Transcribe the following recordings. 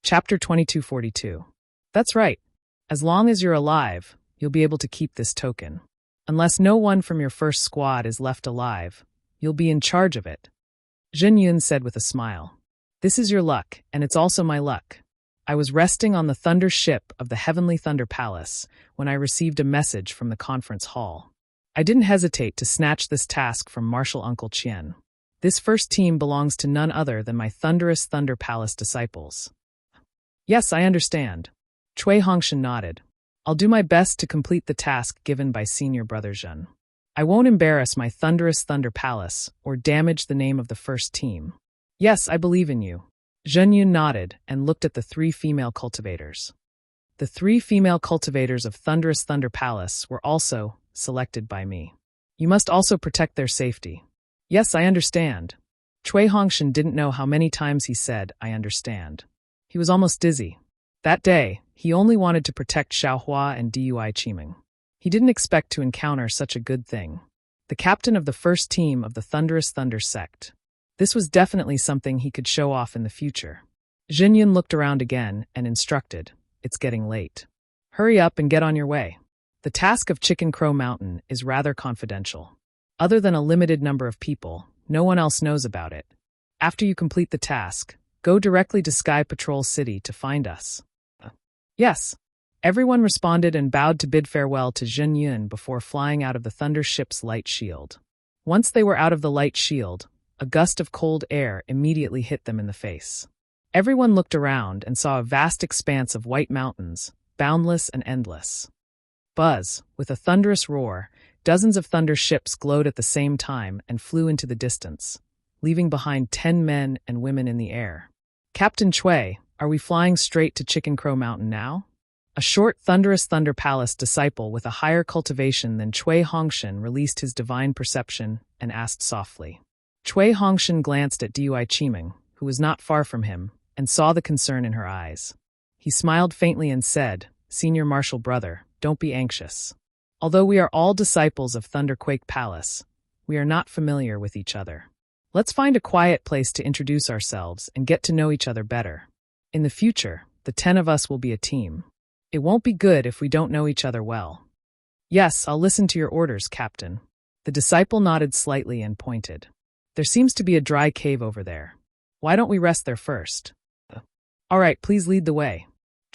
Chapter 2242. That's right. As long as you're alive, you'll be able to keep this token. Unless no one from your first squad is left alive, you'll be in charge of it. Zhen Yun said with a smile. This is your luck, and it's also my luck. I was resting on the thunder ship of the Heavenly Thunder Palace when I received a message from the conference hall. I didn't hesitate to snatch this task from Marshal Uncle Qian. This first team belongs to none other than my thunderous Thunder Palace disciples. Yes, I understand. Cui Hongshan nodded. I'll do my best to complete the task given by Senior Brother Zhen. I won't embarrass my thunderous Thunder Palace or damage the name of the first team. Yes, I believe in you. Zhen Yun nodded and looked at the 3 female cultivators. The 3 female cultivators of Thunderous Thunder Palace were also selected by me. You must also protect their safety. Yes, I understand. Cui Hongshan didn't know how many times he said, I understand. He was almost dizzy. That day, he only wanted to protect Xiaohua and Dui Qiming. He didn't expect to encounter such a good thing. The captain of the first team of the Thunderous Thunder sect. This was definitely something he could show off in the future. Zhen Yun looked around again and instructed, It's getting late. Hurry up and get on your way. The task of Chicken Crow Mountain is rather confidential. Other than a limited number of people, no one else knows about it. After you complete the task, go directly to Sky Patrol City to find us. Yes. Everyone responded and bowed to bid farewell to Zhen Yun before flying out of the Thunder ship's light shield. Once they were out of the light shield, a gust of cold air immediately hit them in the face. Everyone looked around and saw a vast expanse of white mountains, boundless and endless. Buzz, with a thunderous roar, dozens of thunder ships glowed at the same time and flew into the distance, leaving behind 10 men and women in the air. Captain Cui, are we flying straight to Chicken Crow Mountain now? A short Thunderous Thunder Palace disciple with a higher cultivation than Cui Hongshan released his divine perception and asked softly. Cui Hongshan glanced at Dui Qiming, who was not far from him, and saw the concern in her eyes. He smiled faintly and said, Senior Marshal Brother, don't be anxious. Although we are all disciples of Thunderquake Palace, we are not familiar with each other. Let's find a quiet place to introduce ourselves and get to know each other better. In the future, the 10 of us will be a team. It won't be good if we don't know each other well. Yes, I'll listen to your orders, Captain. The disciple nodded slightly and pointed. There seems to be a dry cave over there. Why don't we rest there first? All right, please lead the way.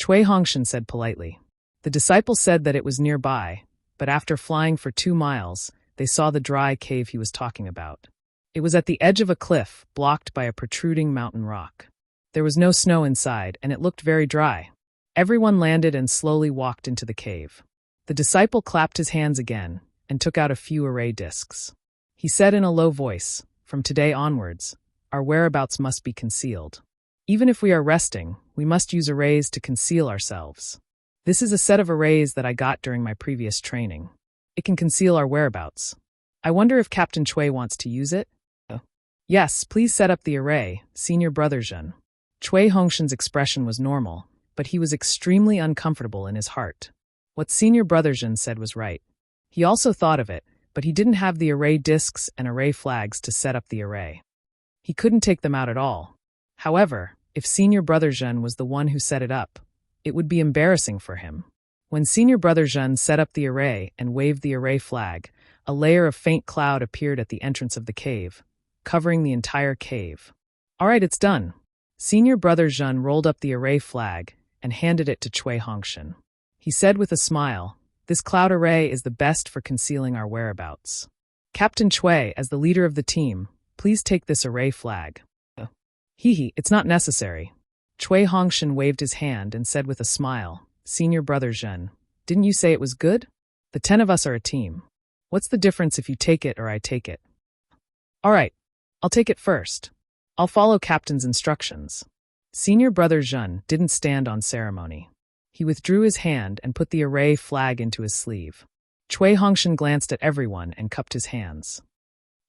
Cui Hongshan said politely. The disciple said that it was nearby, but after flying for 2 miles, they saw the dry cave he was talking about. It was at the edge of a cliff, blocked by a protruding mountain rock. There was no snow inside, and it looked very dry. Everyone landed and slowly walked into the cave. The disciple clapped his hands again and took out a few array discs. He said in a low voice, From today onwards, our whereabouts must be concealed. Even if we are resting, we must use arrays to conceal ourselves. This is a set of arrays that I got during my previous training. It can conceal our whereabouts. I wonder if Captain Cui wants to use it? Yes, please set up the array, Senior Brother Zhen. Cui Hongshan's expression was normal, but he was extremely uncomfortable in his heart. What Senior Brother Zhen said was right. He also thought of it, but he didn't have the array discs and array flags to set up the array. He couldn't take them out at all. However, if Senior Brother Zhen was the one who set it up, it would be embarrassing for him. When Senior Brother Zhen set up the array and waved the array flag, a layer of faint cloud appeared at the entrance of the cave, covering the entire cave. All right, it's done. Senior Brother Zhen rolled up the array flag and handed it to Cui Hongshan. He said with a smile, This cloud array is the best for concealing our whereabouts. Captain Cui, as the leader of the team, please take this array flag. It's not necessary. Cui Hongshan waved his hand and said with a smile, Senior Brother Zhen, didn't you say it was good? The 10 of us are a team. What's the difference if you take it or I take it? All right, I'll take it first. I'll follow Captain's instructions. Senior Brother Zhen didn't stand on ceremony. He withdrew his hand and put the array flag into his sleeve. Cui Hongshan glanced at everyone and cupped his hands.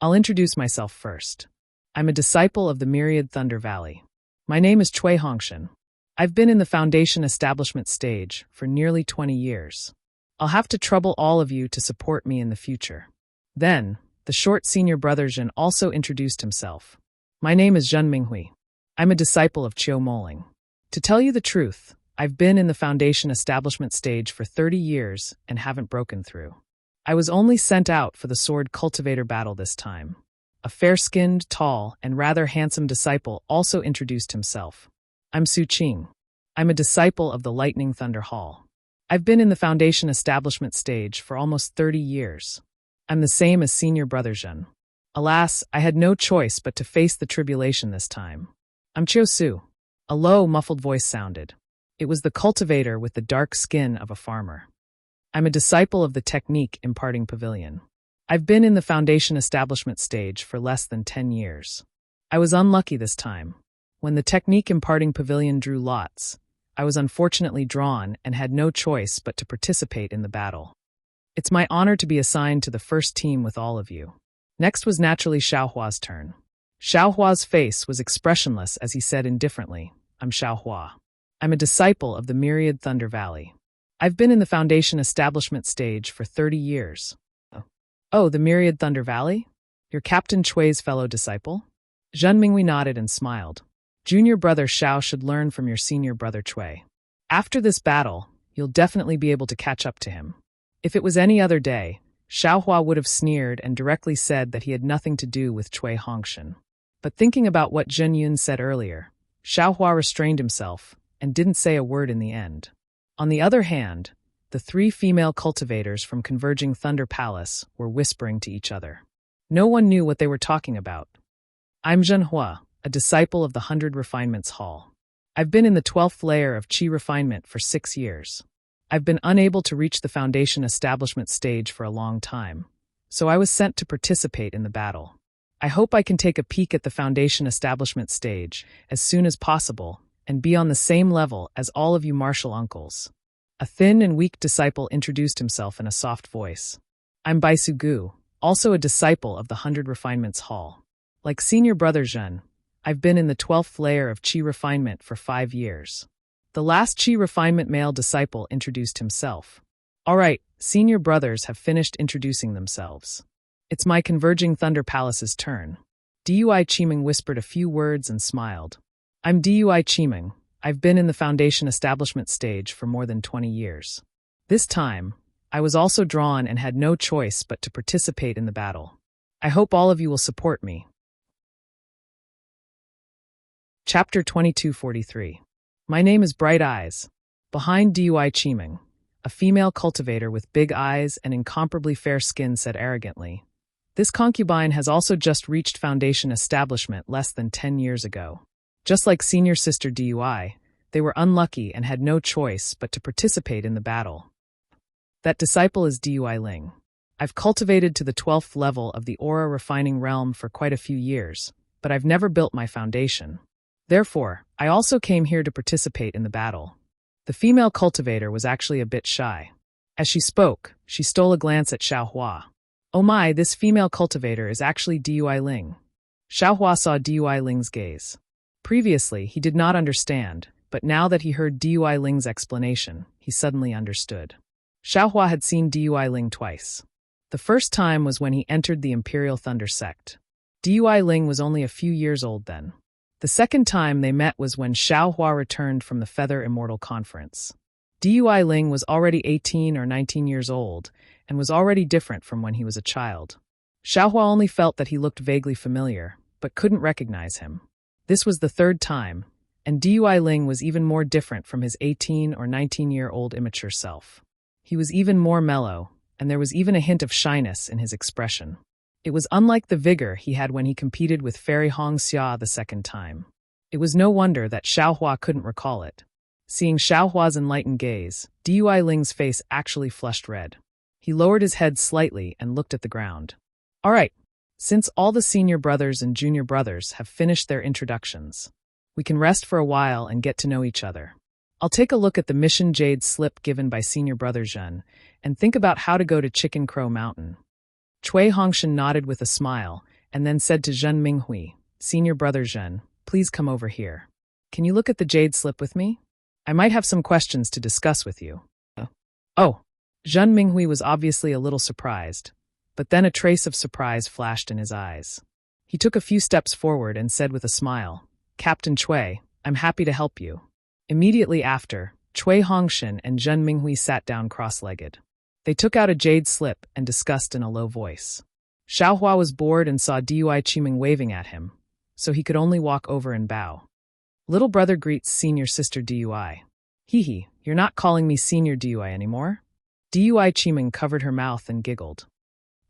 I'll introduce myself first. I'm a disciple of the Myriad Thunder Valley. My name is Cui Hongshan. I've been in the Foundation establishment stage for nearly 20 years. I'll have to trouble all of you to support me in the future. Then, the short Senior Brother Zhen also introduced himself. My name is Zhen Minghui. I'm a disciple of Chiu Moling. To tell you the truth, I've been in the foundation establishment stage for 30 years and haven't broken through. I was only sent out for the sword cultivator battle this time. A fair-skinned, tall, and rather handsome disciple also introduced himself. I'm Su Qing. I'm a disciple of the Lightning Thunder Hall. I've been in the foundation establishment stage for almost 30 years. I'm the same as senior brother Zhen. Alas, I had no choice but to face the tribulation this time. I'm Chiu Su. A low, muffled voice sounded. It was the cultivator with the dark skin of a farmer. I'm a disciple of the technique imparting pavilion. I've been in the foundation establishment stage for less than 10 years. I was unlucky this time. When the technique imparting pavilion drew lots, I was unfortunately drawn and had no choice but to participate in the battle. It's my honor to be assigned to the first team with all of you. Next was naturally Xiaohua's turn. Xiaohua's face was expressionless as he said indifferently, I'm Xiaohua. I'm a disciple of the Myriad Thunder Valley. I've been in the foundation establishment stage for 30 years. Oh, the Myriad Thunder Valley? You're Captain Chui's fellow disciple? Zhen Minghui nodded and smiled. Junior brother Xiao should learn from your senior brother Chui. After this battle, you'll definitely be able to catch up to him. If it was any other day, Xiaohua would have sneered and directly said that he had nothing to do with Chui Hongshan. But thinking about what Zhen Yun said earlier, Xiaohua restrained himself and didn't say a word in the end. On the other hand, the three female cultivators from Converging Thunder Palace were whispering to each other. No one knew what they were talking about. I'm Zhenhua, a disciple of the 100 Refinements Hall. I've been in the 12th layer of Qi refinement for 6 years. I've been unable to reach the foundation establishment stage for a long time, so I was sent to participate in the battle. I hope I can take a peek at the foundation establishment stage as soon as possible and be on the same level as all of you martial uncles. A thin and weak disciple introduced himself in a soft voice. I'm Bai Su Gu, also a disciple of the 100 Refinements Hall. Like senior brother Zhen, I've been in the 12th layer of Qi refinement for 5 years. The last Qi refinement male disciple introduced himself. All right, senior brothers have finished introducing themselves. It's my Converging Thunder Palace's turn. Dui Qiming whispered a few words and smiled. I'm Dui Qiming. I've been in the foundation establishment stage for more than 20 years. This time, I was also drawn and had no choice but to participate in the battle. I hope all of you will support me. Chapter 2243. My name is Bright Eyes. Behind Dui Qiming, a female cultivator with big eyes and incomparably fair skin said arrogantly, this concubine has also just reached foundation establishment less than 10 years ago. Just like senior sister Dui, they were unlucky and had no choice but to participate in the battle. That disciple is Dui Ling. I've cultivated to the 12th level of the aura refining realm for quite a few years, but I've never built my foundation. Therefore, I also came here to participate in the battle. The female cultivator was actually a bit shy. As she spoke, she stole a glance at Xiaohua. Oh my, this female cultivator is actually Dui Ling. Xiaohua saw Dui Ling's gaze. Previously, he did not understand, but now that he heard Dui Ling's explanation, he suddenly understood. Xiaohua had seen Dui Ling twice. The first time was when he entered the Imperial Thunder sect. Dui Ling was only a few years old then. The second time they met was when Xiaohua returned from the Feather Immortal Conference. Dui Ling was already 18 or 19 years old, and was already different from when he was a child. Xiaohua only felt that he looked vaguely familiar, but couldn't recognize him. This was the third time, and Dui Ling was even more different from his 18 or 19-year-old immature self. He was even more mellow, and there was even a hint of shyness in his expression. It was unlike the vigor he had when he competed with Fairy Hong Xia the second time. It was no wonder that Xiaohua couldn't recall it. Seeing Xiaohua's enlightened gaze, Dui Ling's face actually flushed red. He lowered his head slightly and looked at the ground. All right, since all the senior brothers and junior brothers have finished their introductions, we can rest for a while and get to know each other. I'll take a look at the mission jade slip given by senior brother Zhen and think about how to go to Chicken Crow Mountain. Chui Hongshan nodded with a smile and then said to Zhen Minghui, senior brother Zhen, please come over here. Can you look at the jade slip with me? I might have some questions to discuss with you. Oh. Zhen Minghui was obviously a little surprised, but then a trace of surprise flashed in his eyes. He took a few steps forward and said with a smile, Captain Chui, I'm happy to help you. Immediately after, Cui Hongshan and Zhen Minghui sat down cross-legged. They took out a jade slip and discussed in a low voice. Xiaohua was bored and saw Dui Qiming waving at him, so he could only walk over and bow. Little brother greets senior sister Dui. Hee, you're not calling me senior Dui anymore? Dui Qiming covered her mouth and giggled.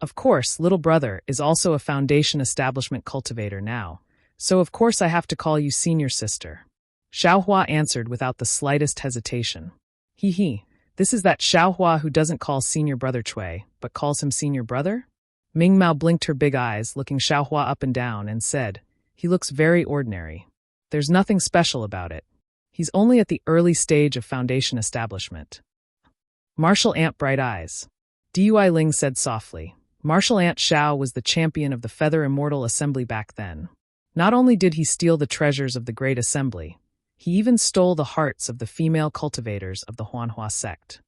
Of course, little brother is also a foundation establishment cultivator now, so of course I have to call you senior sister. Xiaohua answered without the slightest hesitation. Hee, this is that Xiaohua who doesn't call senior brother Cui, but calls him senior brother? Ming Mao blinked her big eyes, looking Xiaohua up and down, and said, he looks very ordinary. There's nothing special about it. He's only at the early stage of foundation establishment. Martial Ant Bright Eyes. Dui Ling said softly. Martial Ant Xiao was the champion of the Feather Immortal Assembly back then. Not only did he steal the treasures of the Great Assembly, he even stole the hearts of the female cultivators of the Huanhua sect.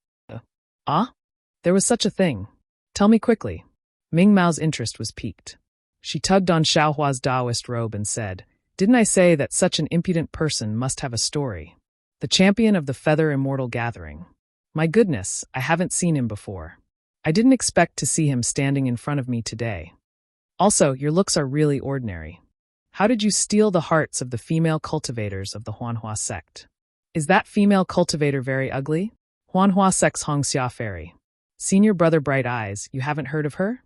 There was such a thing. Tell me quickly. Ming Mao's interest was piqued. She tugged on Xiaohua's Taoist robe and said, didn't I say that such an impudent person must have a story? The champion of the Feather Immortal Gathering. My goodness, I haven't seen him before. I didn't expect to see him standing in front of me today. Also, your looks are really ordinary. How did you steal the hearts of the female cultivators of the Huanhua sect? Is that female cultivator very ugly? Huanhua sect's Hongxia Fairy. Senior brother Bright Eyes, you haven't heard of her?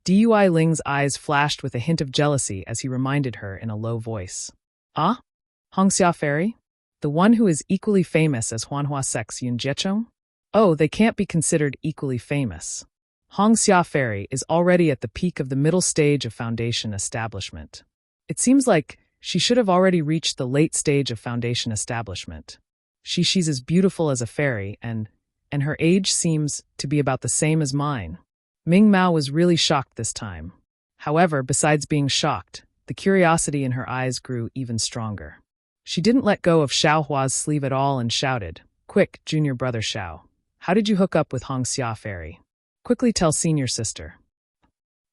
Dui Ling's eyes flashed with a hint of jealousy as he reminded her in a low voice. Hongxia Fairy? The one who is equally famous as Huanhua sect's Yun Jiecheng? Oh, they can't be considered equally famous. Hongxia Fairy is already at the peak of the middle stage of foundation establishment. It seems like she should have already reached the late stage of foundation establishment. She's as beautiful as a fairy, and her age seems to be about the same as mine. Ming Mao was really shocked this time. However, besides being shocked, the curiosity in her eyes grew even stronger. She didn't let go of Xiaohua's sleeve at all and shouted, Quick, junior brother Xiao. How did you hook up with Hongxia Fairy? Quickly tell senior sister.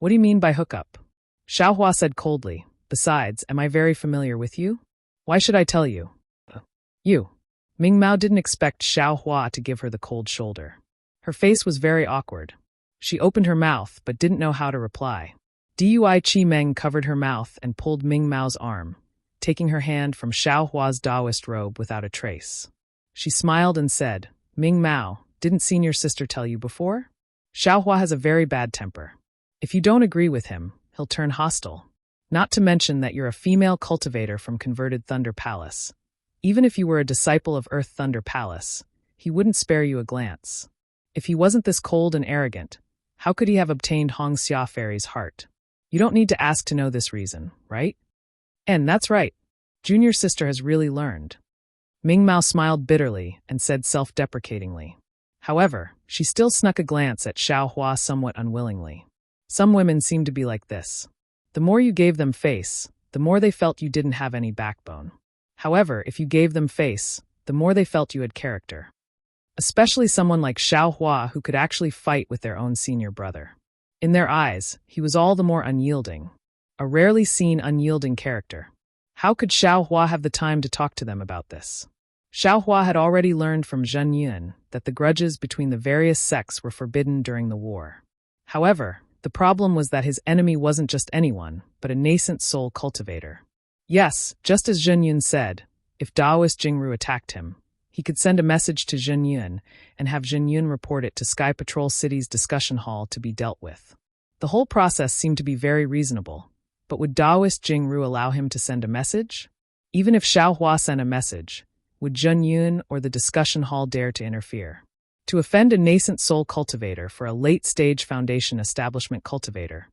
What do you mean by hook up? Xiaohua said coldly. Besides, am I very familiar with you? Why should I tell you? You. Ming Mao didn't expect Xiaohua to give her the cold shoulder. Her face was very awkward. She opened her mouth but didn't know how to reply. Dui Qimeng covered her mouth and pulled Ming Mao's arm, taking her hand from Xiaohua's Taoist robe without a trace. She smiled and said, Ming Mao, didn't senior sister tell you before? Xiaohua has a very bad temper. If you don't agree with him, he'll turn hostile. Not to mention that you're a female cultivator from converted Thunder Palace. Even if you were a disciple of Earth Thunder Palace, he wouldn't spare you a glance. If he wasn't this cold and arrogant, how could he have obtained Hongxia Fairy's heart? You don't need to ask to know this reason, right? And that's right. Junior sister has really learned. Ming Mao smiled bitterly and said self-deprecatingly. However, she still snuck a glance at Xiaohua somewhat unwillingly. Some women seem to be like this. The more you gave them face, the more they felt you didn't have any backbone. However, if you gave them face, the more they felt you had character. Especially someone like Xiaohua who could actually fight with their own senior brother. In their eyes, he was all the more unyielding. A rarely seen unyielding character. How could Xiaohua have the time to talk to them about this? Xiaohua had already learned from Zhen Yun that the grudges between the various sects were forbidden during the war. However, the problem was that his enemy wasn't just anyone, but a nascent soul cultivator. Yes, just as Zhen Yun said, if Taoist Jingru attacked him, he could send a message to Zhen Yun and have Zhen Yun report it to Sky Patrol City's discussion hall to be dealt with. The whole process seemed to be very reasonable, but would Taoist Jingru allow him to send a message? Even if Xiaohua sent a message, would Zhen Yun or the discussion hall dare to interfere? To offend a nascent soul cultivator for a late-stage foundation establishment cultivator,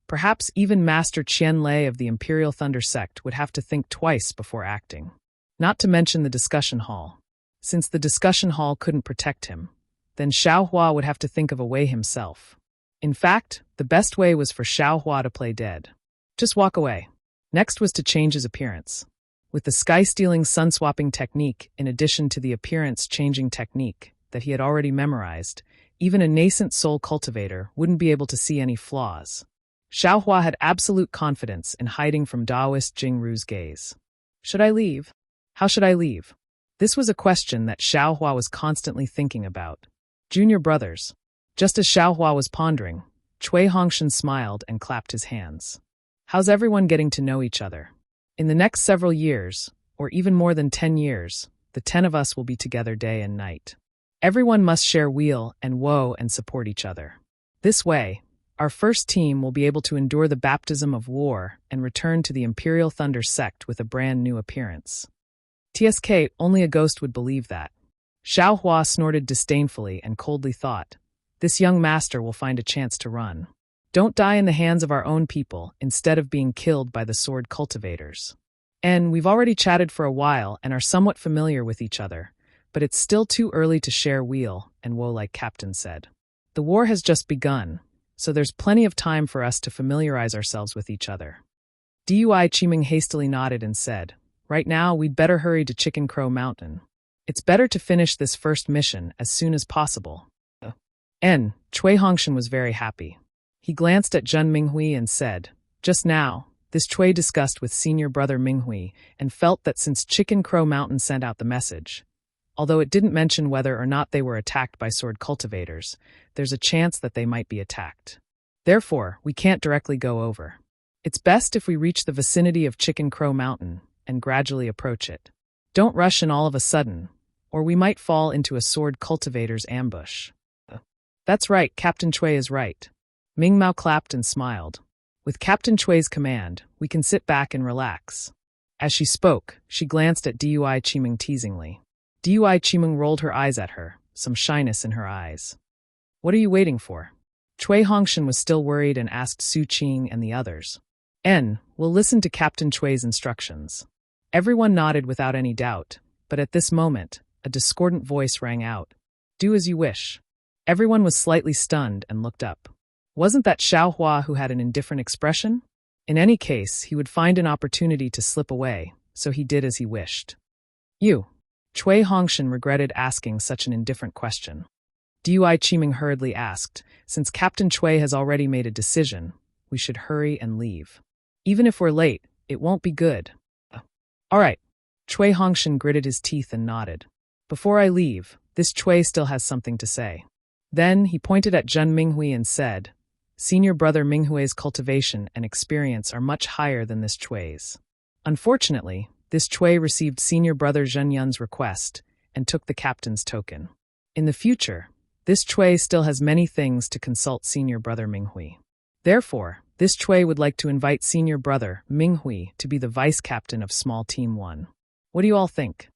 perhaps even Master Qian Lei of the Imperial Thunder Sect would have to think twice before acting. Not to mention the discussion hall. Since the discussion hall couldn't protect him, then Xiaohua would have to think of a way himself. In fact, the best way was for Xiaohua to play dead. Just walk away. Next was to change his appearance. With the sky-stealing sun-swapping technique in addition to the appearance-changing technique that he had already memorized, even a nascent soul cultivator wouldn't be able to see any flaws. Xiaohua had absolute confidence in hiding from Taoist Jingru's gaze. Should I leave? How should I leave? This was a question that Xiaohua was constantly thinking about. Junior brothers. Just as Xiaohua was pondering, Cui Hongshan smiled and clapped his hands. How's everyone getting to know each other? In the next several years, or even more than 10 years, the 10 of us will be together day and night. Everyone must share weal and woe and support each other. This way, our first team will be able to endure the baptism of war and return to the Imperial Thunder sect with a brand new appearance. TSK, only a ghost would believe that. Xiaohua snorted disdainfully and coldly thought, this young master will find a chance to run. Don't die in the hands of our own people instead of being killed by the sword cultivators. And we've already chatted for a while and are somewhat familiar with each other, but it's still too early to share weal and woe like Captain said. The war has just begun, so there's plenty of time for us to familiarize ourselves with each other. Dui Chiming hastily nodded and said, right now we'd better hurry to Chicken Crow Mountain. It's better to finish this first mission as soon as possible. Cui Hongshan was very happy. He glanced at Zhen Minghui and said, just now, this Cui discussed with senior brother Minghui and felt that since Chicken Crow Mountain sent out the message, although it didn't mention whether or not they were attacked by sword cultivators, there's a chance that they might be attacked. Therefore, we can't directly go over. It's best if we reach the vicinity of Chicken Crow Mountain and gradually approach it. Don't rush in all of a sudden, or we might fall into a sword cultivator's ambush. That's right, Captain Cui is right. Ming Mao clapped and smiled. With Captain Cui's command, we can sit back and relax. As she spoke, she glanced at Dui Chiming teasingly. Dui Chiming rolled her eyes at her, some shyness in her eyes. What are you waiting for? Cui Hongshan was still worried and asked Su Qing and the others. We'll listen to Captain Cui's instructions. Everyone nodded without any doubt, but at this moment, a discordant voice rang out. Do as you wish. Everyone was slightly stunned and looked up. Wasn't that Xiaohua who had an indifferent expression? In any case, he would find an opportunity to slip away, so he did as he wished. You. Cui Hongshan regretted asking such an indifferent question. Dui Chiming hurriedly asked, since Captain Cui has already made a decision, we should hurry and leave. Even if we're late, it won't be good. All right. Cui Hongshan gritted his teeth and nodded. Before I leave, this Cui still has something to say. Then he pointed at Zhen Minghui and said, senior brother Minghui's cultivation and experience are much higher than this Cui's. Unfortunately, this Cui received senior brother Zhen Yun's request and took the captain's token. In the future, this Cui still has many things to consult senior brother Minghui. Therefore, this Cui would like to invite senior brother Minghui to be the vice captain of Small Team 1. What do you all think?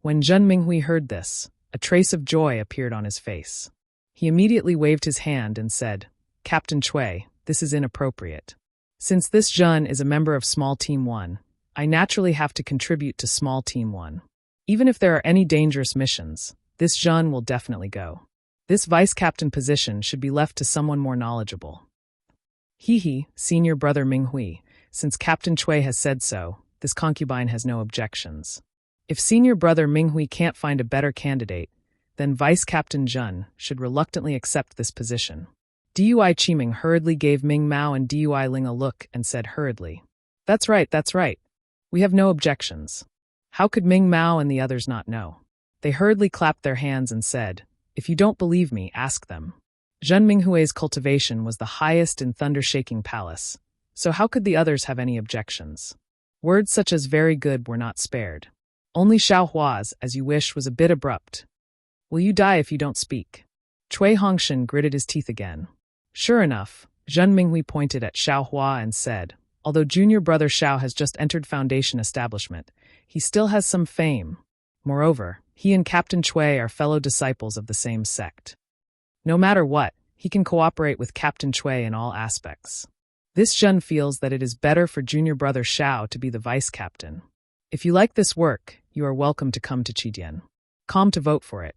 When Zhen Minghui heard this, a trace of joy appeared on his face. He immediately waved his hand and said, Captain Cui, this is inappropriate. Since this Zhen is a member of Small Team 1, I naturally have to contribute to Small Team 1. Even if there are any dangerous missions, this Zhen will definitely go. This vice captain position should be left to someone more knowledgeable. Senior brother Minghui, since Captain Cui has said so, this concubine has no objections. If senior brother Minghui can't find a better candidate, then Vice Captain Zhen should reluctantly accept this position. Dui Chiming hurriedly gave Ming Mao and Dui Ling a look and said hurriedly, that's right. We have no objections. How could Ming Mao and the others not know? They hurriedly clapped their hands and said, if you don't believe me, ask them. Zhen Minghui's cultivation was the highest in Thunder-Shaking Palace, so how could the others have any objections? Words such as very good were not spared. Only Xiaohua's, as you wish, was a bit abrupt. Will you die if you don't speak? Cui Hongshan gritted his teeth again. Sure enough, Zhen Minghui pointed at Xiaohua and said, although junior brother Xiao has just entered Foundation establishment, he still has some fame. Moreover, he and Captain Cui are fellow disciples of the same sect. No matter what, he can cooperate with Captain Cui in all aspects. This Zhen feels that it is better for junior brother Xiao to be the vice captain. If you like this work, you are welcome to come to Qidian. Come to vote for it.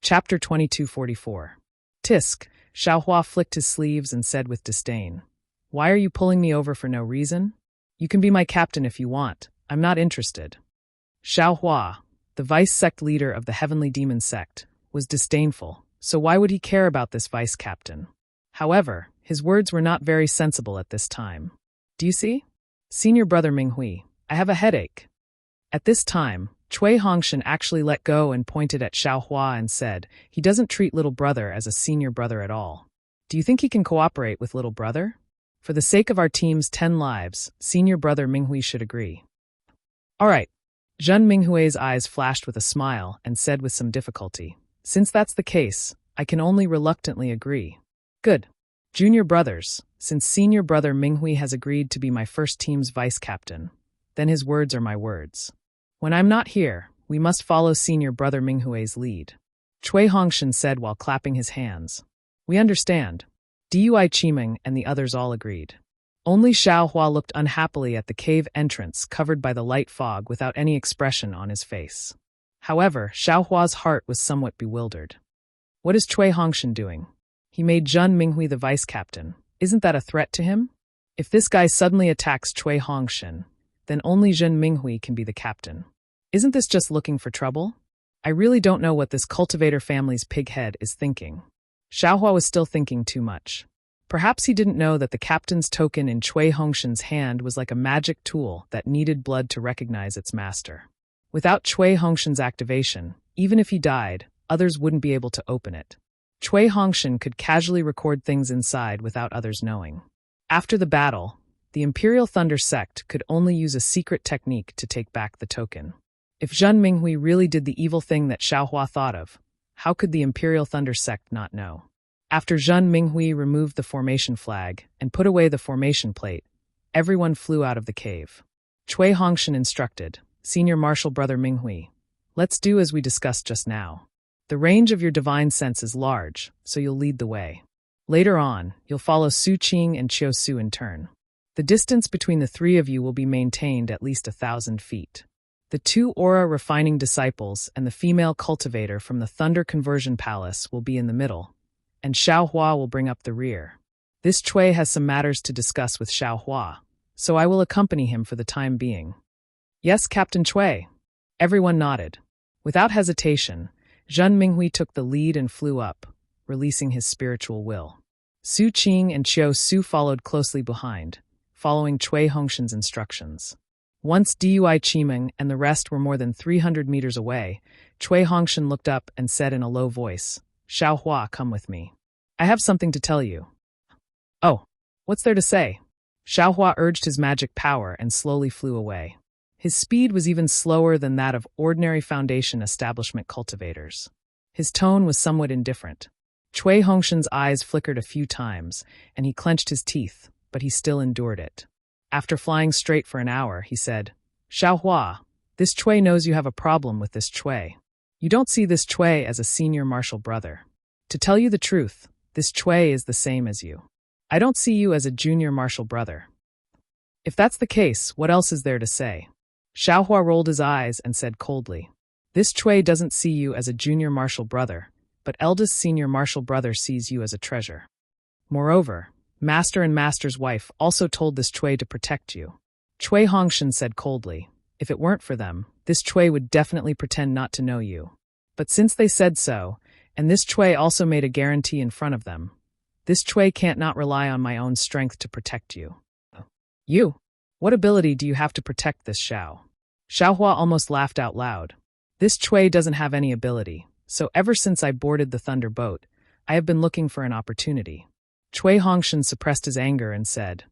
Chapter 2244. Tisk, Xiaohua flicked his sleeves and said with disdain, why are you pulling me over for no reason? You can be my captain if you want. I'm not interested. Xiaohua, the vice sect leader of the Heavenly Demon sect, was disdainful, so why would he care about this vice captain? However, his words were not very sensible at this time. Do you see? Senior brother Minghui, I have a headache. At this time, Cui Hongshan actually let go and pointed at Xiao Hua and said, "He doesn't treat little brother as a senior brother at all. Do you think he can cooperate with little brother? For the sake of our team's 10 lives, senior brother Minghui should agree." "All right." Zhen Minghui's eyes flashed with a smile and said with some difficulty, "Since that's the case, I can only reluctantly agree." "Good. Junior brothers, since senior brother Minghui has agreed to be my first team's vice captain, then his words are my words. When I'm not here, we must follow senior brother Minghui's lead," Cui Hongshan said while clapping his hands. "We understand." Dui Qimeng and the others all agreed. Only Xiao Hua looked unhappily at the cave entrance covered by the light fog without any expression on his face. However, Xiao Hua's heart was somewhat bewildered. What is Cui Hongshan doing? He made Zhen Minghui the vice captain. Isn't that a threat to him? If this guy suddenly attacks Cui Hongshan, then only Zhen Minghui can be the captain. Isn't this just looking for trouble? I really don't know what this cultivator family's pig head is thinking. Xiao Hua was still thinking too much. Perhaps he didn't know that the captain's token in Cui Hongshan's hand was like a magic tool that needed blood to recognize its master. Without Cui Hongshan's activation, even if he died, others wouldn't be able to open it. Cui Hongshan could casually record things inside without others knowing. After the battle, the Imperial Thunder Sect could only use a secret technique to take back the token. If Zhen Minghui really did the evil thing that Xiao Hua thought of, how could the Imperial Thunder Sect not know? After Zhen Minghui removed the formation flag and put away the formation plate, everyone flew out of the cave. Cui Hongshan instructed, "Senior Marshal Brother Minghui, let's do as we discussed just now. The range of your divine sense is large, so you'll lead the way. Later on, you'll follow Su Qing and Qiu Su in turn. The distance between the three of you will be maintained at least 1,000 feet. The 2 aura-refining disciples and the female cultivator from the Thunder Conversion Palace will be in the middle, and Xiao Hua will bring up the rear. This Cui has some matters to discuss with Xiao Hua, so I will accompany him for the time being." "Yes, Captain Cui." Everyone nodded. Without hesitation, Zhen Minghui took the lead and flew up, releasing his spiritual will. Su Qing and Qiu Su followed closely behind, following Cui Hongshan's instructions. Once Dui Qimeng and the rest were more than 300 meters away, Cui Hongshan looked up and said in a low voice, "Xiao Hua, come with me. I have something to tell you." "Oh, what's there to say?" Xiao Hua urged his magic power and slowly flew away. His speed was even slower than that of ordinary Foundation establishment cultivators. His tone was somewhat indifferent. Cui Hongshan's eyes flickered a few times, and he clenched his teeth, but he still endured it. After flying straight for an hour, he said, "Xiao Hua, this Cui knows you have a problem with this Cui. You don't see this Cui as a senior martial brother. To tell you the truth, this Cui is the same as you. I don't see you as a junior martial brother." "If that's the case, what else is there to say?" Xiao Hua rolled his eyes and said coldly, "This Cui doesn't see you as a junior martial brother, but eldest senior martial brother sees you as a treasure. Moreover, Master and Master's wife also told this Cui to protect you." Cui Hongshan said coldly, "If it weren't for them, this Cui would definitely pretend not to know you. But since they said so, and this Cui also made a guarantee in front of them, this Cui can't not rely on my own strength to protect you." "You? What ability do you have to protect this Xiao?" Xiao Hua almost laughed out loud. "This Cui doesn't have any ability, so ever since I boarded the Thunder Boat, I have been looking for an opportunity." Cui Hongshan suppressed his anger and said,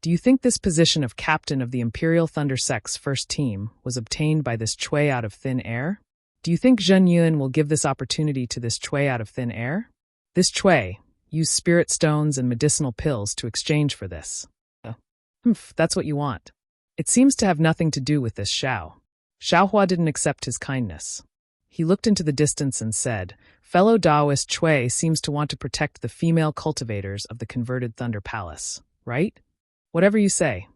"Do you think this position of captain of the Imperial Thunder Sect's first team was obtained by this Cui out of thin air? Do you think Zhen Yuan will give this opportunity to this Cui out of thin air? This Cui used spirit stones and medicinal pills to exchange for this. That's what you want. It seems to have nothing to do with this Xiao." Xiao Hua didn't accept his kindness. He looked into the distance and said, "Fellow Taoist Cui seems to want to protect the female cultivators of the converted Thunder Palace, right? Whatever you say."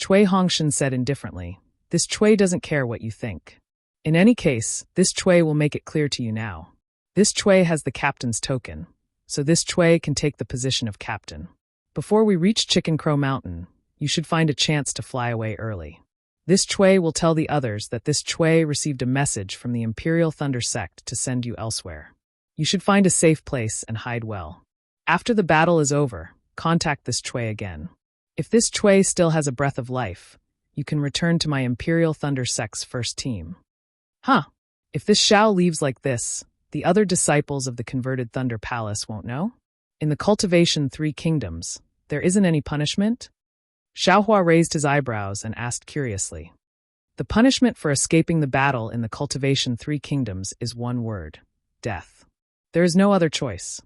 Cui Hongshan said indifferently, "This Cui doesn't care what you think. In any case, this Cui will make it clear to you now. This Cui has the captain's token, so this Cui can take the position of captain. Before we reach Chicken Crow Mountain, you should find a chance to fly away early. This Cui will tell the others that this Cui received a message from the Imperial Thunder Sect to send you elsewhere. You should find a safe place and hide well. After the battle is over, contact this Cui again. If this Cui still has a breath of life, you can return to my Imperial Thunder Sect's first team. Huh. If this Shao leaves like this, the other disciples of the converted Thunder Palace won't know? In the Cultivation 3 Kingdoms, there isn't any punishment? Xiaohua raised his eyebrows and asked curiously. The punishment for escaping the battle in the Cultivation 3 Kingdoms is one word: death. There is no other choice.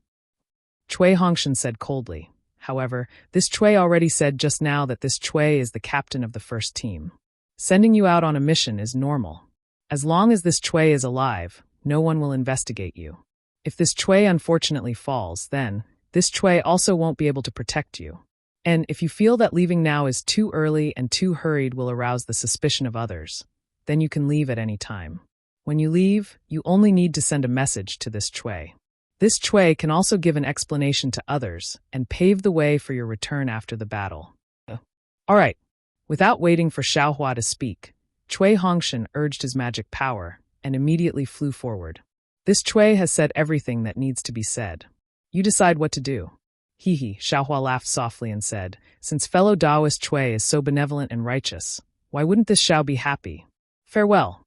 Cui Hongshan said coldly. However, this Cui already said just now that this Cui is the captain of the first team. Sending you out on a mission is normal. As long as this Cui is alive, no one will investigate you. If this Cui unfortunately falls, then this Cui also won't be able to protect you. And if you feel that leaving now is too early and too hurried will arouse the suspicion of others, then you can leave at any time. When you leave, you only need to send a message to this Cui. This Cui can also give an explanation to others and pave the way for your return after the battle. All right. Without waiting for Xiaohua to speak, Cui Hongshan urged his magic power and immediately flew forward. This Cui has said everything that needs to be said. You decide what to do. Hee, Xiaohua laughed softly and said, since fellow Taoist Cui is so benevolent and righteous, why wouldn't this Xiao be happy? Farewell.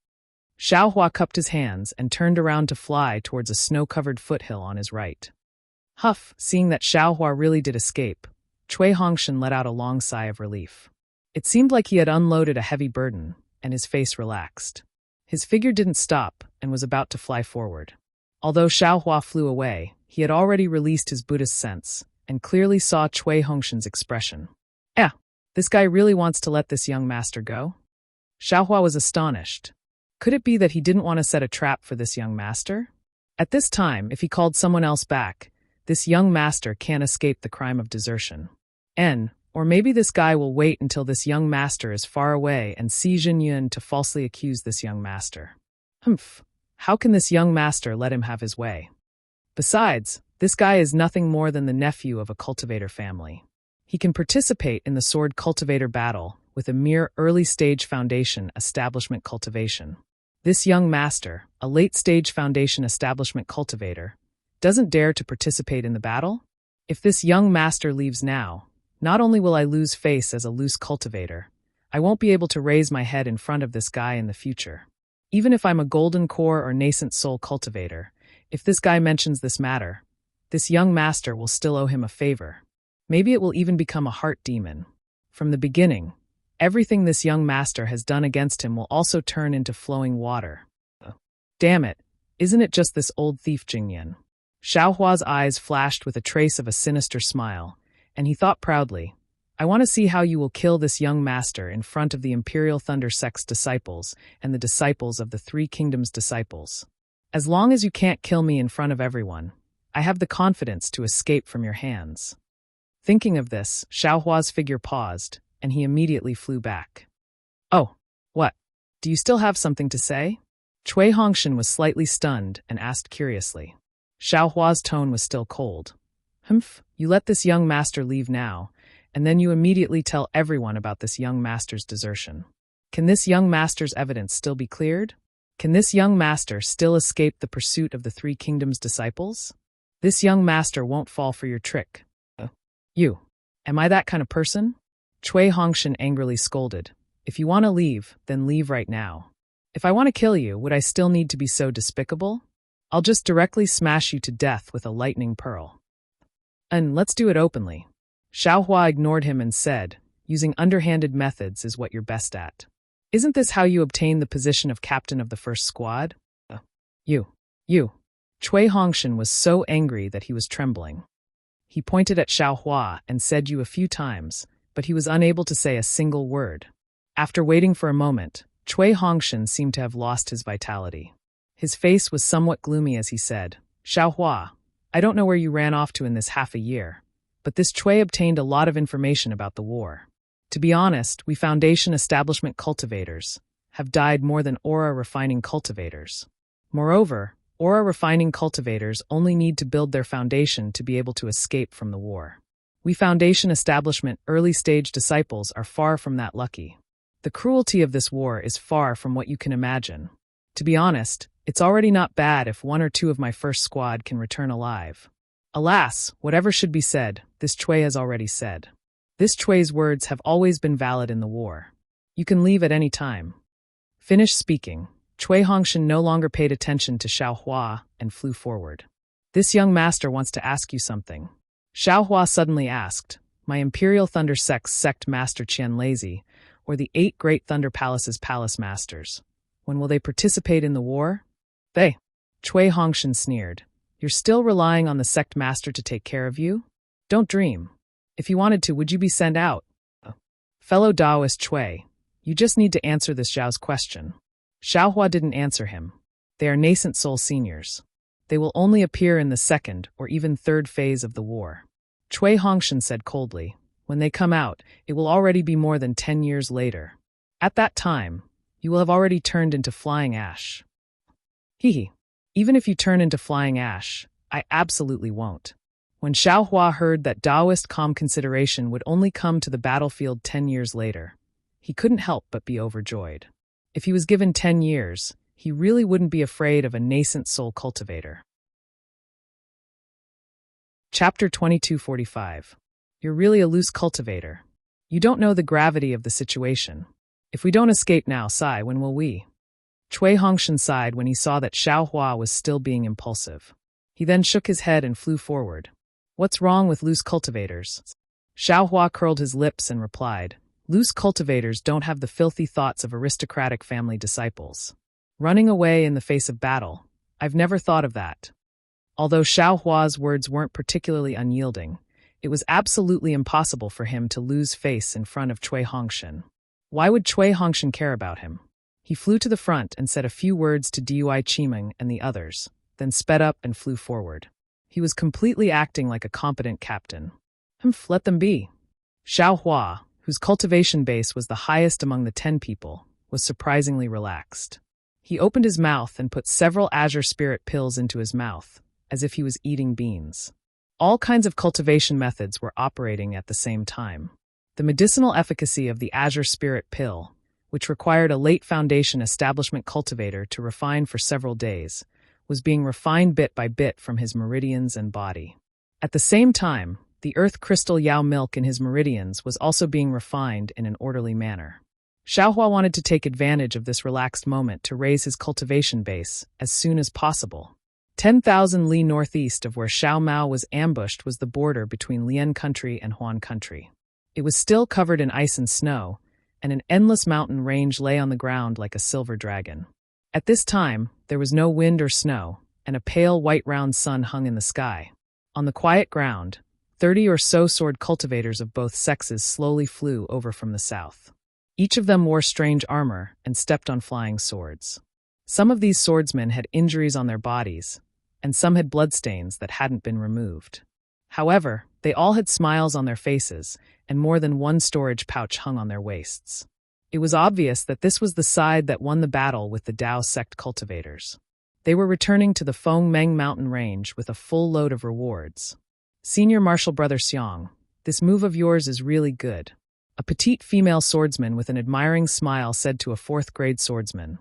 Xiaohua cupped his hands and turned around to fly towards a snow-covered foothill on his right. Huff, seeing that Xiaohua really did escape, Cui Hongshan let out a long sigh of relief. It seemed like he had unloaded a heavy burden, and his face relaxed. His figure didn't stop and was about to fly forward. Although Xiaohua flew away, he had already released his Buddhist sense and clearly saw Cui Hongshan's expression. This guy really wants to let this young master go? Xiaohua was astonished. Could it be that he didn't want to set a trap for this young master? At this time, if he called someone else back, this young master can't escape the crime of desertion. Or maybe this guy will wait until this young master is far away and see Jinyun to falsely accuse this young master. How can this young master let him have his way? Besides, this guy is nothing more than the nephew of a cultivator family. He can participate in the sword cultivator battle with a mere early-stage foundation establishment cultivation. This young master, a late-stage foundation establishment cultivator, doesn't dare to participate in the battle? If this young master leaves now, not only will I lose face as a loose cultivator, I won't be able to raise my head in front of this guy in the future. Even if I'm a golden core or nascent soul cultivator, if this guy mentions this matter, this young master will still owe him a favor. Maybe it will even become a heart demon. From the beginning, everything this young master has done against him will also turn into flowing water. Damn it, isn't it just this old thief Jingyan? Xiaohua's eyes flashed with a trace of a sinister smile, and he thought proudly, I want to see how you will kill this young master in front of the Imperial Thunder Sect's disciples and the disciples of the Three Kingdoms' disciples. As long as you can't kill me in front of everyone, I have the confidence to escape from your hands. Thinking of this, Xiaohua's figure paused, and he immediately flew back. Oh, what? Do you still have something to say? Cui Hongshan was slightly stunned and asked curiously. Xiaohua's tone was still cold. You let this young master leave now, and then you immediately tell everyone about this young master's desertion. Can this young master's evidence still be cleared? Can this young master still escape the pursuit of the Three Kingdoms' disciples? This young master won't fall for your trick. You. Am I that kind of person? Cui Hongshan angrily scolded. If you want to leave, then leave right now. If I want to kill you, would I still need to be so despicable? I'll just directly smash you to death with a lightning pearl. And let's do it openly. Xiaohua ignored him and said, using underhanded methods is what you're best at. Isn't this how you obtain the position of captain of the first squad? You. Cui Hongshan was so angry that he was trembling. He pointed at Xiaohua and said you a few times, but he was unable to say a single word. After waiting for a moment, Cui Hongshan seemed to have lost his vitality. His face was somewhat gloomy as he said, Xiaohua, I don't know where you ran off to in this half a year, but this Cui obtained a lot of information about the war. To be honest, we Foundation establishment cultivators have died more than aura refining cultivators. Moreover, aura refining cultivators only need to build their foundation to be able to escape from the war. We Foundation establishment early-stage disciples are far from that lucky. The cruelty of this war is far from what you can imagine. To be honest, it's already not bad if one or two of my first squad can return alive. Alas, whatever should be said, this Cui has already said. This Cui's words have always been valid in the war. You can leave at any time. Finished speaking, Cui Hongshan no longer paid attention to Xiao Hua and flew forward. This young master wants to ask you something. Xiao Hua suddenly asked, my Imperial Thunder Sect's sect master Qian Lazy, or the 8 Great Thunder Palace's palace masters. When will they participate in the war? They. Cui Hongshan sneered. You're still relying on the sect master to take care of you? Don't dream. If you wanted to, would you be sent out? Fellow Taoist Cui, you just need to answer this Zhao's question. Xiao Hua didn't answer him. They are nascent soul seniors. They will only appear in the 2nd or even 3rd phase of the war. Cui Hongshan said coldly, when they come out, it will already be more than 10 years later. At that time, you will have already turned into flying ash. Hee. Even if you turn into flying ash, I absolutely won't. When Xiao Hua heard that Taoist calm consideration would only come to the battlefield 10 years later, he couldn't help but be overjoyed. If he was given 10 years, he really wouldn't be afraid of a nascent soul cultivator. Chapter 2245. You're really a loose cultivator. You don't know the gravity of the situation. If we don't escape now, Sai, when will we? Cui Hongshan sighed when he saw that Xiao Hua was still being impulsive. He then shook his head and flew forward. What's wrong with loose cultivators? Xiao Hua curled his lips and replied, loose cultivators don't have the filthy thoughts of aristocratic family disciples. Running away in the face of battle. I've never thought of that. Although Xiao Hua's words weren't particularly unyielding, it was absolutely impossible for him to lose face in front of Cui Hongshan. Why would Cui Hongshan care about him? He flew to the front and said a few words to Dui Qimeng and the others, then sped up and flew forward. He was completely acting like a competent captain. Let them be. Xiao Hua, whose cultivation base was the highest among the 10 people, was surprisingly relaxed. He opened his mouth and put several azure spirit pills into his mouth, as if he was eating beans. All kinds of cultivation methods were operating at the same time. The medicinal efficacy of the azure spirit pill, which required a late foundation establishment cultivator to refine for several days, was being refined bit by bit from his meridians and body. At the same time, the earth crystal Yao milk in his meridians was also being refined in an orderly manner. Xiao Hua wanted to take advantage of this relaxed moment to raise his cultivation base as soon as possible. 10,000 li northeast of where Xiao Mao was ambushed was the border between Lian country and Huan country. It was still covered in ice and snow, and an endless mountain range lay on the ground like a silver dragon. At this time, there was no wind or snow, and a pale white round sun hung in the sky. On the quiet ground, 30 or so sword cultivators of both sexes slowly flew over from the south. Each of them wore strange armor and stepped on flying swords. Some of these swordsmen had injuries on their bodies, and some had bloodstains that hadn't been removed. However, they all had smiles on their faces, and more than one storage pouch hung on their waists. It was obvious that this was the side that won the battle with the Dao sect cultivators. They were returning to the Feng Meng mountain range with a full load of rewards. Senior Marshal Brother Xiong, this move of yours is really good. A petite female swordsman with an admiring smile said to a 4th-grade swordsman.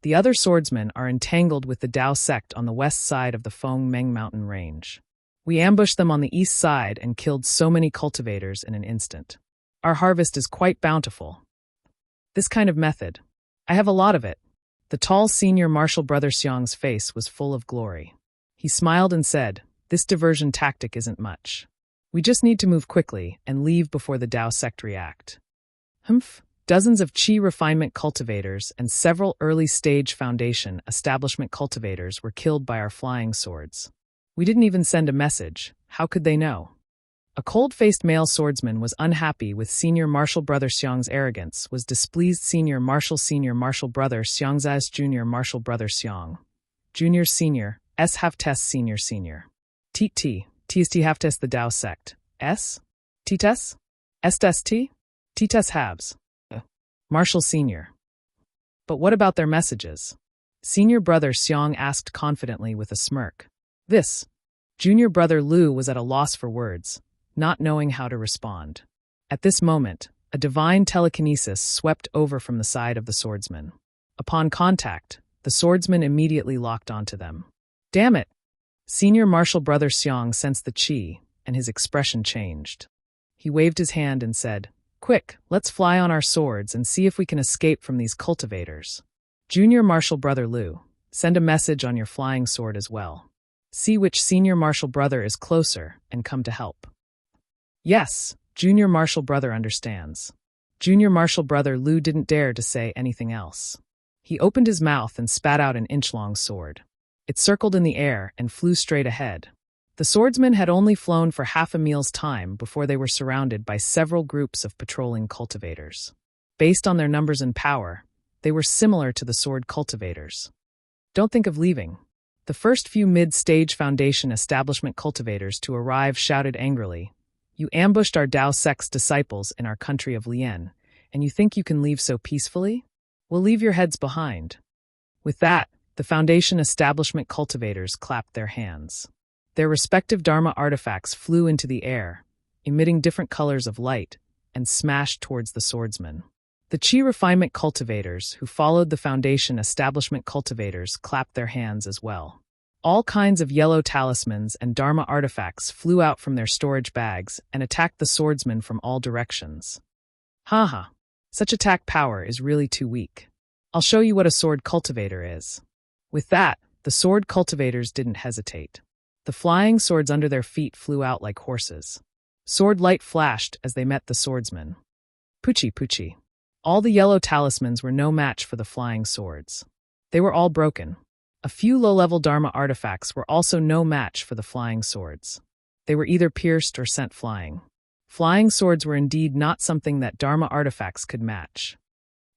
The other swordsmen are entangled with the Dao sect on the west side of the Feng Meng mountain range. We ambushed them on the east side and killed so many cultivators in an instant. Our harvest is quite bountiful. This kind of method. I have a lot of it. The tall senior Marshal Brother Xiong's face was full of glory. He smiled and said, this diversion tactic isn't much. We just need to move quickly and leave before the Dao sect react. Dozens of Qi refinement cultivators and several early-stage foundation establishment cultivators were killed by our flying swords. We didn't even send a message. How could they know? A cold-faced male swordsman was unhappy with Senior Marshal Brother Xiong's arrogance, was displeased Senior Marshal Brother Xiong's Junior Marshal Brother Xiong. Junior Senior, S. Havtes Senior Senior. TST Havtes the Dao sect. S? Tites? ST? Tites Habs. Marshal Senior. But what about their messages? Senior Brother Xiong asked confidently with a smirk. This. Junior Brother Lu was at a loss for words, not knowing how to respond. At this moment, a divine telekinesis swept over from the side of the swordsman. Upon contact, the swordsman immediately locked onto them. Damn it! Senior Marshal Brother Xiong sensed the qi, and his expression changed. He waved his hand and said, Quick, let's fly on our swords and see if we can escape from these cultivators. Junior Marshal Brother Lu, send a message on your flying sword as well. See which Senior Marshal Brother is closer and come to help. Yes, Junior Marshal Brother understands. Junior Marshal Brother Lu didn't dare to say anything else. He opened his mouth and spat out an inch-long sword. It circled in the air and flew straight ahead. The swordsmen had only flown for half a meal's time before they were surrounded by several groups of patrolling cultivators. Based on their numbers and power, they were similar to the sword cultivators. Don't think of leaving. The first few mid-stage Foundation establishment cultivators to arrive shouted angrily, "You ambushed our Dao sect's disciples in our country of Lien, and you think you can leave so peacefully? We'll leave your heads behind." With that, the Foundation establishment cultivators clapped their hands. Their respective Dharma artifacts flew into the air, emitting different colors of light, and smashed towards the swordsmen. The Qi refinement cultivators, who followed the Foundation establishment cultivators, clapped their hands as well. All kinds of yellow talismans and Dharma artifacts flew out from their storage bags and attacked the swordsmen from all directions. Haha, such attack power is really too weak. I'll show you what a sword cultivator is. With that, the sword cultivators didn't hesitate. The flying swords under their feet flew out like horses. Sword light flashed as they met the swordsmen. Poochie poochie. All the yellow talismans were no match for the flying swords. They were all broken. A few low-level Dharma artifacts were also no match for the flying swords. They were either pierced or sent flying. Flying swords were indeed not something that Dharma artifacts could match.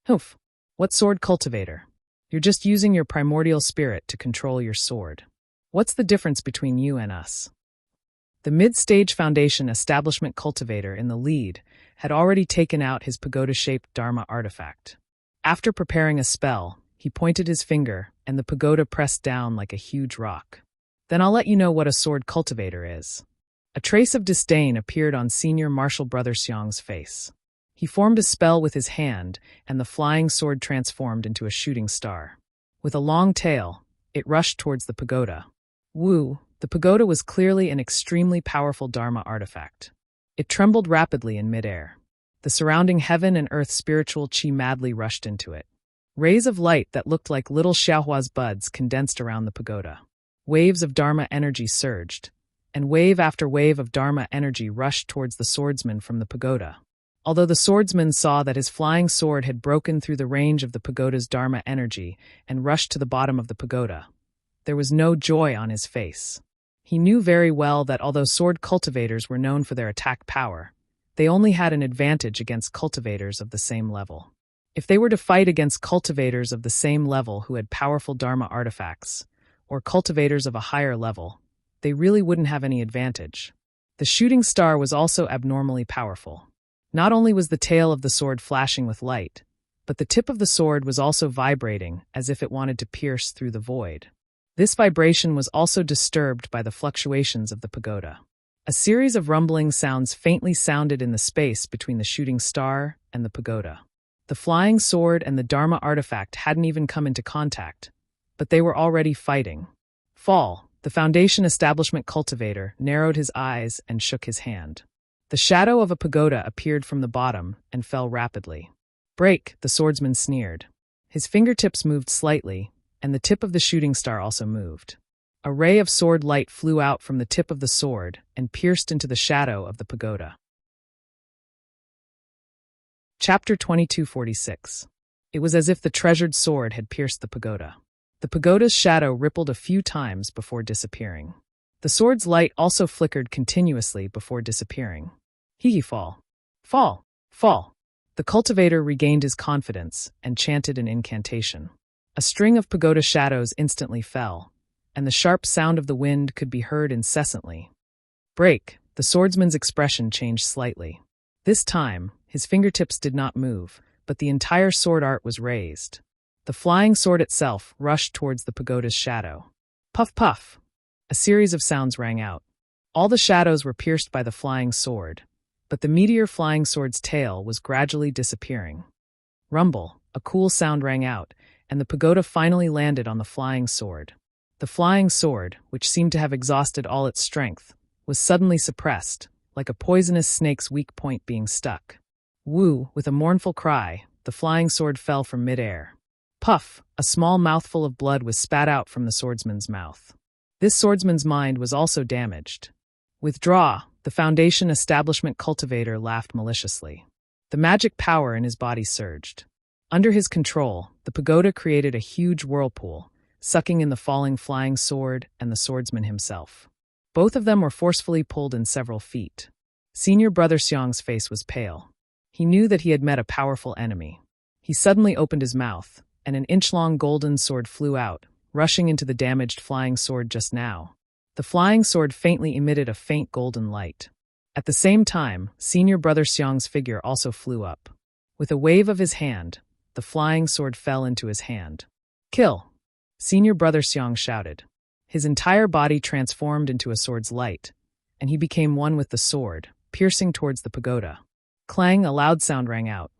Humph, what sword cultivator? You're just using your primordial spirit to control your sword. What's the difference between you and us? The mid-stage Foundation establishment cultivator in the lead had already taken out his pagoda-shaped Dharma artifact. After preparing a spell, he pointed his finger, and the pagoda pressed down like a huge rock. Then I'll let you know what a sword cultivator is. A trace of disdain appeared on Senior Marshal Brother Xiang's face. He formed a spell with his hand, and the flying sword transformed into a shooting star. With a long tail, it rushed towards the pagoda. Woo, the pagoda was clearly an extremely powerful Dharma artifact. It trembled rapidly in midair. The surrounding heaven and earth spiritual qi madly rushed into it. Rays of light that looked like little xiaohua's buds condensed around the pagoda. Waves of Dharma energy surged, and wave after wave of Dharma energy rushed towards the swordsman from the pagoda. Although the swordsman saw that his flying sword had broken through the range of the pagoda's Dharma energy and rushed to the bottom of the pagoda, there was no joy on his face. He knew very well that although sword cultivators were known for their attack power, they only had an advantage against cultivators of the same level. If they were to fight against cultivators of the same level who had powerful Dharma artifacts, or cultivators of a higher level, they really wouldn't have any advantage. The shooting star was also abnormally powerful. Not only was the tail of the sword flashing with light, but the tip of the sword was also vibrating as if it wanted to pierce through the void. This vibration was also disturbed by the fluctuations of the pagoda. A series of rumbling sounds faintly sounded in the space between the shooting star and the pagoda. The flying sword and the Dharma artifact hadn't even come into contact, but they were already fighting. Fall, the Foundation establishment cultivator narrowed his eyes and shook his hand. The shadow of a pagoda appeared from the bottom and fell rapidly. Break, the swordsman sneered. His fingertips moved slightly, and the tip of the shooting star also moved. A ray of sword light flew out from the tip of the sword and pierced into the shadow of the pagoda. Chapter 2246. It was as if the treasured sword had pierced the pagoda. The pagoda's shadow rippled a few times before disappearing. The sword's light also flickered continuously before disappearing. Hee fall. Fall. Fall. The cultivator regained his confidence and chanted an incantation. A string of pagoda shadows instantly fell, and the sharp sound of the wind could be heard incessantly. Break, the swordsman's expression changed slightly. This time, his fingertips did not move, but the entire sword art was raised. The flying sword itself rushed towards the pagoda's shadow. Puff puff! A series of sounds rang out. All the shadows were pierced by the flying sword, but the meteor flying sword's tail was gradually disappearing. Rumble, a cool sound rang out, and the pagoda finally landed on the flying sword. The flying sword, which seemed to have exhausted all its strength, was suddenly suppressed, like a poisonous snake's weak point being stuck. Woo, with a mournful cry, the flying sword fell from midair. Puff, a small mouthful of blood was spat out from the swordsman's mouth. This swordsman's mind was also damaged. Withdraw, the Foundation establishment cultivator laughed maliciously. The magic power in his body surged. Under his control, the pagoda created a huge whirlpool, sucking in the falling flying sword and the swordsman himself. Both of them were forcefully pulled in several feet. Senior Brother Xiang's face was pale. He knew that he had met a powerful enemy. He suddenly opened his mouth, and an inch-long golden sword flew out, rushing into the damaged flying sword just now. The flying sword faintly emitted a faint golden light. At the same time, Senior Brother Xiang's figure also flew up. With a wave of his hand, the flying sword fell into his hand. Kill! Senior Brother Xiang shouted. His entire body transformed into a sword's light, and he became one with the sword, piercing towards the pagoda. Clang, a loud sound rang out.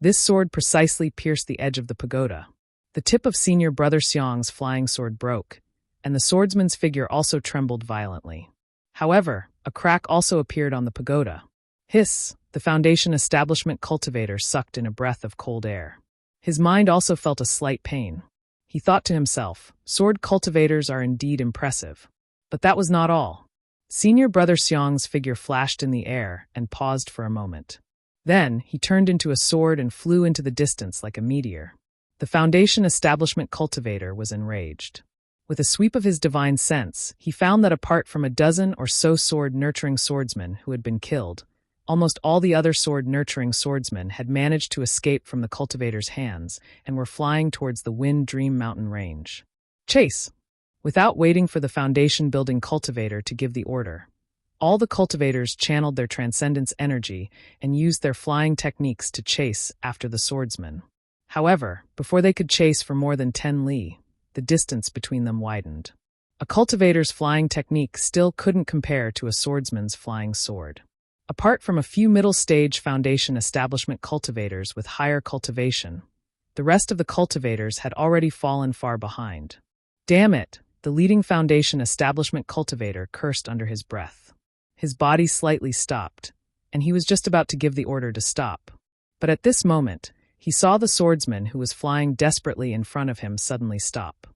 This sword precisely pierced the edge of the pagoda. The tip of Senior Brother Xiang's flying sword broke, and the swordsman's figure also trembled violently. However, a crack also appeared on the pagoda. Hiss! The Foundation establishment cultivator sucked in a breath of cold air. His mind also felt a slight pain. He thought to himself, sword cultivators are indeed impressive. But that was not all. Senior Brother Xiang's figure flashed in the air and paused for a moment. Then, he turned into a sword and flew into the distance like a meteor. The Foundation establishment cultivator was enraged. With a sweep of his divine sense, he found that apart from a dozen or so sword-nurturing swordsmen who had been killed, almost all the other sword-nurturing swordsmen had managed to escape from the cultivator's hands and were flying towards the Wind Dream Mountain range. Chase! Without waiting for the Foundation-building cultivator to give the order, all the cultivators channeled their transcendence energy and used their flying techniques to chase after the swordsmen. However, before they could chase for more than 10 li, the distance between them widened. A cultivator's flying technique still couldn't compare to a swordsman's flying sword. Apart from a few middle-stage Foundation establishment cultivators with higher cultivation, the rest of the cultivators had already fallen far behind. Damn it! The leading Foundation establishment cultivator cursed under his breath. His body slightly stopped, and he was just about to give the order to stop. But at this moment, he saw the swordsman who was flying desperately in front of him suddenly stop.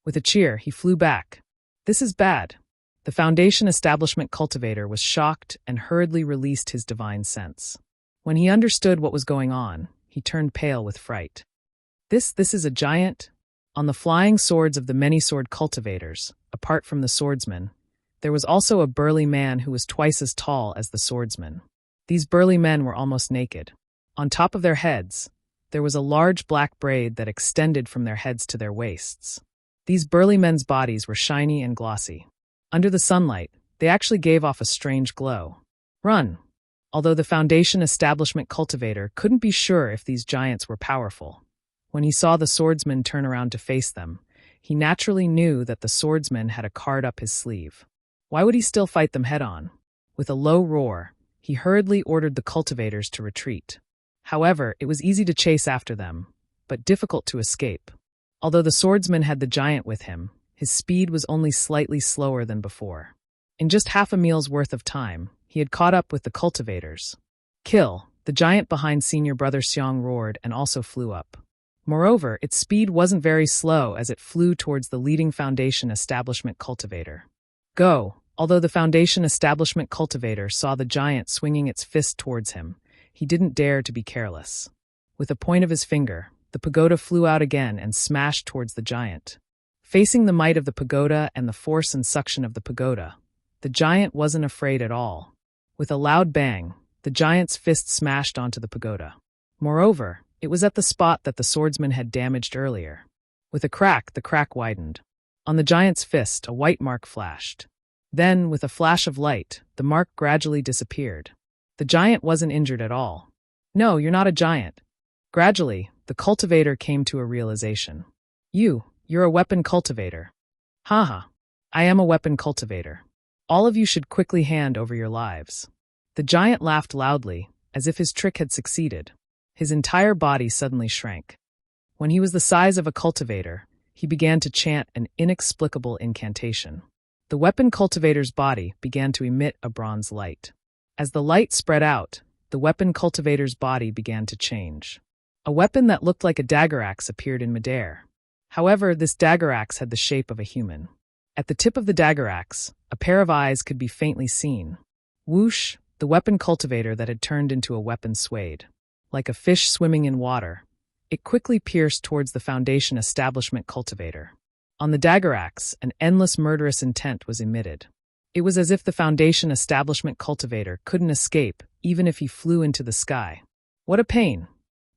With a cheer, he flew back. This is bad. The Foundation establishment cultivator was shocked and hurriedly released his divine sense. When he understood what was going on, he turned pale with fright. This is a giant? On the flying swords of the many-sword cultivators, apart from the swordsman, there was also a burly man who was twice as tall as the swordsman. These burly men were almost naked. On top of their heads, there was a large black braid that extended from their heads to their waists. These burly men's bodies were shiny and glossy. Under the sunlight, they actually gave off a strange glow. Run! Although the Foundation establishment cultivator couldn't be sure if these giants were powerful, when he saw the swordsman turn around to face them, he naturally knew that the swordsman had a card up his sleeve. Why would he still fight them head-on? With a low roar, he hurriedly ordered the cultivators to retreat. However, it was easy to chase after them, but difficult to escape. Although the swordsman had the giant with him, his speed was only slightly slower than before. In just half a meal's worth of time, he had caught up with the cultivators. Kill! The giant behind Senior Brother Xiang roared and also flew up. Moreover, its speed wasn't very slow as it flew towards the leading Foundation establishment cultivator. Go! Although the Foundation establishment cultivator saw the giant swinging its fist towards him, he didn't dare to be careless. With a point of his finger, the pagoda flew out again and smashed towards the giant. Facing the might of the pagoda and the force and suction of the pagoda, the giant wasn't afraid at all. With a loud bang, the giant's fist smashed onto the pagoda. Moreover, it was at the spot that the swordsman had damaged earlier. With a crack, the crack widened. On the giant's fist, a white mark flashed. Then, with a flash of light, the mark gradually disappeared. The giant wasn't injured at all. No, you're not a giant. Gradually, the cultivator came to a realization. You're a weapon cultivator. Haha. I am a weapon cultivator. All of you should quickly hand over your lives. The giant laughed loudly, as if his trick had succeeded. His entire body suddenly shrank. When he was the size of a cultivator, he began to chant an inexplicable incantation. The weapon cultivator's body began to emit a bronze light. As the light spread out, the weapon cultivator's body began to change. A weapon that looked like a dagger axe appeared in midair. However, this dagger axe had the shape of a human. At the tip of the dagger axe, a pair of eyes could be faintly seen. Whoosh, the weapon cultivator that had turned into a weapon swayed. Like a fish swimming in water, it quickly pierced towards the Foundation establishment cultivator. On the dagger axe, an endless murderous intent was emitted. It was as if the Foundation establishment cultivator couldn't escape, even if he flew into the sky. What a pain!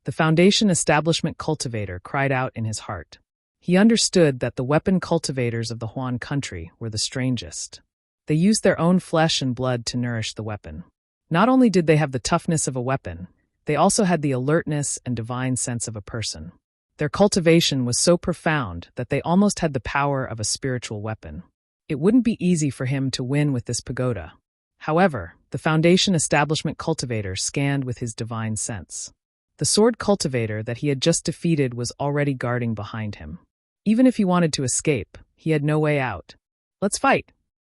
The Foundation establishment cultivator cried out in his heart. He understood that the weapon cultivators of the Huan country were the strangest. They used their own flesh and blood to nourish the weapon. Not only did they have the toughness of a weapon, they also had the alertness and divine sense of a person. Their cultivation was so profound that they almost had the power of a spiritual weapon. It wouldn't be easy for him to win with this pagoda. However, the Foundation establishment cultivator scanned with his divine sense. The sword cultivator that he had just defeated was already guarding behind him. Even if he wanted to escape, he had no way out. Let's fight!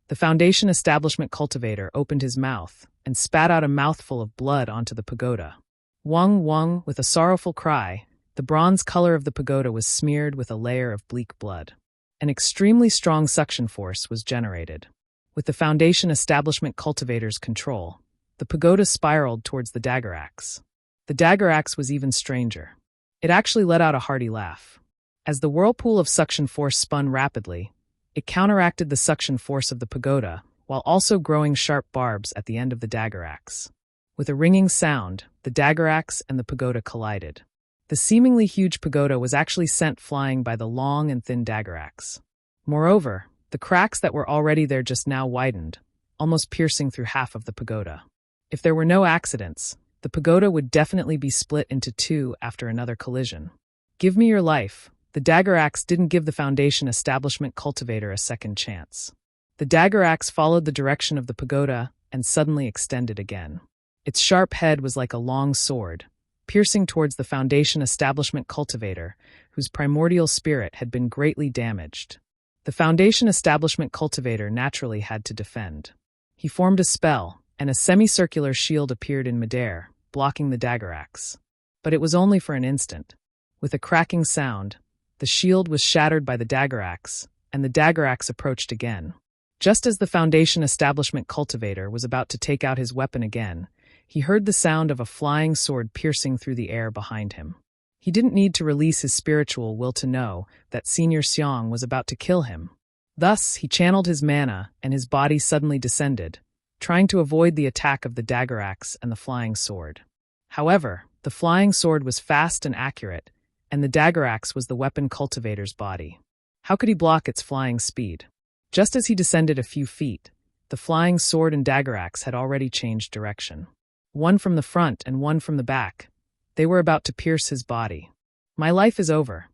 The Foundation establishment cultivator opened his mouth and spat out a mouthful of blood onto the pagoda. Wung wung, with a sorrowful cry, the bronze color of the pagoda was smeared with a layer of bleak blood. An extremely strong suction force was generated. With the Foundation establishment cultivator's control, the pagoda spiraled towards the dagger axe. The dagger axe was even stranger. It actually let out a hearty laugh. As the whirlpool of suction force spun rapidly, it counteracted the suction force of the pagoda, while also growing sharp barbs at the end of the dagger axe. With a ringing sound, the dagger axe and the pagoda collided. The seemingly huge pagoda was actually sent flying by the long and thin dagger axe. Moreover, the cracks that were already there just now widened, almost piercing through half of the pagoda. If there were no accidents, the pagoda would definitely be split into two after another collision. Give me your life. The dagger axe didn't give the Foundation establishment cultivator a second chance. The dagger axe followed the direction of the pagoda and suddenly extended again. Its sharp head was like a long sword, piercing towards the Foundation establishment cultivator, whose primordial spirit had been greatly damaged. The Foundation establishment cultivator naturally had to defend. He formed a spell, and a semicircular shield appeared in midair, blocking the dagger axe. But it was only for an instant. With a cracking sound, the shield was shattered by the dagger axe, and the dagger axe approached again. Just as the Foundation establishment cultivator was about to take out his weapon again, he heard the sound of a flying sword piercing through the air behind him. He didn't need to release his spiritual will to know that Senior Xiong was about to kill him. Thus, he channeled his mana, and his body suddenly descended, trying to avoid the attack of the dagger axe and the flying sword. However, the flying sword was fast and accurate, and the dagger axe was the weapon cultivator's body. How could he block its flying speed? Just as he descended a few feet, the flying sword and dagger axe had already changed direction. One from the front and one from the back. They were about to pierce his body. My life is over.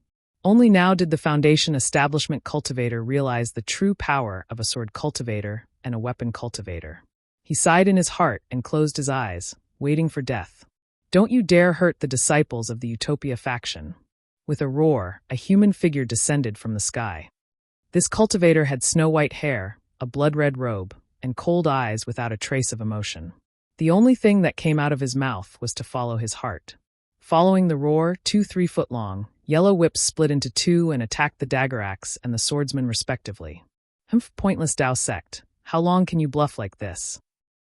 Only now did the Foundation establishment cultivator realize the true power of a sword cultivator and a weapon cultivator. He sighed in his heart and closed his eyes, waiting for death. Don't you dare hurt the disciples of the Utopia faction. With a roar, a human figure descended from the sky. This cultivator had snow-white hair, a blood-red robe, and cold eyes without a trace of emotion. The only thing that came out of his mouth was to follow his heart. Following the roar, 2 3-foot-long, yellow whips split into two and attacked the dagger axe and the swordsman respectively. Humph, pointless Dao sect. How long can you bluff like this?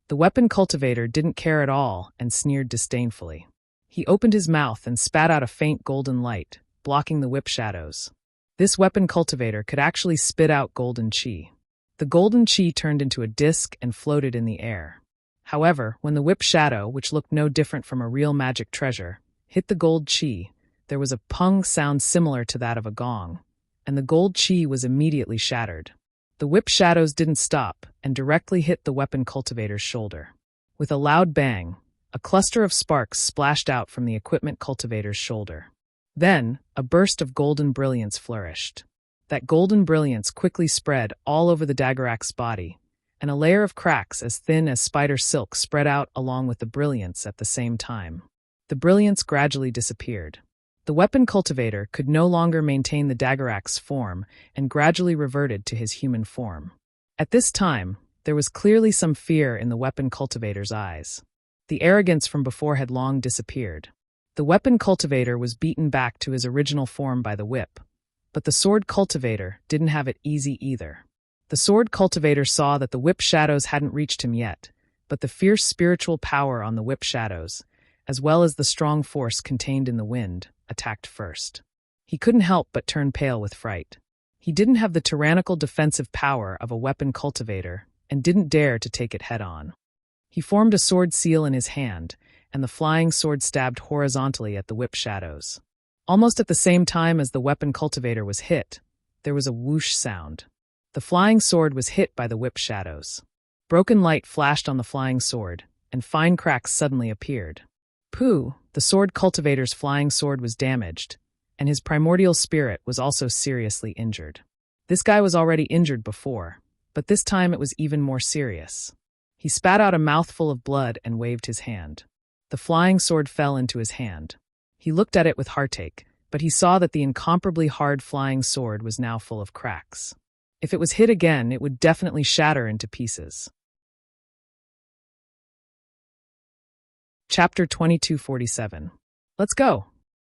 The weapon cultivator didn't care at all and sneered disdainfully. He opened his mouth and spat out a faint golden light, blocking the whip shadows. This weapon cultivator could actually spit out golden chi. The golden chi turned into a disc and floated in the air. However, when the whip shadow, which looked no different from a real magic treasure, hit the gold chi, there was a pung sound similar to that of a gong, and the gold chi was immediately shattered. The whip shadows didn't stop and directly hit the weapon cultivator's shoulder. With a loud bang, a cluster of sparks splashed out from the equipment cultivator's shoulder. Then, a burst of golden brilliance flourished. That golden brilliance quickly spread all over the dagger axe's body, and a layer of cracks as thin as spider silk spread out along with the brilliance at the same time. The brilliance gradually disappeared. The weapon cultivator could no longer maintain the dagger axe's form and gradually reverted to his human form. At this time, there was clearly some fear in the weapon cultivator's eyes. The arrogance from before had long disappeared. The weapon cultivator was beaten back to his original form by the whip, but the sword cultivator didn't have it easy either. The sword cultivator saw that the whip shadows hadn't reached him yet, but the fierce spiritual power on the whip shadows, as well as the strong force contained in the wind, attacked first. He couldn't help but turn pale with fright. He didn't have the tyrannical defensive power of a weapon cultivator and didn't dare to take it head-on. He formed a sword seal in his hand, and the flying sword stabbed horizontally at the whip shadows. Almost at the same time as the weapon cultivator was hit, there was a whoosh sound. The flying sword was hit by the whip shadows. Broken light flashed on the flying sword, and fine cracks suddenly appeared. Pooh, the sword cultivator's flying sword was damaged, and his primordial spirit was also seriously injured. This guy was already injured before, but this time it was even more serious. He spat out a mouthful of blood and waved his hand. The flying sword fell into his hand. He looked at it with heartache, but he saw that the incomparably hard flying sword was now full of cracks. If it was hit again, it would definitely shatter into pieces. Chapter 2247. Let's go.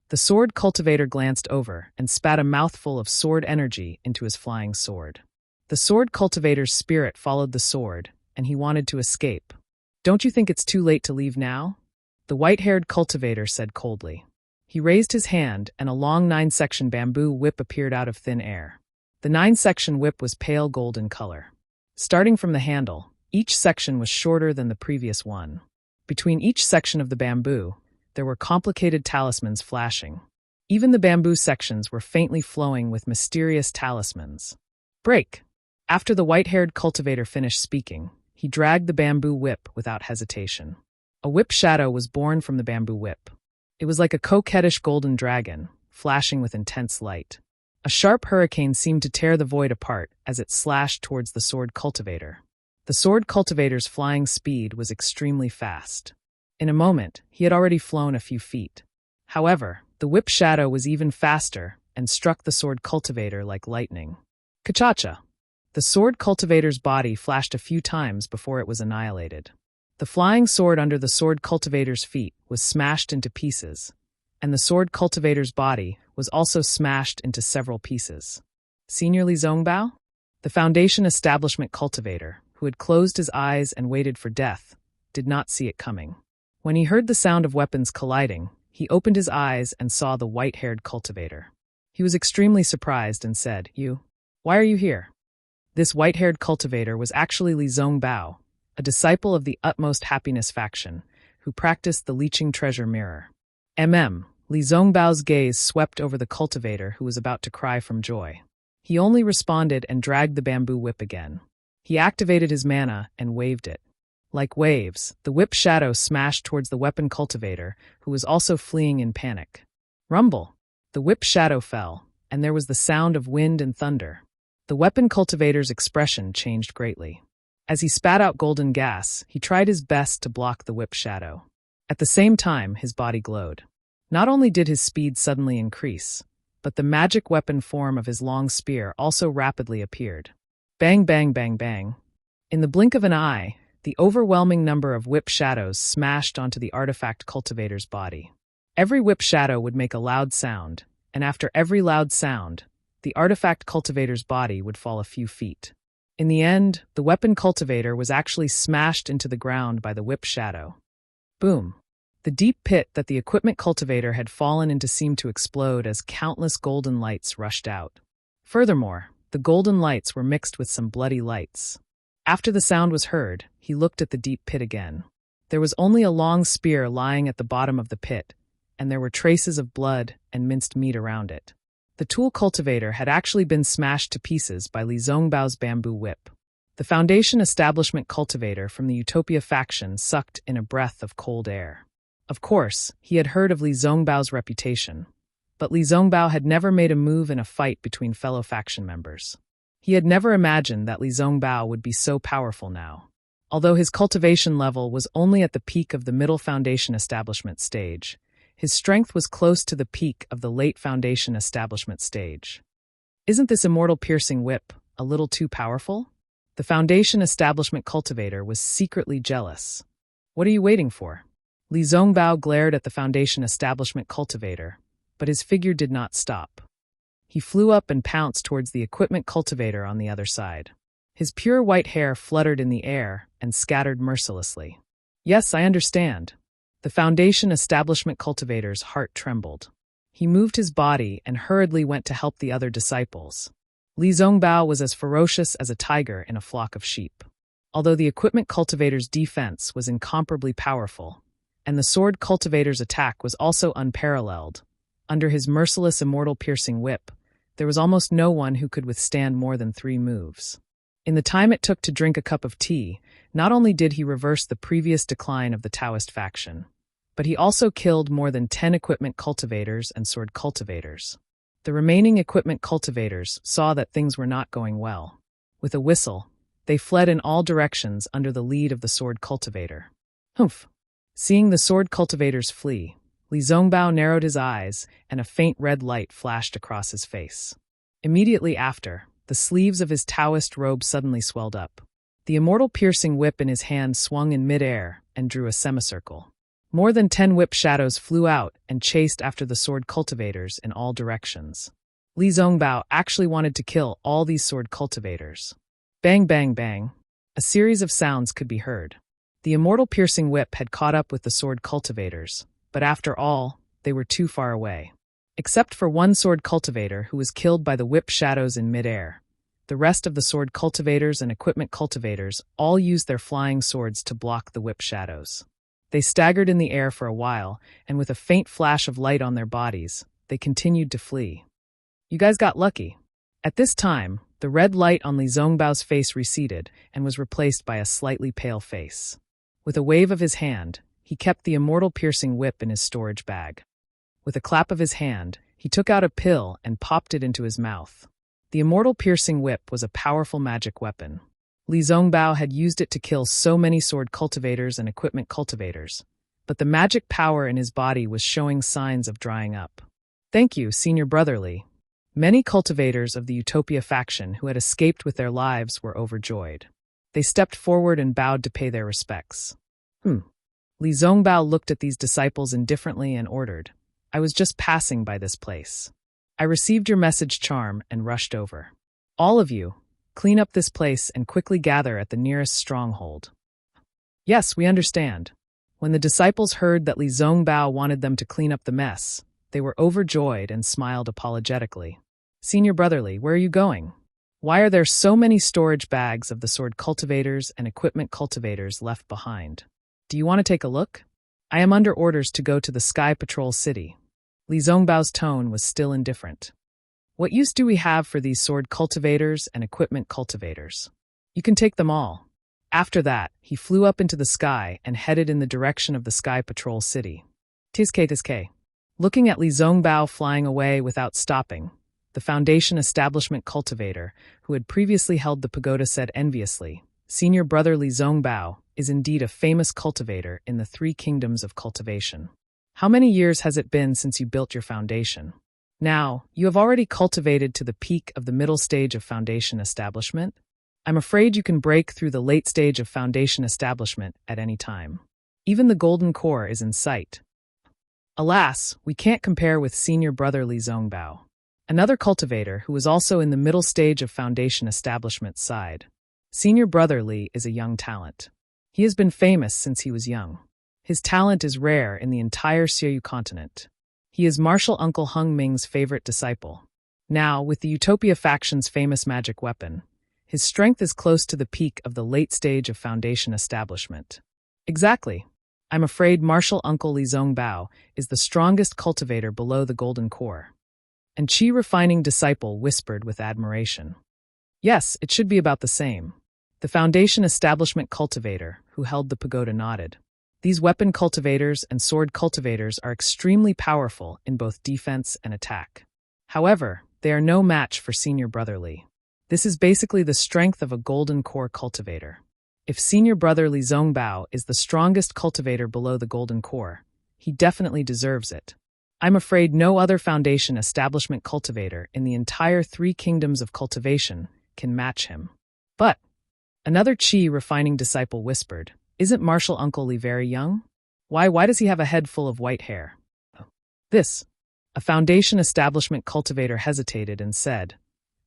The sword cultivator glanced over and spat a mouthful of sword energy into his flying sword. The sword cultivator's spirit followed the sword, and he wanted to escape. Don't you think it's too late to leave now? The white-haired cultivator said coldly. He raised his hand, and a long 9-section bamboo whip appeared out of thin air. The 9-section whip was pale gold in color. Starting from the handle, each section was shorter than the previous one. Between each section of the bamboo, there were complicated talismans flashing. Even the bamboo sections were faintly flowing with mysterious talismans. Break! After the white-haired cultivator finished speaking, he dragged the bamboo whip without hesitation. A whip shadow was born from the bamboo whip. It was like a coquettish golden dragon, flashing with intense light. A sharp hurricane seemed to tear the void apart as it slashed towards the sword cultivator. The sword cultivator's flying speed was extremely fast. In a moment, he had already flown a few feet. However, the whip shadow was even faster and struck the sword cultivator like lightning. Ka-cha-cha! The sword cultivator's body flashed a few times before it was annihilated. The flying sword under the sword cultivator's feet was smashed into pieces, and the sword cultivator's body was also smashed into several pieces. Senior Li Zongbao? The Foundation establishment cultivator, who had closed his eyes and waited for death, did not see it coming. When he heard the sound of weapons colliding, he opened his eyes and saw the white-haired cultivator. He was extremely surprised and said, Why are you here? This white-haired cultivator was actually Li Zongbao, a disciple of the Utmost Happiness faction, who practiced the leeching treasure mirror. Li Zongbao's gaze swept over the cultivator who was about to cry from joy. He only responded and dragged the bamboo whip again. He activated his mana and waved it. Like waves, the whip shadow smashed towards the weapon cultivator, who was also fleeing in panic. Rumble! The whip shadow fell, and there was the sound of wind and thunder. The weapon cultivator's expression changed greatly. As he spat out golden gas, he tried his best to block the whip shadow. At the same time, his body glowed. Not only did his speed suddenly increase, but the magic weapon form of his long spear also rapidly appeared. Bang, bang, bang, bang. In the blink of an eye, the overwhelming number of whip shadows smashed onto the artifact cultivator's body. Every whip shadow would make a loud sound, and after every loud sound, the artifact cultivator's body would fall a few feet. In the end, the weapon cultivator was actually smashed into the ground by the whip shadow. Boom! The deep pit that the equipment cultivator had fallen into seemed to explode as countless golden lights rushed out. Furthermore, the golden lights were mixed with some bloody lights. After the sound was heard, he looked at the deep pit again. There was only a long spear lying at the bottom of the pit, and there were traces of blood and minced meat around it. The tool cultivator had actually been smashed to pieces by Li Zongbao's bamboo whip. The Foundation establishment cultivator from the Utopia faction sucked in a breath of cold air. Of course, he had heard of Li Zongbao's reputation, but Li Zongbao had never made a move in a fight between fellow faction members. He had never imagined that Li Zongbao would be so powerful now. Although his cultivation level was only at the peak of the middle Foundation establishment stage, his strength was close to the peak of the late Foundation establishment stage. Isn't this immortal piercing whip a little too powerful? The Foundation establishment cultivator was secretly jealous. What are you waiting for? Li Zongbao glared at the Foundation establishment cultivator, but his figure did not stop. He flew up and pounced towards the equipment cultivator on the other side. His pure white hair fluttered in the air and scattered mercilessly. Yes, I understand. The Foundation establishment cultivator's heart trembled. He moved his body and hurriedly went to help the other disciples. Li Zongbao was as ferocious as a tiger in a flock of sheep. Although the equipment cultivator's defense was incomparably powerful, and the sword cultivator's attack was also unparalleled, under his merciless immortal piercing whip, there was almost no one who could withstand more than 3 moves. In the time it took to drink a cup of tea, not only did he reverse the previous decline of the Taoist faction, but he also killed more than 10 equipment cultivators and sword cultivators. The remaining equipment cultivators saw that things were not going well. With a whistle, they fled in all directions under the lead of the sword cultivator. Humph! Seeing the sword cultivators flee, Li Zongbao narrowed his eyes, and a faint red light flashed across his face. Immediately after, the sleeves of his Taoist robe suddenly swelled up. The immortal piercing whip in his hand swung in midair and drew a semicircle. More than 10 whip shadows flew out and chased after the sword cultivators in all directions. Li Zongbao actually wanted to kill all these sword cultivators. Bang, bang, bang. A series of sounds could be heard. The immortal piercing whip had caught up with the sword cultivators, but after all, they were too far away. Except for one sword cultivator who was killed by the whip shadows in midair, the rest of the sword cultivators and equipment cultivators all used their flying swords to block the whip shadows. They staggered in the air for a while, and with a faint flash of light on their bodies, they continued to flee. You guys got lucky. At this time, the red light on Li Zongbao's face receded and was replaced by a slightly pale face. With a wave of his hand, he kept the immortal piercing whip in his storage bag. With a clap of his hand, he took out a pill and popped it into his mouth. The immortal piercing whip was a powerful magic weapon. Li Zongbao had used it to kill so many sword cultivators and equipment cultivators, but the magic power in his body was showing signs of drying up. Thank you, Senior Brother Li. Many cultivators of the Utopia faction who had escaped with their lives were overjoyed. They stepped forward and bowed to pay their respects. Li Zongbao looked at these disciples indifferently and ordered, I was just passing by this place. I received your message charm and rushed over. All of you, clean up this place and quickly gather at the nearest stronghold. Yes, we understand. When the disciples heard that Li Zongbao wanted them to clean up the mess, they were overjoyed and smiled apologetically. Senior Brotherly, where are you going? Why are there so many storage bags of the sword cultivators and equipment cultivators left behind? Do you want to take a look? I am under orders to go to the Sky Patrol City. Li Zongbao's tone was still indifferent. What use do we have for these sword cultivators and equipment cultivators? You can take them all. After that, he flew up into the sky and headed in the direction of the Sky Patrol City. Tizk. Looking at Li Zongbao flying away without stopping, the Foundation establishment cultivator, who had previously held the pagoda, said enviously, Senior Brother Li Zongbao is indeed a famous cultivator in the 3 kingdoms of cultivation. How many years has it been since you built your foundation? Now, you have already cultivated to the peak of the middle stage of foundation establishment. I'm afraid you can break through the late stage of foundation establishment at any time. Even the golden core is in sight. Alas, we can't compare with Senior Brother Li Zongbao. Another cultivator who was also in the middle stage of foundation establishment sighed. Senior Brother Li is a young talent. He has been famous since he was young. His talent is rare in the entire Xiyu continent. He is Martial Uncle Hung Ming's favorite disciple. Now, with the Utopia faction's famous magic weapon, his strength is close to the peak of the late stage of foundation establishment. Exactly. I'm afraid Martial Uncle Li Zongbao is the strongest cultivator below the golden core. And Qi refining disciple whispered with admiration. Yes, it should be about the same. The foundation establishment cultivator, who held the pagoda, nodded. These weapon cultivators and sword cultivators are extremely powerful in both defense and attack. However, they are no match for Senior Brother Li. This is basically the strength of a golden core cultivator. If Senior Brother Li Zongbao is the strongest cultivator below the golden core, he definitely deserves it. I'm afraid no other foundation establishment cultivator in the entire 3 kingdoms of cultivation can match him. But, another Qi refining disciple whispered, isn't Martial Uncle Li very young? Why does he have a head full of white hair? This. A Foundation establishment cultivator hesitated and said,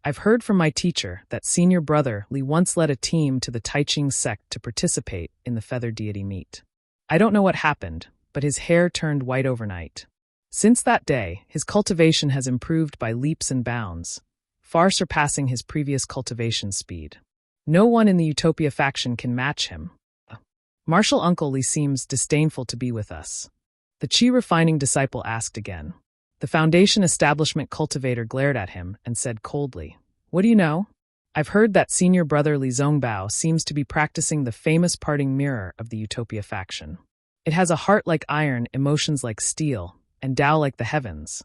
I've heard from my teacher that senior brother Li once led a team to the Taiching sect to participate in the feather deity meet. I don't know what happened, but his hair turned white overnight. Since that day, his cultivation has improved by leaps and bounds, far surpassing his previous cultivation speed. No one in the Utopia faction can match him. Martial Uncle Li seems disdainful to be with us. The Qi refining disciple asked again. The Foundation establishment cultivator glared at him and said coldly, What do you know? I've heard that senior brother Li Zongbao seems to be practicing the famous parting mirror of the Utopia faction. It has a heart like iron, emotions like steel, and Tao like the heavens.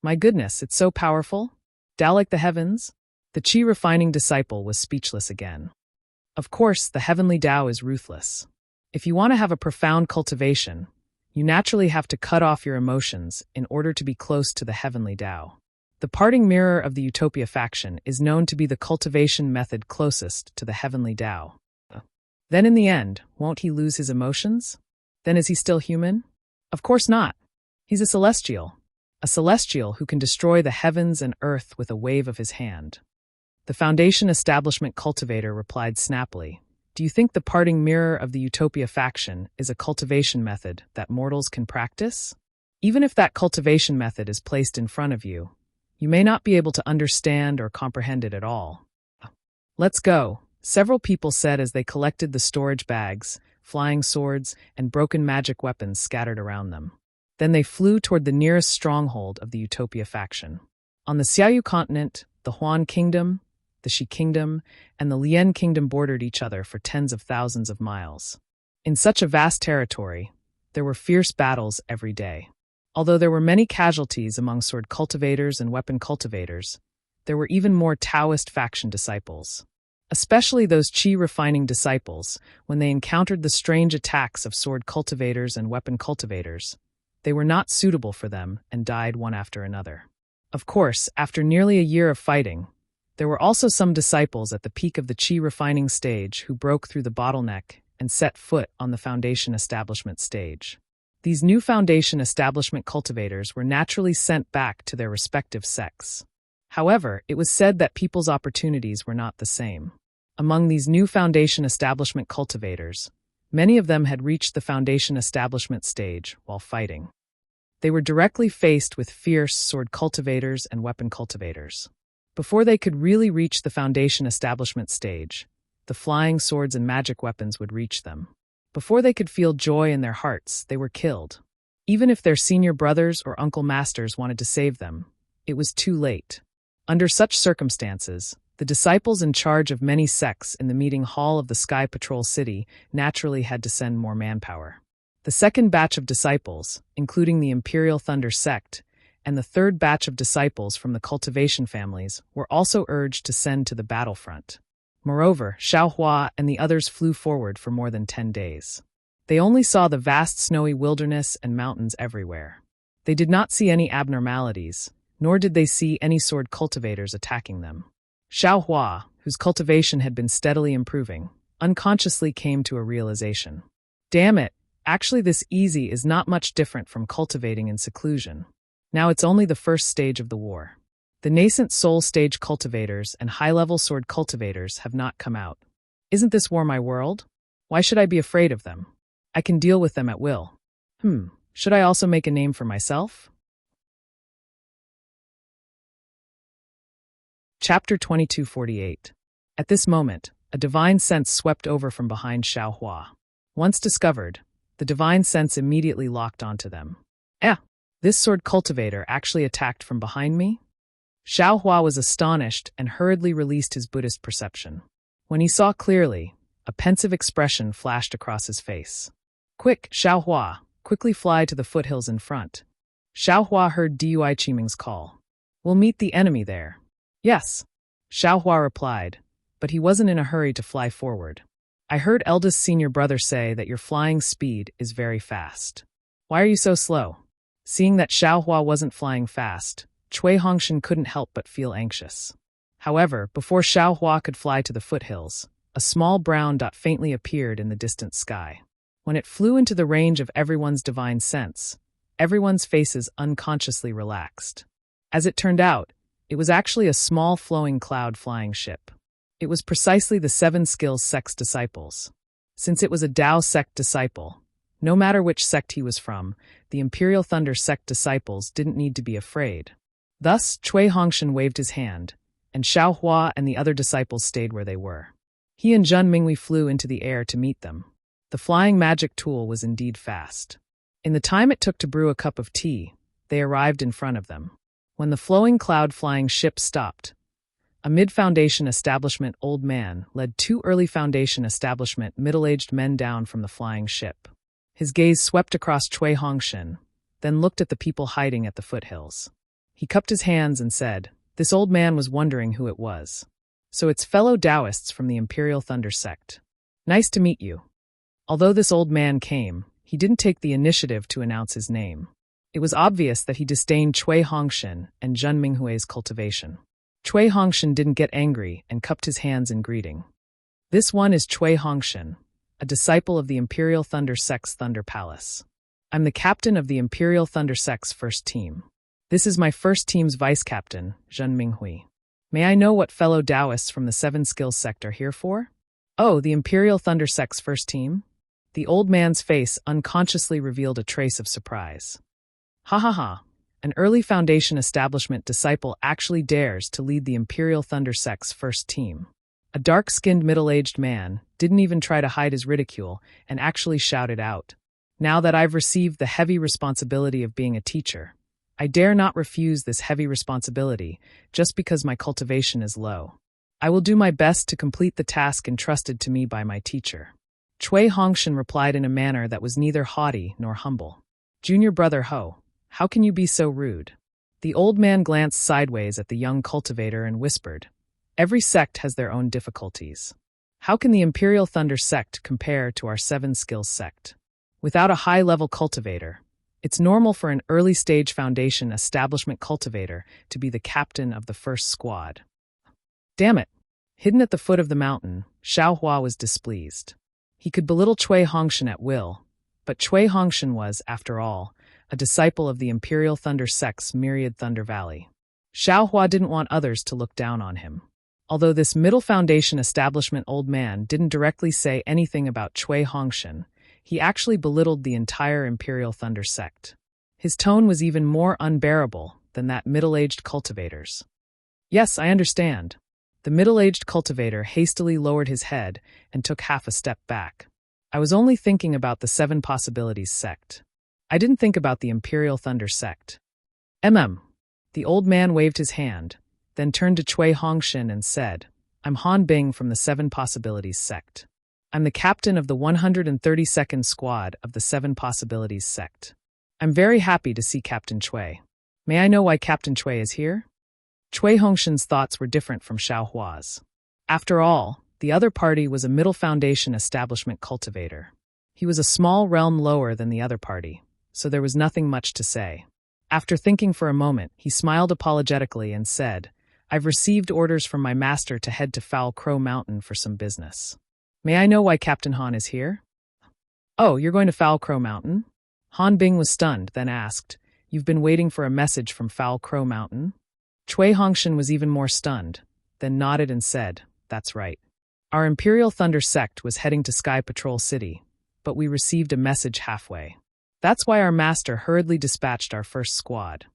My goodness, it's so powerful. Tao like the heavens? The Qi refining disciple was speechless again. Of course, the heavenly Tao is ruthless. If you want to have a profound cultivation, you naturally have to cut off your emotions in order to be close to the heavenly Tao. The parting mirror of the Utopia faction is known to be the cultivation method closest to the heavenly Tao. Then in the end, won't he lose his emotions? Then is he still human? Of course not. He's a celestial who can destroy the heavens and earth with a wave of his hand. The Foundation establishment cultivator replied snappily, Do you think the parting mirror of the Utopia faction is a cultivation method that mortals can practice? Even if that cultivation method is placed in front of you, you may not be able to understand or comprehend it at all. Let's go, several people said as they collected the storage bags, flying swords, and broken magic weapons scattered around them. Then they flew toward the nearest stronghold of the Utopia faction. On the Xiaoyu continent, the Huan Kingdom, the Shi Kingdom, and the Lian Kingdom bordered each other for tens of thousands of miles. In such a vast territory, there were fierce battles every day. Although there were many casualties among sword cultivators and weapon cultivators, there were even more Taoist faction disciples. Especially those Qi refining disciples, when they encountered the strange attacks of sword cultivators and weapon cultivators, they were not suitable for them and died one after another. Of course, after nearly a year of fighting, there were also some disciples at the peak of the Qi refining stage who broke through the bottleneck and set foot on the Foundation establishment stage. These new Foundation establishment cultivators were naturally sent back to their respective sects. However, it was said that people's opportunities were not the same. Among these new Foundation establishment cultivators, many of them had reached the Foundation establishment stage while fighting. They were directly faced with fierce sword cultivators and weapon cultivators. Before they could really reach the Foundation establishment stage, the flying swords and magic weapons would reach them. Before they could feel joy in their hearts, they were killed. Even if their senior brothers or uncle masters wanted to save them, it was too late. Under such circumstances, the disciples in charge of many sects in the meeting hall of the Sky Patrol City naturally had to send more manpower. The second batch of disciples, including the Imperial Thunder sect, and the third batch of disciples from the cultivation families were also urged to send to the battlefront. Moreover, Xiaohua and the others flew forward for more than 10 days. They only saw the vast snowy wilderness and mountains everywhere. They did not see any abnormalities, nor did they see any sword cultivators attacking them. Xiaohua, whose cultivation had been steadily improving, unconsciously came to a realization. Damn it, actually this easy is not much different from cultivating in seclusion. Now it's only the first stage of the war. The nascent soul stage cultivators and high-level sword cultivators have not come out. Isn't this war my world? Why should I be afraid of them? I can deal with them at will. Should I also make a name for myself? Chapter 2248. At this moment, a divine sense swept over from behind Xiaohua. Once discovered, the divine sense immediately locked onto them. This sword cultivator actually attacked from behind me? Xiaohua was astonished and hurriedly released his Buddhist perception. When he saw clearly, a pensive expression flashed across his face. Quick, Xiaohua, quickly fly to the foothills in front. Xiaohua heard Dui Qiming's call. We'll meet the enemy there. Yes, Xiaohua replied, but he wasn't in a hurry to fly forward. I heard eldest senior brother say that your flying speed is very fast. Why are you so slow? Seeing that Xiaohua wasn't flying fast, Cui Hongshan couldn't help but feel anxious. However, before Xiaohua could fly to the foothills, a small brown dot faintly appeared in the distant sky. When it flew into the range of everyone's divine sense, everyone's faces unconsciously relaxed. As it turned out, it was actually a small flowing cloud flying ship. It was precisely the Seven Skills Sect's disciples. Since it was a Tao sect disciple, no matter which sect he was from, the Imperial Thunder sect disciples didn't need to be afraid. Thus, Cui Hongshan waved his hand, and Xiao Hua and the other disciples stayed where they were. He and Zhen Minghui flew into the air to meet them. The flying magic tool was indeed fast. In the time it took to brew a cup of tea, they arrived in front of them. When the flowing cloud-flying ship stopped, a mid-foundation establishment old man led two early foundation establishment middle-aged men down from the flying ship. His gaze swept across Cui Hongshan, then looked at the people hiding at the foothills. He cupped his hands and said, "This old man was wondering who it was. So it's fellow Taoists from the Imperial Thunder sect. Nice to meet you." Although this old man came, he didn't take the initiative to announce his name. It was obvious that he disdained Cui Hongshan and Zhen Minghui's cultivation. Cui Hongshan didn't get angry and cupped his hands in greeting. "This one is Cui Hongshan, a disciple of the Imperial Thunder sect's Thunder Palace. I'm the captain of the Imperial Thunder sect's first team. This is my first team's vice-captain, Zhen Minghui. May I know what fellow Taoists from the Seven Skills sect are here for?" "Oh, the Imperial Thunder sect's first team?" The old man's face unconsciously revealed a trace of surprise. "Ha ha ha. An early Foundation establishment disciple actually dares to lead the Imperial Thunder sect's first team." A dark-skinned middle-aged man didn't even try to hide his ridicule and actually shouted out, "Now that I've received the heavy responsibility of being a teacher, I dare not refuse this heavy responsibility just because my cultivation is low. I will do my best to complete the task entrusted to me by my teacher." Cui Hongshan replied in a manner that was neither haughty nor humble. "Junior brother Ho, how can you be so rude?" The old man glanced sideways at the young cultivator and whispered, "Every sect has their own difficulties. How can the Imperial Thunder sect compare to our Seven Skills sect? Without a high-level cultivator, it's normal for an early-stage Foundation establishment cultivator to be the captain of the first squad." Damn it! Hidden at the foot of the mountain, Xiao Hua was displeased. He could belittle Cui Hongshan at will, but Cui Hongshan was, after all, a disciple of the Imperial Thunder sect's myriad Thunder Valley. Xiao Hua didn't want others to look down on him. Although this middle Foundation establishment old man didn't directly say anything about Cui Hongshan, he actually belittled the entire Imperial Thunder sect. His tone was even more unbearable than that middle-aged cultivator's. "Yes, I understand." The middle-aged cultivator hastily lowered his head and took half a step back. "I was only thinking about the Seven Possibilities sect. I didn't think about the Imperial Thunder sect." The old man waved his hand, then turned to Cui Hongshan and said, "I'm Han Bing from the Seven Possibilities sect. I'm the captain of the 132nd squad of the Seven Possibilities sect. I'm very happy to see Captain Cui. May I know why Captain Cui is here?" Cui Hongshan's thoughts were different from Xiao Hua's. After all, the other party was a middle Foundation establishment cultivator. He was a small realm lower than the other party, so there was nothing much to say. After thinking for a moment, he smiled apologetically and said, "I've received orders from my master to head to Foul Crow Mountain for some business. May I know why Captain Han is here?" "Oh, you're going to Foul Crow Mountain?" Han Bing was stunned, then asked, "You've been waiting for a message from Foul Crow Mountain?" Cui Hongshan was even more stunned, then nodded and said, "That's right. Our Imperial Thunder sect was heading to Sky Patrol City, but we received a message halfway. That's why our master hurriedly dispatched our first squad."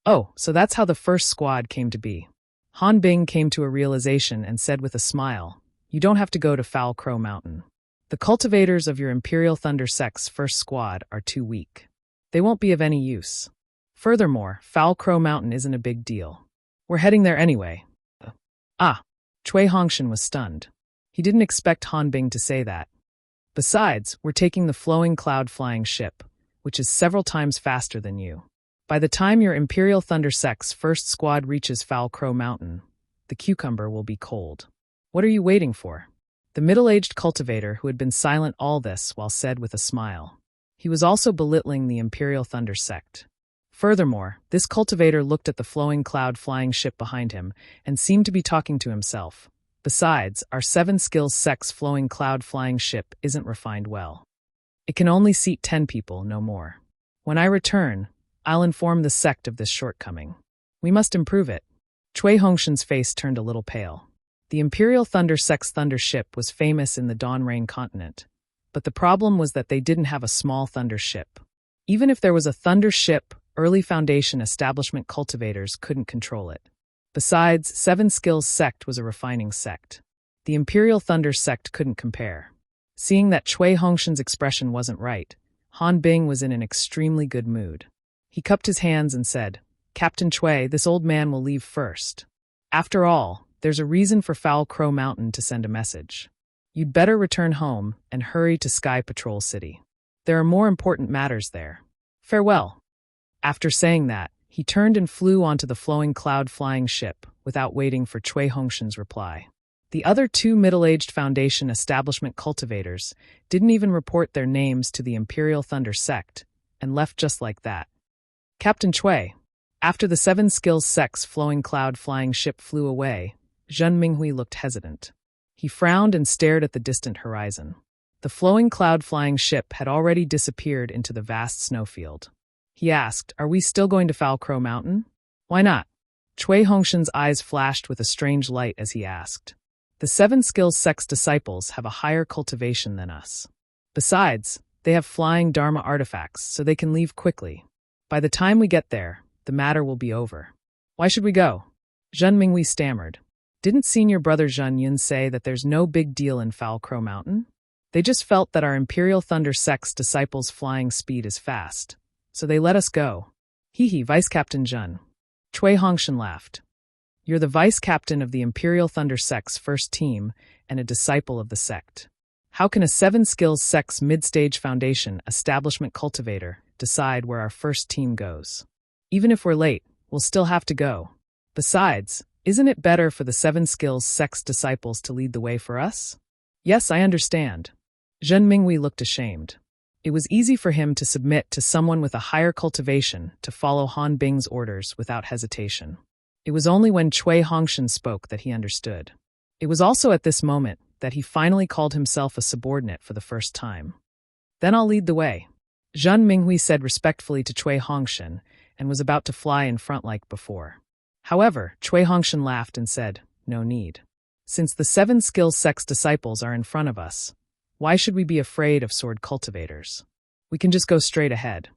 "Oh, so that's how the first squad came to be." Han Bing came to a realization and said with a smile, "You don't have to go to Foul Crow Mountain. The cultivators of your Imperial Thunder sect's first squad are too weak. They won't be of any use. Furthermore, Foul Crow Mountain isn't a big deal. We're heading there anyway." Cui Hongshan was stunned. He didn't expect Han Bing to say that. "Besides, we're taking the flowing cloud-flying ship, which is several times faster than you. By the time your Imperial Thunder sect's first squad reaches Foul Crow Mountain, the cucumber will be cold. What are you waiting for?" The middle-aged cultivator who had been silent all this while said with a smile. He was also belittling the Imperial Thunder sect. Furthermore, this cultivator looked at the flowing cloud-flying ship behind him and seemed to be talking to himself. "Besides, our Seven Skills sect's flowing cloud-flying ship isn't refined well. It can only seat 10 people, no more. When I return, I'll inform the sect of this shortcoming. We must improve it. Chui Hongshan's face turned a little pale. The Imperial Thunder Sect's thunder ship was famous in the Dawn Rain continent, but the problem was that they didn't have a small thunder ship. Even if there was a thunder ship, early Foundation establishment cultivators couldn't control it. Besides, Seven Skills Sect was a refining sect. The Imperial Thunder Sect couldn't compare. Seeing that Chui Hongshan's expression wasn't right, Han Bing was in an extremely good mood. He cupped his hands and said, "Captain Chui, this old man will leave first. After all, there's a reason for Foul Crow Mountain to send a message. You'd better return home and hurry to Sky Patrol City. There are more important matters there. Farewell." After saying that, he turned and flew onto the flowing cloud flying ship without waiting for Chui Hongshan's reply. The other two middle-aged Foundation establishment cultivators didn't even report their names to the Imperial Thunder Sect and left just like that. Captain Chui. After the Seven Skills Sect's flowing cloud flying ship flew away, Zhen Minghui looked hesitant. He frowned and stared at the distant horizon. The flowing cloud flying ship had already disappeared into the vast snowfield. He asked, "Are we still going to Foul Crow Mountain?" "Why not?" Chui Hongshan's eyes flashed with a strange light as he asked. "The Seven Skills Sect's disciples have a higher cultivation than us. Besides, they have flying Dharma artifacts, so they can leave quickly. By the time we get there, the matter will be over." "Why should we go?" Zhen Minghui stammered. "Didn't senior brother Zhen Yun say that there's no big deal in Foul Crow Mountain? They just felt that our Imperial Thunder Sect's disciples' flying speed is fast, so they let us go." "Hee, Vice Captain Zhen." Chui Hongshan laughed. "You're the vice captain of the Imperial Thunder Sect's first team and a disciple of the sect. How can a Seven Skills Sect's mid-stage Foundation establishment cultivator decide where our first team goes? Even if we're late, we'll still have to go. Besides, isn't it better for the Seven Skills Sect's disciples to lead the way for us?" "Yes, I understand." Zhen Minghui looked ashamed. It was easy for him to submit to someone with a higher cultivation to follow Han Bing's orders without hesitation. It was only when Chui Hongshan spoke that he understood. It was also at this moment that he finally called himself a subordinate for the first time. "Then I'll lead the way," Zhen Minghui said respectfully to Chui Hongshan and was about to fly in front like before. However, Chui Hongshan laughed and said, "No need. Since the Seven Skills Sect's disciples are in front of us, why should we be afraid of sword cultivators? We can just go straight ahead."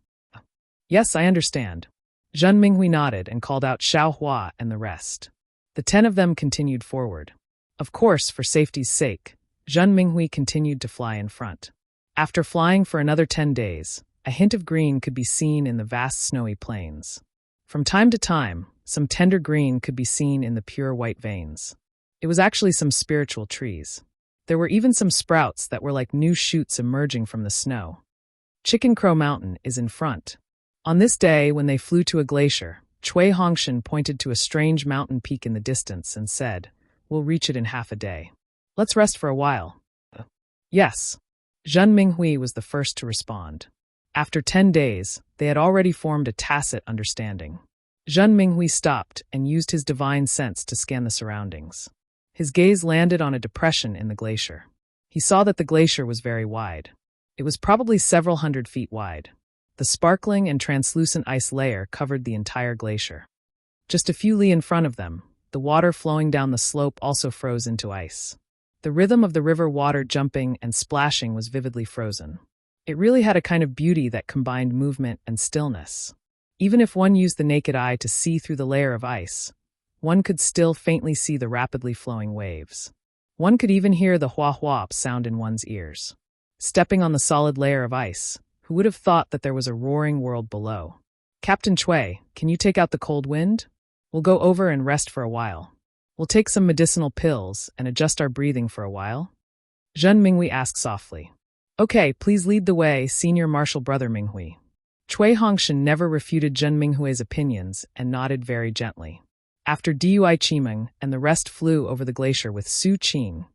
"Yes, I understand." Zhen Minghui nodded and called out Xiao Hua and the rest. The 10 of them continued forward. Of course, for safety's sake, Zhen Minghui continued to fly in front. After flying for another 10 days, a hint of green could be seen in the vast snowy plains. From time to time, some tender green could be seen in the pure white veins. It was actually some spiritual trees. There were even some sprouts that were like new shoots emerging from the snow. Chicken Crow Mountain is in front. On this day, when they flew to a glacier, Chui Hongshan pointed to a strange mountain peak in the distance and said, "We'll reach it in half a day. Let's rest for a while." "Yes." Zhen Minghui was the first to respond. After 10 days, they had already formed a tacit understanding. Zhen Minghui stopped and used his divine sense to scan the surroundings. His gaze landed on a depression in the glacier. He saw that the glacier was very wide. It was probably several hundred feet wide. The sparkling and translucent ice layer covered the entire glacier. Just a few li in front of them, the water flowing down the slope also froze into ice. The rhythm of the river water jumping and splashing was vividly frozen. It really had a kind of beauty that combined movement and stillness. Even if one used the naked eye to see through the layer of ice, one could still faintly see the rapidly flowing waves. One could even hear the hua-hua sound in one's ears. Stepping on the solid layer of ice, who would have thought that there was a roaring world below? "Captain Chui, can you take out the cold wind? We'll go over and rest for a while. We'll take some medicinal pills and adjust our breathing for a while." Zhen Minghui asked softly. "Okay, please lead the way, Senior Marshal Brother Minghui." Chui Hongshan never refuted Zhen Minghui's opinions and nodded very gently. After Dui Qimeng and the rest flew over the glacier with Su Qing,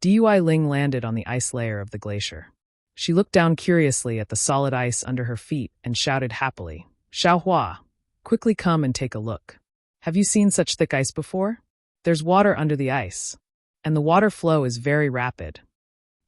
Dui Ling landed on the ice layer of the glacier. She looked down curiously at the solid ice under her feet and shouted happily, "Xiao Hua, quickly come and take a look. Have you seen such thick ice before? There's water under the ice, and the water flow is very rapid."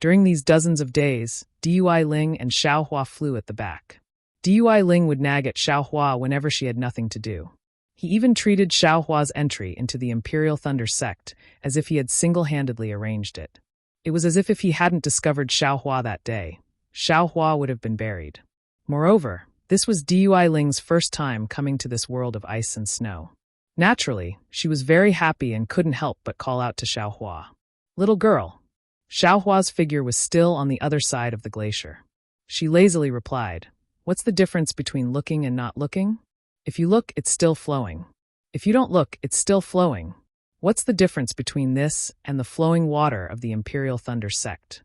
During these dozens of days, Dui Ling and Xiao Hua flew at the back. Dui Ling would nag at Xiao Hua whenever she had nothing to do. He even treated Xiao Hua's entry into the Imperial Thunder sect as if he had single-handedly arranged it. It was as if he hadn't discovered Xiao Hua that day, Xiao Hua would have been buried. Moreover, this was Dui Ling's first time coming to this world of ice and snow. Naturally, she was very happy and couldn't help but call out to Xiao Hua. "Little girl." Xiao Hua's figure was still on the other side of the glacier. She lazily replied, "What's the difference between looking and not looking? If you look, it's still flowing. If you don't look, it's still flowing. What's the difference between this and the flowing water of the Imperial Thunder sect?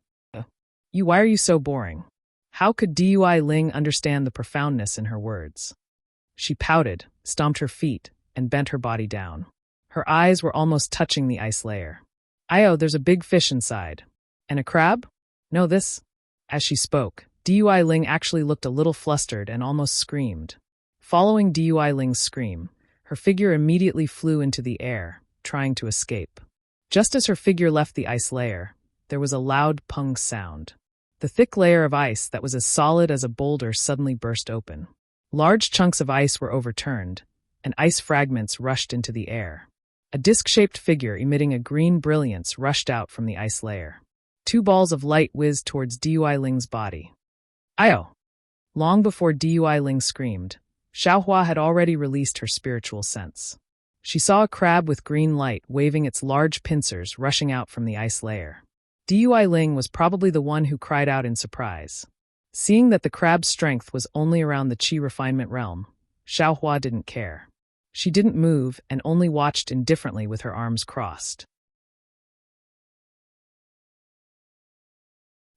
Why are you so boring?" How could Dui Ling understand the profoundness in her words? She pouted, stomped her feet, and bent her body down. Her eyes were almost touching the ice layer. There's a big fish inside." "And a crab?" "No, this." As she spoke, Dui Ling actually looked a little flustered and almost screamed. Following Dui Ling's scream, her figure immediately flew into the air, trying to escape. Just as her figure left the ice layer, there was a loud pung sound. The thick layer of ice that was as solid as a boulder suddenly burst open. Large chunks of ice were overturned, and ice fragments rushed into the air. A disc-shaped figure emitting a green brilliance rushed out from the ice layer. 2 balls of light whizzed towards Dui Ling's body. "Ayo!" Long before Dui Ling screamed, Xiao Hua had already released her spiritual sense. She saw a crab with green light waving its large pincers rushing out from the ice layer. Dui Ling was probably the one who cried out in surprise. Seeing that the crab's strength was only around the Qi refinement realm, Xiao Hua didn't care. She didn't move and only watched indifferently with her arms crossed.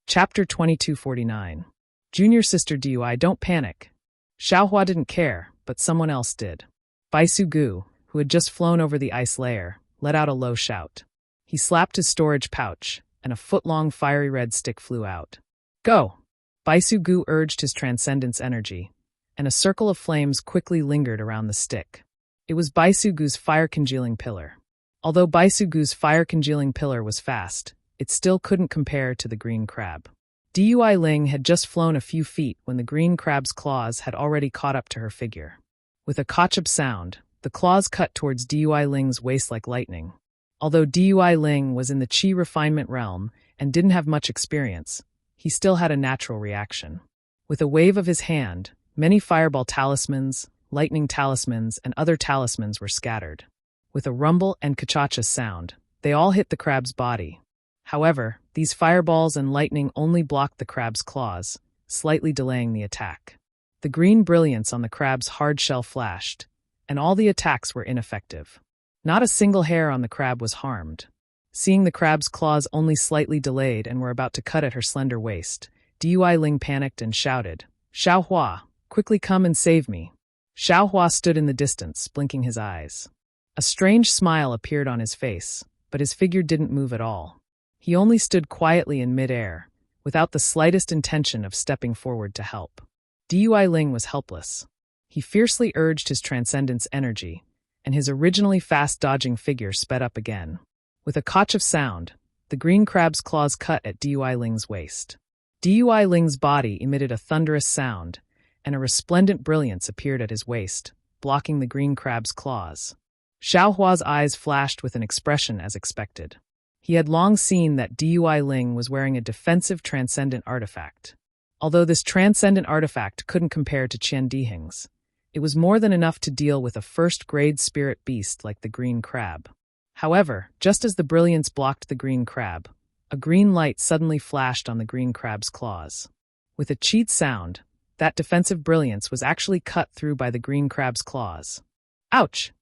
Chapter 2249. Junior Sister Dui, don't panic. Xiao Hua didn't care, but someone else did. Baisu Gu, who had just flown over the ice layer, let out a low shout. He slapped his storage pouch, and a foot-long fiery red stick flew out. "Go!" Baisu Gu urged his transcendence energy, and a circle of flames quickly lingered around the stick. It was Baisu Gu's fire-congealing pillar. Although Baisu Gu's fire-congealing pillar was fast, it still couldn't compare to the green crab. Dui Ling had just flown a few feet when the green crab's claws had already caught up to her figure. With a kachub sound, the claws cut towards Dui Ling's waist like lightning. Although Dui Ling was in the Qi refinement realm and didn't have much experience, he still had a natural reaction. With a wave of his hand, many fireball talismans, lightning talismans, and other talismans were scattered. With a rumble and kachacha sound, they all hit the crab's body. However, these fireballs and lightning only blocked the crab's claws, slightly delaying the attack. The green brilliance on the crab's hard shell flashed, and all the attacks were ineffective. Not a single hair on the crab was harmed. Seeing the crab's claws only slightly delayed and were about to cut at her slender waist, Dui Ling panicked and shouted, "Xiao Hua, quickly come and save me." Xiao Hua stood in the distance, blinking his eyes. A strange smile appeared on his face, but his figure didn't move at all. He only stood quietly in mid-air, without the slightest intention of stepping forward to help. Dui Ling was helpless. He fiercely urged his transcendence energy, and his originally fast-dodging figure sped up again. With a kotch of sound, the green crab's claws cut at Dui Ling's waist. Dui Ling's body emitted a thunderous sound, and a resplendent brilliance appeared at his waist, blocking the green crab's claws. Xiao Hua's eyes flashed with an expression as expected. He had long seen that Dui Ling was wearing a defensive transcendent artifact. Although this transcendent artifact couldn't compare to Qian Dihing's, it was more than enough to deal with a first-grade spirit beast like the green crab. However, just as the brilliance blocked the green crab, a green light suddenly flashed on the green crab's claws. With a cheat sound, that defensive brilliance was actually cut through by the green crab's claws. Ouch!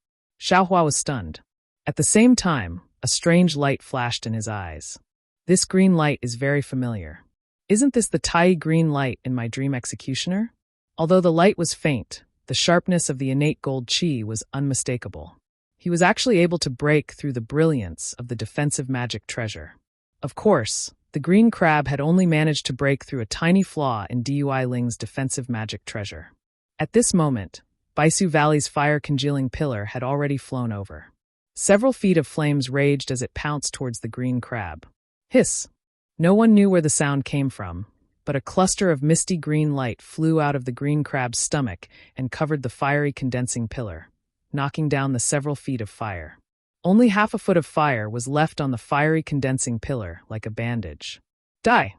Xiao Hua was stunned. At the same time, a strange light flashed in his eyes. This green light is very familiar. Isn't this the Tai green light in my dream executioner? Although the light was faint, the sharpness of the innate gold qi was unmistakable. He was actually able to break through the brilliance of the defensive magic treasure. Of course, the green crab had only managed to break through a tiny flaw in Dui Ling's defensive magic treasure. At this moment, Baisu Valley's fire-congealing pillar had already flown over. Several feet of flames raged as it pounced towards the green crab. Hiss! No one knew where the sound came from, but a cluster of misty green light flew out of the green crab's stomach and covered the fiery condensing pillar, knocking down the several feet of fire. Only half a foot of fire was left on the fiery condensing pillar like a bandage. Die!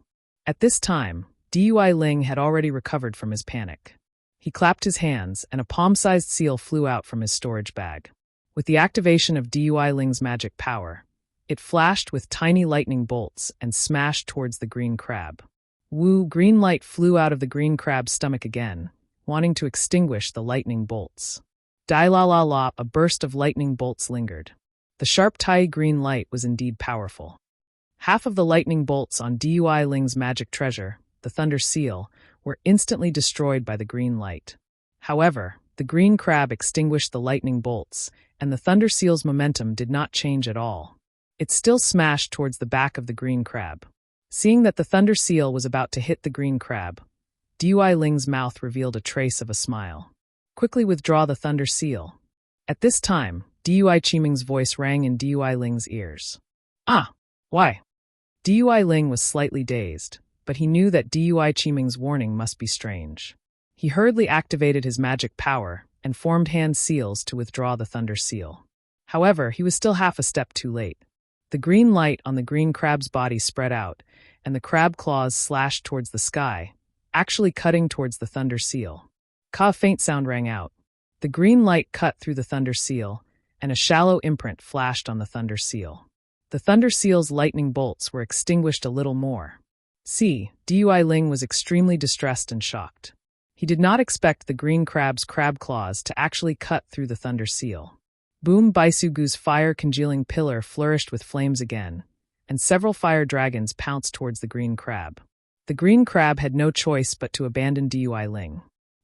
At this time, Dui Ling had already recovered from his panic. He clapped his hands, and a palm-sized seal flew out from his storage bag. With the activation of Dui Ling's magic power, it flashed with tiny lightning bolts and smashed towards the green crab. Woo! Green light flew out of the green crab's stomach again, wanting to extinguish the lightning bolts. Die la la la, a burst of lightning bolts lingered. The sharp Tai green light was indeed powerful. Half of the lightning bolts on Dui Ling's magic treasure, the Thunder Seal, were instantly destroyed by the green light. However, the green crab extinguished the lightning bolts, and the Thunder Seal's momentum did not change at all. It still smashed towards the back of the green crab. Seeing that the Thunder Seal was about to hit the green crab, Dui Ling's mouth revealed a trace of a smile. Quickly withdraw the Thunder Seal. At this time, Dui Qiming's voice rang in Dui Ling's ears. Ah! Why? Dui Ling was slightly dazed, but he knew that Dui Qiming's warning must be strange. He hurriedly activated his magic power and formed hand seals to withdraw the Thunder Seal. However, he was still half a step too late. The green light on the green crab's body spread out, and the crab claws slashed towards the sky, actually cutting towards the Thunder Seal. A faint sound rang out. The green light cut through the Thunder Seal, and a shallow imprint flashed on the Thunder Seal. The Thunder Seal's lightning bolts were extinguished a little more. Dui Ling was extremely distressed and shocked. He did not expect the green crab's crab claws to actually cut through the Thunder Seal. Boom! Baisugu's fire-congealing pillar flourished with flames again, and several fire dragons pounced towards the green crab. The green crab had no choice but to abandon Dui Ling.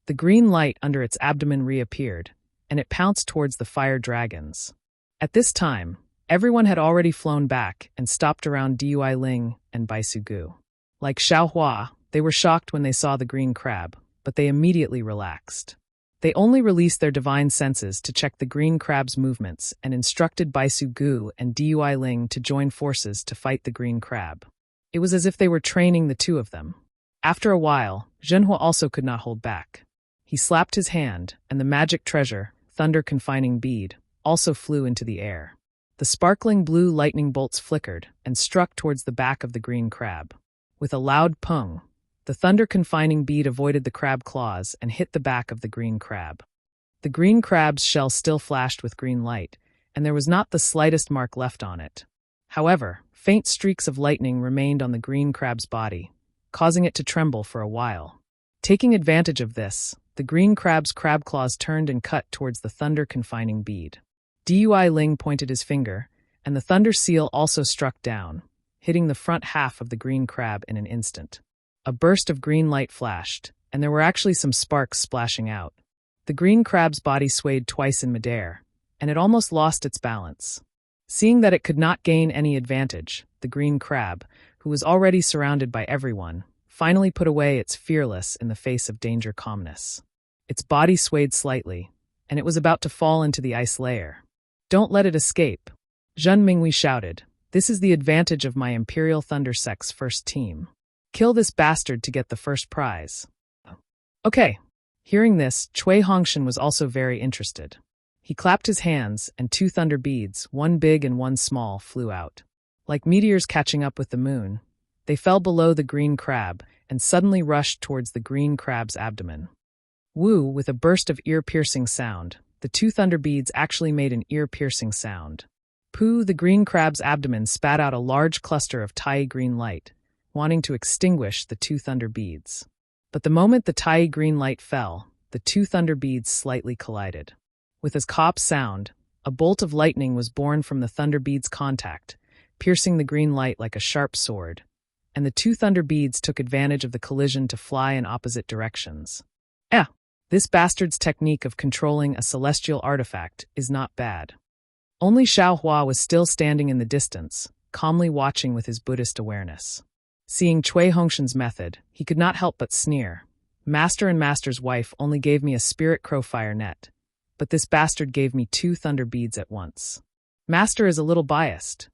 The green light under its abdomen reappeared, and it pounced towards the fire dragons. At this time, everyone had already flown back and stopped around Dui Ling and Baisugu. Like Xiaohua, they were shocked when they saw the green crab, but they immediately relaxed. They only released their divine senses to check the green crab's movements and instructed Baisugu and Dui Ling to join forces to fight the green crab. It was as if they were training the two of them. After a while, Zhenhua also could not hold back. He slapped his hand, and the magic treasure, Thunder Confining Bead, also flew into the air. The sparkling blue lightning bolts flickered and struck towards the back of the green crab. With a loud pung, the Thunder Confining Bead avoided the crab claws and hit the back of the green crab. The green crab's shell still flashed with green light, and there was not the slightest mark left on it. However, faint streaks of lightning remained on the green crab's body, causing it to tremble for a while. Taking advantage of this, the green crab's crab claws turned and cut towards the Thunder Confining Bead. Dui Ling pointed his finger, and the Thunder Seal also struck down, hitting the front half of the green crab in an instant. A burst of green light flashed, and there were actually some sparks splashing out. The green crab's body swayed twice in midair, and it almost lost its balance. Seeing that it could not gain any advantage, the green crab, who was already surrounded by everyone, finally put away its fearless in the face of danger calmness. Its body swayed slightly, and it was about to fall into the ice layer. Don't let it escape. Zhen Mingwei shouted, "This is the advantage of my Imperial Thunder Sect's first team. Kill this bastard to get the first prize." Okay. Hearing this, Cui Hongshan was also very interested. He clapped his hands, and two thunder beads, one big and one small, flew out. Like meteors catching up with the moon, they fell below the green crab and suddenly rushed towards the green crab's abdomen. Woo! With a burst of ear-piercing sound, the two thunder beads actually made an ear-piercing sound. Pooh! The green crab's abdomen spat out a large cluster of Tai green light, wanting to extinguish the two thunder beads. But the moment the Tai green light fell, the two thunder beads slightly collided. With a cop sound, a bolt of lightning was born from the thunder bead's contact, piercing the green light like a sharp sword, and the two thunder beads took advantage of the collision to fly in opposite directions. This bastard's technique of controlling a celestial artifact is not bad. Only Xiaohua was still standing in the distance, calmly watching with his Buddhist awareness. Seeing Cui Hongshan's method, he could not help but sneer. Master and Master's wife only gave me a spirit crow fire net, but this bastard gave me two thunder beads at once. Master is a little biased.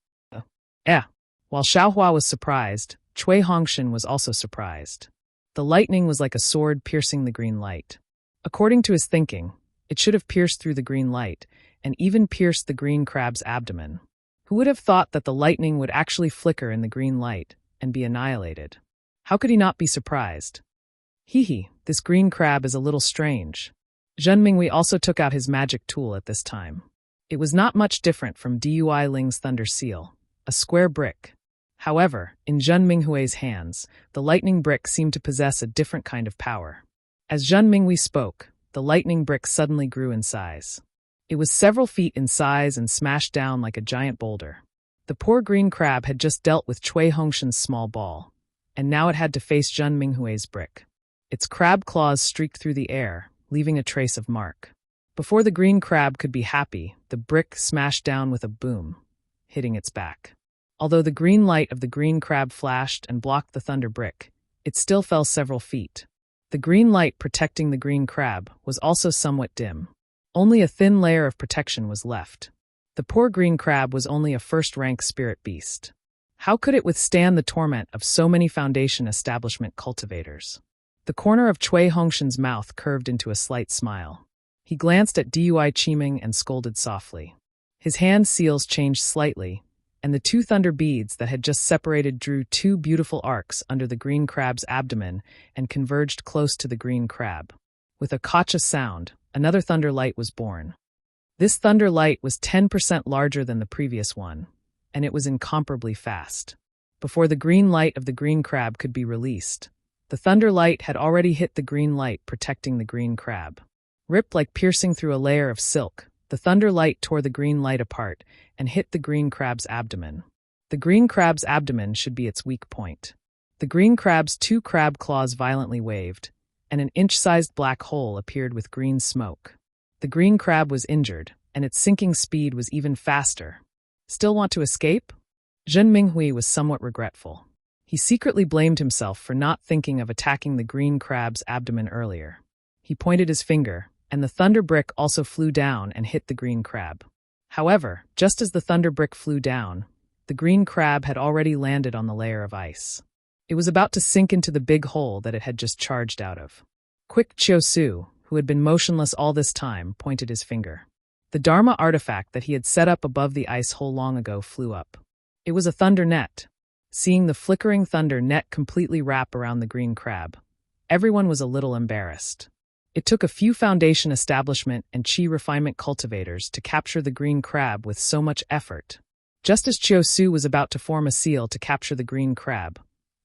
While Xiaohua was surprised, Cui Hongshan was also surprised. The lightning was like a sword piercing the green light. According to his thinking, it should have pierced through the green light, and even pierced the green crab's abdomen. Who would have thought that the lightning would actually flicker in the green light and be annihilated? How could he not be surprised? Hee, this green crab is a little strange. Zhen Minghui also took out his magic tool at this time. It was not much different from Dui Ling's thunder seal, a square brick. However, in Zhen Minghui's hands, the lightning brick seemed to possess a different kind of power. As Zhen Minghui spoke, the lightning brick suddenly grew in size. It was several feet in size and smashed down like a giant boulder. The poor green crab had just dealt with Cui Hongshan's small ball, and now it had to face Zhen Minghui's brick. Its crab claws streaked through the air, leaving a trace of mark. Before the green crab could be happy, the brick smashed down with a boom, hitting its back. Although the green light of the green crab flashed and blocked the thunder brick, it still fell several feet. The green light protecting the green crab was also somewhat dim. Only a thin layer of protection was left. The poor green crab was only a first-rank spirit beast. How could it withstand the torment of so many Foundation establishment cultivators? The corner of Cui Hongshan's mouth curved into a slight smile. He glanced at Dui Qiming and scolded softly. His hand seals changed slightly, and the two thunder beads that had just separated drew two beautiful arcs under the green crab's abdomen and converged close to the green crab. With a kacha sound, another thunder light was born. This thunder light was 10% larger than the previous one, and it was incomparably fast. Before the green light of the green crab could be released, the thunder light had already hit the green light protecting the green crab. Ripped like piercing through a layer of silk, the thunder light tore the green light apart and hit the green crab's abdomen. The green crab's abdomen should be its weak point. The green crab's two crab claws violently waved, and an inch-sized black hole appeared with green smoke. The green crab was injured, and its sinking speed was even faster. Still want to escape? Zhen Minghui was somewhat regretful. He secretly blamed himself for not thinking of attacking the green crab's abdomen earlier. He pointed his finger, and the thunder brick also flew down and hit the green crab. However, just as the thunder brick flew down, the green crab had already landed on the layer of ice. It was about to sink into the big hole that it had just charged out of. Quick Chiosu, who had been motionless all this time, pointed his finger. The Dharma artifact that he had set up above the ice hole long ago flew up. It was a thunder net. Seeing the flickering thunder net completely wrap around the green crab, everyone was a little embarrassed. It took a few Foundation establishment and Qi refinement cultivators to capture the green crab with so much effort. Just as Chiosu was about to form a seal to capture the green crab,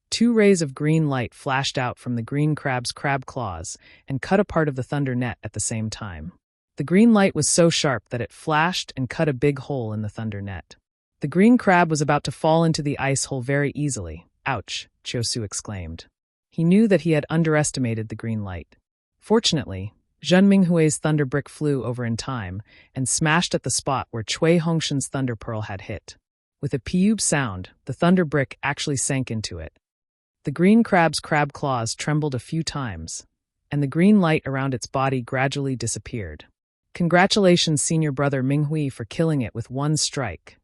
two rays of green light flashed out from the green crab's crab claws and cut a part of the thunder net at the same time. The green light was so sharp that it flashed and cut a big hole in the thunder net. The green crab was about to fall into the ice hole very easily. Ouch, Chiosu exclaimed. He knew that he had underestimated the green light. Fortunately, Zhen Minghui's thunder brick flew over in time and smashed at the spot where Cui Hongshan's thunder pearl had hit. With a peub sound, the thunder brick actually sank into it. The green crab's crab claws trembled a few times, and the green light around its body gradually disappeared. Congratulations, senior brother Minghui, for killing it with one strike.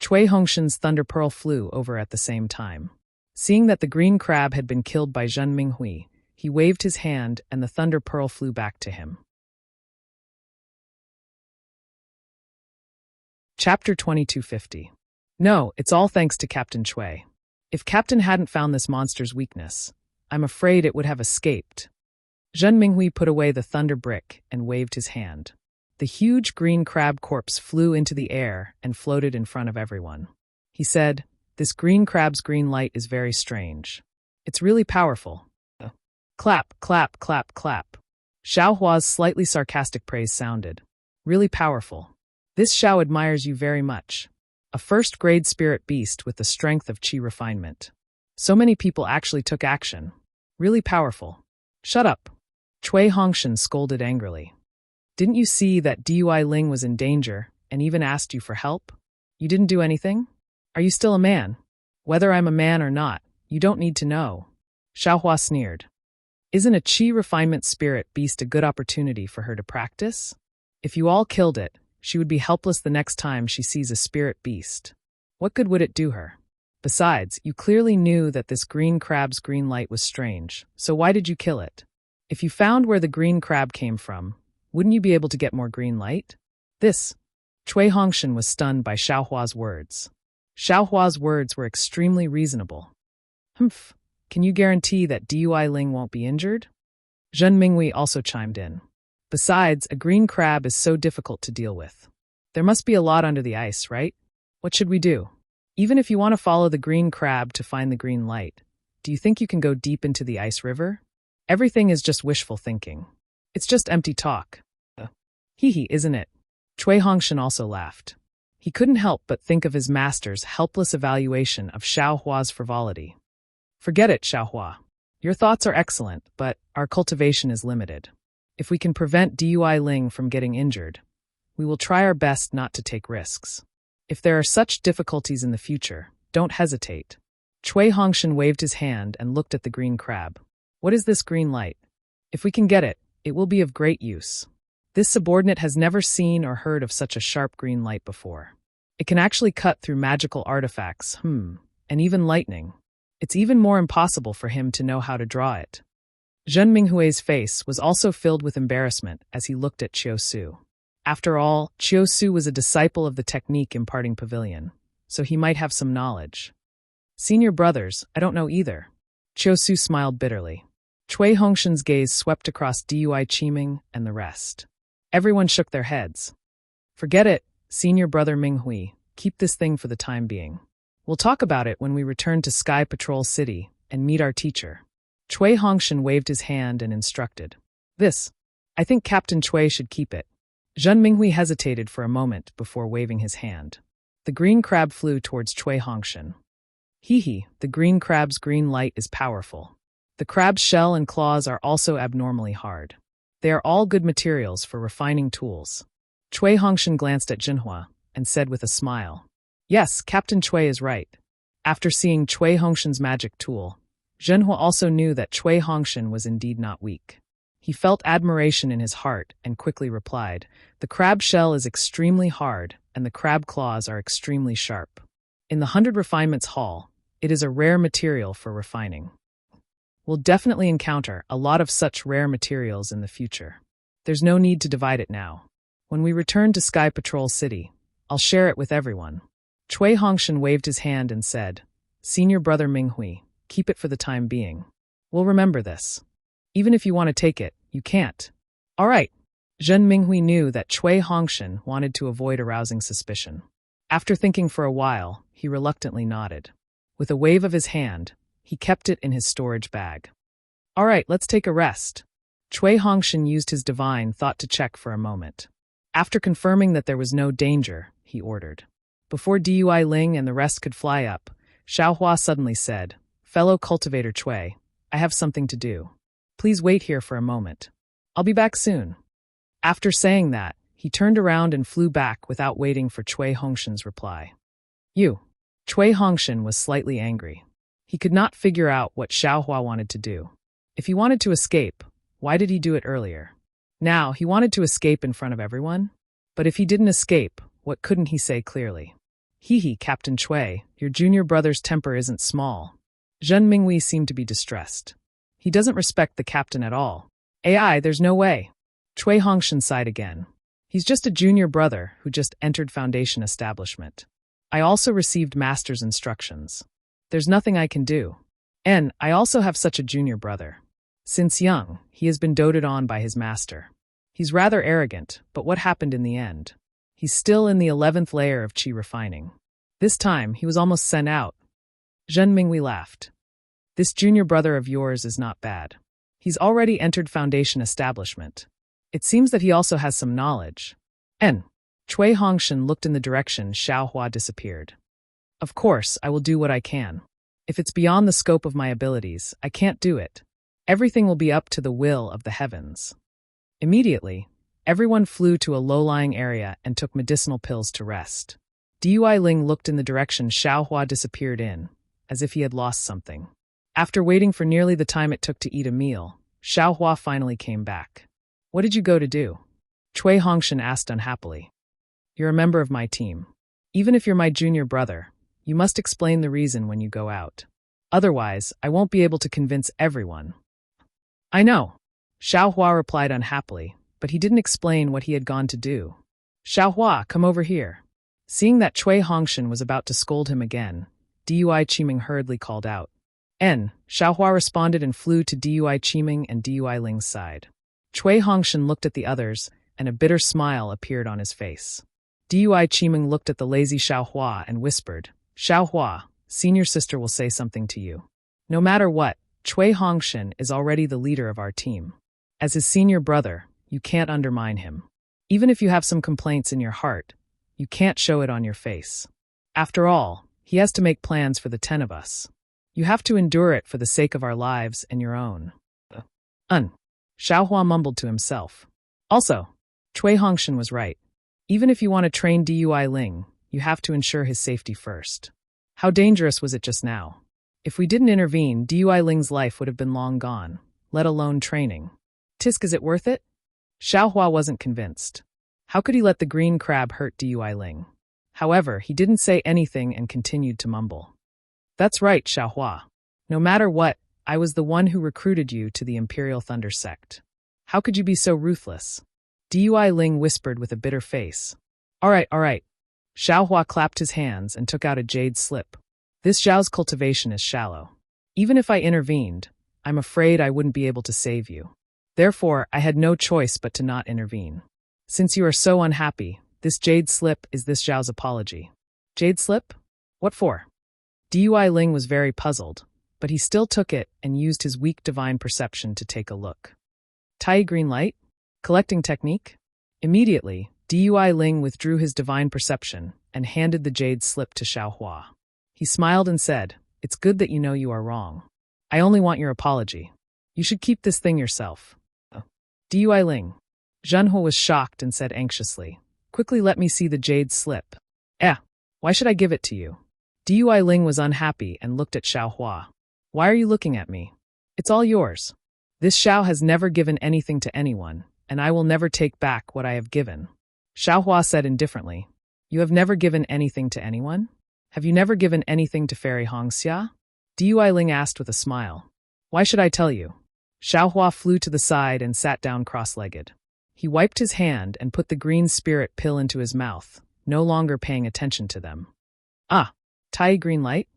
Cui Hongshan's thunder pearl flew over at the same time. Seeing that the green crab had been killed by Zhen Minghui, he waved his hand and the thunder pearl flew back to him. Chapter 2250. No, it's all thanks to Captain Cui. If Captain hadn't found this monster's weakness, I'm afraid it would have escaped. Zhen Minghui put away the thunder brick and waved his hand. The huge green crab corpse flew into the air and floated in front of everyone. He said, "This green crab's green light is very strange. It's really powerful." Clap, clap, clap, clap. Xiao Hua's slightly sarcastic praise sounded. Really powerful. This Xiao admires you very much. A first-grade spirit beast with the strength of Qi refinement. So many people actually took action. Really powerful. Shut up. Cui Hongshan scolded angrily. Didn't you see that Dui Ling was in danger and even asked you for help? You didn't do anything? Are you still a man? Whether I'm a man or not, you don't need to know. Xiao Hua sneered. Isn't a Qi refinement spirit beast a good opportunity for her to practice? If you all killed it, she would be helpless the next time she sees a spirit beast. What good would it do her? Besides, you clearly knew that this green crab's green light was strange, so why did you kill it? If you found where the green crab came from, wouldn't you be able to get more green light? Cui Hongshan was stunned by Xiaohua's words. Xiaohua's words were extremely reasonable. Humph, can you guarantee that Dui Ling won't be injured? Zhen Minghui also chimed in. Besides, a green crab is so difficult to deal with. There must be a lot under the ice, right? What should we do? Even if you want to follow the green crab to find the green light, do you think you can go deep into the ice river? Everything is just wishful thinking. It's just empty talk. Hee, isn't it? Cui Hongshan also laughed. He couldn't help but think of his master's helpless evaluation of Xiaohua's frivolity. Forget it, Xiaohua. Your thoughts are excellent, but our cultivation is limited. If we can prevent Dui Ling from getting injured, we will try our best not to take risks. If there are such difficulties in the future, don't hesitate. Cui Hongshan waved his hand and looked at the green crab. What is this green light? If we can get it, it will be of great use. This subordinate has never seen or heard of such a sharp green light before. It can actually cut through magical artifacts, and even lightning. It's even more impossible for him to know how to draw it. Zhen Minghui's face was also filled with embarrassment as he looked at Chiu Su. After all, Chiu Su was a disciple of the technique imparting pavilion, so he might have some knowledge. Senior brothers, I don't know either. Chiu Su smiled bitterly. Cui Hongshan's gaze swept across Dui Qiming and the rest. Everyone shook their heads. Forget it, senior brother Minghui. Keep this thing for the time being. We'll talk about it when we return to Sky Patrol City and meet our teacher. Cui Hongshan waved his hand and instructed. I think Captain Cui should keep it. Zhen Minghui hesitated for a moment before waving his hand. The green crab flew towards Cui Hongshan. The green crab's green light is powerful. The crab's shell and claws are also abnormally hard. They are all good materials for refining tools. Cui Hongshan glanced at Jinhua and said with a smile, Yes, Captain Cui is right. After seeing Cui Hongshan's magic tool, Jinhua also knew that Cui Hongshan was indeed not weak. He felt admiration in his heart and quickly replied, The crab shell is extremely hard and the crab claws are extremely sharp. In the 100 Refinements Hall, it is a rare material for refining. We'll definitely encounter a lot of such rare materials in the future. There's no need to divide it now. When we return to Sky Patrol City, I'll share it with everyone. Cui Hongshan waved his hand and said, Senior brother Minghui, keep it for the time being. We'll remember this. Even if you want to take it, you can't. All right. Zhen Minghui knew that Cui Hongshan wanted to avoid arousing suspicion. After thinking for a while, he reluctantly nodded. With a wave of his hand, he kept it in his storage bag. All right, let's take a rest. Cui Hongshan used his divine thought to check for a moment. After confirming that there was no danger, he ordered. Before Dui Ling and the rest could fly up, Xiaohua suddenly said, Fellow cultivator Cui, I have something to do. Please wait here for a moment. I'll be back soon. After saying that, he turned around and flew back without waiting for Cui Hongshan's reply. Cui Hongshan was slightly angry. He could not figure out what Xiaohua wanted to do. If he wanted to escape, why did he do it earlier? Now, he wanted to escape in front of everyone? But if he didn't escape, what couldn't he say clearly? Captain Cui, your junior brother's temper isn't small. Zhen Minghui seemed to be distressed. He doesn't respect the captain at all. There's no way. Cui Hongshan sighed again. He's just a junior brother who just entered Foundation establishment. I also received master's instructions. There's nothing I can do. And I also have such a junior brother. Since young, he has been doted on by his master. He's rather arrogant, but what happened in the end? He's still in the 11th layer of qi refining. This time, he was almost sent out. Zhen Minghui laughed. This junior brother of yours is not bad. He's already entered Foundation establishment. It seems that he also has some knowledge. Cui Hongshan looked in the direction Xiaohua disappeared. Of course, I will do what I can. If it's beyond the scope of my abilities, I can't do it. Everything will be up to the will of the heavens. Immediately, everyone flew to a low-lying area and took medicinal pills to rest. Dui Ling looked in the direction Xiaohua disappeared in, as if he had lost something. After waiting for nearly the time it took to eat a meal, Xiaohua finally came back. What did you go to do? Cui Hongshan asked unhappily. You're a member of my team. Even if you're my junior brother, You must explain the reason when you go out. Otherwise, I won't be able to convince everyone. I know. Xiao Hua replied unhappily, but he didn't explain what he had gone to do. Xiao Hua, come over here. Seeing that Cui Hongshan was about to scold him again, Dui Qiming hurriedly called out. Xiao Hua responded and flew to Dui Qiming and Dui Ling's side. Cui Hongshan looked at the others, and a bitter smile appeared on his face. Dui Qiming looked at the lazy Xiao Hua and whispered, Xiao Hua, senior sister will say something to you. No matter what, Cui Hongshan is already the leader of our team. As his senior brother, you can't undermine him. Even if you have some complaints in your heart, you can't show it on your face. After all, he has to make plans for the 10 of us. You have to endure it for the sake of our lives and your own. Xiao Hua mumbled to himself. Also, Cui Hongshan was right. Even if you want to train Dui Ling, you have to ensure his safety first. How dangerous was it just now? If we didn't intervene, Dui Ling's life would have been long gone, let alone training. Tisk, is it worth it? Xiao Hua wasn't convinced. How could he let the green crab hurt Dui Ling? However, he didn't say anything and continued to mumble. That's right, Xiao Hua. No matter what, I was the one who recruited you to the Imperial Thunder Sect. How could you be so ruthless? Dui Ling whispered with a bitter face. All right. Xiao Hua clapped his hands and took out a jade slip. This Zhao's cultivation is shallow. Even if I intervened, I'm afraid I wouldn't be able to save you. Therefore, I had no choice but to not intervene. Since you are so unhappy, this jade slip is this Zhao's apology. Jade slip? What for? Dui Ling was very puzzled, but he still took it and used his weak divine perception to take a look. Tai green light? Collecting technique? Immediately, Dui Ling withdrew his divine perception and handed the jade slip to Xiao Hua. He smiled and said, It's good that you know you are wrong. I only want your apology. You should keep this thing yourself. Dui Ling. Zhenhua was shocked and said anxiously, Quickly let me see the jade slip. Why should I give it to you? Dui Ling was unhappy and looked at Xiao Hua. Why are you looking at me? It's all yours. This Xiao has never given anything to anyone, and I will never take back what I have given. Xiao Hua said indifferently, You have never given anything to anyone? Have you never given anything to Fairy Hongxia? Dui Ling asked with a smile. Why should I tell you? Xiao Hua flew to the side and sat down cross-legged. He wiped his hand and put the green spirit pill into his mouth, no longer paying attention to them. Tai green light?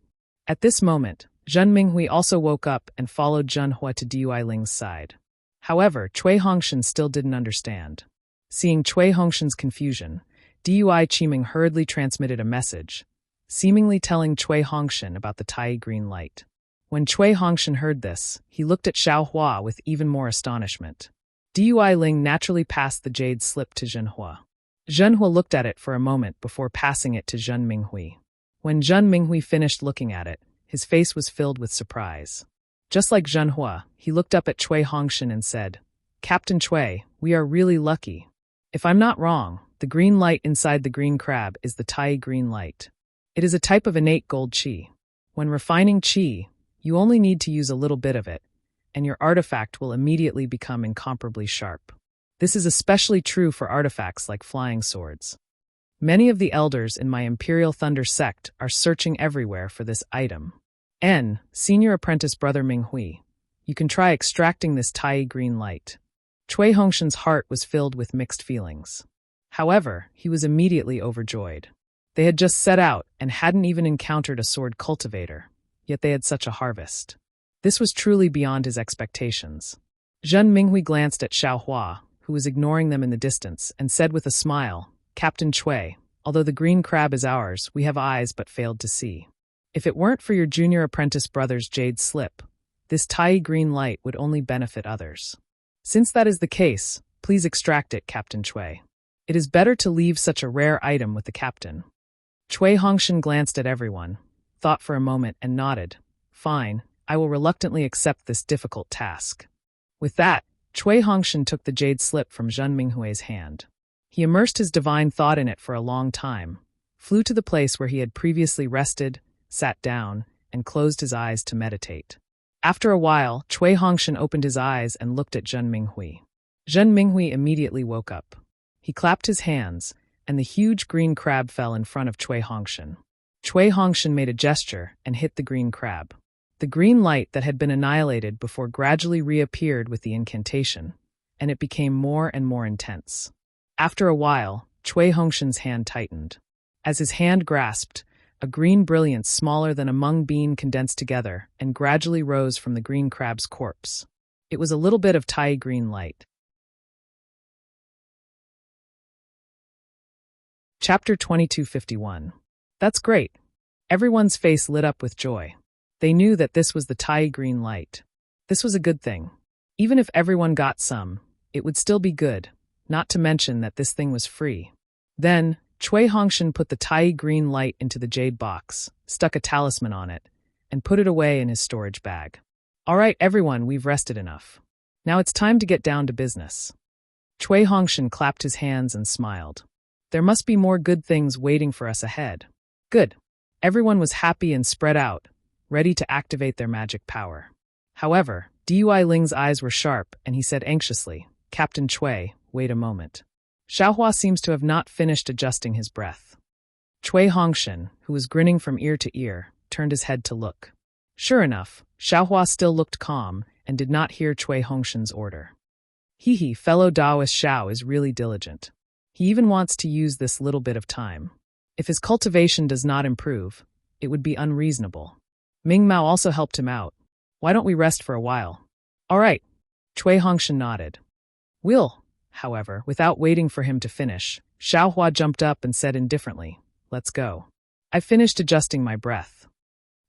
At this moment, Zhen Minghui also woke up and followed Zhenhua to Dui Ling's side. However, Cui Hongshan still didn't understand. Seeing Cui Hongshan's confusion, Dui Qiming hurriedly transmitted a message, seemingly telling Cui Hongshan about the Tai green light. When Cui Hongshan heard this, he looked at Xiao Hua with even more astonishment. Dui Ling naturally passed the jade slip to Zhenhua. Zhenhua looked at it for a moment before passing it to Zhen Minghui. When Zhen Minghui finished looking at it, his face was filled with surprise. Just like Zhenhua, he looked up at Cui Hongshan and said, Captain Cui, we are really lucky. If I'm not wrong, the green light inside the green crab is the Tai green light. It is a type of innate gold qi. When refining qi, you only need to use a little bit of it, and your artifact will immediately become incomparably sharp. This is especially true for artifacts like flying swords. Many of the elders in my Imperial Thunder sect are searching everywhere for this item. Senior apprentice brother Minghui, you can try extracting this Tai green light. Cui Hongshan's heart was filled with mixed feelings. However, he was immediately overjoyed. They had just set out and hadn't even encountered a sword cultivator, yet they had such a harvest. This was truly beyond his expectations. Zhen Minghui glanced at Xiao Hua, who was ignoring them in the distance, and said with a smile, Captain Cui, although the green crab is ours, we have eyes but failed to see. If it weren't for your junior apprentice brother's jade slip, this Tai green light would only benefit others. Since that is the case, please extract it, Captain Cui. It is better to leave such a rare item with the captain. Cui Hongshan glanced at everyone, thought for a moment and nodded. Fine, I will reluctantly accept this difficult task. With that, Cui Hongshan took the jade slip from Zhen Minghui's hand. He immersed his divine thought in it for a long time, flew to the place where he had previously rested, sat down, and closed his eyes to meditate. After a while, Cui Hongshan opened his eyes and looked at Zhen Minghui. Zhen Minghui immediately woke up. He clapped his hands, and the huge green crab fell in front of Cui Hongshan. Chui Hongshan made a gesture and hit the green crab. The green light that had been annihilated before gradually reappeared with the incantation, and it became more and more intense. After a while, Chui Hongshan's hand tightened. As his hand grasped, a green brilliance smaller than a mung bean condensed together and gradually rose from the green crab's corpse. It was a little bit of Tai green light. Chapter 2251. That's great. Everyone's face lit up with joy. They knew that this was the Tai green light. This was a good thing. Even if everyone got some, it would still be good, not to mention that this thing was free. Then, Chui Hongshan put the Tai green light into the jade box, stuck a talisman on it, and put it away in his storage bag. All right, everyone, we've rested enough. Now it's time to get down to business. Chui Hongshan clapped his hands and smiled. There must be more good things waiting for us ahead. Good. Everyone was happy and spread out, ready to activate their magic power. However, Dui Ling's eyes were sharp, and he said anxiously, "Captain Chui, wait a moment." Xiaohua seems to have not finished adjusting his breath. Chui Hongshan, who was grinning from ear to ear, turned his head to look. Sure enough, Xiaohua still looked calm and did not hear Chui Hongshan's order. Hee, fellow Taoist Xiao is really diligent. He even wants to use this little bit of time. If his cultivation does not improve, it would be unreasonable. Ming Mao also helped him out. Why don't we rest for a while? All right. Chui Hongshan nodded. Will, however, without waiting for him to finish, Xiaohua jumped up and said indifferently, "Let's go." I finished adjusting my breath.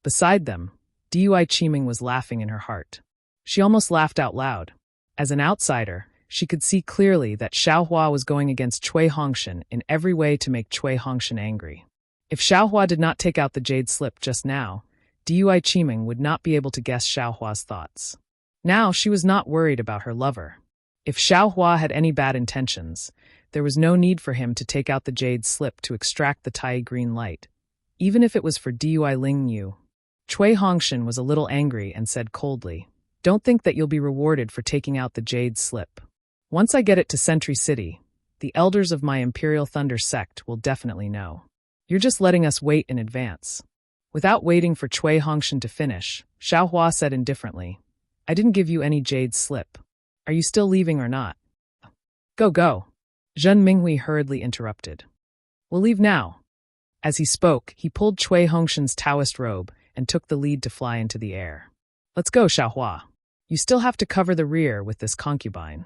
Beside them, Dui Qiming was laughing in her heart. She almost laughed out loud. As an outsider, she could see clearly that Xiaohua was going against Chui Hongshan in every way to make Chui Hongshan angry. If Xiaohua did not take out the jade slip just now, Dui Qiming would not be able to guess Xiaohua's thoughts. Now she was not worried about her lover. If Xiaohua had any bad intentions, there was no need for him to take out the jade slip to extract the Tai green light, even if it was for Dui Ling Yu. Chui Hongshan was a little angry and said coldly, "Don't think that you'll be rewarded for taking out the jade slip. Once I get it to Sentry City, the elders of my Imperial Thunder sect will definitely know. You're just letting us wait in advance." Without waiting for Chui Hongshan to finish, Xiaohua said indifferently, "I didn't give you any jade slip. Are you still leaving or not?" Go. Zhen Minghui hurriedly interrupted. "We'll leave now." As he spoke, he pulled Chui Hongshan's Taoist robe and took the lead to fly into the air. "Let's go, Xiaohua. You still have to cover the rear with this concubine."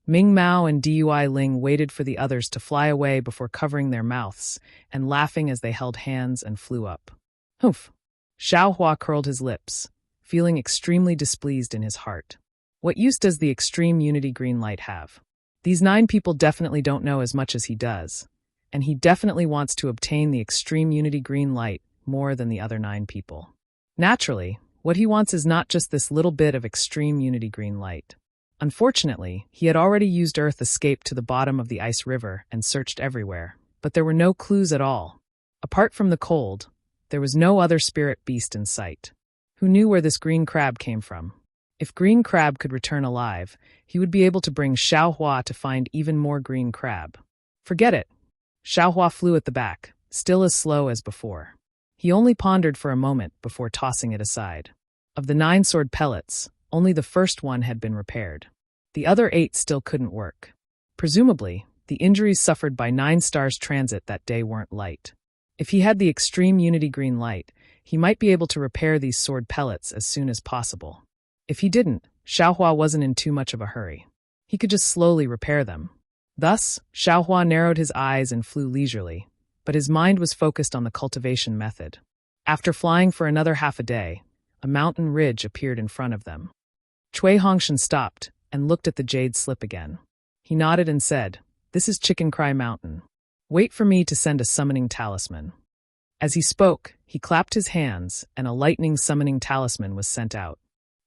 Ming Mao and Dui Ling waited for the others to fly away before covering their mouths and laughing as they held hands and flew up. Humph! Xiaohua curled his lips, feeling extremely displeased in his heart. What use does the extreme unity green light have? These 9 people definitely don't know as much as he does, and he definitely wants to obtain the extreme unity green light more than the other 9 people. Naturally, what he wants is not just this little bit of extreme unity green light. Unfortunately, he had already used Earth Escape to the bottom of the ice river and searched everywhere, but there were no clues at all. Apart from the cold, there was no other spirit beast in sight. Who knew where this green crab came from? If Green Crab could return alive, he would be able to bring Xiaohua to find even more green crab. Forget it. Xiaohua flew at the back, still as slow as before. He only pondered for a moment before tossing it aside. Of the 9 sword pellets, only the first one had been repaired. The other 8 still couldn't work. Presumably, the injuries suffered by 9 stars transit that day weren't light. If he had the extreme unity green light, he might be able to repair these sword pellets as soon as possible. If he didn't, Xiaohua wasn't in too much of a hurry. He could just slowly repair them. Thus, Xiaohua narrowed his eyes and flew leisurely, but his mind was focused on the cultivation method. After flying for another half a day, a mountain ridge appeared in front of them. Chui Hongshan stopped and looked at the jade slip again. He nodded and said, "This is Chicken Cry Mountain. Wait for me to send a summoning talisman." As he spoke, he clapped his hands and a lightning summoning talisman was sent out.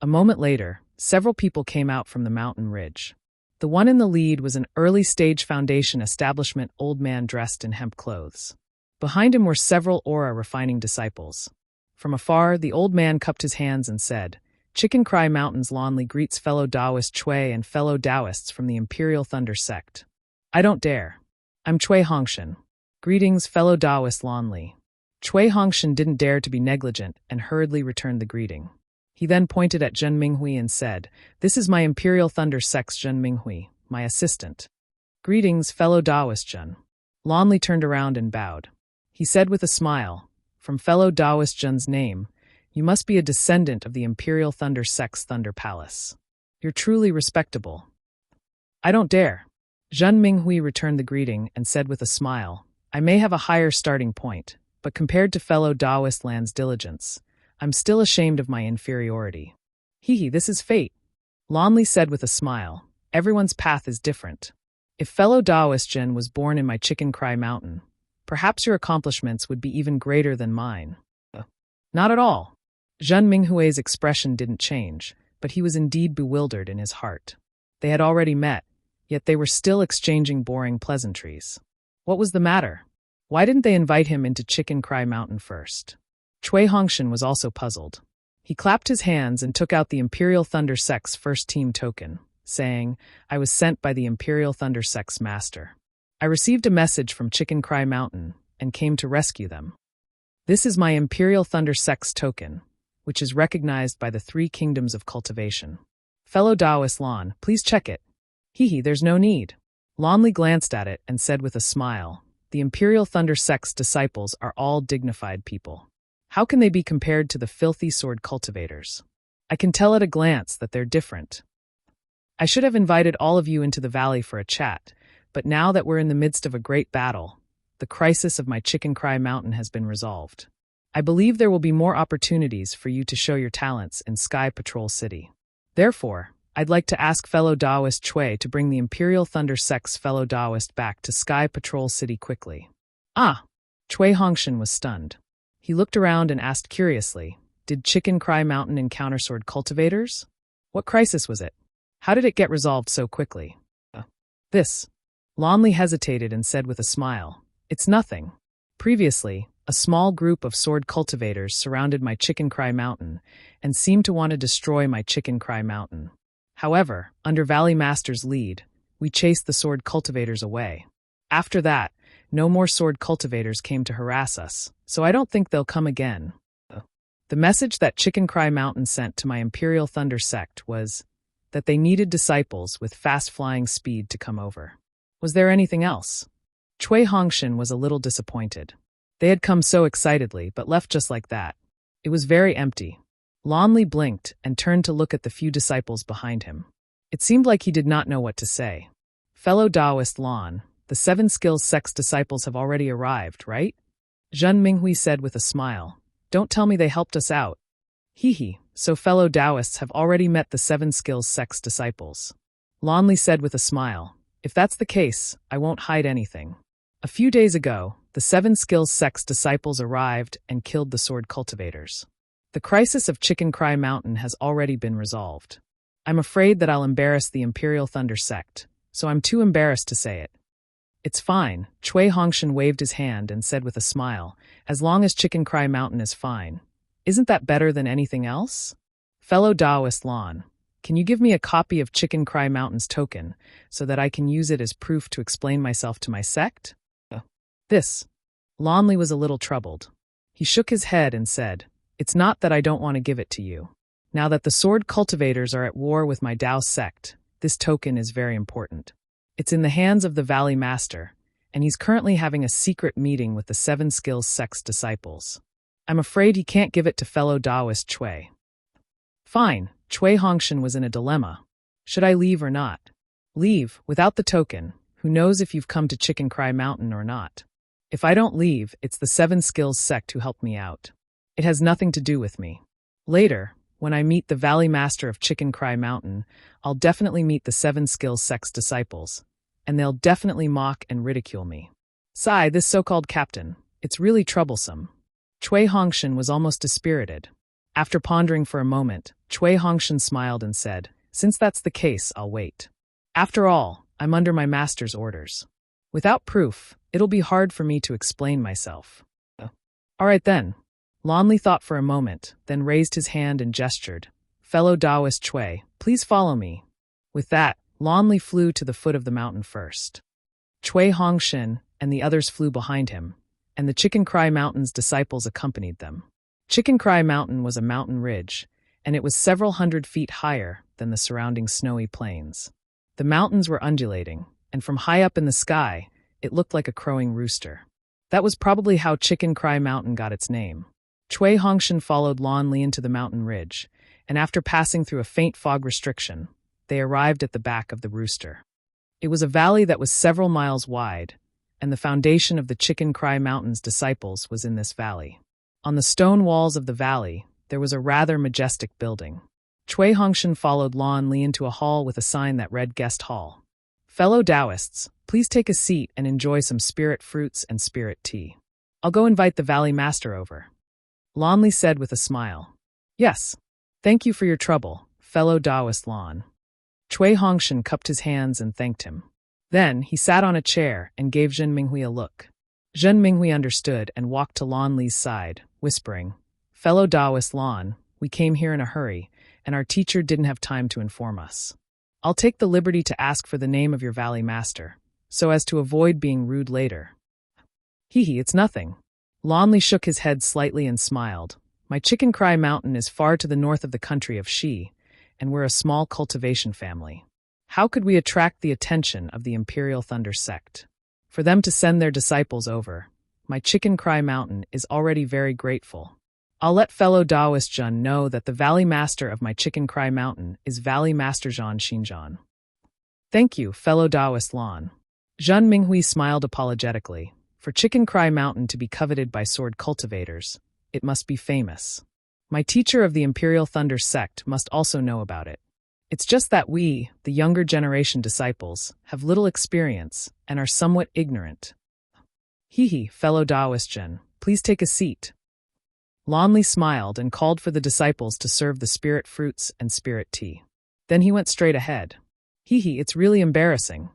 A moment later, several people came out from the mountain ridge. The one in the lead was an early-stage foundation establishment old man dressed in hemp clothes. Behind him were several aura-refining disciples. From afar, the old man cupped his hands and said, "Chicken Cry Mountain's Lonely greets fellow Taoist Chui and fellow Taoists from the Imperial Thunder sect. I don't dare. I'm Chui Hongshan. Greetings, fellow Taoist Lonely." Cui Hongshan didn't dare to be negligent and hurriedly returned the greeting. He then pointed at Zhen Minghui and said, "This is my Imperial Thunder Sect's Zhen Minghui, my assistant." "Greetings, fellow Taoist Zhen." Lan Li turned around and bowed. He said with a smile, "From fellow Taoist Zhen's name, you must be a descendant of the Imperial Thunder Sect's Thunder Palace. You're truly respectable." "I don't dare." Zhen Minghui returned the greeting and said with a smile, "I may have a higher starting point, but compared to fellow Taoist Lan's diligence, I'm still ashamed of my inferiority." "Hee, this is fate." Lan Li said with a smile, "Everyone's path is different. If fellow Taoist Zhen was born in my Chicken Cry Mountain, perhaps your accomplishments would be even greater than mine." "Not at all." Zhen Minghui's expression didn't change, but he was indeed bewildered in his heart. They had already met, yet they were still exchanging boring pleasantries. What was the matter? Why didn't they invite him into Chicken Cry Mountain first? Cui Hongshan was also puzzled. He clapped his hands and took out the Imperial Thunder Sect's first team token, saying, "I was sent by the Imperial Thunder Sect's master. I received a message from Chicken Cry Mountain and came to rescue them. This is my Imperial Thunder Sect's token, which is recognized by the 3 kingdoms of cultivation. Fellow Taoist Lan, please check it." "Hee, there's no need." Lan Li glanced at it and said with a smile, "The Imperial Thunder Sect's disciples are all dignified people. How can they be compared to the filthy sword cultivators? I can tell at a glance that they're different. I should have invited all of you into the valley for a chat, but now that we're in the midst of a great battle, the crisis of my Chicken Cry Mountain has been resolved. I believe there will be more opportunities for you to show your talents in Sky Patrol City. Therefore, I'd like to ask fellow Taoist Cui to bring the Imperial Thunder Sect's fellow Taoist back to Sky Patrol City quickly." "Ah!" Cui Hongshan was stunned. He looked around and asked curiously, "Did Chicken Cry Mountain encounter sword cultivators? What crisis was it? How did it get resolved so quickly?" "This." Lan Li hesitated and said with a smile, "It's nothing. Previously, a small group of sword cultivators surrounded my Chicken Cry Mountain and seemed to want to destroy my Chicken Cry Mountain. However, under Valley Master's lead, we chased the sword cultivators away. After that, no more sword cultivators came to harass us, so I don't think they'll come again." The message that Chicken Cry Mountain sent to my Imperial Thunder Sect was that they needed disciples with fast-flying speed to come over. Was there anything else? Cui Hongshan was a little disappointed. They had come so excitedly, but left just like that. It was very empty. Lan Li blinked and turned to look at the few disciples behind him. It seemed like he did not know what to say. "Fellow Taoist Lan, the 7 Skills Sect's disciples have already arrived, right?" Zhen Minghui said with a smile. "Don't tell me they helped us out." "Hee, so fellow Taoists have already met the 7 Skills Sect's disciples." Lan Li said with a smile, "If that's the case, I won't hide anything. A few days ago, the 7 Skills Sect's disciples arrived and killed the sword cultivators. The crisis of Chicken Cry Mountain has already been resolved. I'm afraid that I'll embarrass the Imperial Thunder Sect, so I'm too embarrassed to say it." "It's fine." Cui Hongshan waved his hand and said with a smile, "As long as Chicken Cry Mountain is fine. Isn't that better than anything else? Fellow Taoist Lan, can you give me a copy of Chicken Cry Mountain's token so that I can use it as proof to explain myself to my sect?" "This." Lan Li was a little troubled. He shook his head and said, "It's not that I don't want to give it to you. Now that the sword cultivators are at war with my Tao sect, this token is very important. It's in the hands of the Valley Master, and he's currently having a secret meeting with the 7 Skills Sect's disciples. I'm afraid he can't give it to fellow Taoist Cui." "Fine." Cui Hongshan was in a dilemma. Should I leave or not? Leave, without the token. Who knows if you've come to Chicken Cry Mountain or not? If I don't leave, it's the 7 Skills Sect who helped me out. It has nothing to do with me. Later, when I meet the Valley Master of Chicken Cry Mountain, I'll definitely meet the 7 Skills Sect's disciples, and they'll definitely mock and ridicule me. Sigh, this so-called captain. It's really troublesome." Cui Hongshan was almost dispirited. After pondering for a moment, Cui Hongshan smiled and said, "Since that's the case, I'll wait. After all, I'm under my master's orders. Without proof, it'll be hard for me to explain myself." "All right then." Lan Li thought for a moment, then raised his hand and gestured. "Fellow Taoist Cui, please follow me." With that, Lan Li flew to the foot of the mountain first. Cui Hongshan and the others flew behind him, and the Chicken Cry Mountain's disciples accompanied them. Chicken Cry Mountain was a mountain ridge, and it was several hundred feet higher than the surrounding snowy plains. The mountains were undulating, and from high up in the sky, it looked like a crowing rooster. That was probably how Chicken Cry Mountain got its name. Cui Hongshan followed Lan Li into the mountain ridge, and after passing through a faint fog restriction, they arrived at the back of the rooster. It was a valley that was several miles wide, and the foundation of the Chicken Cry Mountain's disciples was in this valley. On the stone walls of the valley, there was a rather majestic building. Cui Hongshan followed Lan Li into a hall with a sign that read Guest Hall. Fellow Taoists, please take a seat and enjoy some spirit fruits and spirit tea. I'll go invite the Valley Master over. Lan Li said with a smile. Yes. Thank you for your trouble, fellow Taoist Lan. Cui Hongshan cupped his hands and thanked him. Then he sat on a chair and gave Zhen Minghui a look. Zhen Minghui understood and walked to Lan Li's side, whispering, Fellow Taoist Lan, we came here in a hurry, and our teacher didn't have time to inform us. I'll take the liberty to ask for the name of your Valley Master, so as to avoid being rude later. It's nothing. Lan Li shook his head slightly and smiled. My Chicken Cry Mountain is far to the north of the country of Shi, and we're a small cultivation family. How could we attract the attention of the Imperial Thunder sect? For them to send their disciples over, my Chicken Cry Mountain is already very grateful. I'll let fellow Taoist Zhen know that the Valley Master of my Chicken Cry Mountain is Valley Master Zhan Xinzhan. Thank you, fellow Taoist Lan. Zhen Minghui smiled apologetically. For Chicken Cry Mountain to be coveted by sword cultivators, it must be famous. My teacher of the Imperial Thunder sect must also know about it. It's just that we, the younger generation disciples, have little experience and are somewhat ignorant. Fellow Taoist Zhen, please take a seat. Lan Li smiled and called for the disciples to serve the spirit fruits and spirit tea. Then he went straight ahead. It's really embarrassing.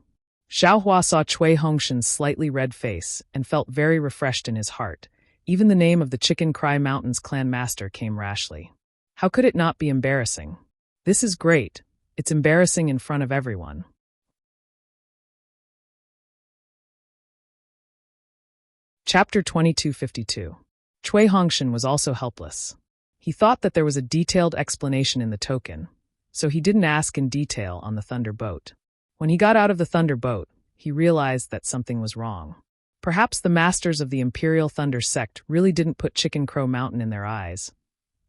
Xiaohua saw Cui Hongshan's slightly red face and felt very refreshed in his heart. Even the name of the Chicken Cry Mountain's clan master came rashly. How could it not be embarrassing? This is great. It's embarrassing in front of everyone. Chapter 2252. Cui Hongshan was also helpless. He thought that there was a detailed explanation in the token, so he didn't ask in detail on the Thunder Boat. When he got out of the Thunder Boat, he realized that something was wrong. Perhaps the masters of the Imperial Thunder sect really didn't put Chicken Crow Mountain in their eyes,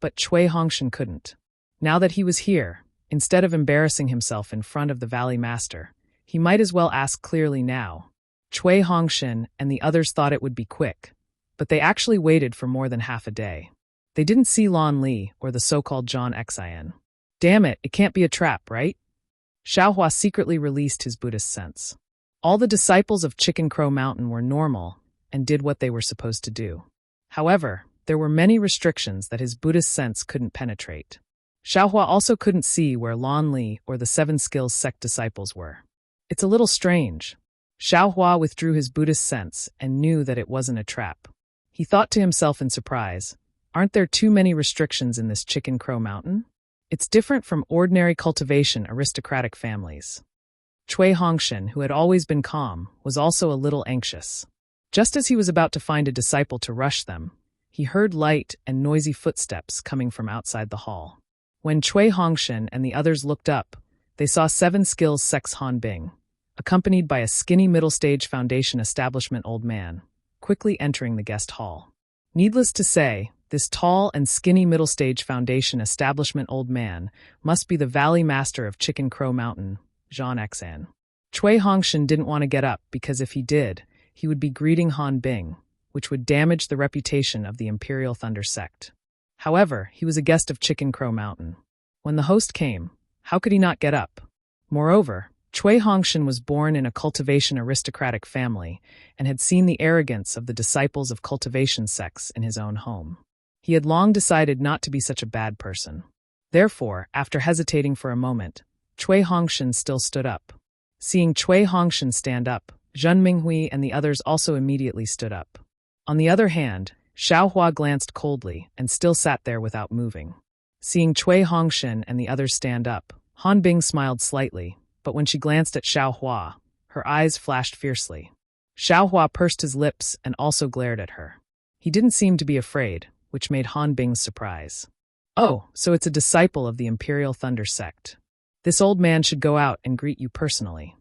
but Cui Hongshan couldn't. Now that he was here, instead of embarrassing himself in front of the Valley Master, he might as well ask clearly now. Cui Hongshan and the others thought it would be quick, but they actually waited for more than half a day. They didn't see Lan Li or the so-called Zhan Xin. Damn it, it can't be a trap, right? Xiaohua secretly released his Buddhist sense. All the disciples of Chicken Crow Mountain were normal and did what they were supposed to do. However, there were many restrictions that his Buddhist sense couldn't penetrate. Xiaohua also couldn't see where Lan Li or the Seven Skills sect disciples were. It's a little strange. Xiaohua withdrew his Buddhist sense and knew that it wasn't a trap. He thought to himself in surprise, aren't there too many restrictions in this Chicken Crow Mountain? It's different from ordinary cultivation aristocratic families. Cui Hongshan, who had always been calm, was also a little anxious. Just as he was about to find a disciple to rush them, he heard light and noisy footsteps coming from outside the hall. When Cui Hongshan and the others looked up, they saw Seven Skills Sect's Han Bing, accompanied by a skinny middle-stage foundation establishment old man, quickly entering the guest hall. Needless to say, this tall and skinny middle-stage foundation establishment old man must be the Valley Master of Chicken Crow Mountain, Zhan Xin. Cui Hongshan didn't want to get up because if he did, he would be greeting Han Bing, which would damage the reputation of the Imperial Thunder sect. However, he was a guest of Chicken Crow Mountain. When the host came, how could he not get up? Moreover, Cui Hongshan was born in a cultivation aristocratic family and had seen the arrogance of the disciples of cultivation sects in his own home. He had long decided not to be such a bad person. Therefore, after hesitating for a moment, Cui Hongshan still stood up. Seeing Cui Hongshan stand up, Zhen Minghui and the others also immediately stood up. On the other hand, Xiaohua glanced coldly and still sat there without moving. Seeing Cui Hongshan and the others stand up, Han Bing smiled slightly, but when she glanced at Xiaohua, her eyes flashed fiercely. Xiao Hua pursed his lips and also glared at her. He didn't seem to be afraid, which made Han Bing's surprise. Oh, so it's a disciple of the Imperial Thunder Sect. This old man should go out and greet you personally.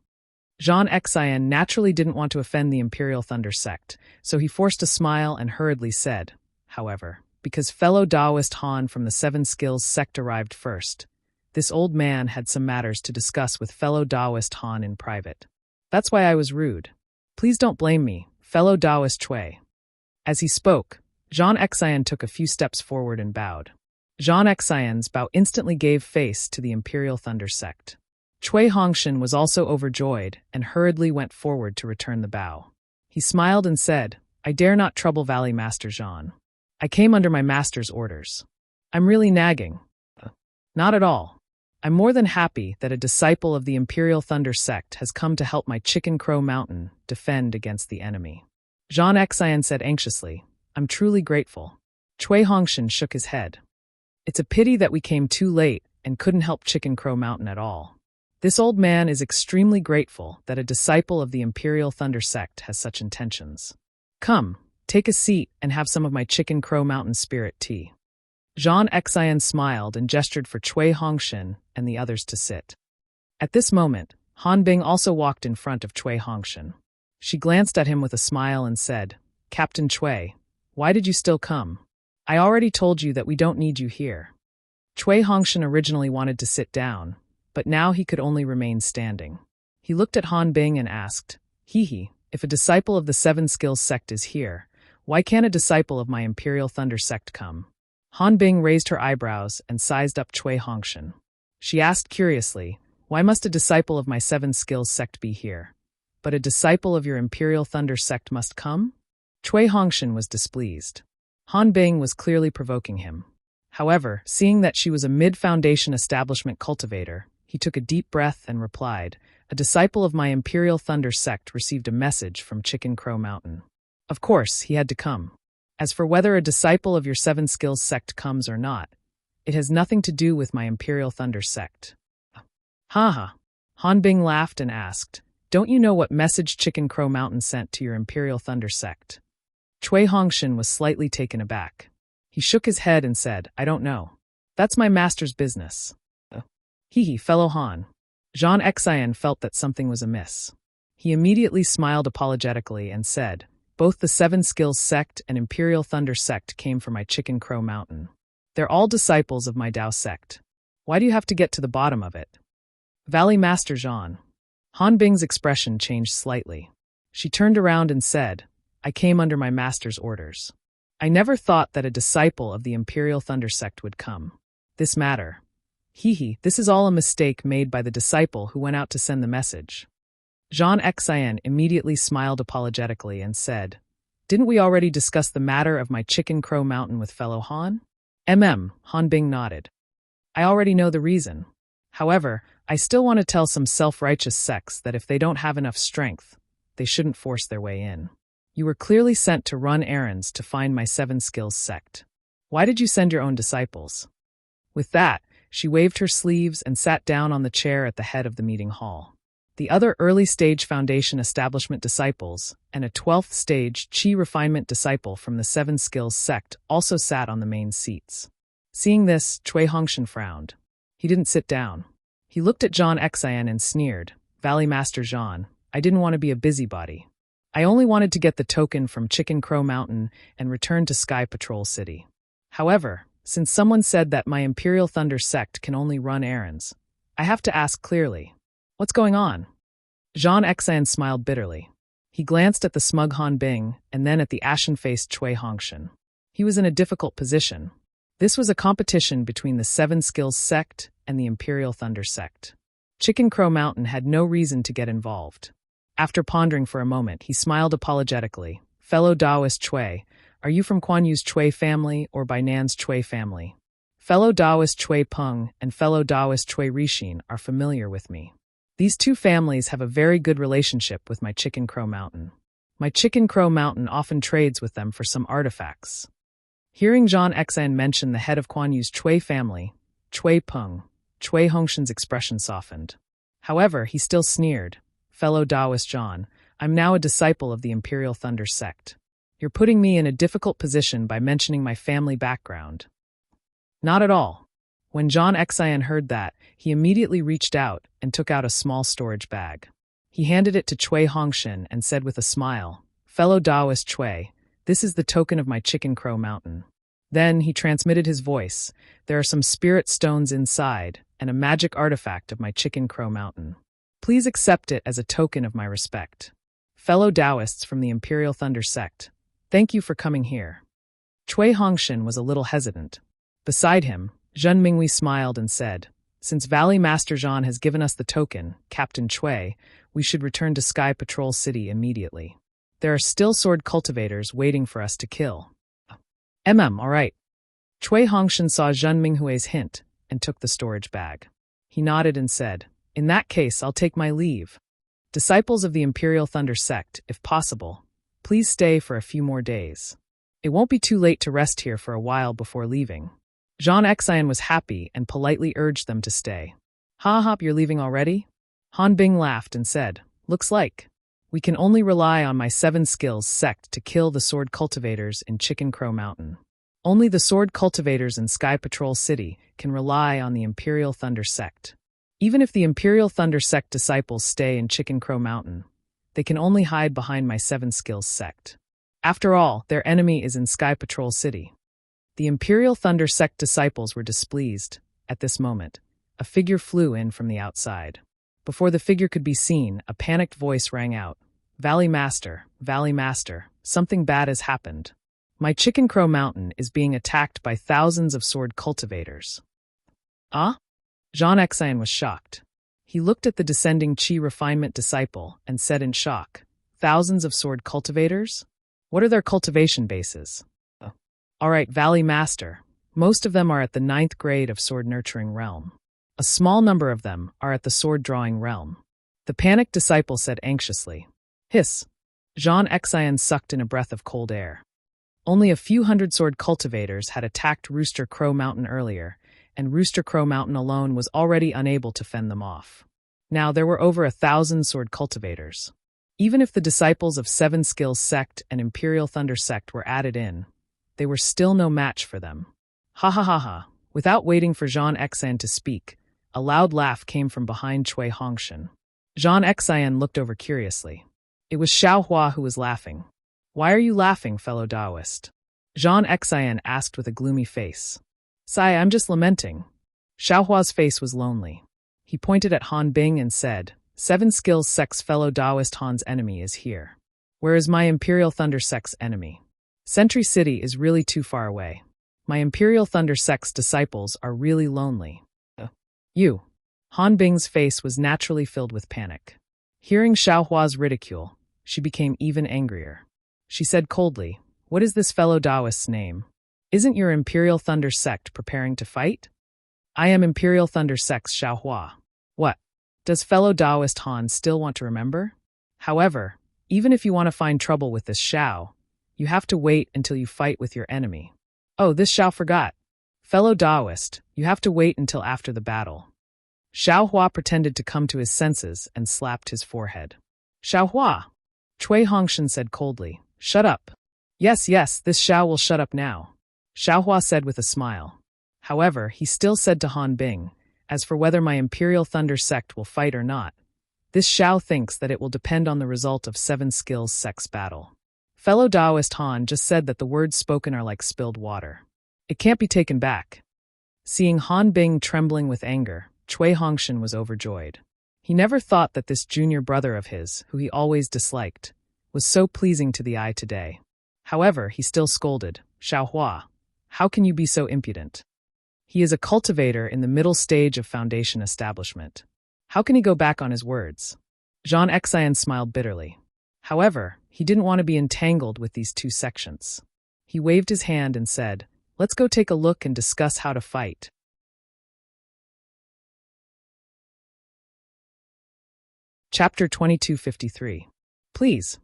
Zhang Xian naturally didn't want to offend the Imperial Thunder Sect, so he forced a smile and hurriedly said, however, because fellow Taoist Han from the Seven Skills sect arrived first, this old man had some matters to discuss with fellow Taoist Han in private. That's why I was rude. Please don't blame me, fellow Taoist Chui. As he spoke, Zhang Xian took a few steps forward and bowed. Zhang Xian's bow instantly gave face to the Imperial Thunder Sect. Chui Hongshan was also overjoyed and hurriedly went forward to return the bow. He smiled and said, I dare not trouble Valley Master Zhang. I came under my master's orders. I'm really nagging. Not at all. I'm more than happy that a disciple of the Imperial Thunder Sect has come to help my Chicken Crow Mountain defend against the enemy. Zhang Xian said anxiously, I'm truly grateful. Chui Hongshan shook his head. It's a pity that we came too late and couldn't help Chicken Crow Mountain at all. This old man is extremely grateful that a disciple of the Imperial Thunder Sect has such intentions. Come, take a seat and have some of my Chicken Crow Mountain spirit tea. Zhang Xian smiled and gestured for Chui Hongshan and the others to sit. At this moment, Han Bing also walked in front of Chui Hongshan. She glanced at him with a smile and said, Captain Chui, why did you still come? I already told you that we don't need you here. Chui Hongshan originally wanted to sit down, but now he could only remain standing. He looked at Han Bing and asked, if a disciple of the Seven Skills sect is here, why can't a disciple of my Imperial Thunder sect come? Han Bing raised her eyebrows and sized up Chui Hongshan. She asked curiously, why must a disciple of my Seven Skills sect be here? But a disciple of your Imperial Thunder sect must come? Chui Hongshan was displeased. Han Bing was clearly provoking him. However, seeing that she was a mid-foundation establishment cultivator, he took a deep breath and replied, a disciple of my Imperial Thunder sect received a message from Chicken Crow Mountain. Of course, he had to come. As for whether a disciple of your Seven Skills sect comes or not, it has nothing to do with my Imperial Thunder sect. Ha. Han Bing laughed and asked, don't you know what message Chicken Crow Mountain sent to your Imperial Thunder sect? Chui Hongshan was slightly taken aback. He shook his head and said, I don't know. That's my master's business. Fellow Han. Zhang Xian felt that something was amiss. He immediately smiled apologetically and said, both the Seven Skills sect and Imperial Thunder sect came from my Chicken Crow Mountain. They're all disciples of my Dao sect. Why do you have to get to the bottom of it? Valley Master Zhang. Han Bing's expression changed slightly. She turned around and said, I came under my master's orders. I never thought that a disciple of the Imperial Thunder sect would come. This matter. This is all a mistake made by the disciple who went out to send the message. Zhang Xian immediately smiled apologetically and said, didn't we already discuss the matter of my Chicken Crow Mountain with fellow Han? Han Bing nodded. I already know the reason. However, I still want to tell some self-righteous sects that if they don't have enough strength, they shouldn't force their way in. You were clearly sent to run errands to find my Seven Skills sect. Why did you send your own disciples? With that, she waved her sleeves and sat down on the chair at the head of the meeting hall. The other early-stage Foundation Establishment disciples and a 12th-stage Qi Refinement disciple from the Seven Skills sect also sat on the main seats. Seeing this, Chui Hongshan frowned. He didn't sit down. He looked at Zhang Xian and sneered, Valley Master Zhang, I didn't want to be a busybody. I only wanted to get the token from Chicken Crow Mountain and return to Sky Patrol City. However, since someone said that my Imperial Thunder sect can only run errands, I have to ask clearly, what's going on? Zhang Xian smiled bitterly. He glanced at the smug Han Bing and then at the ashen-faced Chui Hongshan. He was in a difficult position. This was a competition between the Seven Skills sect and the Imperial Thunder sect. Chicken Crow Mountain had no reason to get involved. After pondering for a moment, he smiled apologetically. Fellow Taoist Chui, are you from Kuan Yu's Chui family or by Nan's Chui family? Fellow Taoist Chui Peng and fellow Taoist Chui Rixin are familiar with me. These two families have a very good relationship with my Chicken Crow Mountain. My Chicken Crow Mountain often trades with them for some artifacts. Hearing Zhang Xian mention the head of Kuan Yu's Chui family, Chui Peng, Chui Hongshan's expression softened. However, he still sneered. Fellow Taoist Zhang, I'm now a disciple of the Imperial Thunder sect. You're putting me in a difficult position by mentioning my family background. Not at all. When John Xian heard that, he immediately reached out and took out a small storage bag. He handed it to Cui Hongshan and said with a smile, "Fellow Taoist Cui, this is the token of my Chicken Crow Mountain." Then he transmitted his voice. "There are some spirit stones inside and a magic artifact of my Chicken Crow Mountain. Please accept it as a token of my respect. Fellow Taoists from the Imperial Thunder sect, thank you for coming here." Cui Hongshan was a little hesitant. Beside him, Zhen Minghui smiled and said, "Since Valley Master Zhan has given us the token, Captain Cui, we should return to Sky Patrol City immediately. There are still sword cultivators waiting for us to kill." All right. Cui Hongshan saw Zhen Minghui's hint and took the storage bag. He nodded and said, "In that case, I'll take my leave. Disciples of the Imperial Thunder sect, if possible, please stay for a few more days. It won't be too late to rest here for a while before leaving." Zhan Xian was happy and politely urged them to stay. "Ha, you're leaving already?" Han Bing laughed and said, "Looks like. We can only rely on my 7 skills sect to kill the sword cultivators in Chicken Crow Mountain. Only the sword cultivators in Sky Patrol City can rely on the Imperial Thunder sect. Even if the Imperial Thunder sect disciples stay in Chicken Crow Mountain, they can only hide behind my 7 skills sect. After all, their enemy is in Sky Patrol City." The Imperial Thunder sect disciples were displeased. At this moment, a figure flew in from the outside. Before the figure could be seen, a panicked voice rang out, Valley Master, something bad has happened. My Chicken Crow Mountain is being attacked by thousands of sword cultivators." Ah? Zhan Xian was shocked. He looked at the descending Qi refinement disciple and said in shock, "Thousands of sword cultivators? What are their cultivation bases?" "All right, Valley Master. Most of them are at the 9th grade of sword nurturing realm. A small number of them are at the sword drawing realm," the panicked disciple said anxiously. Hiss. Zhan Xian sucked in a breath of cold air. Only a few hundred sword cultivators had attacked Rooster Crow Mountain earlier, and Rooster Crow Mountain alone was already unable to fend them off. Now there were over 1,000 sword cultivators. Even if the disciples of 7 Skills Sect and Imperial Thunder Sect were added in, they were still no match for them. Ha. Without waiting for Zhan Xian to speak, a loud laugh came from behind Cui Hongshan. Zhan Xian looked over curiously. It was Xiao Hua who was laughing. "Why are you laughing, fellow Taoist?" Zhan Xian asked with a gloomy face. "Sai, I'm just lamenting." Xiao Hua's face was lonely. He pointed at Han Bing and said, 7 Skills Sect's fellow Taoist Han's enemy is here. Where is my Imperial Thunder Sect's enemy? Sentry City is really too far away. My Imperial Thunder Sect's disciples are really lonely. You. Han Bing's face was naturally filled with panic. Hearing Xiao Hua's ridicule, she became even angrier. She said coldly, "What is this fellow Taoist's name? Isn't your Imperial Thunder Sect preparing to fight?" "I am Imperial Thunder Sect's Xiao Hua." "What? Does fellow Taoist Han still want to remember? However, even if you want to find trouble with this Xiao, you have to wait until you fight with your enemy." "Oh, this Xiao forgot. Fellow Taoist, you have to wait until after the battle." Xiao Hua pretended to come to his senses and slapped his forehead. "Xiao Hua," Cui Hongshan said coldly, "shut up." Yes, this Xiao will shut up now," Xiao Hua said with a smile. However, he still said to Han Bing, "As for whether my Imperial Thunder Sect will fight or not, this Xiao thinks that it will depend on the result of 7 Skills Sect's battle. Fellow Taoist Han just said that the words spoken are like spilled water. It can't be taken back." Seeing Han Bing trembling with anger, Cui Hongshan was overjoyed. He never thought that this junior brother of his, who he always disliked, was so pleasing to the eye today. However, he still scolded, "Xiao Hua, how can you be so impudent? He is a cultivator in the middle stage of Foundation establishment. How can he go back on his words?" Zhan Xian smiled bitterly. However, he didn't want to be entangled with these two sections. He waved his hand and said, "Let's go take a look and discuss how to fight." Chapter 2253. Please.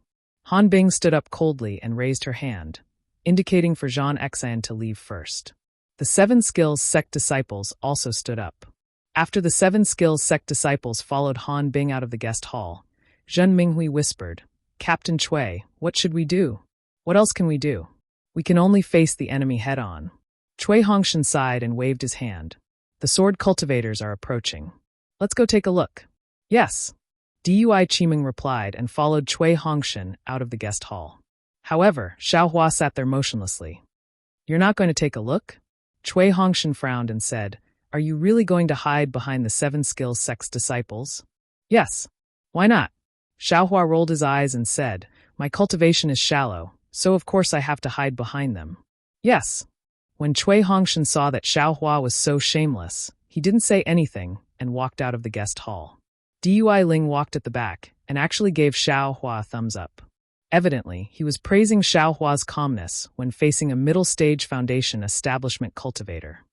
Han Bing stood up coldly and raised her hand, indicating for Zhan Xian to leave first. The 7 Skills Sect disciples also stood up. After the 7 Skills Sect disciples followed Han Bing out of the guest hall, Zhen Minghui whispered, Captain Cui, what should we do? What else can we do? We can only face the enemy head-on. Cui Hongshan sighed and waved his hand. The sword cultivators are approaching. Let's go take a look. Yes. Dui Qimeng replied and followed Cui Hongshan out of the guest hall. However, Xiaohua sat there motionlessly. You're not going to take a look? Cui Hongshan frowned and said, Are you really going to hide behind the 7 skills sect's disciples? Yes. Why not? Xiaohua rolled his eyes and said, My cultivation is shallow, so of course I have to hide behind them. Yes. When Cui Hongshan saw that Xiaohua was so shameless, he didn't say anything and walked out of the guest hall. Dui Ling walked at the back and actually gave Xiaohua a thumbs up. Evidently, he was praising Xiaohua's calmness when facing a middle-stage foundation establishment cultivator.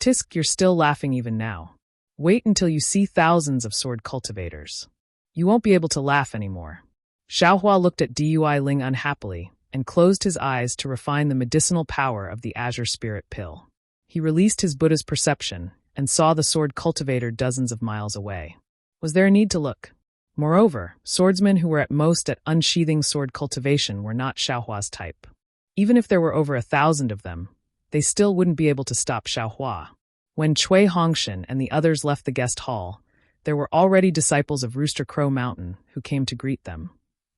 Tisk, you're still laughing even now. Wait until you see thousands of sword cultivators. You won't be able to laugh anymore. Xiaohua looked at Dui Ling unhappily and closed his eyes to refine the medicinal power of the Azure Spirit Pill. He released his Buddha's perception and saw the sword cultivator dozens of miles away. Was there a need to look? Moreover, swordsmen who were at most at unsheathing sword cultivation were not Xiaohua's type. Even if there were over 1,000 of them, they still wouldn't be able to stop Xiaohua. When Cui Hongshan and the others left the guest hall, there were already disciples of Rooster Crow Mountain who came to greet them,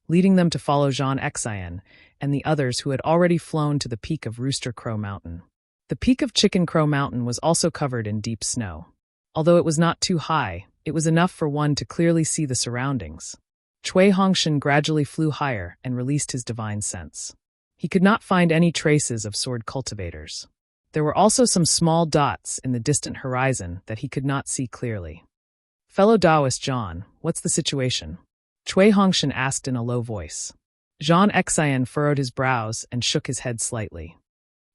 leading them to follow Zhang Xian and the others who had already flown to the peak of Rooster Crow Mountain. The peak of Chicken Crow Mountain was also covered in deep snow. Although it was not too high, it was enough for one to clearly see the surroundings. Cui Hongshan gradually flew higher and released his divine sense. He could not find any traces of sword cultivators. There were also some small dots in the distant horizon that he could not see clearly. Fellow Taoist John, what's the situation? Cui Hongshan asked in a low voice. Zhang Xian furrowed his brows and shook his head slightly.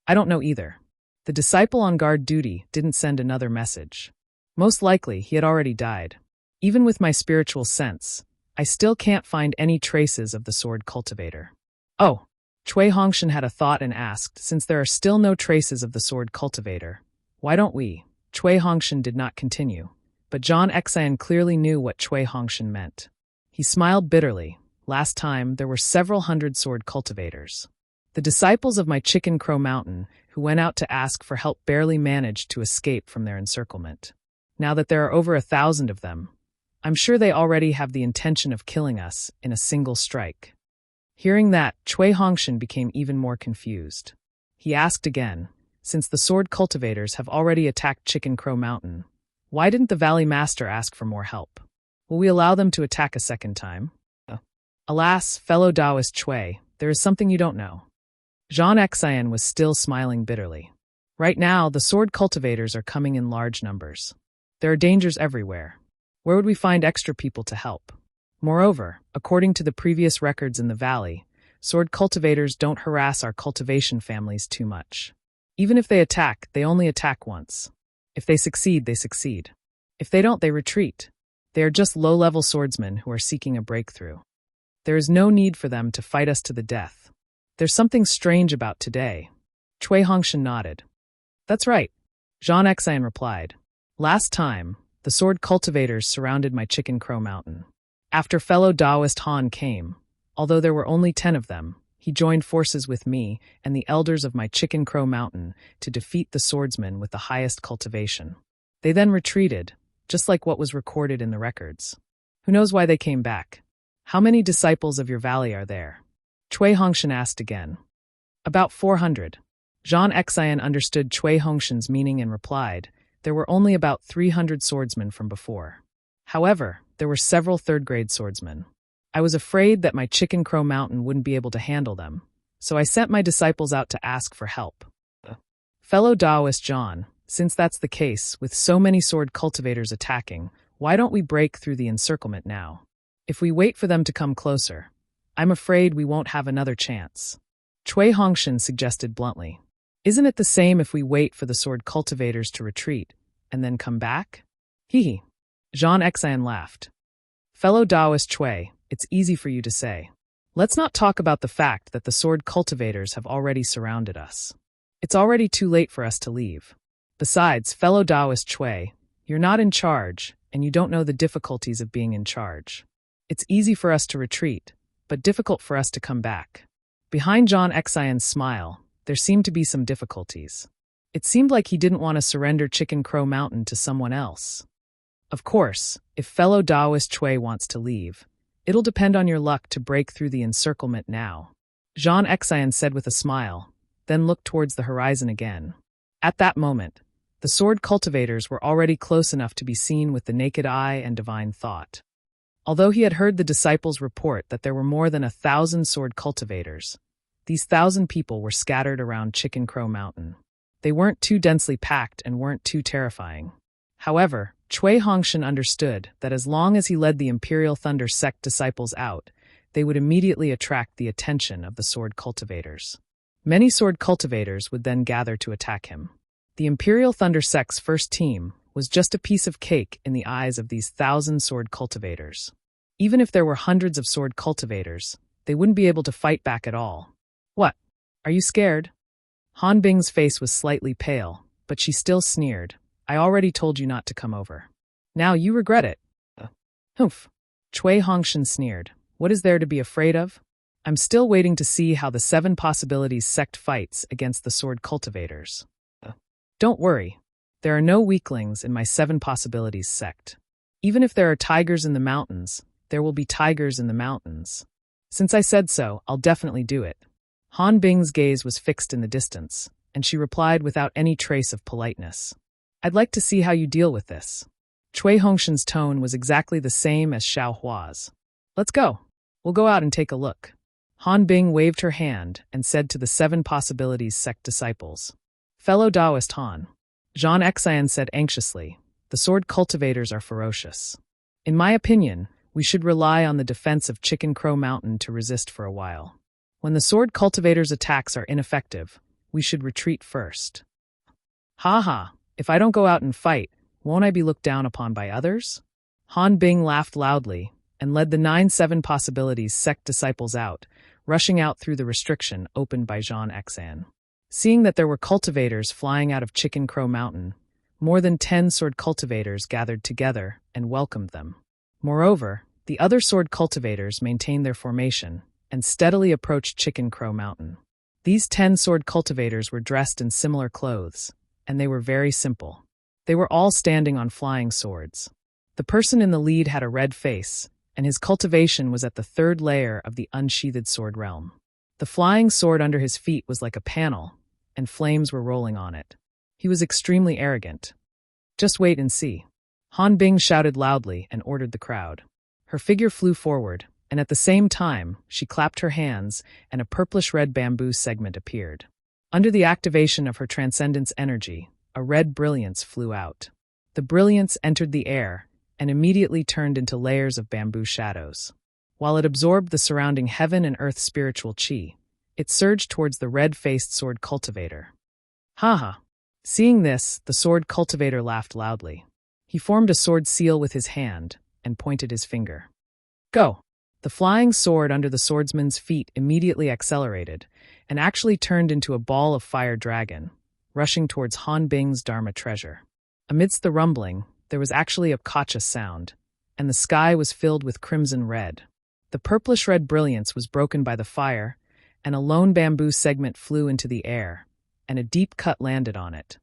I don't know either. The disciple on guard duty didn't send another message. Most likely, he had already died. Even with my spiritual sense, I still can't find any traces of the sword cultivator. Oh, Cui Hongshan had a thought and asked, since there are still no traces of the sword cultivator, why don't we? Cui Hongshan did not continue, but Zhang Xian clearly knew what Cui Hongshan meant. He smiled bitterly. Last time, there were several hundred sword cultivators. The disciples of my Chicken Crow Mountain, who went out to ask for help, barely managed to escape from their encirclement. Now that there are over 1,000 of them, I'm sure they already have the intention of killing us in a single strike. Hearing that, Cui Hongshan became even more confused. He asked again, since the sword cultivators have already attacked Chicken Crow Mountain, why didn't the Valley Master ask for more help? Will we allow them to attack a second time? Alas, fellow Taoist Cui, there is something you don't know. Zhang Xian was still smiling bitterly. Right now, the sword cultivators are coming in large numbers. There are dangers everywhere. Where would we find extra people to help? Moreover, according to the previous records in the valley, sword cultivators don't harass our cultivation families too much. Even if they attack, they only attack once. If they succeed, they succeed. If they don't, they retreat. They are just low-level swordsmen who are seeking a breakthrough. There is no need for them to fight us to the death. There's something strange about today. Cui Hongshan nodded. That's right, Zhang Xian replied. Last time, the sword cultivators surrounded my Chicken Crow Mountain. After fellow Taoist Han came, although there were only 10 of them, he joined forces with me and the elders of my Chicken Crow Mountain to defeat the swordsmen with the highest cultivation. They then retreated, just like what was recorded in the records. Who knows why they came back? How many disciples of your valley are there? Cui Hongshan asked again. About 400. Zhang Xian understood Cui Hongshan's meaning and replied, there were only about 300 swordsmen from before. However, there were several third-grade swordsmen. I was afraid that my Chicken Crow Mountain wouldn't be able to handle them, so I sent my disciples out to ask for help. Fellow Taoist John, since that's the case, with so many sword cultivators attacking, why don't we break through the encirclement now? If we wait for them to come closer, I'm afraid we won't have another chance. Cui Hongshan suggested bluntly. Isn't it the same if we wait for the sword cultivators to retreat and then come back? Hee. Zhang Xian laughed. Fellow Taoist Cui, it's easy for you to say. Let's not talk about the fact that the sword cultivators have already surrounded us. It's already too late for us to leave. Besides, fellow Taoist Cui, you're not in charge, and you don't know the difficulties of being in charge. It's easy for us to retreat, but difficult for us to come back. Behind John Xian's smile, there seemed to be some difficulties. It seemed like he didn't want to surrender Chicken Crow Mountain to someone else. Of course, if fellow Taoist Chui wants to leave, it'll depend on your luck to break through the encirclement now, John Xian said with a smile, then looked towards the horizon again. At that moment, the sword cultivators were already close enough to be seen with the naked eye and divine thought. Although he had heard the disciples report that there were more than 1,000 sword cultivators, these 1,000 people were scattered around Chicken Crow Mountain. They weren't too densely packed and weren't too terrifying. However, Chui Hongshan understood that as long as he led the Imperial Thunder sect disciples out, they would immediately attract the attention of the sword cultivators. Many sword cultivators would then gather to attack him. The Imperial Thunder sect's first team was just a piece of cake in the eyes of these 1,000 sword cultivators. Even if there were hundreds of sword cultivators, they wouldn't be able to fight back at all. What? Are you scared? Han Bing's face was slightly pale, but she still sneered. I already told you not to come over. Now you regret it. Humph. Chui Hongshan sneered. What is there to be afraid of? I'm still waiting to see how the 7 Possibilities sect fights against the sword cultivators. Don't worry. There are no weaklings in my 7 Possibilities sect. Even if there are tigers in the mountains, there will be tigers in the mountains. Since I said so, I'll definitely do it. Han Bing's gaze was fixed in the distance, and she replied without any trace of politeness. I'd like to see how you deal with this. Chui Hongshan's tone was exactly the same as Xiao Hua's. Let's go. We'll go out and take a look. Han Bing waved her hand and said to the 7 Possibilities sect disciples. Fellow Taoist Han. John Xian said anxiously, the sword cultivators are ferocious. In my opinion, we should rely on the defense of Chicken Crow Mountain to resist for a while. When the sword cultivators' attacks are ineffective, we should retreat first. Ha ha, if I don't go out and fight, won't I be looked down upon by others? Han Bing laughed loudly and led the 9 7 Possibilities sect disciples out, rushing out through the restriction opened by John Xian. Seeing that there were cultivators flying out of Chicken Crow Mountain, more than 10 sword cultivators gathered together and welcomed them. Moreover, the other sword cultivators maintained their formation and steadily approached Chicken Crow Mountain. These 10 sword cultivators were dressed in similar clothes, and they were very simple. They were all standing on flying swords. The person in the lead had a red face, and his cultivation was at the 3rd layer of the unsheathed sword realm. The flying sword under his feet was like a panel, and flames were rolling on it. He was extremely arrogant. Just wait and see. Han Bing shouted loudly and ordered the crowd. Her figure flew forward, and at the same time, she clapped her hands, and a purplish-red bamboo segment appeared. Under the activation of her transcendence energy, a red brilliance flew out. The brilliance entered the air and immediately turned into layers of bamboo shadows. While it absorbed the surrounding heaven and earth spiritual chi, it surged towards the red-faced sword cultivator. Ha! Seeing this, the sword cultivator laughed loudly. He formed a sword seal with his hand and pointed his finger. Go! The flying sword under the swordsman's feet immediately accelerated and actually turned into a ball of fire dragon, rushing towards Han Bing's Dharma treasure. Amidst the rumbling, there was actually a kacha sound, and the sky was filled with crimson red. The purplish-red brilliance was broken by the fire, and a lone bamboo segment flew into the air, and a deep cut landed on it.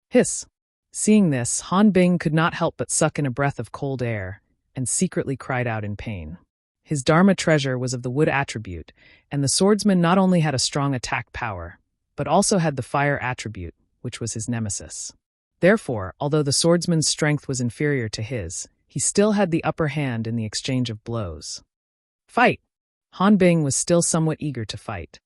Hiss! Seeing this, Han Bing could not help but suck in a breath of cold air, and secretly cried out in pain. His Dharma treasure was of the wood attribute, and the swordsman not only had a strong attack power, but also had the fire attribute, which was his nemesis. Therefore, although the swordsman's strength was inferior to his, he still had the upper hand in the exchange of blows. Fight! Han Bing was still somewhat eager to fight.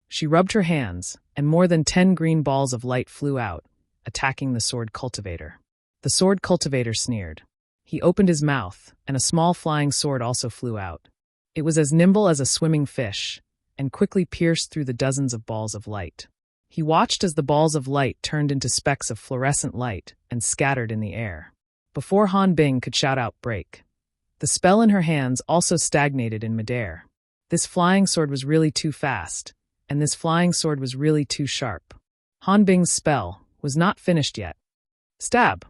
She rubbed her hands, and more than 10 green balls of light flew out, attacking the sword cultivator. The sword cultivator sneered. He opened his mouth, and a small flying sword also flew out. It was as nimble as a swimming fish, and quickly pierced through the dozens of balls of light. He watched as the balls of light turned into specks of fluorescent light and scattered in the air. Before Han Bing could shout out break, the spell in her hands also stagnated in midair. This flying sword was really too fast, and this flying sword was really too sharp. Han Bing's spell was not finished yet. Stab!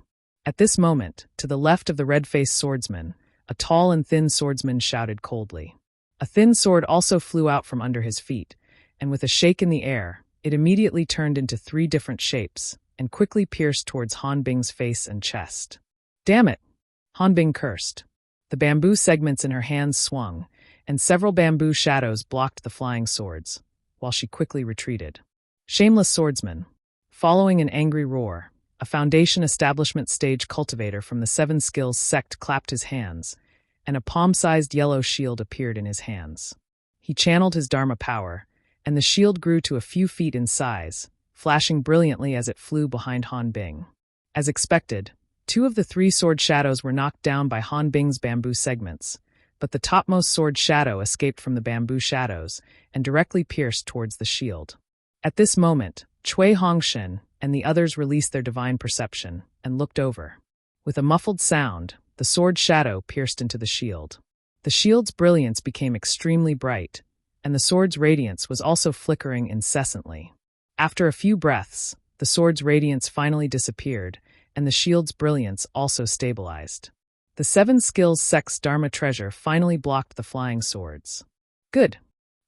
At this moment, to the left of the red-faced swordsman, a tall and thin swordsman shouted coldly. A thin sword also flew out from under his feet, and with a shake in the air, it immediately turned into 3 different shapes and quickly pierced towards Han Bing's face and chest. Damn it! Han Bing cursed. The bamboo segments in her hands swung, and several bamboo shadows blocked the flying swords, while she quickly retreated. Shameless swordsman. Following an angry roar, a Foundation Establishment stage cultivator from the Seven Skills sect clapped his hands, and a palm-sized yellow shield appeared in his hands. He channeled his Dharma power, and the shield grew to a few feet in size, flashing brilliantly as it flew behind Han Bing. As expected, 2 of the 3 sword shadows were knocked down by Han Bing's bamboo segments, but the topmost sword shadow escaped from the bamboo shadows and directly pierced towards the shield. At this moment, Cui Hongshin and the others released their divine perception and looked over. With a muffled sound, the sword shadow pierced into the shield. The shield's brilliance became extremely bright, and the sword's radiance was also flickering incessantly. After a few breaths, the sword's radiance finally disappeared, and the shield's brilliance also stabilized. The Seven Skills sect's Dharma treasure finally blocked the flying swords. Good!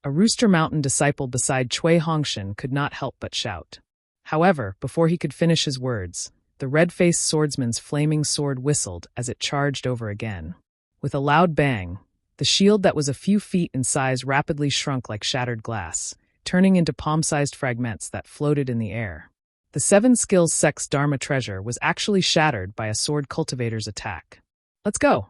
A Rooster Mountain disciple beside Cui Hongshin could not help but shout. However, before he could finish his words, the red-faced swordsman's flaming sword whistled as it charged over again. With a loud bang, the shield that was a few feet in size rapidly shrunk like shattered glass, turning into palm-sized fragments that floated in the air. The Seven Skills sect's Dharma treasure was actually shattered by a sword cultivator's attack. Let's go!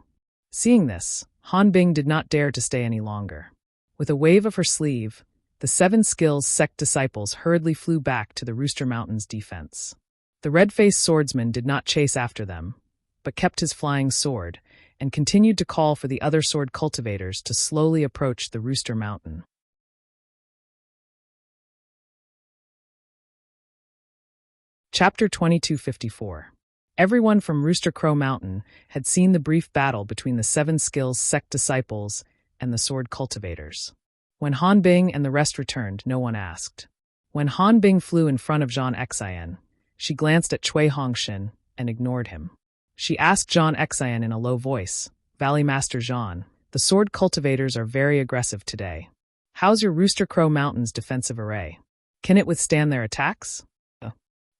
Seeing this, Han Bing did not dare to stay any longer. With a wave of her sleeve, the Seven Skills sect disciples hurriedly flew back to the Rooster Mountain's defense. The red-faced swordsman did not chase after them, but kept his flying sword and continued to call for the other sword cultivators to slowly approach the Rooster Mountain. Chapter 2254. Everyone from Rooster Crow Mountain had seen the brief battle between the Seven Skills sect disciples and the sword cultivators. When Han Bing and the rest returned, no one asked. When Han Bing flew in front of Zhang Xian, she glanced at Cui Hongshin and ignored him. She asked Zhang Xian in a low voice, "Valley Master Zhang, the sword cultivators are very aggressive today. How's your Rooster Crow Mountain's defensive array? Can it withstand their attacks?"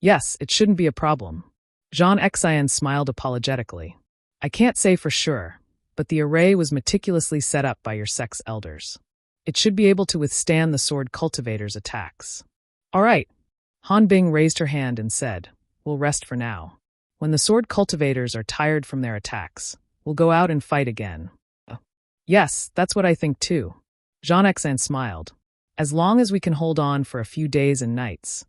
"Yes, it shouldn't be a problem." Zhang Xian smiled apologetically. "I can't say for sure, but the array was meticulously set up by your sect's elders. It should be able to withstand the sword cultivators' attacks." "All right." Han Bing raised her hand and said, "We'll rest for now. When the sword cultivators are tired from their attacks, we'll go out and fight again." "Yes, that's what I think too." Zhang Xian smiled. "As long as we can hold on for a few days and nights,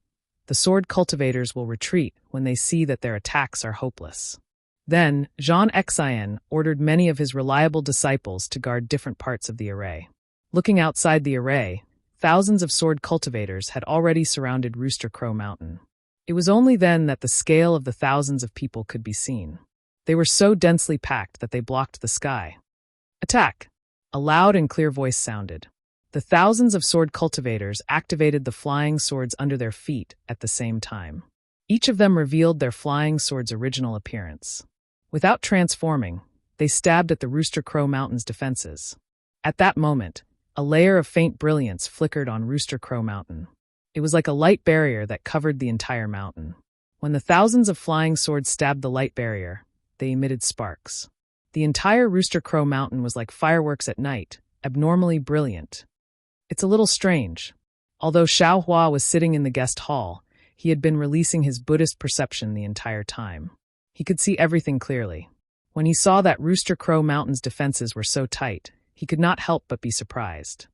the sword cultivators will retreat when they see that their attacks are hopeless." Then, Zhang Xian ordered many of his reliable disciples to guard different parts of the array. Looking outside the array, thousands of sword cultivators had already surrounded Rooster Crow Mountain. It was only then that the scale of the thousands of people could be seen. They were so densely packed that they blocked the sky. "Attack!" A loud and clear voice sounded. The thousands of sword cultivators activated the flying swords under their feet at the same time. Each of them revealed their flying sword's original appearance. Without transforming, they stabbed at the Rooster Crow Mountain's defenses. At that moment, a layer of faint brilliance flickered on Rooster Crow Mountain. It was like a light barrier that covered the entire mountain. When the thousands of flying swords stabbed the light barrier, they emitted sparks. The entire Rooster Crow Mountain was like fireworks at night, abnormally brilliant. It's a little strange. Although Xiao Hua was sitting in the guest hall, he had been releasing his Buddhist perception the entire time. He could see everything clearly. When he saw that Rooster Crow Mountain's defenses were so tight, he could not help but be surprised.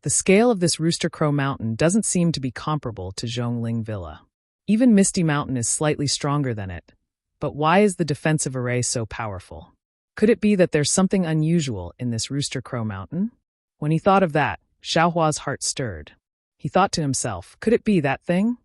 The scale of this Rooster Crow Mountain doesn't seem to be comparable to Zhongling Villa. Even Misty Mountain is slightly stronger than it. But why is the defensive array so powerful? Could it be that there's something unusual in this Rooster Crow Mountain? When he thought of that, Xiao Hua's heart stirred. He thought to himself, could it be that thing?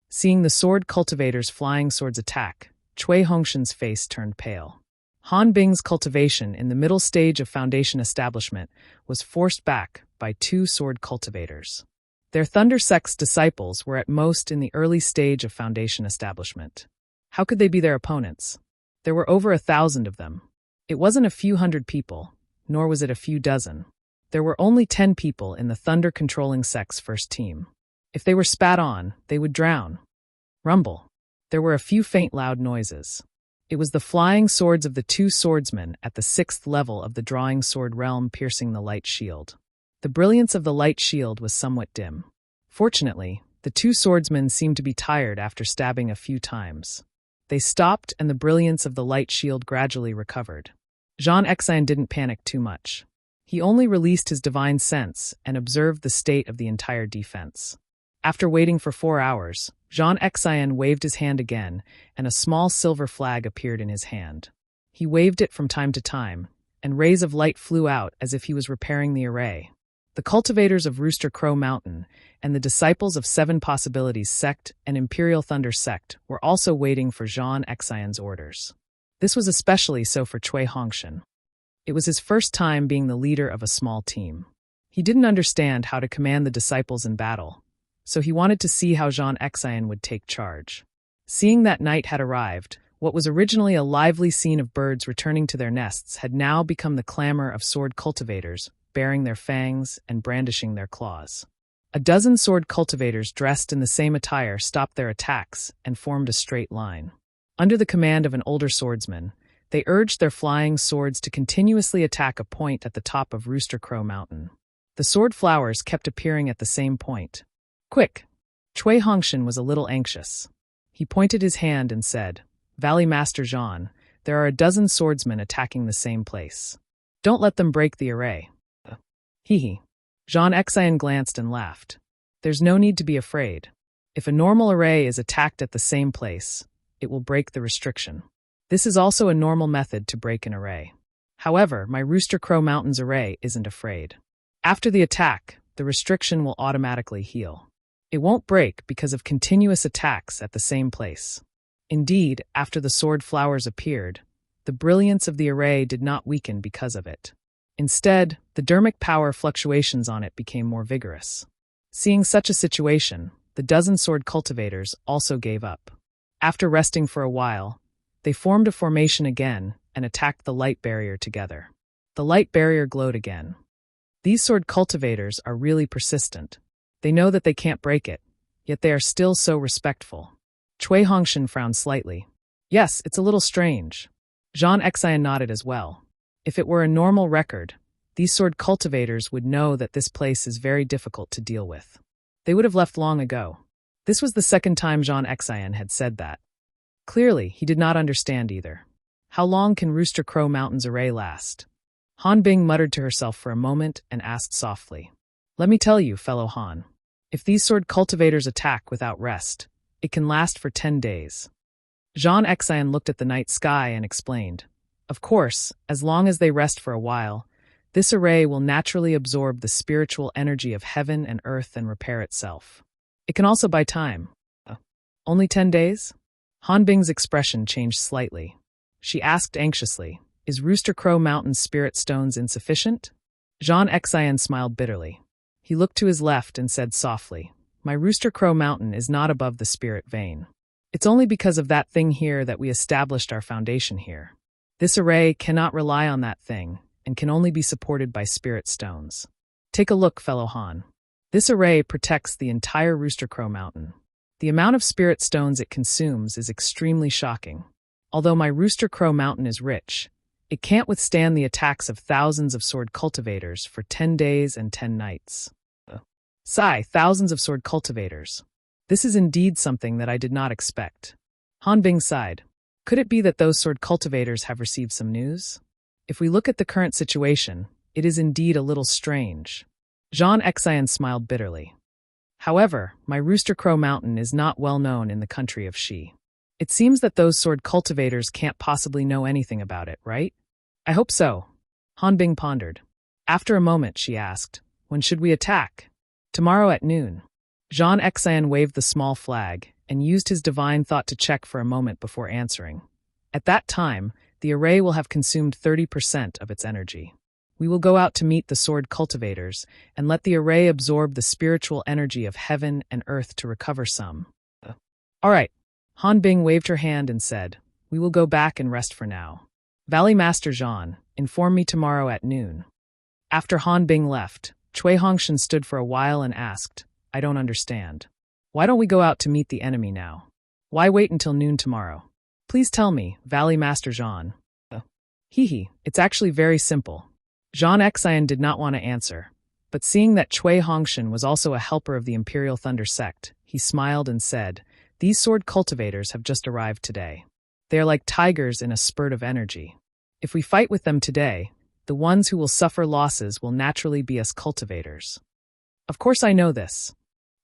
Seeing the sword cultivators' flying swords attack, Cui Hongshin's face turned pale. Han Bing's cultivation in the middle stage of Foundation Establishment was forced back by 2 sword cultivators. Their Thunder Sect's disciples were at most in the early stage of Foundation Establishment. How could they be their opponents? There were over 1,000 of them. It wasn't a few hundred people, nor was it a few dozen. There were only 10 people in the thunder-controlling sect's first team. If they were spat on, they would drown. Rumble. There were a few faint loud noises. It was the flying swords of the two swordsmen at the 6th level of the drawing sword realm piercing the light shield. The brilliance of the light shield was somewhat dim. Fortunately, the two swordsmen seemed to be tired after stabbing a few times. They stopped and the brilliance of the light shield gradually recovered. Jean Exine didn't panic too much. He only released his divine sense and observed the state of the entire defense. After waiting for 4 hours, Jean Exine waved his hand again, and a small silver flag appeared in his hand. He waved it from time to time, and rays of light flew out as if he was repairing the array. The cultivators of Rooster Crow Mountain and the disciples of 7 Possibilities Sect and Imperial Thunder Sect were also waiting for Jean Exine's orders. This was especially so for Cui Hongshan. It was his first time being the leader of a small team. He didn't understand how to command the disciples in battle, so he wanted to see how Jean Exine would take charge. Seeing that night had arrived, what was originally a lively scene of birds returning to their nests had now become the clamor of sword cultivators, baring their fangs and brandishing their claws. A dozen sword cultivators dressed in the same attire stopped their attacks and formed a straight line. Under the command of an older swordsman, they urged their flying swords to continuously attack a point at the top of Rooster Crow Mountain. The sword flowers kept appearing at the same point. Quick! Cui Hongshan was a little anxious. He pointed his hand and said, "Valley Master Jean, there are a dozen swordsmen attacking the same place. Don't let them break the array." Hee. Jean Exine glanced and laughed. There's no need to be afraid. If a normal array is attacked at the same place, it will break the restriction. This is also a normal method to break an array. However, my Rooster Crow Mountain's array isn't afraid. After the attack, the restriction will automatically heal. It won't break because of continuous attacks at the same place. Indeed, after the sword flowers appeared, the brilliance of the array did not weaken because of it. Instead, the dermic power fluctuations on it became more vigorous. Seeing such a situation, the dozen sword cultivators also gave up. After resting for a while, they formed a formation again and attacked the light barrier together. The light barrier glowed again. These sword cultivators are really persistent. They know that they can't break it, yet they are still so respectful. Cui Hongshan frowned slightly. Yes, it's a little strange. Jean Exine nodded as well. If it were a normal record, these sword cultivators would know that this place is very difficult to deal with. They would have left long ago. This was the second time Jean Exine had said that. Clearly, he did not understand either. How long can Rooster Crow Mountain's array last? Han Bing muttered to herself for a moment and asked softly, "Let me tell you, fellow Han, if these sword cultivators attack without rest, it can last for 10 days. Jean Exine looked at the night sky and explained, "Of course, as long as they rest for a while, this array will naturally absorb the spiritual energy of heaven and earth and repair itself. It can also buy time." Only 10 days? Han Bing's expression changed slightly. She asked anxiously, "Is Rooster Crow Mountain's spirit stones insufficient?" Jean Exine smiled bitterly. He looked to his left and said softly, "My Rooster Crow Mountain is not above the spirit vein. It's only because of that thing here that we established our foundation here. This array cannot rely on that thing and can only be supported by spirit stones. Take a look, fellow Han. This array protects the entire Rooster Crow Mountain. The amount of spirit stones it consumes is extremely shocking. Although my Rooster Crow Mountain is rich, it can't withstand the attacks of thousands of sword cultivators for 10 days and 10 nights. Sigh, thousands of sword cultivators. This is indeed something that I did not expect." Han Bing sighed. Could it be that those sword cultivators have received some news? If we look at the current situation, it is indeed a little strange. Jean Exine smiled bitterly. However, my Rooster Crow Mountain is not well known in the country of Shi. It seems that those sword cultivators can't possibly know anything about it, right? I hope so. Han Bing pondered. After a moment, she asked, "When should we attack?" "Tomorrow at noon." Jean Exine waved the small flag and used his divine thought to check for a moment before answering. At that time, the array will have consumed 30% of its energy. We will go out to meet the sword cultivators and let the array absorb the spiritual energy of heaven and earth to recover some. All right. Han Bing waved her hand and said, "We will go back and rest for now. Valley Master Jean, inform me tomorrow at noon." After Han Bing left, Cui Hongshan stood for a while and asked, I don't understand. Why don't we go out to meet the enemy now? Why wait until noon tomorrow? Please tell me, Valley Master Jean. It's actually very simple. Jean Xian did not want to answer, but seeing that Cui Hongshan was also a helper of the Imperial Thunder sect, he smiled and said, These sword cultivators have just arrived today. They are like tigers in a spurt of energy. If we fight with them today, the ones who will suffer losses will naturally be us cultivators. Of course I know this.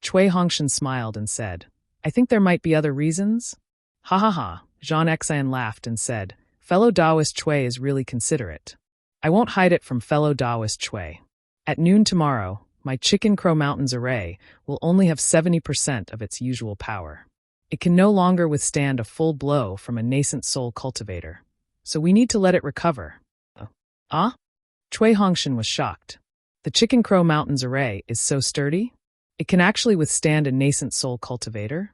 Cui Hongshan smiled and said, I think there might be other reasons. Ha ha ha, Jean Xian laughed and said, Fellow Taoist Cui is really considerate. I won't hide it from fellow Taoist Cui. At noon tomorrow, my Chicken Crow Mountains array will only have 70% of its usual power. It can no longer withstand a full blow from a nascent soul cultivator, so we need to let it recover. Cui Hongshan was shocked. The Chicken Crow Mountains array is so sturdy? It can actually withstand a nascent soul cultivator?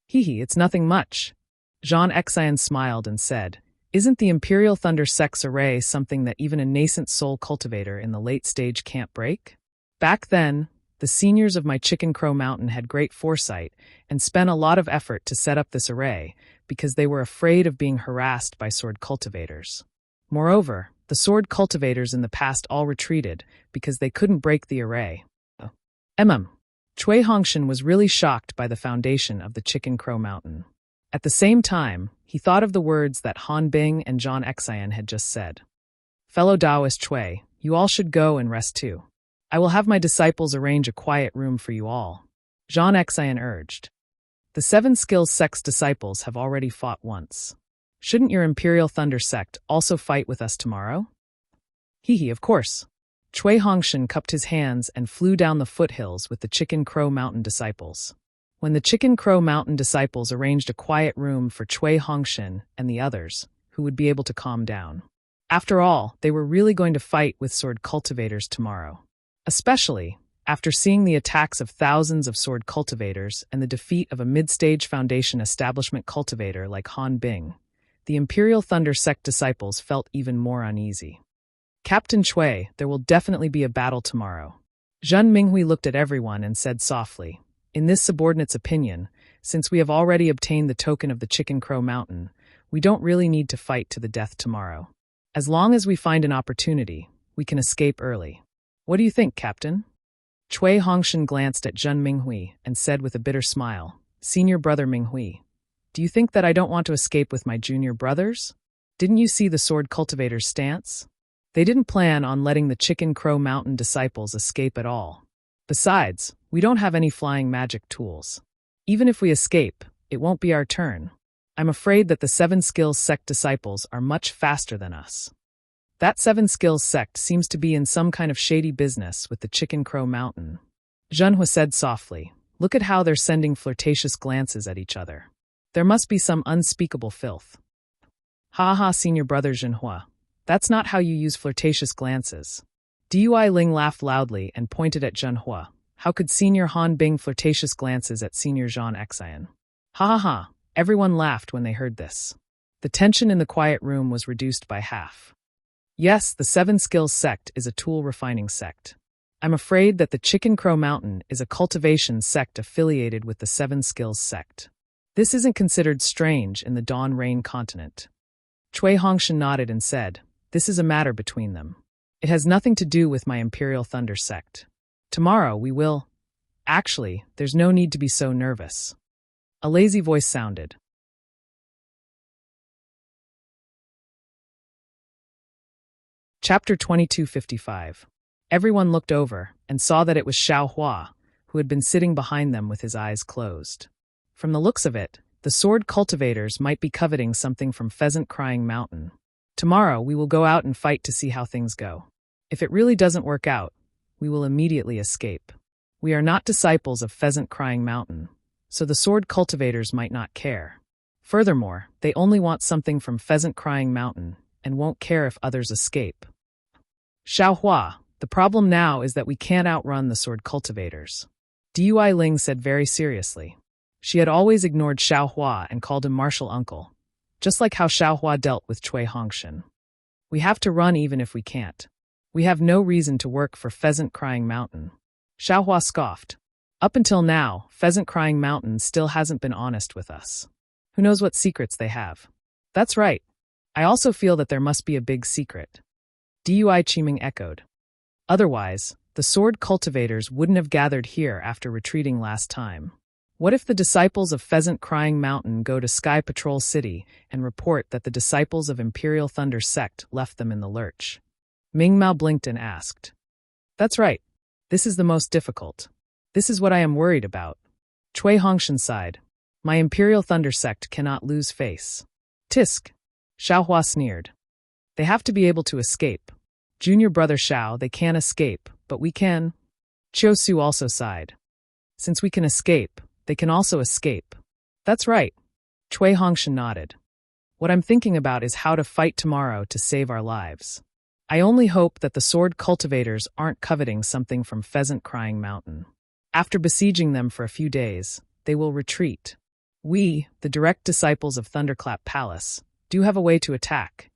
It's nothing much. Jean Xian smiled and said, Isn't the Imperial Thunder Sect's array something that even a nascent soul cultivator in the late stage can't break? Back then, the seniors of my Chicken Crow Mountain had great foresight and spent a lot of effort to set up this array because they were afraid of being harassed by sword cultivators. Moreover, the sword cultivators in the past all retreated because they couldn't break the array. Cui Hongshan was really shocked by the foundation of the Chicken Crow Mountain. At the same time, he thought of the words that Han Bing and Jean Xian had just said. Fellow Taoist Cui, you all should go and rest too. I will have my disciples arrange a quiet room for you all. Jean Xian urged. The 7 Skills Sect's disciples have already fought once. Shouldn't your Imperial Thunder sect also fight with us tomorrow? Of course. Cui Hongshan cupped his hands and flew down the foothills with the Chicken Crow Mountain disciples. When the Chicken Crow Mountain disciples arranged a quiet room for Cui Hongshan and the others, who would be able to calm down. After all, they were really going to fight with sword cultivators tomorrow. Especially after seeing the attacks of thousands of sword cultivators and the defeat of a mid-stage Foundation establishment cultivator like Han Bing, the Imperial Thunder Sect disciples felt even more uneasy. Captain Cui, there will definitely be a battle tomorrow. Zhen Minghui looked at everyone and said softly, In this subordinate's opinion, since we have already obtained the token of the Chicken Crow Mountain, we don't really need to fight to the death tomorrow. As long as we find an opportunity, we can escape early. What do you think, Captain? Cui Hongshan glanced at Zhen Minghui and said with a bitter smile, Senior brother Minghui, do you think that I don't want to escape with my junior brothers? Didn't you see the sword cultivator's stance? They didn't plan on letting the Chicken Crow Mountain disciples escape at all. Besides, we don't have any flying magic tools. Even if we escape, it won't be our turn. I'm afraid that the 7 Skills Sect disciples are much faster than us. That 7 Skills Sect seems to be in some kind of shady business with the Chicken Crow Mountain. Zhenhua said softly, Look at how they're sending flirtatious glances at each other. There must be some unspeakable filth. Ha ha, Senior brother Zhenhua. That's not how you use flirtatious glances. Dui Ling laughed loudly and pointed at Zhenhua. How could Senior Han Bing flirtatious glances at Senior Jean Xian? Ha ha ha. Everyone laughed when they heard this. The tension in the quiet room was reduced by half. Yes, the 7 Skills Sect is a tool refining sect. I'm afraid that the Chicken Crow Mountain is a cultivation sect affiliated with the 7 Skills Sect. This isn't considered strange in the Dawn Rain continent. Cui Hongshan nodded and said, This is a matter between them. It has nothing to do with my Imperial Thunder sect. Tomorrow we will... Actually, there's no need to be so nervous. A lazy voice sounded. Chapter 2255. Everyone looked over and saw that it was Xiao Hua, who had been sitting behind them with his eyes closed. From the looks of it, the sword cultivators might be coveting something from Pheasant Crying Mountain. Tomorrow we will go out and fight to see how things go. If it really doesn't work out, we will immediately escape. We are not disciples of Pheasant Crying Mountain, so the sword cultivators might not care. Furthermore, they only want something from Pheasant Crying Mountain and won't care if others escape. Xiao Hua, the problem now is that we can't outrun the sword cultivators. Dui Ling said very seriously. She had always ignored Xiao Hua and called him martial uncle, just like how Xiao Hua dealt with Cui Hongshan. We have to run even if we can't. We have no reason to work for Pheasant Crying Mountain. Xiaohua scoffed. Up until now, Pheasant Crying Mountain still hasn't been honest with us. Who knows what secrets they have? That's right. I also feel that there must be a big secret. Dui Qiming echoed. Otherwise, the sword cultivators wouldn't have gathered here after retreating last time. What if the disciples of Pheasant Crying Mountain go to Sky Patrol City and report that the disciples of Imperial Thunder Sect left them in the lurch? Ming Mao blinked and asked. That's right. This is the most difficult. This is what I am worried about. Cui Hongshan sighed. My Imperial Thunder Sect cannot lose face. Tisk. Xiaohua sneered. They have to be able to escape. Junior brother Xiao, they can't escape, but we can. Chiu Su also sighed. Since we can escape, they can also escape. That's right. Cui Hongshan nodded. What I'm thinking about is how to fight tomorrow to save our lives. I only hope that the sword cultivators aren't coveting something from Pheasant Crying Mountain. After besieging them for a few days, they will retreat. We, the direct disciples of Thunderclap Palace, do have a way to attack,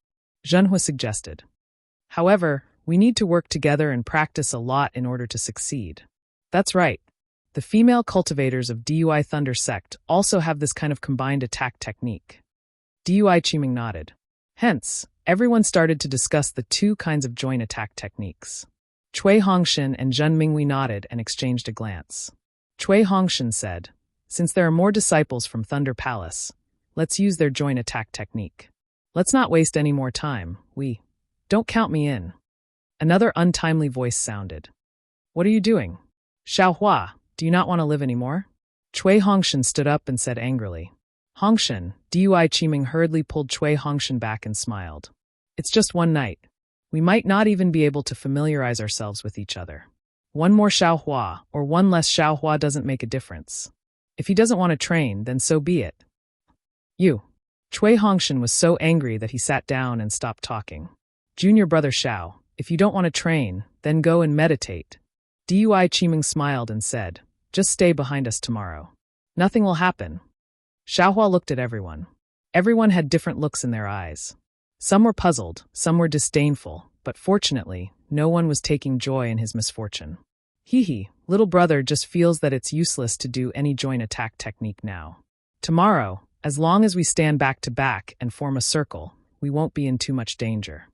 Zhenhua suggested. However, we need to work together and practice a lot in order to succeed. That's right. The female cultivators of Dui Thunder Sect also have this kind of combined attack technique. Dui Qiming nodded. Hence, everyone started to discuss the two kinds of joint attack techniques. Cui Hongshan and Zhen Minghui nodded and exchanged a glance. Cui Hongshan said, since there are more disciples from Thunder Palace, let's use their joint attack technique. Let's not waste any more time. Don't count me in. Another untimely voice sounded. What are you doing? Xiaohua, do you not want to live anymore? Cui Hongshan stood up and said angrily. Hongshan, Dui Qiming hurriedly pulled Cui Hongshan back and smiled. It's just one night. We might not even be able to familiarize ourselves with each other. One more Xiaohua or one less Xiaohua doesn't make a difference. If he doesn't want to train, then so be it. Cui Hongshan was so angry that he sat down and stopped talking. Junior brother Xiao, if you don't want to train, then go and meditate. Dui Qiming smiled and said, just stay behind us tomorrow. Nothing will happen. Xiaohua looked at everyone. Everyone had different looks in their eyes. Some were puzzled, some were disdainful, but fortunately, no one was taking joy in his misfortune. Little brother just feels that it's useless to do any joint attack technique now. Tomorrow, as long as we stand back to back and form a circle, we won't be in too much danger.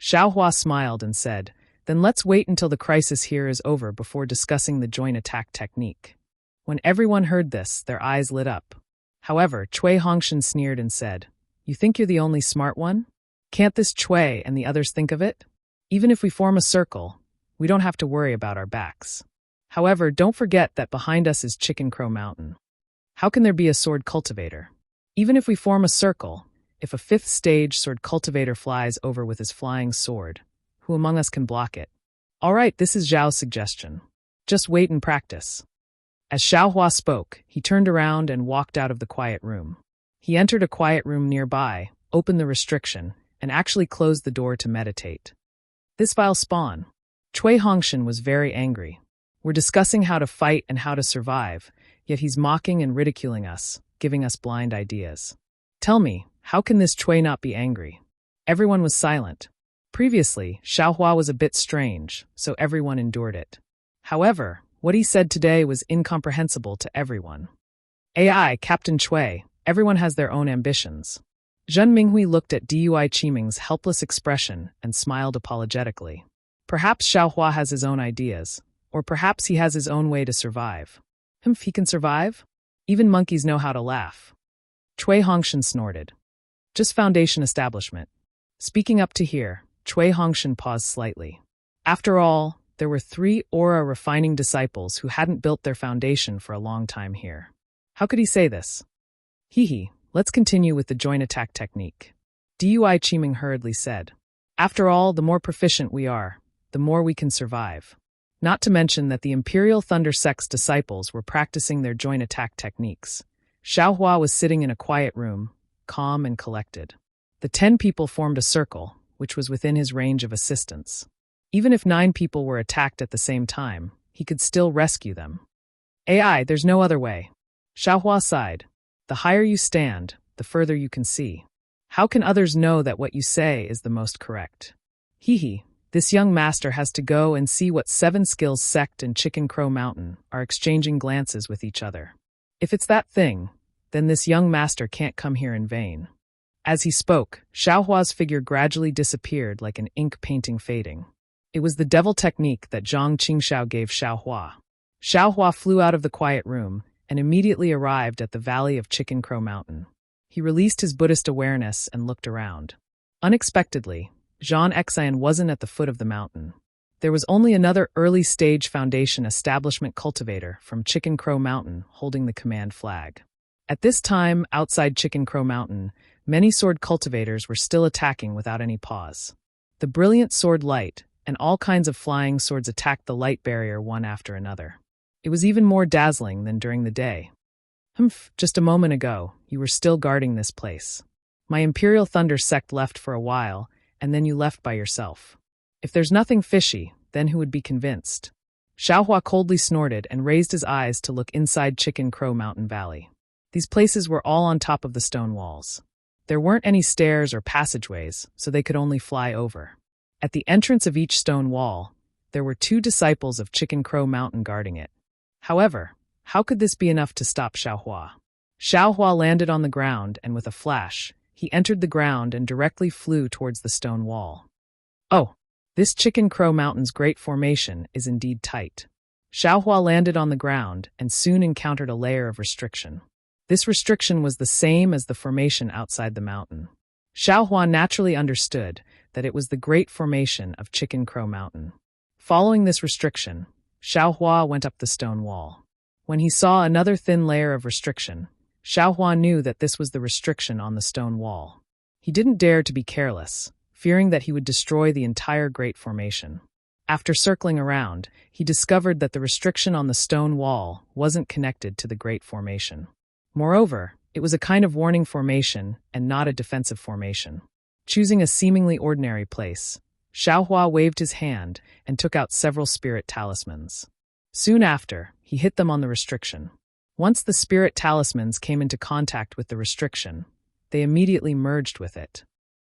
Xiaohua smiled and said, then let's wait until the crisis here is over before discussing the joint attack technique. When everyone heard this, their eyes lit up. However, Cui Hongshan sneered and said, you think you're the only smart one? Can't this Cui and the others think of it? Even if we form a circle, we don't have to worry about our backs. However, don't forget that behind us is Chicken Crow Mountain. How can there be a sword cultivator? Even if we form a circle, if a fifth stage sword cultivator flies over with his flying sword, who among us can block it? All right, this is Zhao's suggestion. Just wait and practice. As Xiaohua spoke, he turned around and walked out of the quiet room. He entered a quiet room nearby, opened the restriction, and actually closed the door to meditate. This vile spawn. Cui Hongshan was very angry. We're discussing how to fight and how to survive, yet he's mocking and ridiculing us, giving us blind ideas. Tell me, how can this Cui not be angry? Everyone was silent. Previously, Xiaohua was a bit strange, so everyone endured it. However, what he said today was incomprehensible to everyone. AI, Captain Cui, everyone has their own ambitions. Zhen Minghui looked at Dui Qiming's helpless expression and smiled apologetically. Perhaps Xiaohua has his own ideas, or perhaps he has his own way to survive. He can survive? Even monkeys know how to laugh. Cui Hongshan snorted. Just foundation establishment. Speaking up to here, Cui Hongshan paused slightly. After all, there were 3 aura refining disciples who hadn't built their foundation for a long time here. How could he say this? Let's continue with the joint attack technique. Dui Qiming hurriedly said. After all, the more proficient we are, the more we can survive. Not to mention that the Imperial Thunder Sect's disciples were practicing their joint attack techniques. Xiaohua was sitting in a quiet room, calm and collected. The 10 people formed a circle, which was within his range of assistance. Even if 9 people were attacked at the same time, he could still rescue them. AI, there's no other way. Xiaohua sighed. The higher you stand, the further you can see. How can others know that what you say is the most correct? This young master has to go and see what Seven Skills Sect and Chicken Crow Mountain are exchanging glances with each other. If it's that thing, then this young master can't come here in vain. As he spoke, Xiaohua's figure gradually disappeared like an ink painting fading. It was the devil technique that Zhang Qingxiao gave Xiaohua. Xiaohua flew out of the quiet room and immediately arrived at the valley of Chicken Crow Mountain. He released his Buddhist awareness and looked around. Unexpectedly, Zhang Xian wasn't at the foot of the mountain. There was only another early-stage Foundation establishment cultivator from Chicken Crow Mountain holding the command flag. At this time, outside Chicken Crow Mountain, many sword cultivators were still attacking without any pause. The brilliant sword light and all kinds of flying swords attacked the light barrier one after another. It was even more dazzling than during the day. Humph, just a moment ago, you were still guarding this place. My Imperial Thunder sect left for a while, and then you left by yourself. If there's nothing fishy, then who would be convinced? Xiaohua coldly snorted and raised his eyes to look inside Chicken Crow Mountain Valley. These places were all on top of the stone walls. There weren't any stairs or passageways, so they could only fly over. At the entrance of each stone wall, there were 2 disciples of Chicken Crow Mountain guarding it. However, how could this be enough to stop Xiaohua? Xiaohua landed on the ground, and with a flash, he entered the ground and directly flew towards the stone wall. Oh, this Chicken Crow Mountain's great formation is indeed tight. Xiaohua landed on the ground and soon encountered a layer of restriction. This restriction was the same as the formation outside the mountain. Xiaohua naturally understood that it was the great formation of Chicken Crow Mountain. Following this restriction, Xiaohua went up the stone wall. When he saw another thin layer of restriction, Xiaohua knew that this was the restriction on the stone wall. He didn't dare to be careless, fearing that he would destroy the entire great formation. After circling around, he discovered that the restriction on the stone wall wasn't connected to the great formation. Moreover, it was a kind of warning formation and not a defensive formation. Choosing a seemingly ordinary place, Xiaohua waved his hand and took out several spirit talismans. Soon after, he hit them on the restriction. Once the spirit talismans came into contact with the restriction, they immediately merged with it.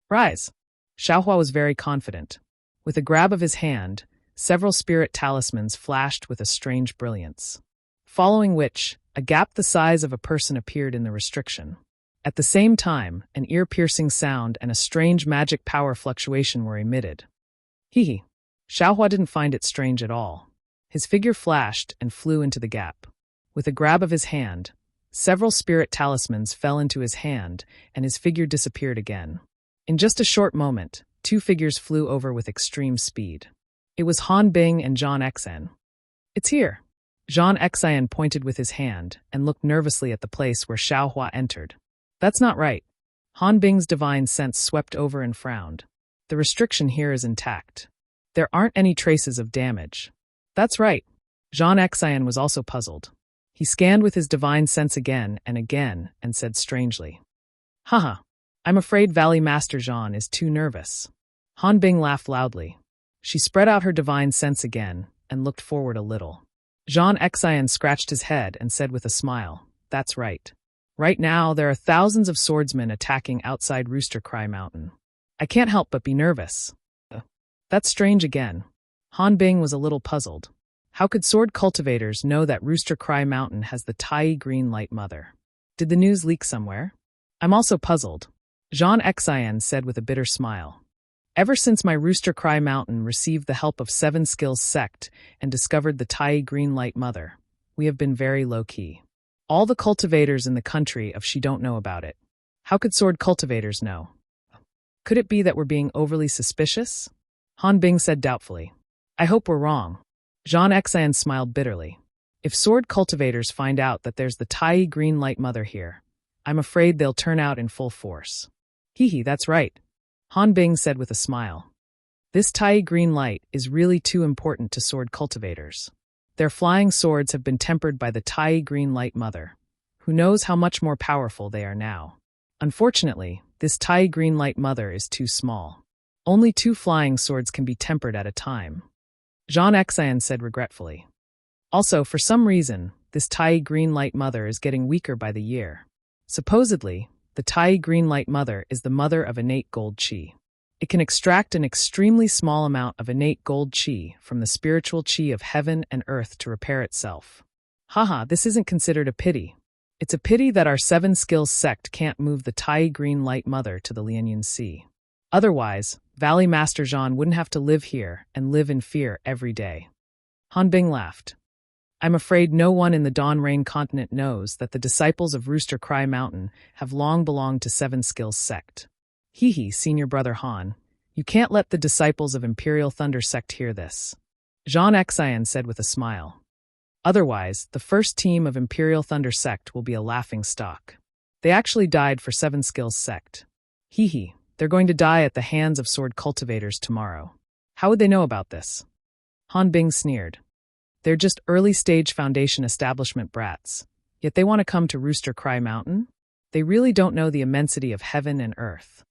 Rise! Xiaohua was very confident. With a grab of his hand, several spirit talismans flashed with a strange brilliance. Following which, a gap the size of a person appeared in the restriction. At the same time, an ear-piercing sound and a strange magic power fluctuation were emitted. Hee. Xiaohua didn't find it strange at all. His figure flashed and flew into the gap. With a grab of his hand, several spirit talismans fell into his hand, and his figure disappeared again. In just a short moment, 2 figures flew over with extreme speed. It was Han Bing and Zhang Xian. It's here. Zhang Xian pointed with his hand and looked nervously at the place where Xiaohua entered. That's not right. Han Bing's divine sense swept over and frowned. The restriction here is intact. There aren't any traces of damage. That's right. Zhang Xian was also puzzled. He scanned with his divine sense again and said strangely, Haha, I'm afraid Valley Master Zhang is too nervous. Han Bing laughed loudly. She spread out her divine sense again and looked forward a little. Zhang Xian scratched his head and said with a smile, That's right. Right now, there are thousands of swordsmen attacking outside Rooster Cry Mountain. I can't help but be nervous. That's strange again. Han Bing was a little puzzled. How could sword cultivators know that Rooster Cry Mountain has the Tai Green Light Mother? Did the news leak somewhere? I'm also puzzled. Zhang Xian said with a bitter smile. Ever since my Rooster Cry Mountain received the help of Seven Skills Sect and discovered the Tai Green Light Mother, we have been very low-key. All the cultivators in the country of She don't know about it. How could sword cultivators know? Could it be that we're being overly suspicious? Han Bing said doubtfully. I hope we're wrong. Zhang Xian smiled bitterly. If sword cultivators find out that there's the Tai Green Light Mother here, I'm afraid they'll turn out in full force. Hee, that's right. Han Bing said with a smile. This Tai Green Light is really too important to sword cultivators. Their flying swords have been tempered by the Tai Green Light Mother. Who knows how much more powerful they are now. Unfortunately, this Tai Green Light Mother is too small. Only 2 flying swords can be tempered at a time. Zhang Xian said regretfully. Also, for some reason, this Tai Green Light Mother is getting weaker by the year. Supposedly, the Tai Green Light Mother is the mother of innate gold chi. It can extract an extremely small amount of innate gold qi from the spiritual qi of heaven and earth to repair itself. Haha, this isn't considered a pity. It's a pity that our 7 skills sect can't move the Tai Green Light Mother to the Lianyan Sea. Otherwise, Valley Master Zhan wouldn't have to live here and live in fear every day. Han Bing laughed. I'm afraid no one in the Dawn Rain continent knows that the disciples of Rooster Cry Mountain have long belonged to 7 skills sect. Hee, senior brother Han. You can't let the disciples of Imperial Thunder sect hear this. Zhan Xian said with a smile. Otherwise, the first team of Imperial Thunder sect will be a laughing stock. They actually died for 7 skills sect. Hee, they're going to die at the hands of sword cultivators tomorrow. How would they know about this? Han Bing sneered. They're just early-stage Foundation establishment brats, yet they want to come to Rooster Cry Mountain? They really don't know the immensity of heaven and earth.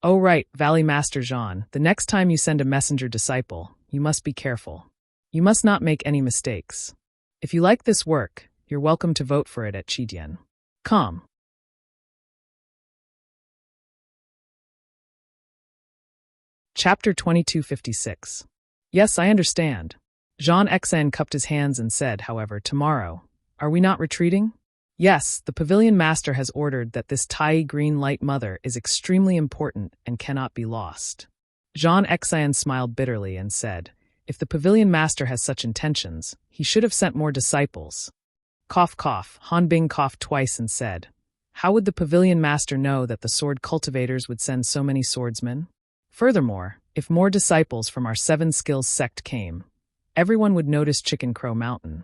Oh right, Valley Master Zhan, the next time you send a messenger disciple, you must be careful. You must not make any mistakes. If you like this work, you're welcome to vote for it at Qidian. Com. Chapter 2256. Yes, I understand. Zhan Xian cupped his hands and said, however, tomorrow, are we not retreating? Yes, the Pavilion Master has ordered that this Tai Green Light Mother is extremely important and cannot be lost. Zhan Xian smiled bitterly and said, if the Pavilion Master has such intentions, he should have sent more disciples. Cough, cough, Han Bing coughed twice and said, how would the Pavilion Master know that the sword cultivators would send so many swordsmen? Furthermore, if more disciples from our 7 skills sect came, everyone would notice Chicken Crow Mountain.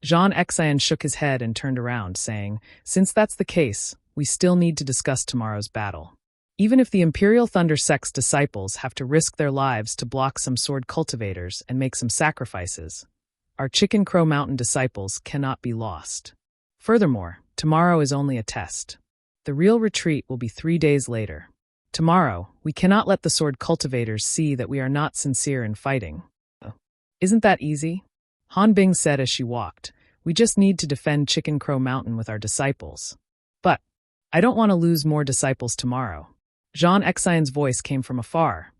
Zhan Xian shook his head and turned around, saying, since that's the case, we still need to discuss tomorrow's battle. Even if the Imperial Thunder sect's disciples have to risk their lives to block some sword cultivators and make some sacrifices, our Chicken Crow Mountain disciples cannot be lost. Furthermore, tomorrow is only a test. The real retreat will be 3 days later. Tomorrow, we cannot let the sword cultivators see that we are not sincere in fighting. Isn't that easy? Han Bing said as she walked. We just need to defend Chicken Crow Mountain with our disciples. But I don't want to lose more disciples tomorrow. Zhan Xian's voice came from afar.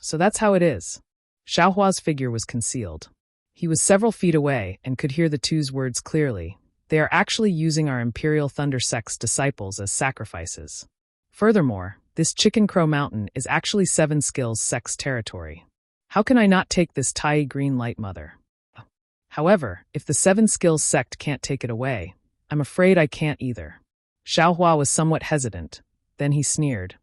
So that's how it is. Xiaohua's figure was concealed. He was several feet away and could hear the two's words clearly. They are actually using our Imperial Thunder sect's disciples as sacrifices. Furthermore, this Chicken Crow Mountain is actually 7 skills sect's territory. How can I not take this Tai Green Light Mother? However, if the 7 skills sect can't take it away, I'm afraid I can't either. Xiaohua was somewhat hesitant. Then he sneered.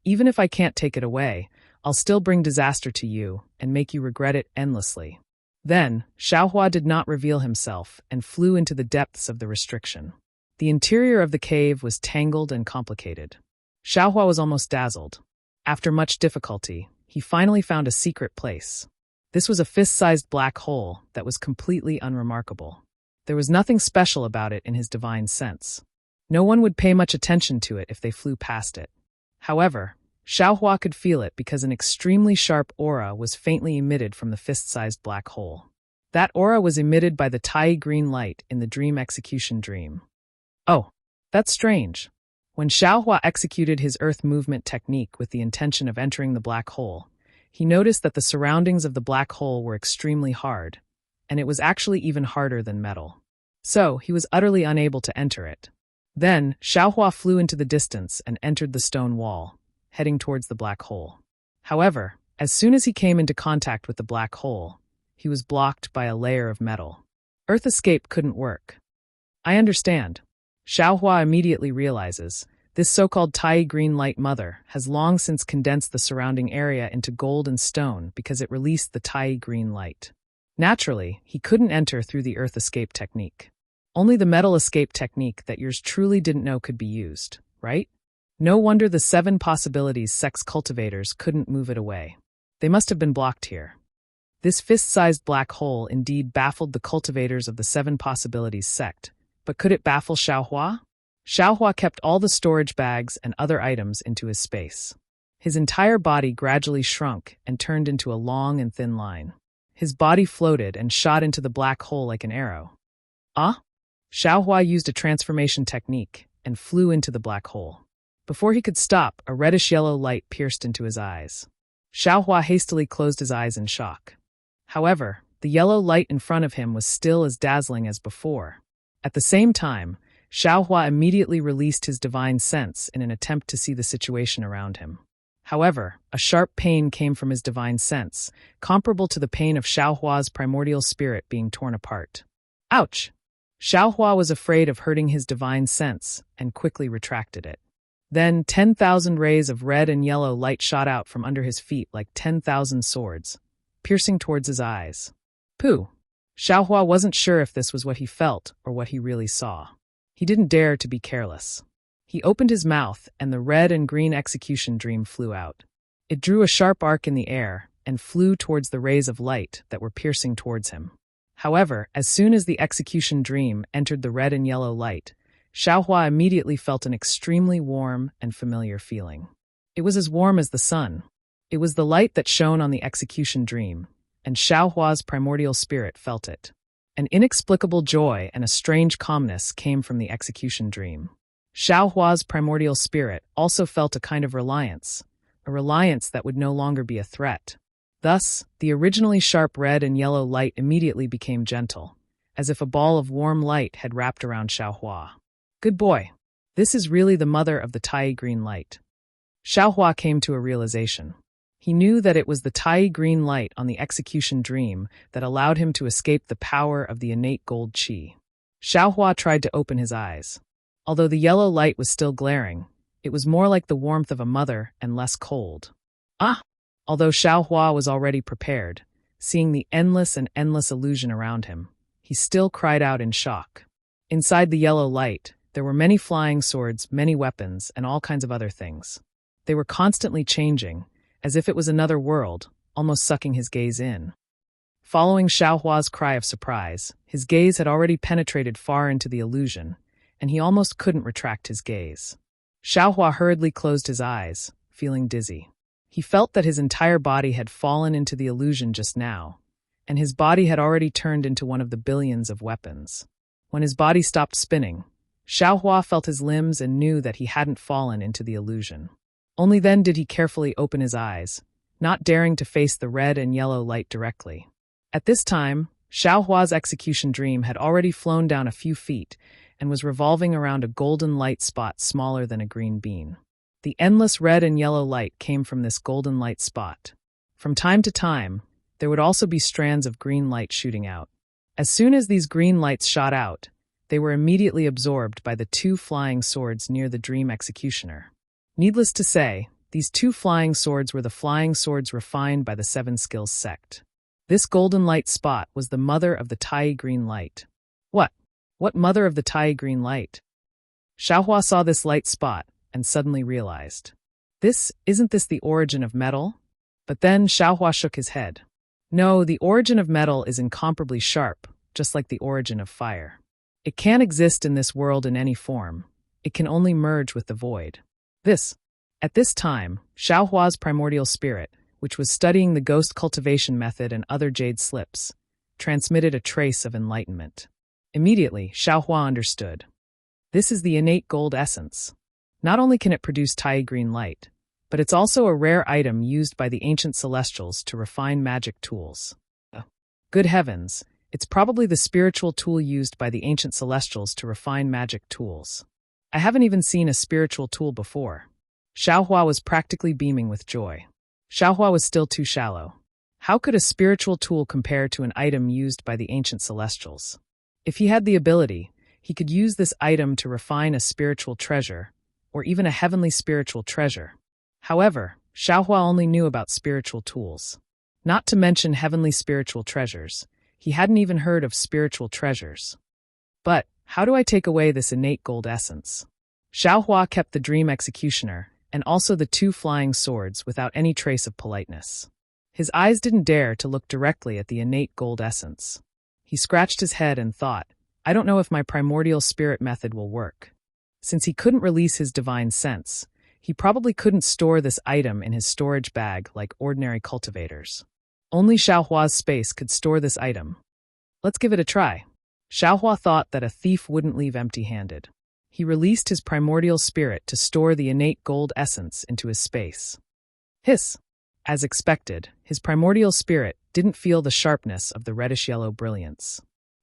Even if I can't take it away, I'll still bring disaster to you and make you regret it endlessly. Then, Xiaohua did not reveal himself and flew into the depths of the restriction. The interior of the cave was tangled and complicated. Xiaohua was almost dazzled. After much difficulty, he finally found a secret place. This was a fist-sized black hole that was completely unremarkable. There was nothing special about it in his divine sense. No one would pay much attention to it if they flew past it. However, Xiaohua could feel it because an extremely sharp aura was faintly emitted from the fist-sized black hole. That aura was emitted by the Tai Green Light in the Dream Execution Dream. Oh, that's strange. When Xiaohua executed his earth movement technique with the intention of entering the black hole, he noticed that the surroundings of the black hole were extremely hard, and it was actually even harder than metal. So, he was utterly unable to enter it. Then, Xiaohua flew into the distance and entered the stone wall, heading towards the black hole. However, as soon as he came into contact with the black hole, he was blocked by a layer of metal. Earth escape couldn't work. I understand. Xiaohua immediately realizes, this so-called Tai Green Light Mother has long since condensed the surrounding area into gold and stone because it released the Tai Green Light. Naturally, he couldn't enter through the earth escape technique. Only the metal escape technique that yours truly didn't know could be used, right? No wonder the 7 possibilities sex cultivators couldn't move it away. They must have been blocked here. This fist-sized black hole indeed baffled the cultivators of the 7 possibilities sect, but could it baffle Xiaohua? Xiaohua kept all the storage bags and other items into his space. His entire body gradually shrunk and turned into a long and thin line. His body floated and shot into the black hole like an arrow. Xiaohua used a transformation technique and flew into the black hole. Before he could stop, a reddish-yellow light pierced into his eyes. Xiaohua hastily closed his eyes in shock. However, the yellow light in front of him was still as dazzling as before. At the same time, Xiaohua immediately released his divine sense in an attempt to see the situation around him. However, a sharp pain came from his divine sense, comparable to the pain of Xiaohua's primordial spirit being torn apart. Ouch! Xiaohua was afraid of hurting his divine sense and quickly retracted it. Then 10,000 rays of red and yellow light shot out from under his feet like 10,000 swords, piercing towards his eyes. Pooh! Xiaohua wasn't sure if this was what he felt or what he really saw. He didn't dare to be careless. He opened his mouth, and the red and green execution dream flew out. It drew a sharp arc in the air and flew towards the rays of light that were piercing towards him. However, as soon as the execution dream entered the red and yellow light, Xiaohua immediately felt an extremely warm and familiar feeling. It was as warm as the sun. It was the light that shone on the execution dream, and Xiaohua's primordial spirit felt it. An inexplicable joy and a strange calmness came from the execution dream. Xiaohua's primordial spirit also felt a kind of reliance, a reliance that would no longer be a threat. Thus, the originally sharp red and yellow light immediately became gentle, as if a ball of warm light had wrapped around Xiaohua. Good boy. This is really the mother of the Tai green light. Xiaohua came to a realization. He knew that it was the Tai green light on the execution dream that allowed him to escape the power of the innate gold qi. Xiaohua tried to open his eyes. Although the yellow light was still glaring, it was more like the warmth of a mother and less cold. Ah! Although Xiaohua was already prepared, seeing the endless illusion around him, he still cried out in shock. Inside the yellow light, there were many flying swords, many weapons, and all kinds of other things. They were constantly changing, as if it was another world, almost sucking his gaze in. Following Xiaohua's cry of surprise, his gaze had already penetrated far into the illusion, and he almost couldn't retract his gaze. Xiaohua hurriedly closed his eyes, feeling dizzy. He felt that his entire body had fallen into the illusion just now, and his body had already turned into one of the billions of weapons. When his body stopped spinning, Xiaohua felt his limbs and knew that he hadn't fallen into the illusion. Only then did he carefully open his eyes, not daring to face the red and yellow light directly. At this time, Xiaohua's execution dream had already flown down a few feet and was revolving around a golden light spot smaller than a green bean. The endless red and yellow light came from this golden light spot. From time to time, there would also be strands of green light shooting out. As soon as these green lights shot out, they were immediately absorbed by the two flying swords near the dream executioner. Needless to say, these two flying swords were the flying swords refined by the Seven Skills sect. This golden light spot was the mother of the Tai green light. What mother of the Tai green light? Xiaohua saw this light spot and suddenly realized. Isn't this the origin of metal? But then Xiaohua shook his head. No, the origin of metal is incomparably sharp, just like the origin of fire. It can't exist in this world in any form. It can only merge with the void. At this time, Xiaohua's primordial spirit, which was studying the ghost cultivation method and other jade slips, transmitted a trace of enlightenment. Immediately, Xiaohua understood. This is the innate gold essence. Not only can it produce Tai green light, but it's also a rare item used by the ancient celestials to refine magic tools. Good heavens, it's probably the spiritual tool used by the ancient celestials to refine magic tools. I haven't even seen a spiritual tool before. Xiaohua was practically beaming with joy. Xiaohua was still too shallow. How could a spiritual tool compare to an item used by the ancient celestials? If he had the ability, he could use this item to refine a spiritual treasure, or even a heavenly spiritual treasure. However, Xiaohua only knew about spiritual tools. Not to mention heavenly spiritual treasures. He hadn't even heard of spiritual treasures. But, how do I take away this innate gold essence? Xiaohua kept the dream executioner, and also the two flying swords without any trace of politeness. His eyes didn't dare to look directly at the innate gold essence. He scratched his head and thought, I don't know if my primordial spirit method will work. Since he couldn't release his divine sense, he probably couldn't store this item in his storage bag like ordinary cultivators. Only Xiaohua's space could store this item. Let's give it a try. Xiaohua thought that a thief wouldn't leave empty-handed. He released his primordial spirit to store the innate gold essence into his space. Hiss! As expected, his primordial spirit didn't feel the sharpness of the reddish-yellow brilliance.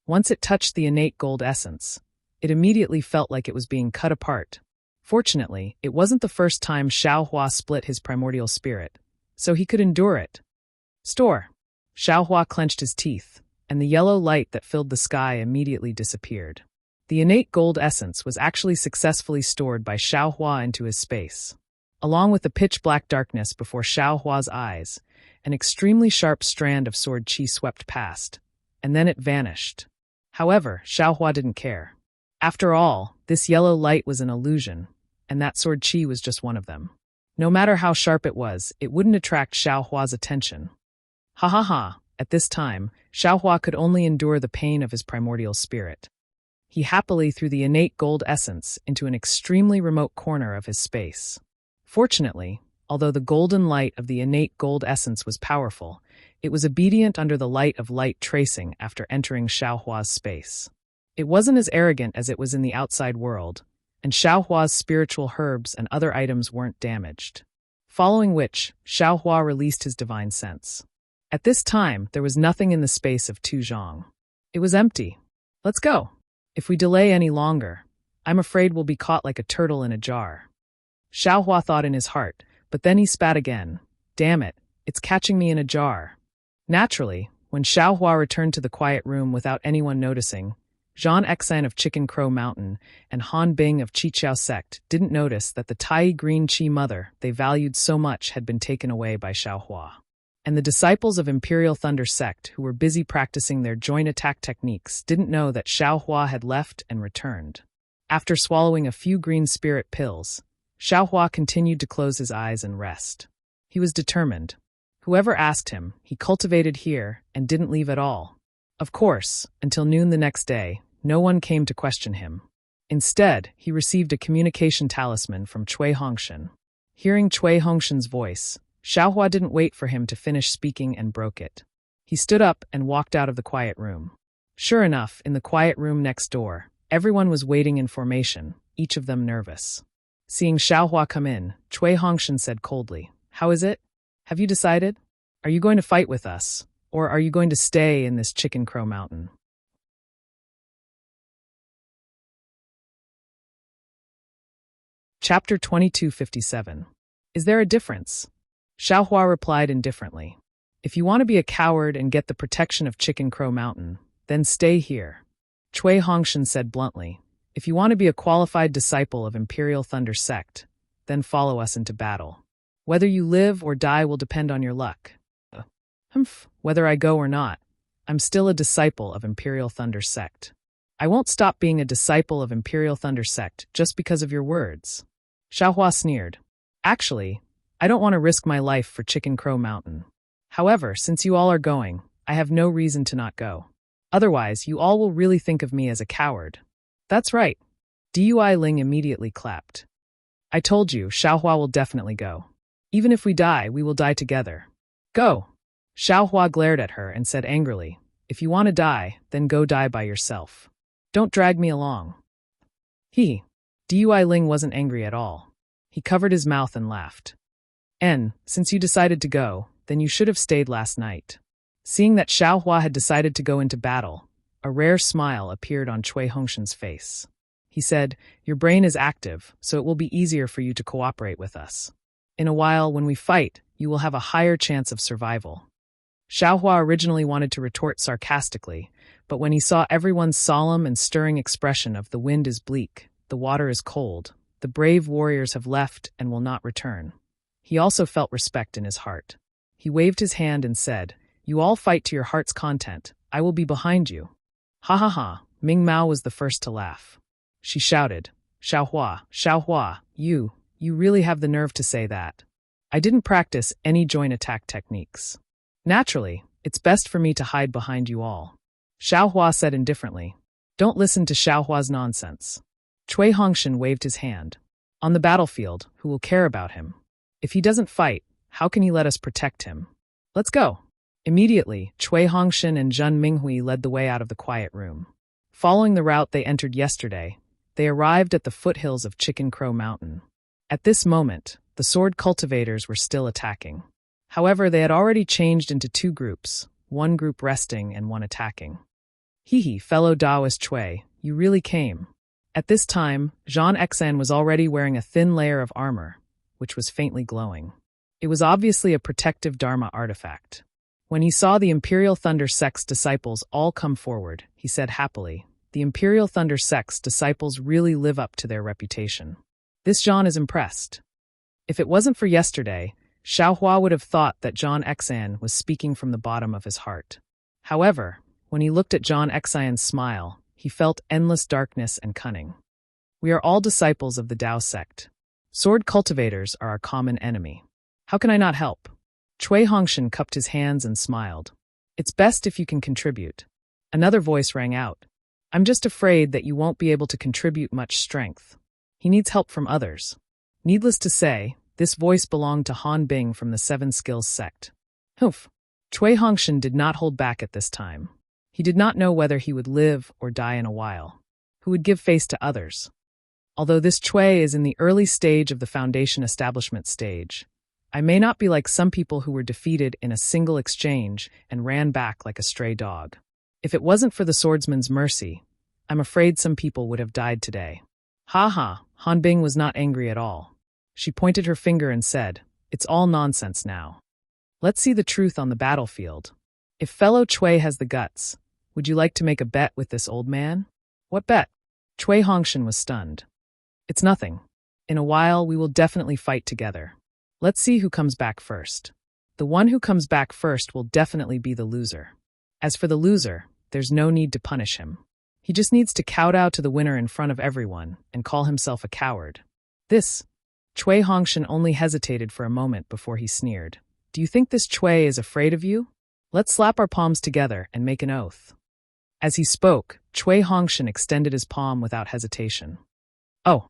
Once it touched the innate gold essence, it immediately felt like it was being cut apart. Fortunately, it wasn't the first time Xiaohua split his primordial spirit, so he could endure it. Store! Xiaohua clenched his teeth, and the yellow light that filled the sky immediately disappeared. The innate gold essence was actually successfully stored by Xiaohua into his space. Along with the pitch-black darkness before Xiaohua's eyes, an extremely sharp strand of sword qi swept past, and then it vanished. However, Xiaohua didn't care. After all, this yellow light was an illusion, and that sword qi was just one of them. No matter how sharp it wouldn't attract Xiaohua's attention. Ha ha ha, at this time, Xiaohua could only endure the pain of his primordial spirit. He happily threw the innate gold essence into an extremely remote corner of his space. Fortunately, although the golden light of the innate gold essence was powerful, it was obedient under the light of light tracing after entering Xiaohua's space. It wasn't as arrogant as it was in the outside world, and Xiaohua's spiritual herbs and other items weren't damaged. Following which, Xiaohua released his divine sense. At this time, there was nothing in the space of Tuzhong. It was empty. Let's go. If we delay any longer, I'm afraid we'll be caught like a turtle in a jar. Xiaohua thought in his heart, but then he spat again. Damn it, it's catching me in a jar. Naturally, when Xiaohua returned to the quiet room without anyone noticing, Zhang Exan of Chicken Crow Mountain and Han Bing of Qiqiao sect didn't notice that the Tai Green Qi mother they valued so much had been taken away by Xiaohua. And the disciples of Imperial Thunder sect who were busy practicing their joint attack techniques didn't know that Xiaohua had left and returned. After swallowing a few green spirit pills, Xiaohua continued to close his eyes and rest. He was determined. Whoever asked him, he cultivated here and didn't leave at all. Of course, until noon the next day, no one came to question him. Instead, he received a communication talisman from Cui Hongshan. Hearing Cui Hongshan's voice, Xiaohua didn't wait for him to finish speaking and broke it. He stood up and walked out of the quiet room. Sure enough, in the quiet room next door, everyone was waiting in formation, each of them nervous. Seeing Xiaohua come in, Cui Hongshan said coldly, "How is it? Have you decided? Are you going to fight with us, or are you going to stay in this Chicken Crow Mountain?" Chapter 2257. Is there a difference? Xiaohua replied indifferently. If you want to be a coward and get the protection of Chicken Crow Mountain, then stay here. Cui Hongshan said bluntly. If you want to be a qualified disciple of Imperial Thunder sect, then follow us into battle. Whether you live or die will depend on your luck. Whether I go or not, I'm still a disciple of Imperial Thunder sect. I won't stop being a disciple of Imperial Thunder sect just because of your words. Xiaohua sneered. Actually, I don't want to risk my life for Chicken Crow Mountain. However, since you all are going, I have no reason to not go. Otherwise, you all will really think of me as a coward. That's right. Dui Ling immediately clapped. I told you, Xiaohua will definitely go. Even if we die, we will die together. Go. Xiaohua glared at her and said angrily, if you want to die, then go die by yourself. Don't drag me along. Dui Ling wasn't angry at all. He covered his mouth and laughed. Since you decided to go, then you should have stayed last night. Seeing that Xiaohua had decided to go into battle, a rare smile appeared on Cui Hongshan's face. He said, your brain is active, so it will be easier for you to cooperate with us. In a while, when we fight, you will have a higher chance of survival. Xiaohua originally wanted to retort sarcastically, but when he saw everyone's solemn and stirring expression of the wind is bleak, the water is cold, the brave warriors have left and will not return, he also felt respect in his heart. He waved his hand and said, you all fight to your heart's content. I will be behind you. Ha ha ha, Ming Mao was the first to laugh. She shouted, Xiaohua, you really have the nerve to say that. I didn't practice any joint attack techniques. Naturally, it's best for me to hide behind you all. Xiaohua said indifferently. Don't listen to Xiaohua's nonsense. Cui Hongshan waved his hand. On the battlefield, who will care about him? If he doesn't fight, how can he let us protect him? Let's go. Immediately, Cui Hongshan and Zhen Minghui led the way out of the quiet room. Following the route they entered yesterday, They arrived at the foothills of Chicken Crow Mountain. At this moment, the sword cultivators were still attacking. However, they had already changed into two groups, one group resting and one attacking. Hee, fellow Taoist Chui, you really came. At this time, Jean Xan was already wearing a thin layer of armor, which was faintly glowing. It was obviously a protective Dharma artifact. When he saw the Imperial Thunder Sect's disciples all come forward, he said happily, "The Imperial Thunder Sect's disciples really live up to their reputation." This Jean is impressed. If it wasn't for yesterday, Xiaohua would have thought that John Xan was speaking from the bottom of his heart. However, when he looked at John Xan's smile, he felt endless darkness and cunning. We are all disciples of the Tao sect. Sword cultivators are our common enemy. How can I not help? Chui Hongshan cupped his hands and smiled. It's best if you can contribute. Another voice rang out. I'm just afraid that you won't be able to contribute much strength. He needs help from others. Needless to say, this voice belonged to Han Bing from the Seven Skills sect. Humph. Chui Hongshan did not hold back at this time. He did not know whether he would live or die in a while. Who would give face to others? Although this Chui is in the early stage of the foundation establishment stage, I may not be like some people who were defeated in a single exchange and ran back like a stray dog. If it wasn't for the swordsman's mercy, I'm afraid some people would have died today. Ha ha, Han Bing was not angry at all. She pointed her finger and said, "It's all nonsense now. Let's see the truth on the battlefield. If fellow Chui has the guts, would you like to make a bet with this old man?" "What bet?" Chui Hongshan was stunned. "It's nothing. In a while, we will definitely fight together. Let's see who comes back first. The one who comes back first will definitely be the loser. As for the loser, there's no need to punish him. He just needs to kowtow to the winner in front of everyone and call himself a coward." This. Chui Hongshan only hesitated for a moment before he sneered. "Do you think this Chui is afraid of you? Let's slap our palms together and make an oath." As he spoke, Chui Hongshan extended his palm without hesitation. "Oh."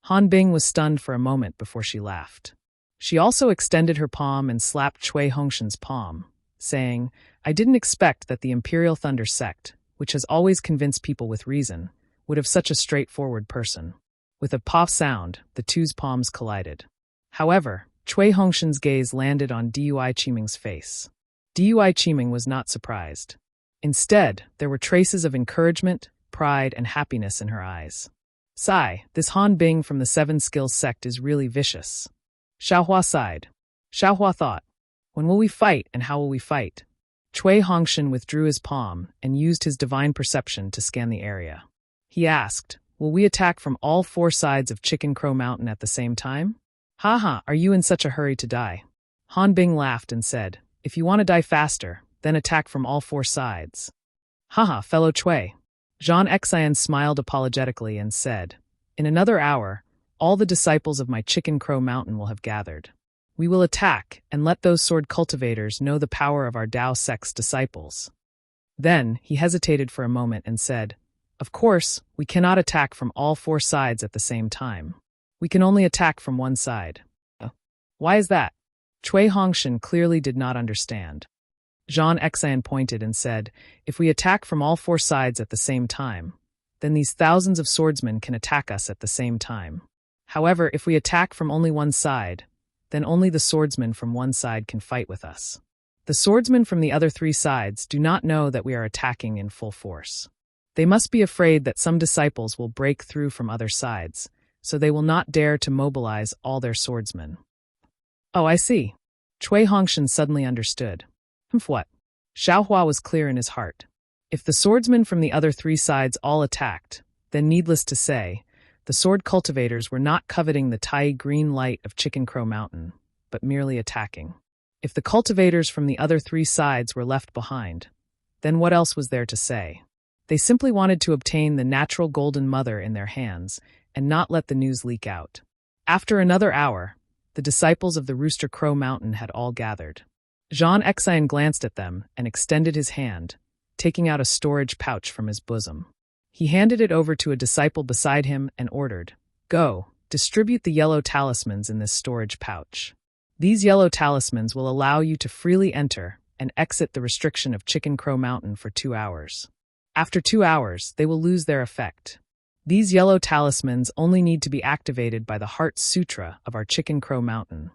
Han Bing was stunned for a moment before she laughed. She also extended her palm and slapped Chui Hongshan's palm, saying, "I didn't expect that the Imperial Thunder Sect, which has always convinced people with reason, would have such a straightforward person." With a poff sound, the two's palms collided. However, Chui Hongshan's gaze landed on Dui Qiming's face. Dui Qiming was not surprised. Instead, there were traces of encouragement, pride, and happiness in her eyes. Sigh, this Han Bing from the Seven Skills sect is really vicious. Xiaohua sighed. Xiaohua thought, when will we fight and how will we fight? Chui Hongshan withdrew his palm and used his divine perception to scan the area. He asked, will we attack from all four sides of Chicken Crow Mountain at the same time? Haha, are you in such a hurry to die? Han Bing laughed and said, if you want to die faster, then attack from all four sides. Haha, fellow Chui. Jean Xian smiled apologetically and said, in another hour, all the disciples of my Chicken Crow Mountain will have gathered. We will attack and let those sword cultivators know the power of our Tao sect's disciples. Then he hesitated for a moment and said, of course, we cannot attack from all four sides at the same time. We can only attack from one side. Why is that? Chui Hongshan clearly did not understand. Jean Xian pointed and said, if we attack from all four sides at the same time, then these thousands of swordsmen can attack us at the same time. However, if we attack from only one side, then only the swordsmen from one side can fight with us. The swordsmen from the other three sides do not know that we are attacking in full force. They must be afraid that some disciples will break through from other sides, so they will not dare to mobilize all their swordsmen. Oh, I see. Chui Hongshan suddenly understood. What? Xiaohua was clear in his heart. If the swordsmen from the other three sides all attacked, then needless to say, the sword cultivators were not coveting the Tai green light of Chicken Crow Mountain, but merely attacking. If the cultivators from the other three sides were left behind, then what else was there to say? They simply wanted to obtain the natural golden mother in their hands and not let the news leak out. After another hour, the disciples of the Rooster Crow Mountain had all gathered. Jean Xian glanced at them and extended his hand, taking out a storage pouch from his bosom. He handed it over to a disciple beside him and ordered, go, distribute the yellow talismans in this storage pouch. These yellow talismans will allow you to freely enter and exit the restriction of Chicken Crow Mountain for 2 hours. After 2 hours, they will lose their effect. These yellow talismans only need to be activated by the Heart Sutra of our Chicken Crow Mountain.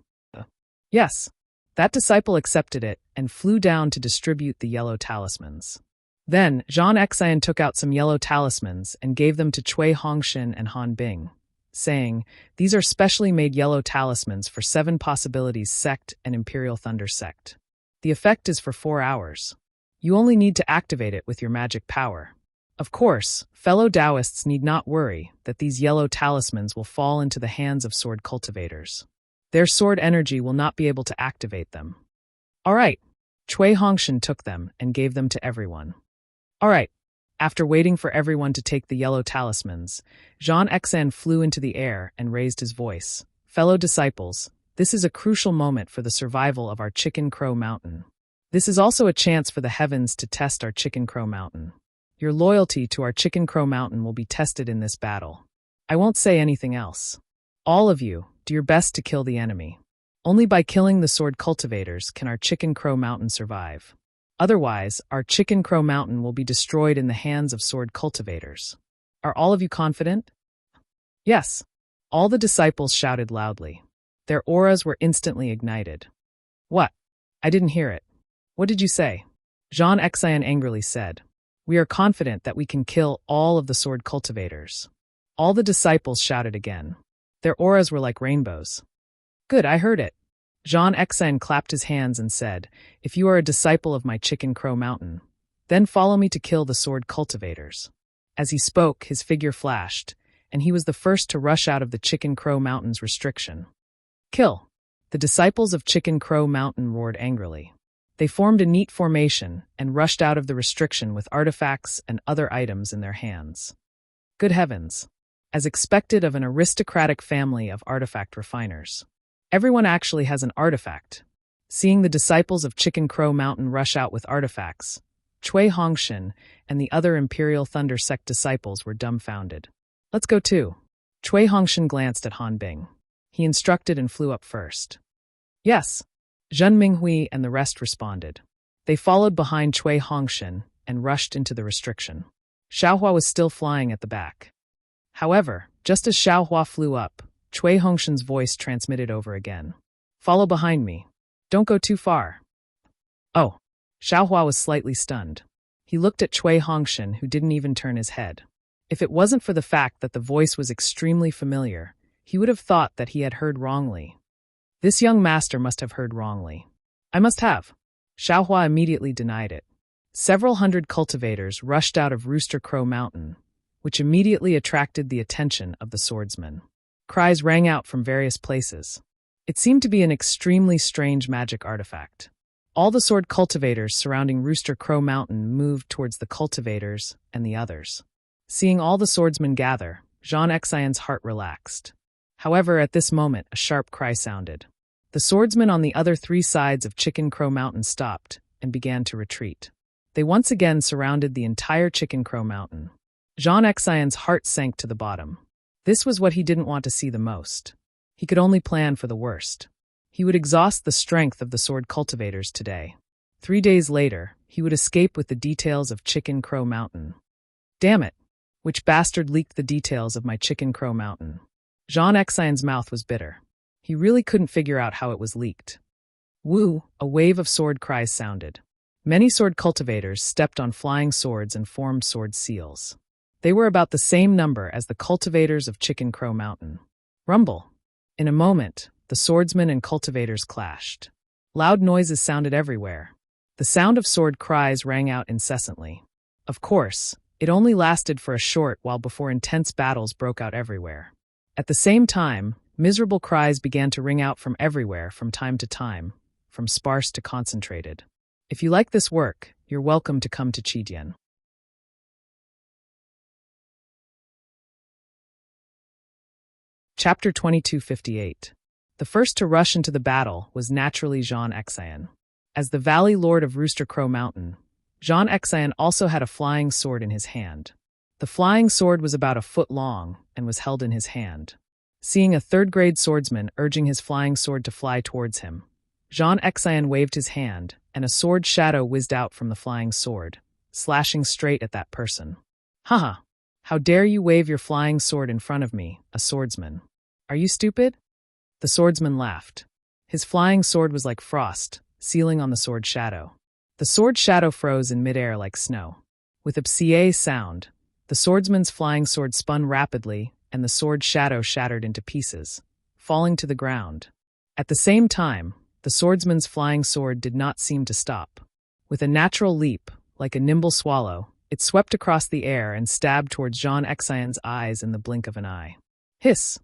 Yes, that disciple accepted it and flew down to distribute the yellow talismans. Then, Zhang Xian took out some yellow talismans and gave them to Cui Hongshan and Han Bing, saying, "These are specially made yellow talismans for 7 Possibilities Sect and Imperial Thunder Sect. The effect is for 4 hours. You only need to activate it with your magic power." Of course, fellow Taoists need not worry that these yellow talismans will fall into the hands of sword cultivators. Their sword energy will not be able to activate them. All right, Cui Hongshan took them and gave them to everyone. All right, after waiting for everyone to take the yellow talismans, Zhang Xian flew into the air and raised his voice. Fellow disciples, this is a crucial moment for the survival of our Chicken Crow Mountain. This is also a chance for the heavens to test our Chicken Crow Mountain. Your loyalty to our Chicken Crow Mountain will be tested in this battle. I won't say anything else. All of you, do your best to kill the enemy. Only by killing the sword cultivators can our Chicken Crow Mountain survive. Otherwise, our Chicken Crow Mountain will be destroyed in the hands of sword cultivators. Are all of you confident? Yes. All the disciples shouted loudly. Their auras were instantly ignited. What? I didn't hear it. What did you say? Zhang Xian angrily said. We are confident that we can kill all of the sword cultivators. All the disciples shouted again. Their auras were like rainbows. Good, I heard it. Zhang Xian clapped his hands and said, if you are a disciple of my Chicken Crow Mountain, then follow me to kill the sword cultivators. As he spoke, his figure flashed, and he was the first to rush out of the Chicken Crow Mountain's restriction. Kill! The disciples of Chicken Crow Mountain roared angrily. They formed a neat formation and rushed out of the restriction with artifacts and other items in their hands. Good heavens! As expected of an aristocratic family of artifact refiners. Everyone actually has an artifact. Seeing the disciples of Chicken Crow Mountain rush out with artifacts, Cui Hongshan and the other Imperial Thunder Sect disciples were dumbfounded. Let's go too. Cui Hongshan glanced at Han Bing. He instructed and flew up first. Yes. Zhen Minghui and the rest responded. They followed behind Cui Hongshan and rushed into the restriction. Xiaohua was still flying at the back. However, just as Xiaohua flew up, Cui Hongshan's voice transmitted over again. Follow behind me. Don't go too far. Oh. Xiaohua was slightly stunned. He looked at Cui Hongshan, who didn't even turn his head. If it wasn't for the fact that the voice was extremely familiar, he would have thought that he had heard wrongly. This young master must have heard wrongly. I must have. Xiaohua immediately denied it. Several hundred cultivators rushed out of Rooster Crow Mountain, which immediately attracted the attention of the swordsmen. Cries rang out from various places. It seemed to be an extremely strange magic artifact. All the sword cultivators surrounding Rooster Crow Mountain moved towards the cultivators and the others. Seeing all the swordsmen gather, Zhang Xian's heart relaxed. However, at this moment, a sharp cry sounded. The swordsmen on the other 3 sides of Chicken Crow Mountain stopped and began to retreat. They once again surrounded the entire Chicken Crow Mountain. Zhang Xian's heart sank to the bottom. This was what he didn't want to see the most. He could only plan for the worst. He would exhaust the strength of the sword cultivators today. 3 days later, he would escape with the details of Chicken Crow Mountain. Damn it! Which bastard leaked the details of my Chicken Crow Mountain? Zhang Xian's mouth was bitter. He really couldn't figure out how it was leaked. Woo! A wave of sword cries sounded. Many sword cultivators stepped on flying swords and formed sword seals. They were about the same number as the cultivators of Chicken Crow Mountain. Rumble! In a moment, the swordsmen and cultivators clashed. Loud noises sounded everywhere. The sound of sword cries rang out incessantly. Of course, it only lasted for a short while before intense battles broke out everywhere. At the same time, miserable cries began to ring out from everywhere from time to time, from sparse to concentrated. If you like this work, you're welcome to come to Qidian. Chapter 2258. The first to rush into the battle was naturally Zhang Xian. As the Valley Lord of Rooster Crow Mountain, Zhang Xian also had a flying sword in his hand. The flying sword was about a foot long and was held in his hand. Seeing a third-grade swordsman urging his flying sword to fly towards him, Zhang Xian waved his hand, and a sword shadow whizzed out from the flying sword, slashing straight at that person. Haha! How dare you wave your flying sword in front of me, a swordsman? Are you stupid? The swordsman laughed. His flying sword was like frost, sealing on the sword shadow. The sword shadow froze in midair like snow. With a psie sound, the swordsman's flying sword spun rapidly, and the sword shadow shattered into pieces, falling to the ground. At the same time, the swordsman's flying sword did not seem to stop. With a natural leap, like a nimble swallow, it swept across the air and stabbed towards Jean Exion's eyes in the blink of an eye. Hiss!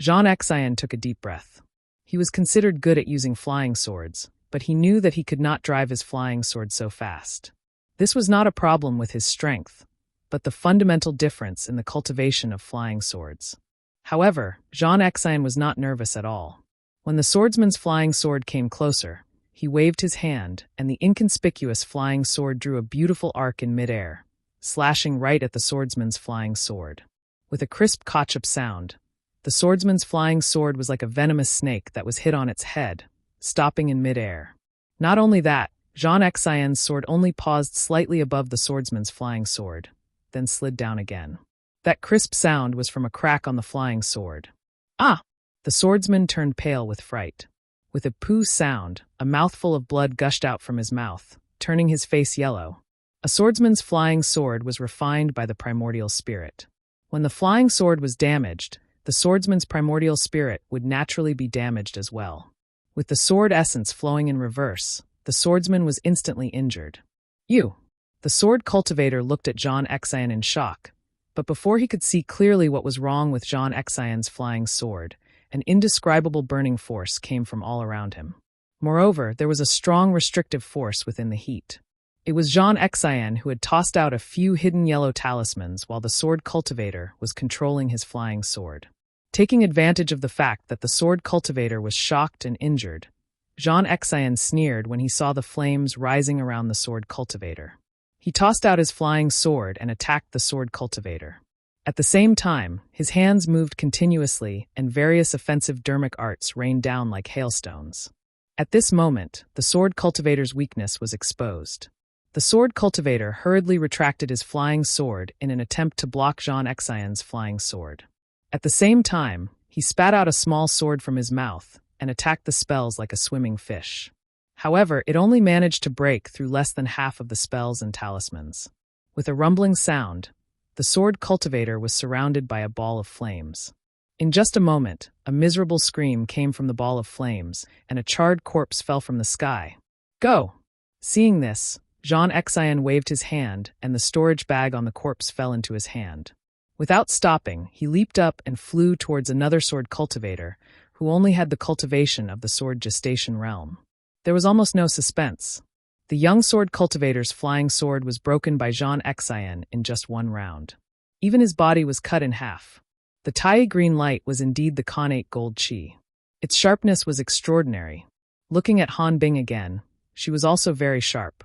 Jean Exion took a deep breath. He was considered good at using flying swords, but he knew that he could not drive his flying sword so fast. This was not a problem with his strength, but the fundamental difference in the cultivation of flying swords. However, Jean Exion was not nervous at all. When the swordsman's flying sword came closer, he waved his hand, and the inconspicuous flying sword drew a beautiful arc in midair, slashing right at the swordsman's flying sword. With a crisp kachap sound, the swordsman's flying sword was like a venomous snake that was hit on its head, stopping in midair. Not only that, Jean Exion's sword only paused slightly above the swordsman's flying sword, then slid down again. That crisp sound was from a crack on the flying sword. Ah! The swordsman turned pale with fright. With a poo sound, a mouthful of blood gushed out from his mouth, turning his face yellow. A swordsman's flying sword was refined by the primordial spirit. When the flying sword was damaged, the swordsman's primordial spirit would naturally be damaged as well. With the sword essence flowing in reverse, the swordsman was instantly injured. You! The sword cultivator looked at Jean Exion in shock, but before he could see clearly what was wrong with Jean Exion's flying sword, an indescribable burning force came from all around him. Moreover, there was a strong restrictive force within the heat. It was Jean Exion who had tossed out a few hidden yellow talismans while the sword cultivator was controlling his flying sword. Taking advantage of the fact that the sword cultivator was shocked and injured, Jean Exion sneered when he saw the flames rising around the sword cultivator. He tossed out his flying sword and attacked the sword cultivator. At the same time, his hands moved continuously and various offensive dermic arts rained down like hailstones. At this moment, the sword cultivator's weakness was exposed. The sword cultivator hurriedly retracted his flying sword in an attempt to block Jean Exion's flying sword. At the same time, he spat out a small sword from his mouth and attacked the spells like a swimming fish. However, it only managed to break through less than half of the spells and talismans. With a rumbling sound, the sword cultivator was surrounded by a ball of flames. In just a moment, a miserable scream came from the ball of flames, and a charred corpse fell from the sky. Go! Seeing this, Jean Exion waved his hand, and the storage bag on the corpse fell into his hand. Without stopping, he leaped up and flew towards another sword cultivator, who only had the cultivation of the sword gestation realm. There was almost no suspense. The young sword cultivator's flying sword was broken by Jean Exion in just one round. Even his body was cut in half. The Tai green light was indeed the Khanate gold chi. Its sharpness was extraordinary. Looking at Han Bing again, she was also very sharp.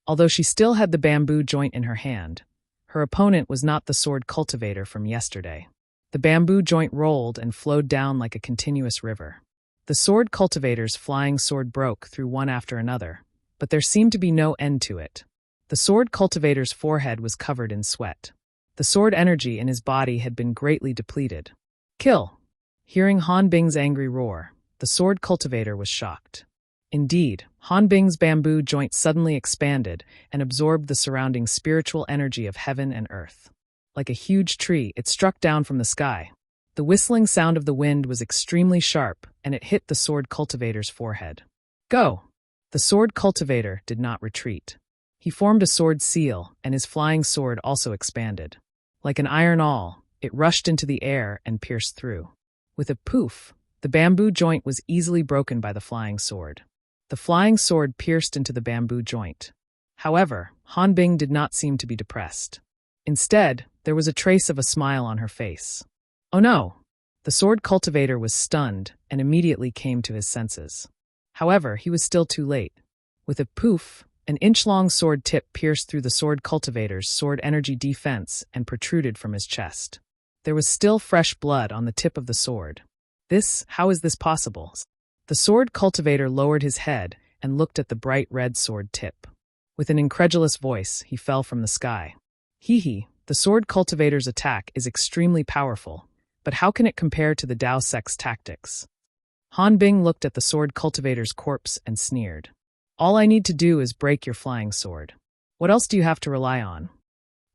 Although she still had the bamboo joint in her hand, her opponent was not the sword cultivator from yesterday. The bamboo joint rolled and flowed down like a continuous river. The sword cultivator's flying sword broke through one after another, but there seemed to be no end to it. The sword cultivator's forehead was covered in sweat. The sword energy in his body had been greatly depleted. Kill! Hearing Han Bing's angry roar, the sword cultivator was shocked. Indeed, Han Bing's bamboo joint suddenly expanded and absorbed the surrounding spiritual energy of heaven and earth. Like a huge tree, it struck down from the sky. The whistling sound of the wind was extremely sharp, and it hit the sword cultivator's forehead. Go! The sword cultivator did not retreat. He formed a sword seal, and his flying sword also expanded. Like an iron awl, it rushed into the air and pierced through. With a poof, the bamboo joint was easily broken by the flying sword. The flying sword pierced into the bamboo joint. However, Han Bing did not seem to be depressed. Instead, there was a trace of a smile on her face. Oh no! The sword cultivator was stunned and immediately came to his senses. However, he was still too late. With a poof, an inch-long sword tip pierced through the sword cultivator's sword energy defense and protruded from his chest. There was still fresh blood on the tip of the sword. How is this possible? The sword cultivator lowered his head and looked at the bright red sword tip. With an incredulous voice, he fell from the sky. Hee hee, The sword cultivator's attack is extremely powerful, but how can it compare to the Dao sect's tactics? Han Bing looked at the sword cultivator's corpse and sneered. All I need to do is break your flying sword. What else do you have to rely on?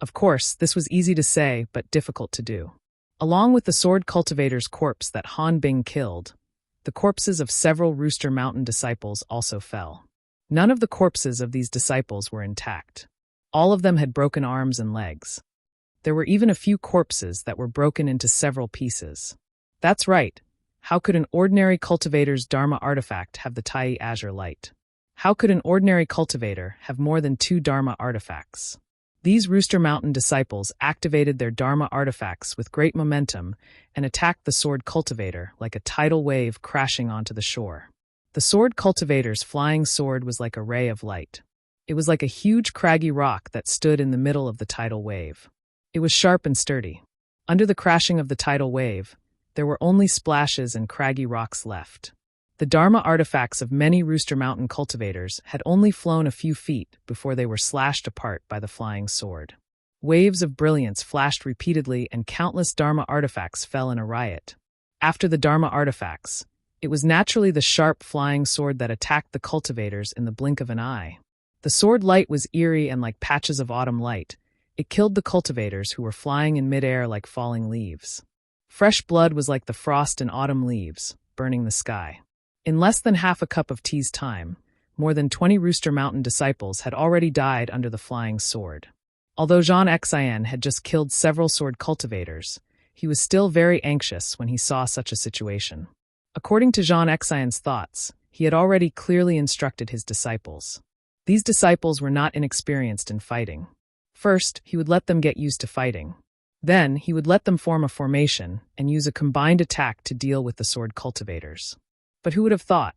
Of course, this was easy to say, but difficult to do. Along with the sword cultivator's corpse that Han Bing killed, the corpses of several Rooster Mountain disciples also fell. None of the corpses of these disciples were intact. All of them had broken arms and legs. There were even a few corpses that were broken into several pieces. That's right. How could an ordinary cultivator's Dharma artifact have the Tai Azure Light? How could an ordinary cultivator have more than 2 Dharma artifacts? These Rooster Mountain disciples activated their Dharma artifacts with great momentum and attacked the sword cultivator like a tidal wave crashing onto the shore. The sword cultivator's flying sword was like a ray of light. It was like a huge craggy rock that stood in the middle of the tidal wave. It was sharp and sturdy. Under the crashing of the tidal wave, there were only splashes and craggy rocks left. The Dharma artifacts of many Rooster Mountain cultivators had only flown a few feet before they were slashed apart by the flying sword. Waves of brilliance flashed repeatedly and countless Dharma artifacts fell in a riot. After the Dharma artifacts, it was naturally the sharp flying sword that attacked the cultivators in the blink of an eye. The sword light was eerie and like patches of autumn light. It killed the cultivators who were flying in midair like falling leaves. Fresh blood was like the frost in autumn leaves, burning the sky. In less than half a cup of tea's time, more than 20 Rooster Mountain disciples had already died under the flying sword. Although Jean Xian had just killed several sword cultivators, he was still very anxious when he saw such a situation. According to Jean Xian's thoughts, he had already clearly instructed his disciples. These disciples were not inexperienced in fighting. First, he would let them get used to fighting. Then, he would let them form a formation and use a combined attack to deal with the sword cultivators. But who would have thought?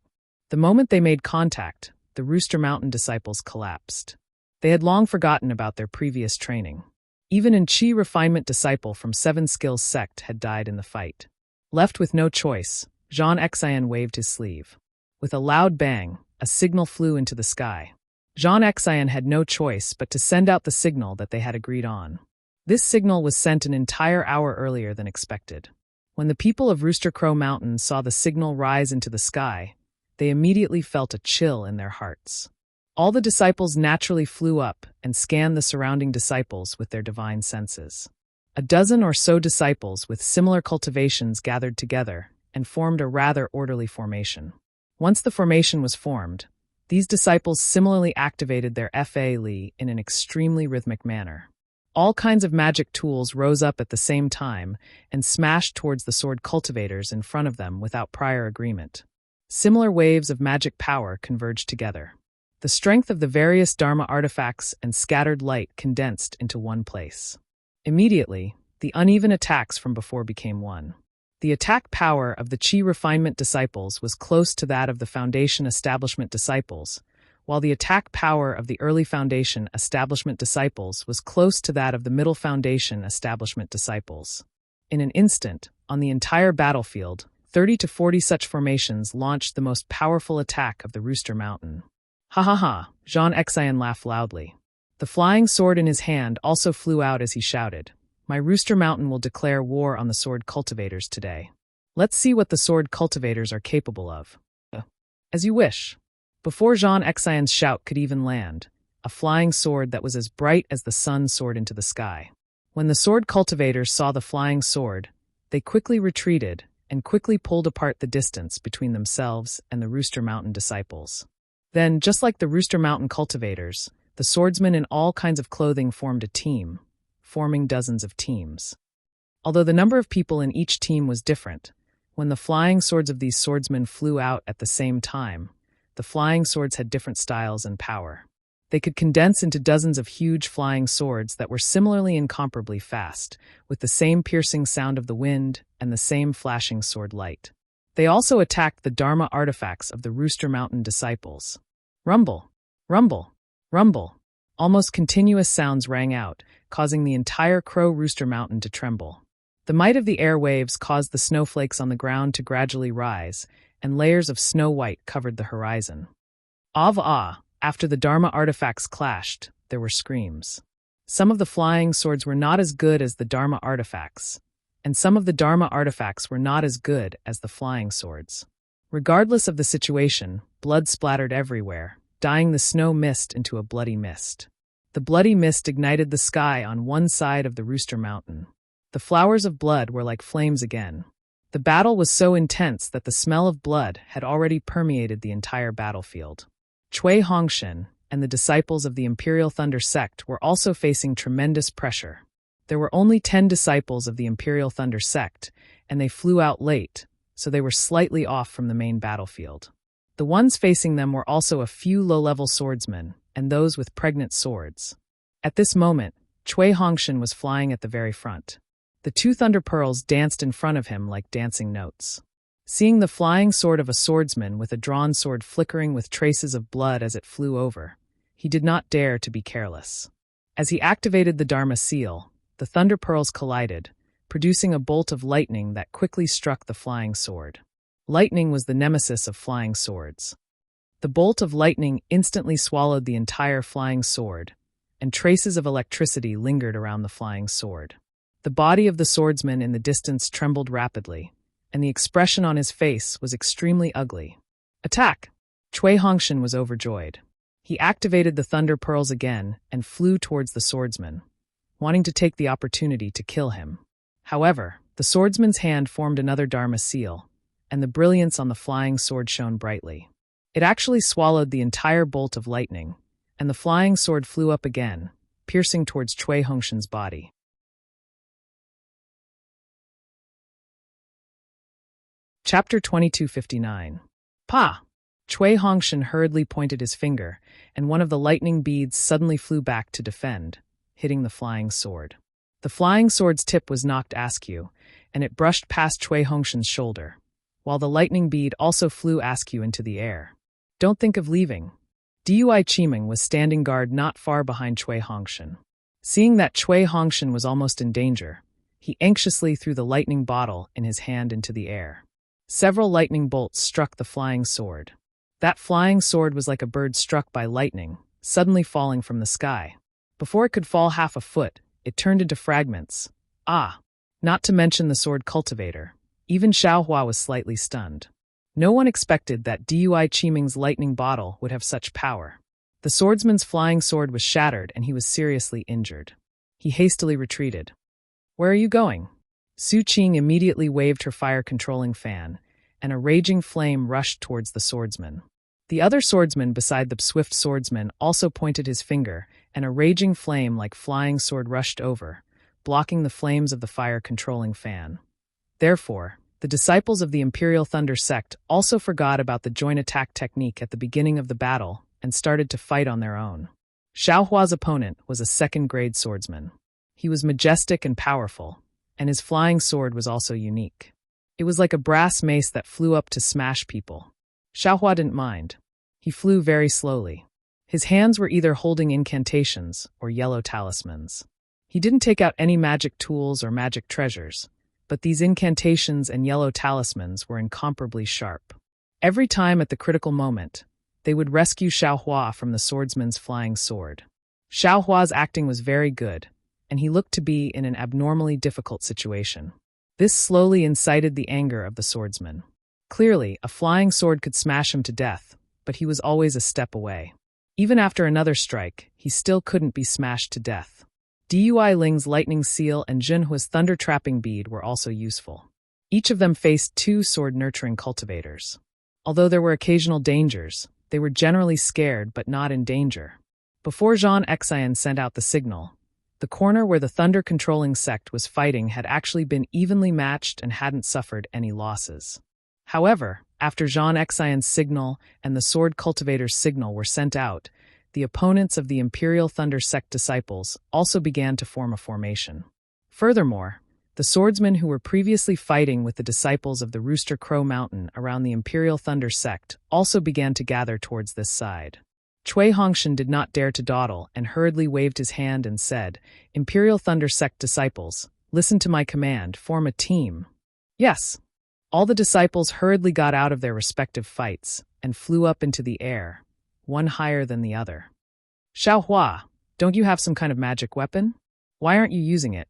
The moment they made contact, the Rooster Mountain disciples collapsed. They had long forgotten about their previous training. Even an Qi refinement disciple from Seven Skills sect had died in the fight. Left with no choice, Jean Xian waved his sleeve. With a loud bang, a signal flew into the sky. Jean Xian had no choice but to send out the signal that they had agreed on. This signal was sent an entire hour earlier than expected. When the people of Rooster Crow Mountain saw the signal rise into the sky, they immediately felt a chill in their hearts. All the disciples naturally flew up and scanned the surrounding disciples with their divine senses. A dozen or so disciples with similar cultivations gathered together and formed a rather orderly formation. Once the formation was formed, these disciples similarly activated their Fa Li in an extremely rhythmic manner. All kinds of magic tools rose up at the same time and smashed towards the sword cultivators in front of them without prior agreement. Similar waves of magic power converged together. The strength of the various Dharma artifacts and scattered light condensed into one place. Immediately, the uneven attacks from before became one. The attack power of the Qi refinement disciples was close to that of the Foundation establishment disciples, while the attack power of the early Foundation establishment disciples was close to that of the middle Foundation establishment disciples. In an instant, on the entire battlefield, 30 to 40 such formations launched the most powerful attack of the Rooster Mountain. Ha ha ha, Jean Xian laughed loudly. The flying sword in his hand also flew out as he shouted, "My Rooster Mountain will declare war on the sword cultivators today. Let's see what the sword cultivators are capable of." As you wish. Before Jean Xian's shout could even land, a flying sword that was as bright as the sun soared into the sky. When the sword cultivators saw the flying sword, they quickly retreated and quickly pulled apart the distance between themselves and the Rooster Mountain disciples. Then, just like the Rooster Mountain cultivators, the swordsmen in all kinds of clothing formed a team, forming dozens of teams. Although the number of people in each team was different, when the flying swords of these swordsmen flew out at the same time, the flying swords had different styles and power. They could condense into dozens of huge flying swords that were similarly incomparably fast, with the same piercing sound of the wind and the same flashing sword light. They also attacked the Dharma artifacts of the Rooster Mountain disciples. Rumble, rumble, rumble. Almost continuous sounds rang out, causing the entire Crow Rooster Mountain to tremble. The might of the air waves caused the snowflakes on the ground to gradually rise, and layers of snow white covered the horizon. Ah! After the Dharma artifacts clashed, there were screams. Some of the flying swords were not as good as the Dharma artifacts, and some of the Dharma artifacts were not as good as the flying swords. Regardless of the situation, blood splattered everywhere, dyeing the snow mist into a bloody mist. The bloody mist ignited the sky on one side of the Rooster Mountain. The flowers of blood were like flames again. The battle was so intense that the smell of blood had already permeated the entire battlefield. Cui Hongshan and the disciples of the Imperial Thunder sect were also facing tremendous pressure. There were only 10 disciples of the Imperial Thunder sect, and they flew out late, so they were slightly off from the main battlefield. The ones facing them were also a few low-level swordsmen, and those with pregnant swords. At this moment, Cui Hongshan was flying at the very front. The 2 thunder pearls danced in front of him like dancing notes. Seeing the flying sword of a swordsman with a drawn sword flickering with traces of blood as it flew over, he did not dare to be careless. As he activated the Dharma seal, the thunder pearls collided, producing a bolt of lightning that quickly struck the flying sword. Lightning was the nemesis of flying swords. The bolt of lightning instantly swallowed the entire flying sword, and traces of electricity lingered around the flying sword. The body of the swordsman in the distance trembled rapidly, and the expression on his face was extremely ugly. Attack! Cui Hongshan was overjoyed. He activated the thunder pearls again and flew towards the swordsman, wanting to take the opportunity to kill him. However, the swordsman's hand formed another Dharma seal, and the brilliance on the flying sword shone brightly. It actually swallowed the entire bolt of lightning, and the flying sword flew up again, piercing towards Cui Hongshan's body. Chapter 2259. Pa! Cui Hongshan hurriedly pointed his finger, and one of the lightning beads suddenly flew back to defend, hitting the flying sword. The flying sword's tip was knocked askew, and it brushed past Cui Hongshan's shoulder, while the lightning bead also flew askew into the air. Don't think of leaving. Dui Qimeng was standing guard not far behind Cui Hongshan. Seeing that Cui Hongshan was almost in danger, he anxiously threw the lightning bottle in his hand into the air. Several lightning bolts struck the flying sword. That flying sword was like a bird struck by lightning, suddenly falling from the sky. Before it could fall half a foot, it turned into fragments. Ah! Not to mention the sword cultivator. Even Xiaohua was slightly stunned. No one expected that Dui Qimeng's lightning bottle would have such power. The swordsman's flying sword was shattered and he was seriously injured. He hastily retreated. Where are you going? Su Qing immediately waved her fire-controlling fan, and a raging flame rushed towards the swordsman. The other swordsman beside the swift swordsman also pointed his finger, and a raging flame like flying sword rushed over, blocking the flames of the fire-controlling fan. Therefore, the disciples of the Imperial Thunder sect also forgot about the joint attack technique at the beginning of the battle and started to fight on their own. Xiaohua's opponent was a second-grade swordsman. He was majestic and powerful, and his flying sword was also unique. It was like a brass mace that flew up to smash people. Xiaohua didn't mind. He flew very slowly. His hands were either holding incantations or yellow talismans. He didn't take out any magic tools or magic treasures, but these incantations and yellow talismans were incomparably sharp. Every time at the critical moment, they would rescue Xiaohua from the swordsman's flying sword. Xiaohua's acting was very good, and he looked to be in an abnormally difficult situation. This slowly incited the anger of the swordsman. Clearly, a flying sword could smash him to death, but he was always a step away. Even after another strike, he still couldn't be smashed to death. Dui Ling's lightning seal and Junhua's thunder-trapping bead were also useful. Each of them faced 2 sword-nurturing cultivators. Although there were occasional dangers, they were generally scared but not in danger. Before Zhang Xian sent out the signal, the corner where the thunder-controlling sect was fighting had actually been evenly matched and hadn't suffered any losses. However, after Zhang Xian's signal and the sword cultivator's signal were sent out, the opponents of the Imperial Thunder sect disciples also began to form a formation. Furthermore, the swordsmen who were previously fighting with the disciples of the Rooster Crow Mountain around the Imperial Thunder sect also began to gather towards this side. Cui Hongshan did not dare to dawdle and hurriedly waved his hand and said, "Imperial Thunder sect disciples, listen to my command, form a team." Yes. All the disciples hurriedly got out of their respective fights and flew up into the air, one higher than the other. Xiaohua, Don't you have some kind of magic weapon? Why aren't you using it?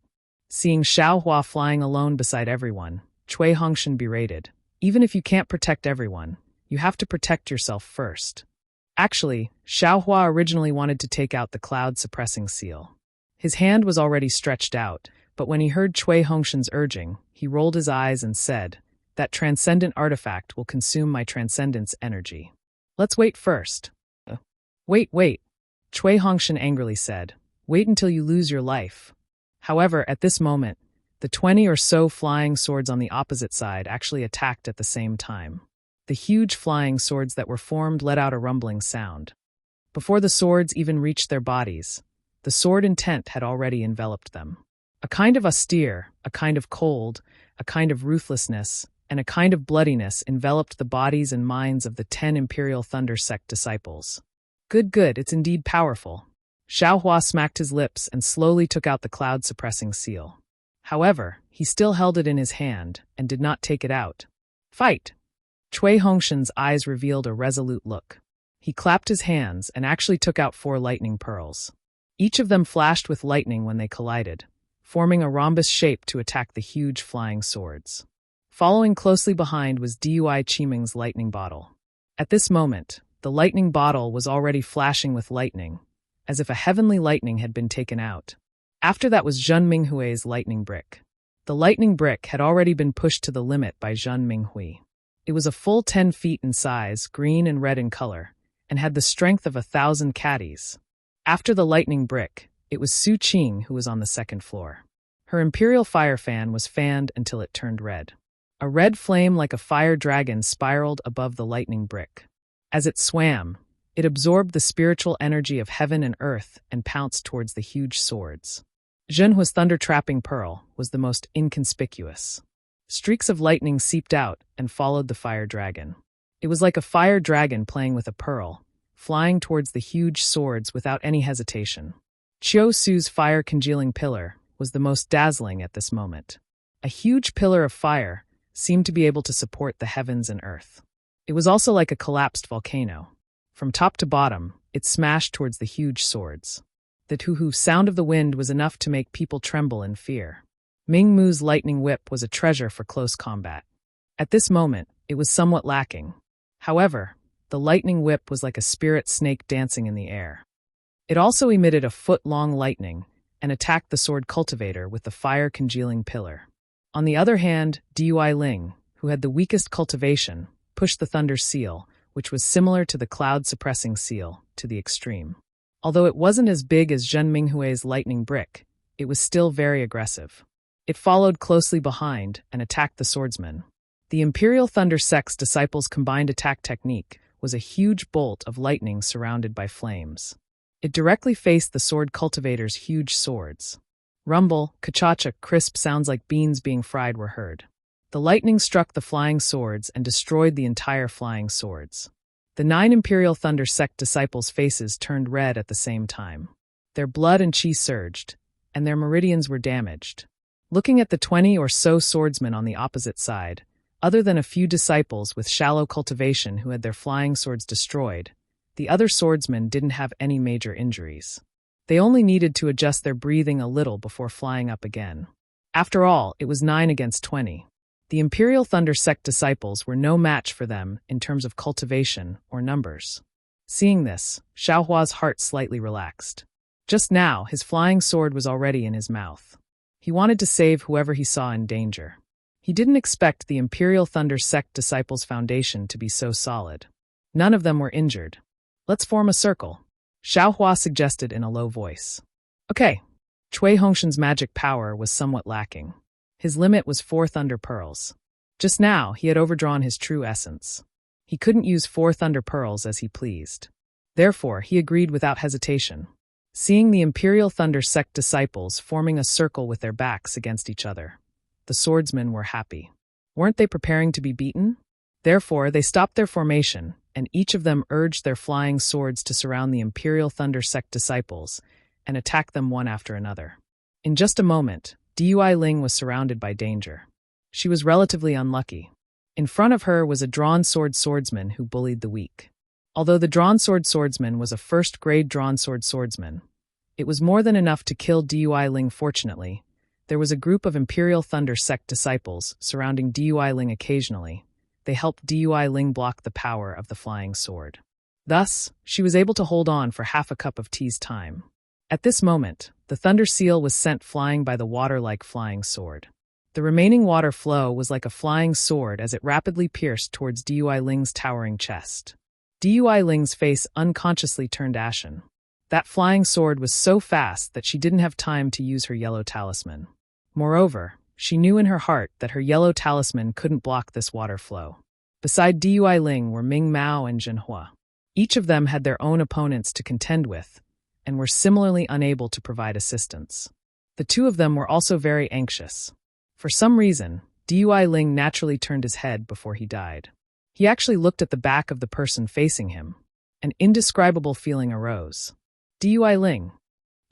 Seeing Xiao Hua flying alone beside everyone, Cui Hongshan berated. Even if you can't protect everyone, you have to protect yourself first. Actually, Xiao Hua originally wanted to take out the cloud-suppressing seal. His hand was already stretched out, but when he heard Cui Hongshan's urging, he rolled his eyes and said, "That transcendent artifact will consume my transcendence energy. Let's wait first." Wait, Cui Hongshan angrily said. "Wait until you lose your life." However, at this moment, the 20 or so flying swords on the opposite side actually attacked at the same time. The huge flying swords that were formed let out a rumbling sound. Before the swords even reached their bodies, the sword intent had already enveloped them. A kind of austere, a kind of cold, a kind of ruthlessness, and a kind of bloodiness enveloped the bodies and minds of the 10 Imperial Thunder Sect disciples. Good, it's indeed powerful. Xiao Hua smacked his lips and slowly took out the cloud-suppressing seal. However, he still held it in his hand and did not take it out. Fight! Cui Hongshan's eyes revealed a resolute look. He clapped his hands and actually took out 4 lightning pearls. Each of them flashed with lightning when they collided, forming a rhombus shape to attack the huge flying swords. Following closely behind was Dui Qiming's lightning bottle. At this moment, the lightning bottle was already flashing with lightning, as if a heavenly lightning had been taken out. After that was Zhen Minghui's lightning brick. The lightning brick had already been pushed to the limit by Zhen Minghui. It was a full 10 feet in size, green and red in color, and had the strength of 1,000 caddies. After the lightning brick, it was Su Qing who was on the second floor. Her imperial fire fan was fanned until it turned red. A red flame like a fire dragon spiraled above the lightning brick. As it swam, it absorbed the spiritual energy of heaven and earth and pounced towards the huge swords. Zhenhua's thunder-trapping pearl was the most inconspicuous. Streaks of lightning seeped out and followed the fire dragon. It was like a fire dragon playing with a pearl, flying towards the huge swords without any hesitation. Qiu Su's fire-congealing pillar was the most dazzling at this moment. A huge pillar of fire seemed to be able to support the heavens and earth. It was also like a collapsed volcano. From top to bottom, it smashed towards the huge swords. The hoo-hoo sound of the wind was enough to make people tremble in fear. Ming Mu's lightning whip was a treasure for close combat. At this moment, it was somewhat lacking. However, the lightning whip was like a spirit snake dancing in the air. It also emitted a foot-long lightning and attacked the sword cultivator with the fire-congealing pillar. On the other hand, Dui Ling, who had the weakest cultivation, pushed the thunder seal, which was similar to the cloud-suppressing seal, to the extreme. Although it wasn't as big as Zhen Minghui's lightning brick, it was still very aggressive. It followed closely behind and attacked the swordsman. The Imperial Thunder Sect's disciples' combined attack technique was a huge bolt of lightning surrounded by flames. It directly faced the sword cultivator's huge swords. Rumble, ka-cha-cha, crisp sounds like beans being fried were heard. The lightning struck the flying swords and destroyed the entire flying swords. The 9 Imperial Thunder Sect disciples' faces turned red at the same time. Their blood and chi surged, and their meridians were damaged. Looking at the 20 or so swordsmen on the opposite side, other than a few disciples with shallow cultivation who had their flying swords destroyed, the other swordsmen didn't have any major injuries. They only needed to adjust their breathing a little before flying up again. After all, it was 9 against 20. The Imperial Thunder Sect disciples were no match for them in terms of cultivation or numbers. Seeing this, Xiao Hua's heart slightly relaxed. Just now, his flying sword was already in his mouth. He wanted to save whoever he saw in danger. He didn't expect the Imperial Thunder Sect disciples' foundation to be so solid. None of them were injured. Let's form a circle, Xiao Hua suggested in a low voice. Okay. Cui Hongshan's magic power was somewhat lacking. His limit was 4 thunder pearls. Just now, he had overdrawn his true essence. He couldn't use 4 thunder pearls as he pleased. Therefore, he agreed without hesitation. Seeing the Imperial Thunder Sect disciples forming a circle with their backs against each other, the swordsmen were happy. Weren't they preparing to be beaten? Therefore, they stopped their formation, and each of them urged their flying swords to surround the Imperial Thunder Sect disciples and attack them one after another. In just a moment, Dui Ling was surrounded by danger. She was relatively unlucky. In front of her was a drawn sword swordsman who bullied the weak. Although the drawn sword swordsman was a first-grade drawn sword swordsman, It was more than enough to kill Dui Ling. Fortunately, there was a group of Imperial Thunder Sect disciples surrounding Dui Ling occasionally. They helped Dui Ling block the power of the flying sword. Thus, she was able to hold on for half a cup of tea's time. At this moment, the Thunder Seal was sent flying by the water like flying sword. The remaining water flow was like a flying sword as it rapidly pierced towards Dui Ling's towering chest. Dui Ling's face unconsciously turned ashen. That flying sword was so fast that she didn't have time to use her yellow talisman. Moreover, she knew in her heart that her yellow talisman couldn't block this water flow. Beside Dui Ling were Ming Mao and Jinhua. Each of them had their own opponents to contend with, and were similarly unable to provide assistance. The two of them were also very anxious. For some reason, Dui Ling naturally turned his head before he died. He actually looked at the back of the person facing him. An indescribable feeling arose. Dui Ling.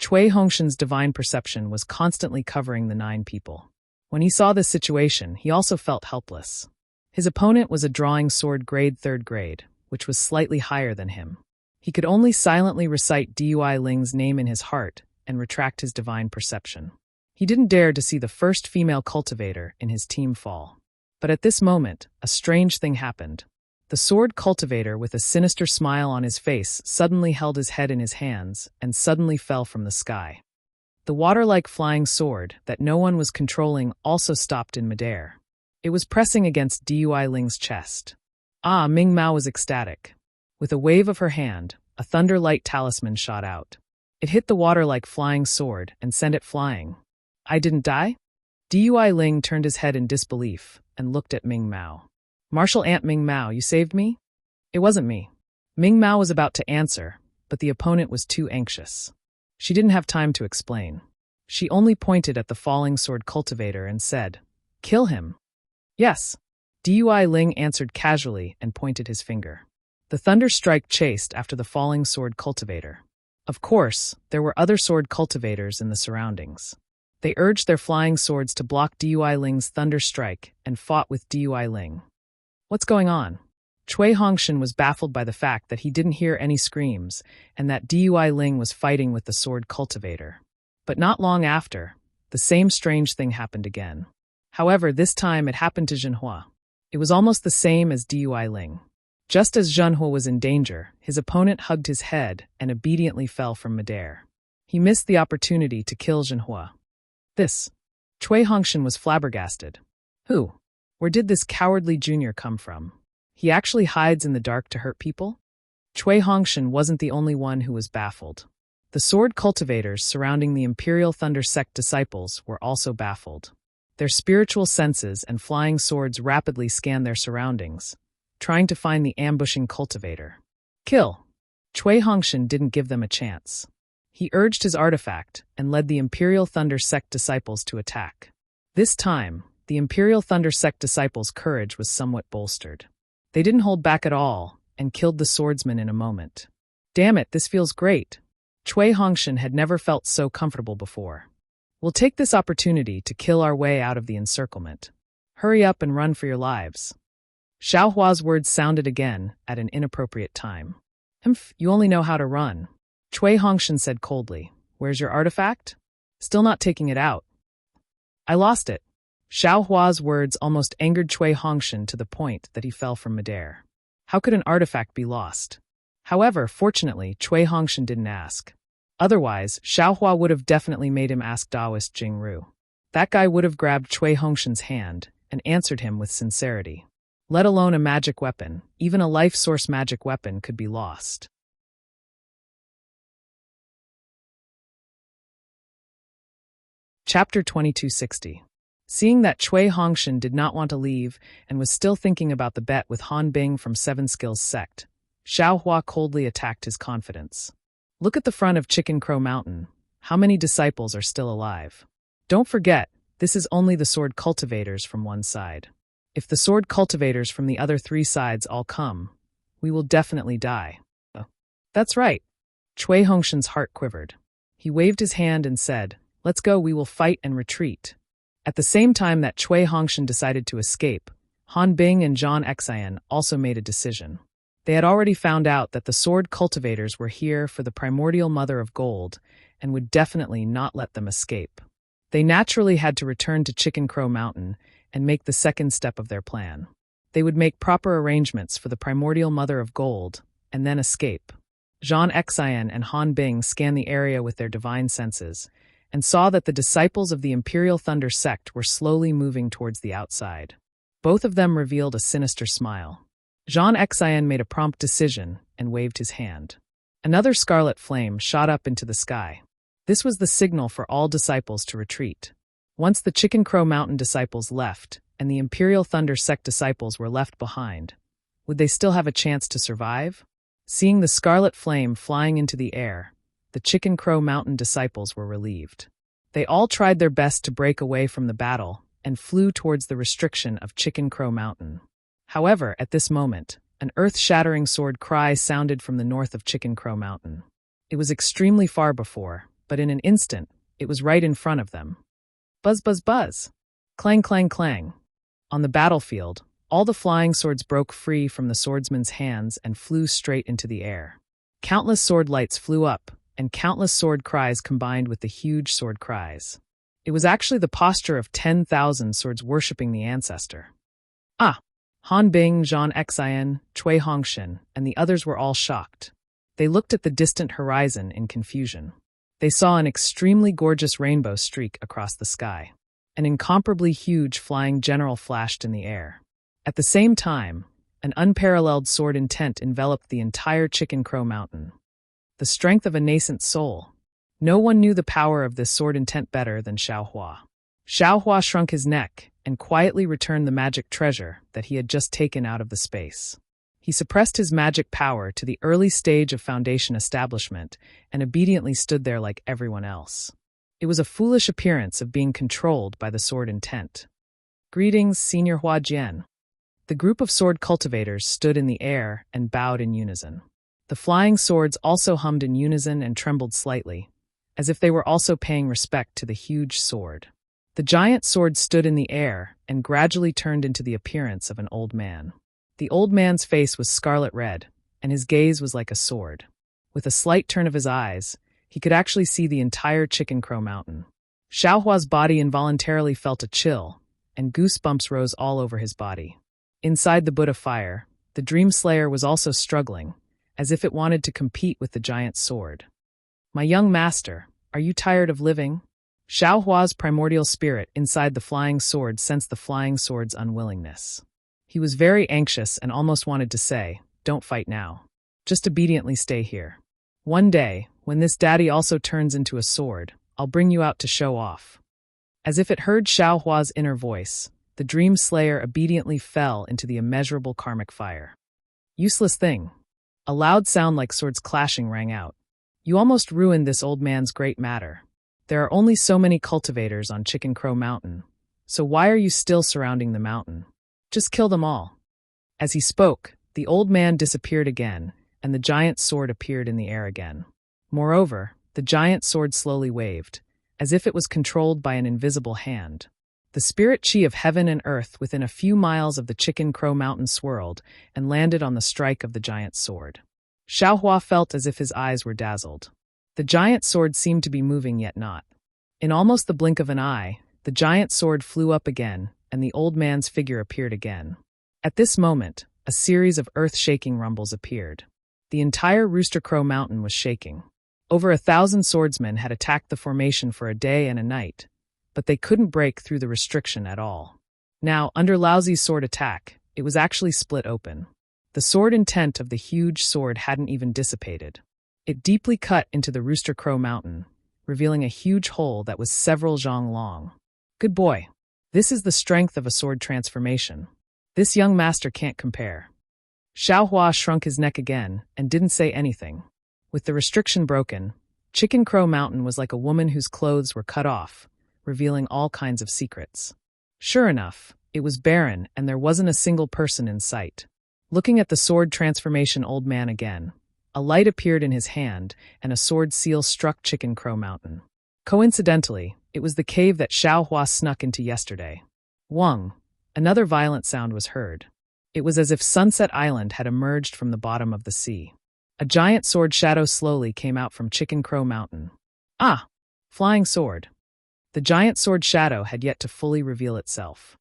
Cui Hongshan's divine perception was constantly covering the 9 people. When he saw this situation, he also felt helpless. His opponent was a drawing sword grade 3rd grade, which was slightly higher than him. He could only silently recite Dui Ling's name in his heart and retract his divine perception. He didn't dare to see the first female cultivator in his team fall. But at this moment, a strange thing happened. The sword cultivator, with a sinister smile on his face, suddenly held his head in his hands and suddenly fell from the sky. The water-like flying sword that no one was controlling also stopped in midair. It was pressing against Dui Ling's chest. Ming Mao was ecstatic. With a wave of her hand, a thunder light talisman shot out. It hit the water-like flying sword and sent it flying. I didn't die? Dui Ling turned his head in disbelief and looked at Ming Mao. Martial Ant Ming Mao, you saved me? It wasn't me. Ming Mao was about to answer, but the opponent was too anxious. She didn't have time to explain. She only pointed at the falling sword cultivator and said, "Kill him." Yes. Dui Ling answered casually and pointed his finger. The thunder strike chased after the falling sword cultivator. Of course, there were other sword cultivators in the surroundings. They urged their flying swords to block Dui Ling's thunder strike and fought with Dui Ling. What's going on? Cui Hongshan was baffled by the fact that he didn't hear any screams and that Dui Ling was fighting with the sword cultivator. But not long after, the same strange thing happened again. However, this time it happened to Jinhua. It was almost the same as Dui Ling. Just as Jinhua was in danger, his opponent hugged his head and obediently fell from midair. He missed the opportunity to kill Jinhua. Cui Hongshan was flabbergasted. Who? Where did this cowardly junior come from? He actually hides in the dark to hurt people? Cui Hongshan wasn't the only one who was baffled. The sword cultivators surrounding the Imperial Thunder Sect disciples were also baffled. Their spiritual senses and flying swords rapidly scanned their surroundings, trying to find the ambushing cultivator. Kill! Cui Hongshan didn't give them a chance. He urged his artifact and led the Imperial Thunder Sect disciples to attack. This time, the Imperial Thunder Sect disciples' courage was somewhat bolstered. They didn't hold back at all and killed the swordsman in a moment. Damn it, this feels great. Cui Hongshan had never felt so comfortable before. We'll take this opportunity to kill our way out of the encirclement. Hurry up and run for your lives. Xiao Hua's words sounded again at an inappropriate time. You only know how to run. Cui Hongshan said coldly. Where's your artifact? Still not taking it out. I lost it. Xiao Hua's words almost angered Cui Hongshan to the point that he fell from midair. How could an artifact be lost? However, fortunately, Cui Hongshan didn't ask. Otherwise, Xiao Hua would have definitely made him ask Taoist Jingru. That guy would have grabbed Cui Hongshan's hand and answered him with sincerity. Let alone a magic weapon, even a life source magic weapon could be lost. Chapter 2260. Seeing that Cui Hongshan did not want to leave and was still thinking about the bet with Han Bing from Seven Skills Sect, Xiao Hua coldly attacked his confidence. Look at the front of Chicken Crow Mountain. How many disciples are still alive? Don't forget, this is only the sword cultivators from one side. If the sword cultivators from the other 3 sides all come, we will definitely die. That's right. Cui Hongshan's heart quivered. He waved his hand and said, Let's go, we will fight and retreat. At the same time that Cui Hongshan decided to escape, Han Bing and Zhang Xian also made a decision. They had already found out that the sword cultivators were here for the primordial mother of gold, and would definitely not let them escape. They naturally had to return to Chicken Crow Mountain and make the second step of their plan. They would make proper arrangements for the primordial mother of gold, and then escape. Zhang Xian and Han Bing scanned the area with their divine senses, and saw that the disciples of the Imperial Thunder sect were slowly moving towards the outside. Both of them revealed a sinister smile. Zhang Xian made a prompt decision and waved his hand. Another scarlet flame shot up into the sky. This was the signal for all disciples to retreat. Once the Chicken Crow Mountain disciples left, and the Imperial Thunder sect disciples were left behind, would they still have a chance to survive? Seeing the scarlet flame flying into the air, the Chicken Crow Mountain disciples were relieved. They all tried their best to break away from the battle and flew towards the restriction of Chicken Crow Mountain. However, at this moment, an earth-shattering sword cry sounded from the north of Chicken Crow Mountain. It was extremely far before, but in an instant, it was right in front of them. Buzz, buzz, buzz! Clang, clang, clang! On the battlefield, all the flying swords broke free from the swordsman's hands and flew straight into the air. Countless sword lights flew up, and countless sword cries combined with the huge sword cries. It was actually the posture of 10,000 swords worshipping the ancestor. Ah! Han Bing, Zhang Xian, Cui Hongshan, and the others were all shocked. They looked at the distant horizon in confusion. They saw an extremely gorgeous rainbow streak across the sky. An incomparably huge flying general flashed in the air. At the same time, an unparalleled sword intent enveloped the entire Chicken Crow Mountain. The strength of a nascent soul. No one knew the power of this sword intent better than Xiaohua. Xiaohua shrunk his neck and quietly returned the magic treasure that he had just taken out of the space. He suppressed his magic power to the early stage of foundation establishment and obediently stood there like everyone else. It was a foolish appearance of being controlled by the sword intent. Greetings, Senior Hua Jian. The group of sword cultivators stood in the air and bowed in unison. The flying swords also hummed in unison and trembled slightly, as if they were also paying respect to the huge sword. The giant sword stood in the air and gradually turned into the appearance of an old man. The old man's face was scarlet red, and his gaze was like a sword. With a slight turn of his eyes, he could actually see the entire Chicken Crow Mountain. Xiaohua's body involuntarily felt a chill, and goosebumps rose all over his body. Inside the Buddha fire, the Dream Slayer was also struggling, as if it wanted to compete with the giant sword. My young master, are you tired of living? Xiaohua's primordial spirit inside the flying sword sensed the flying sword's unwillingness. He was very anxious and almost wanted to say, "Don't fight now. Just obediently stay here. One day, when this daddy also turns into a sword, I'll bring you out to show off." As if it heard Xiaohua's inner voice, the Dream Slayer obediently fell into the immeasurable karmic fire. Useless thing. A loud sound like swords clashing rang out. You almost ruined this old man's great matter. There are only so many cultivators on Chicken Crow Mountain, so why are you still surrounding the mountain? Just kill them all. As he spoke, the old man disappeared again, and the giant sword appeared in the air again. Moreover, the giant sword slowly waved, as if it was controlled by an invisible hand. The spirit chi of heaven and earth within a few miles of the Chicken Crow Mountain swirled and landed on the strike of the giant sword. Xiaohua felt as if his eyes were dazzled. The giant sword seemed to be moving yet not. In almost the blink of an eye, the giant sword flew up again, and the old man's figure appeared again. At this moment, a series of earth-shaking rumbles appeared. The entire Rooster Crow Mountain was shaking. Over 1,000 swordsmen had attacked the formation for a day and a night, but they couldn't break through the restriction at all. Now, under Laozi's sword attack, it was actually split open. The sword intent of the huge sword hadn't even dissipated. It deeply cut into the Rooster Crow Mountain, revealing a huge hole that was several zhang long. Good boy. This is the strength of a sword transformation. This young master can't compare. Xiaohua shrunk his neck again and didn't say anything. With the restriction broken, Chicken Crow Mountain was like a woman whose clothes were cut off, revealing all kinds of secrets. Sure enough, it was barren and there wasn't a single person in sight. Looking at the sword transformation old man again, a light appeared in his hand and a sword seal struck Chicken Crow Mountain. Coincidentally, it was the cave that Xiaohua snuck into yesterday. Wang! Another violent sound was heard. It was as if Sunset Island had emerged from the bottom of the sea. A giant sword shadow slowly came out from Chicken Crow Mountain. Ah! Flying sword. The giant sword shadow had yet to fully reveal itself.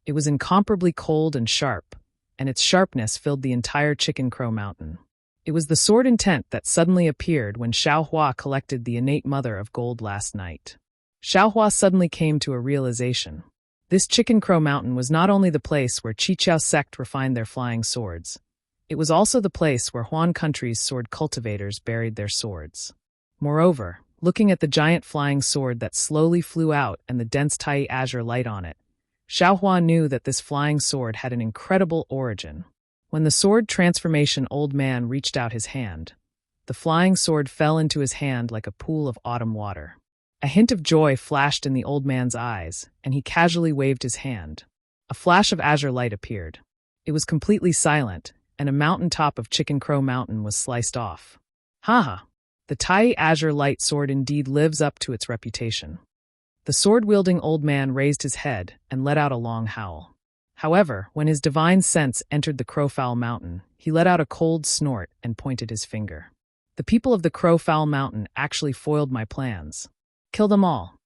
It was incomparably cold and sharp, and its sharpness filled the entire Chicken Crow Mountain. It was the sword intent that suddenly appeared when Xiaohua collected the innate mother of gold last night. Xiaohua suddenly came to a realization. This Chicken Crow Mountain was not only the place where Qiqiao sect refined their flying swords, it was also the place where Huan country's sword cultivators buried their swords. Moreover, looking at the giant flying sword that slowly flew out and the dense Tai azure light on it, Xiaohua knew that this flying sword had an incredible origin. When the sword transformation old man reached out his hand, the flying sword fell into his hand like a pool of autumn water. A hint of joy flashed in the old man's eyes, and he casually waved his hand. A flash of azure light appeared. It was completely silent, and a mountain top of Chicken Crow Mountain was sliced off. Haha! The Tai azure light sword indeed lives up to its reputation. The sword-wielding old man raised his head and let out a long howl. However, when his divine sense entered the Crowfowl Mountain, he let out a cold snort and pointed his finger. The people of the Crowfowl Mountain actually foiled my plans. Kill them all.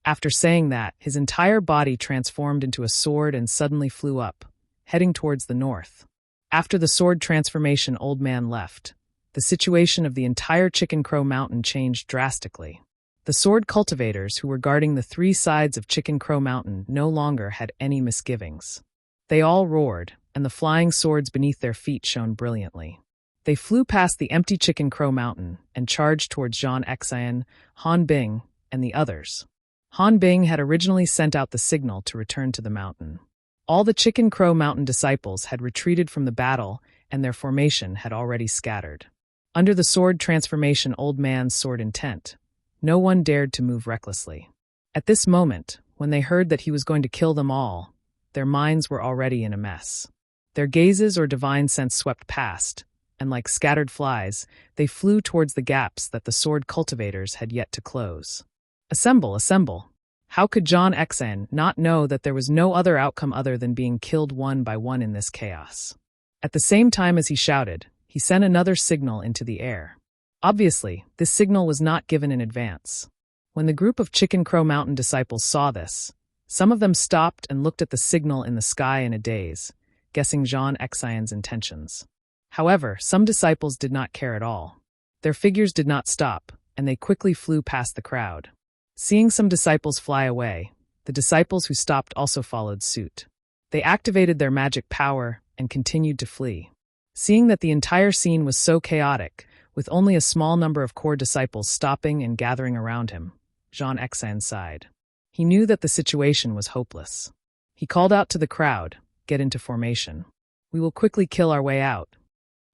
After saying that, his entire body transformed into a sword and suddenly flew up, heading towards the north. After the sword transformation old man left, the situation of the entire Chicken Crow Mountain changed drastically. The sword cultivators who were guarding the three sides of Chicken Crow Mountain no longer had any misgivings. They all roared, and the flying swords beneath their feet shone brilliantly. They flew past the empty Chicken Crow Mountain and charged towards Zhang Xian, Han Bing, and the others. Han Bing had originally sent out the signal to return to the mountain. All the Chicken Crow Mountain disciples had retreated from the battle, and their formation had already scattered. Under the sword transformation old man's sword intent, no one dared to move recklessly. At this moment, when they heard that he was going to kill them all, their minds were already in a mess. Their gazes or divine sense swept past, and like scattered flies, they flew towards the gaps that the sword cultivators had yet to close. Assemble, assemble! How could Zhang Xian not know that there was no other outcome other than being killed one by one in this chaos? At the same time as he shouted, he sent another signal into the air. Obviously, this signal was not given in advance. When the group of Chicken Crow Mountain disciples saw this, some of them stopped and looked at the signal in the sky in a daze, guessing Zhang Xian's intentions. However, some disciples did not care at all. Their figures did not stop, and they quickly flew past the crowd. Seeing some disciples fly away, the disciples who stopped also followed suit. They activated their magic power and continued to flee. Seeing that the entire scene was so chaotic, with only a small number of core disciples stopping and gathering around him, Zhang Xian sighed. He knew that the situation was hopeless. He called out to the crowd, "Get into formation. We will quickly kill our way out."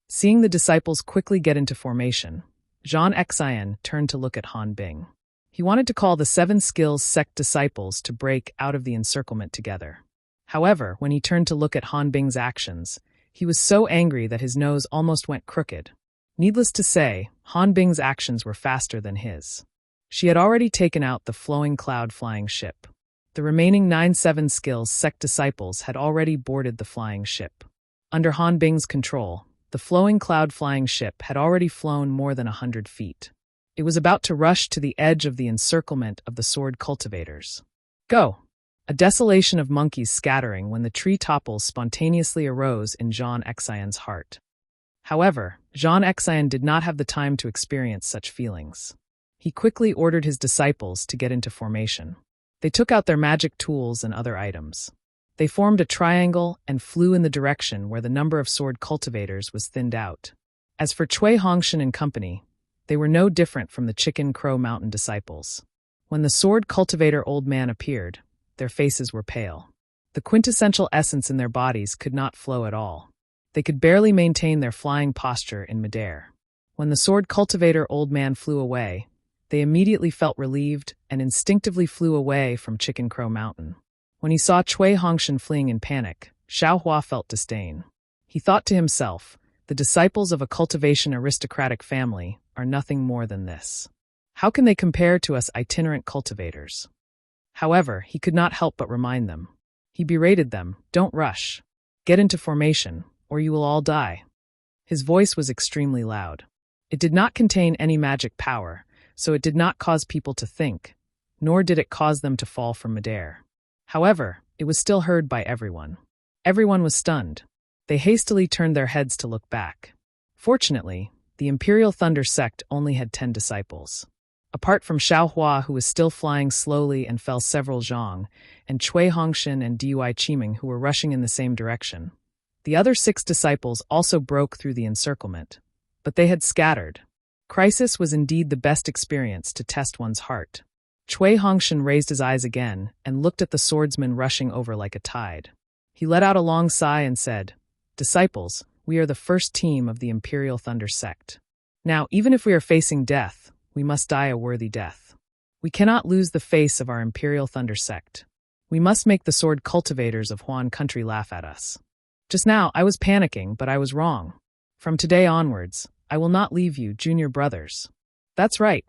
Seeing the disciples quickly get into formation, Zhang Xian turned to look at Han Bing. He wanted to call the 7 Skills sect disciples to break out of the encirclement together. However, when he turned to look at Han Bing's actions, he was so angry that his nose almost went crooked. Needless to say, Han Bing's actions were faster than his. She had already taken out the flowing cloud flying ship. The remaining 9 7 Skills sect disciples had already boarded the flying ship. Under Han Bing's control, the flowing cloud flying ship had already flown more than 100 feet. It was about to rush to the edge of the encirclement of the sword cultivators. Go! A desolation of monkeys scattering when the tree topples spontaneously arose in Zhang Xian's heart. However, Zhang Xian did not have the time to experience such feelings. He quickly ordered his disciples to get into formation. They took out their magic tools and other items. They formed a triangle and flew in the direction where the number of sword cultivators was thinned out. As for Cui Hongshan and company, they were no different from the Chicken Crow Mountain disciples. When the sword cultivator old man appeared, their faces were pale. The quintessential essence in their bodies could not flow at all. They could barely maintain their flying posture in midair. When the sword cultivator old man flew away, they immediately felt relieved and instinctively flew away from Chicken Crow Mountain. When he saw Cui Hongshan fleeing in panic, Xiaohua felt disdain. He thought to himself, the disciples of a cultivation aristocratic family are nothing more than this. How can they compare to us itinerant cultivators? However, he could not help but remind them. He berated them, "Don't rush. Get into formation, or you will all die." His voice was extremely loud. It did not contain any magic power, so it did not cause people to think, nor did it cause them to fall from midair. However, it was still heard by everyone. Everyone was stunned. They hastily turned their heads to look back. Fortunately, the Imperial Thunder sect only had 10 disciples. Apart from Xiaohua, who was still flying slowly and fell several zhang, and Cui Hongshan and Dui Qiming, who were rushing in the same direction. The other 6 disciples also broke through the encirclement, but they had scattered. Crisis was indeed the best experience to test one's heart. Cui Hongshan raised his eyes again and looked at the swordsman rushing over like a tide. He let out a long sigh and said, "Disciples, we are the first team of the Imperial Thunder sect. Now, even if we are facing death, we must die a worthy death. We cannot lose the face of our Imperial Thunder sect. We must make the sword cultivators of Huan country laugh at us. Just now, I was panicking, but I was wrong. From today onwards, I will not leave you, junior brothers." "That's right,"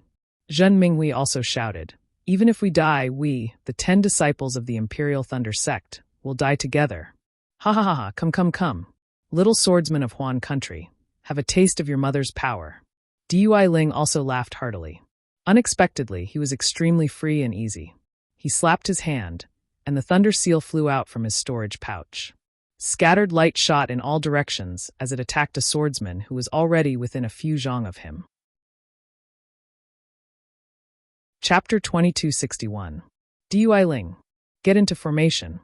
Zhen Minghui also shouted. "Even if we die, we, the 10 disciples of the Imperial Thunder sect, will die together. Ha ha ha ha, come. Little swordsman of Huan country, have a taste of your mother's power." Dui Ling also laughed heartily. Unexpectedly, he was extremely free and easy. He slapped his hand, and the thunder seal flew out from his storage pouch. Scattered light shot in all directions as it attacked a swordsman who was already within a few zhang of him. Chapter 2261. Dui Ling. Get into formation.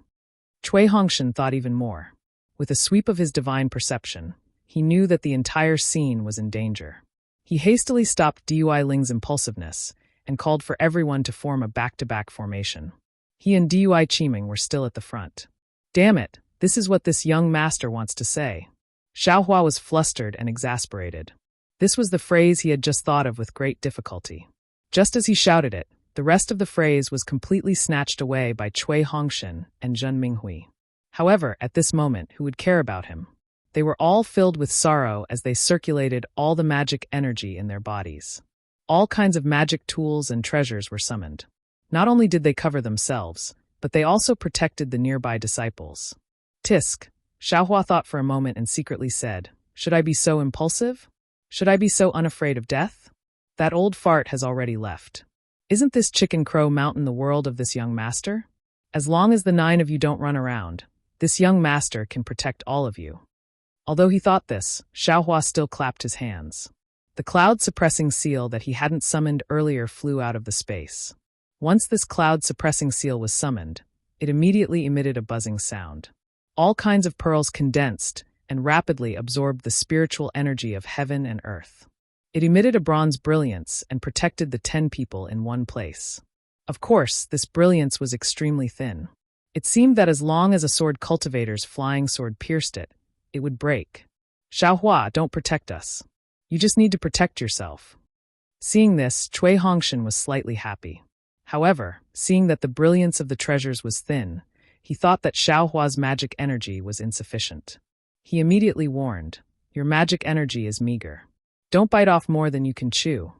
Cui Hongshan thought even more. With a sweep of his divine perception, he knew that the entire scene was in danger. He hastily stopped Dui Ling's impulsiveness and called for everyone to form a back-to-back formation. He and Dui Qiming were still at the front. "Damn it, this is what this young master wants to say." Xiaohua was flustered and exasperated. This was the phrase he had just thought of with great difficulty. Just as he shouted it, the rest of the phrase was completely snatched away by Cui Hongshan and Zhen Minghui. However, at this moment, who would care about him? They were all filled with sorrow as they circulated all the magic energy in their bodies. All kinds of magic tools and treasures were summoned. Not only did they cover themselves, but they also protected the nearby disciples. "Tisk," Xiaohua thought for a moment and secretly said, "Should I be so impulsive? Should I be so unafraid of death? That old fart has already left. Isn't this Chicken Crow Mountain the world of this young master? As long as the 9 of you don't run around, this young master can protect all of you." Although he thought this, Xiaohua still clapped his hands. The cloud-suppressing seal that he hadn't summoned earlier flew out of the space. Once this cloud-suppressing seal was summoned, it immediately emitted a buzzing sound. All kinds of pearls condensed and rapidly absorbed the spiritual energy of heaven and earth. It emitted a bronze brilliance and protected the 10 people in one place. Of course, this brilliance was extremely thin. It seemed that as long as a sword cultivator's flying sword pierced it, it would break. "Xiaohua, don't protect us. You just need to protect yourself." Seeing this, Cui Hongshan was slightly happy. However, seeing that the brilliance of the treasures was thin, he thought that Xiaohua's magic energy was insufficient. He immediately warned, "Your magic energy is meager. Don't bite off more than you can chew."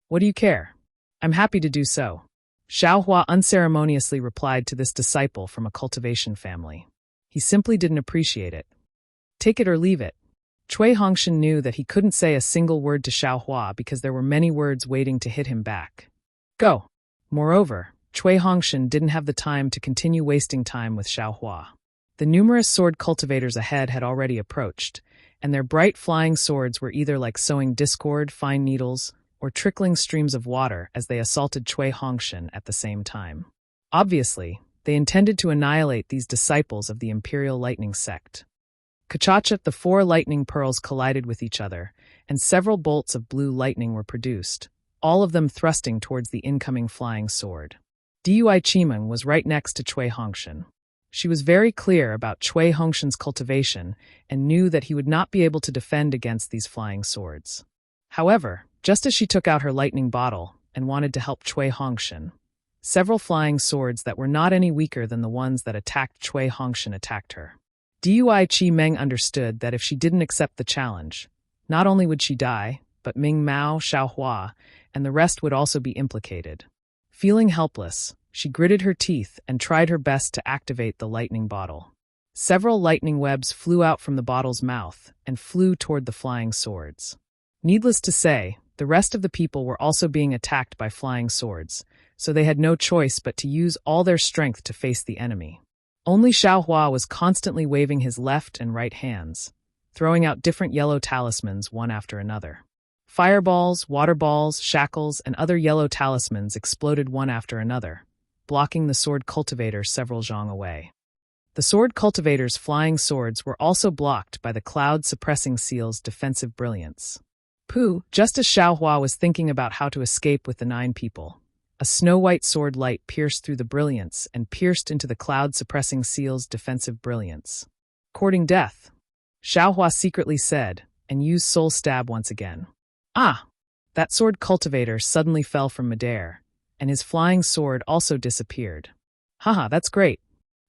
"What do you care? I'm happy to do so," Xiaohua unceremoniously replied to this disciple from a cultivation family. He simply didn't appreciate it. Take it or leave it. Cui Hongshan knew that he couldn't say a single word to Xiaohua because there were many words waiting to hit him back. Go. Moreover, Cui Hongshan didn't have the time to continue wasting time with Xiaohua. The numerous sword cultivators ahead had already approached, and their bright flying swords were either like sowing discord, fine needles, or trickling streams of water as they assaulted Cui Hongshan at the same time. Obviously, they intended to annihilate these disciples of the Imperial Lightning Sect. Kachachat, the 4 lightning pearls collided with each other, and several bolts of blue lightning were produced, all of them thrusting towards the incoming flying sword. Dui Qiming was right next to Cui Hongshan. She was very clear about Cui Hongshan's cultivation and knew that he would not be able to defend against these flying swords. However, just as she took out her lightning bottle and wanted to help Cui Hongshan, several flying swords that were not any weaker than the ones that attacked Cui Hongshan attacked her. Dui Qiming understood that if she didn't accept the challenge, not only would she die, but Ming Mao, Xiaohua, and the rest would also be implicated. Feeling helpless, she gritted her teeth and tried her best to activate the lightning bottle. Several lightning webs flew out from the bottle's mouth and flew toward the flying swords. Needless to say, The rest of the people were also being attacked by flying swords, so they had no choice but to use all their strength to face the enemy. Only Xiaohua was constantly waving his left and right hands, throwing out different yellow talismans one after another. Fireballs, water balls, shackles, and other yellow talismans exploded one after another, blocking the sword cultivator several zhang away. The sword cultivator's flying swords were also blocked by the cloud-suppressing seal's defensive brilliance. Just as Xiaohua was thinking about how to escape with the 9 people, a snow-white sword light pierced through the brilliance and pierced into the cloud-suppressing seal's defensive brilliance. Courting death, Xiaohua secretly said, and used soul stab once again. That sword cultivator suddenly fell from midair, and his flying sword also disappeared. That's great.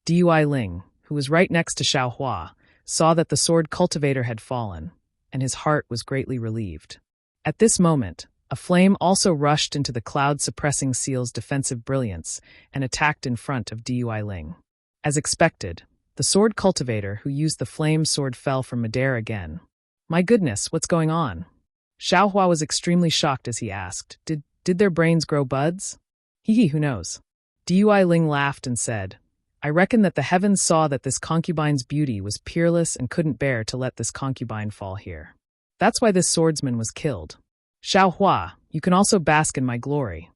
Dui Ling, who was right next to Xiaohua, saw that the sword cultivator had fallen, and his heart was greatly relieved. At this moment, a flame also rushed into the cloud-suppressing seal's defensive brilliance and attacked in front of Dui Ling. As expected, the sword cultivator who used the flame sword fell from midair again. My goodness, what's going on? Xiaohua was extremely shocked as he asked, Did their brains grow buds? Who knows? Dui Ling laughed and said, I reckon that the heavens saw that this concubine's beauty was peerless and couldn't bear to let this concubine fall here. That's why this swordsman was killed. Xiaohua, you can also bask in my glory.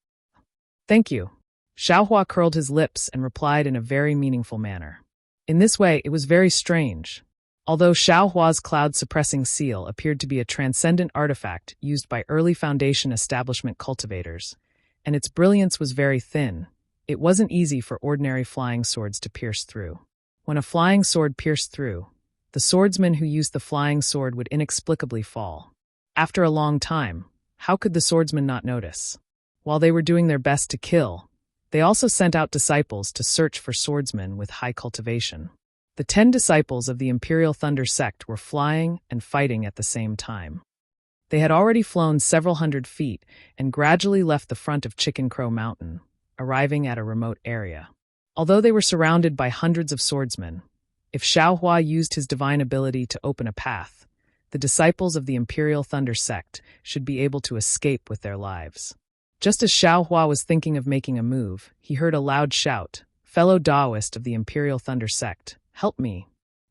Thank you. Xiaohua curled his lips and replied in a very meaningful manner. In this way, it was very strange. Although Xiaohua's cloud-suppressing seal appeared to be a transcendent artifact used by early Foundation establishment cultivators, and its brilliance was very thin, it wasn't easy for ordinary flying swords to pierce through. When a flying sword pierced through, the swordsman who used the flying sword would inexplicably fall. After a long time, how could the swordsman not notice? While they were doing their best to kill, they also sent out disciples to search for swordsmen with high cultivation. The 10 disciples of the Imperial Thunder sect were flying and fighting at the same time. They had already flown several hundred feet and gradually left the front of Chicken Crow Mountain, arriving at a remote area. Although they were surrounded by hundreds of swordsmen, if Xiaohua used his divine ability to open a path, the disciples of the Imperial Thunder sect should be able to escape with their lives. Just as Xiaohua was thinking of making a move, he heard a loud shout, Fellow Taoist of the Imperial Thunder sect, help me.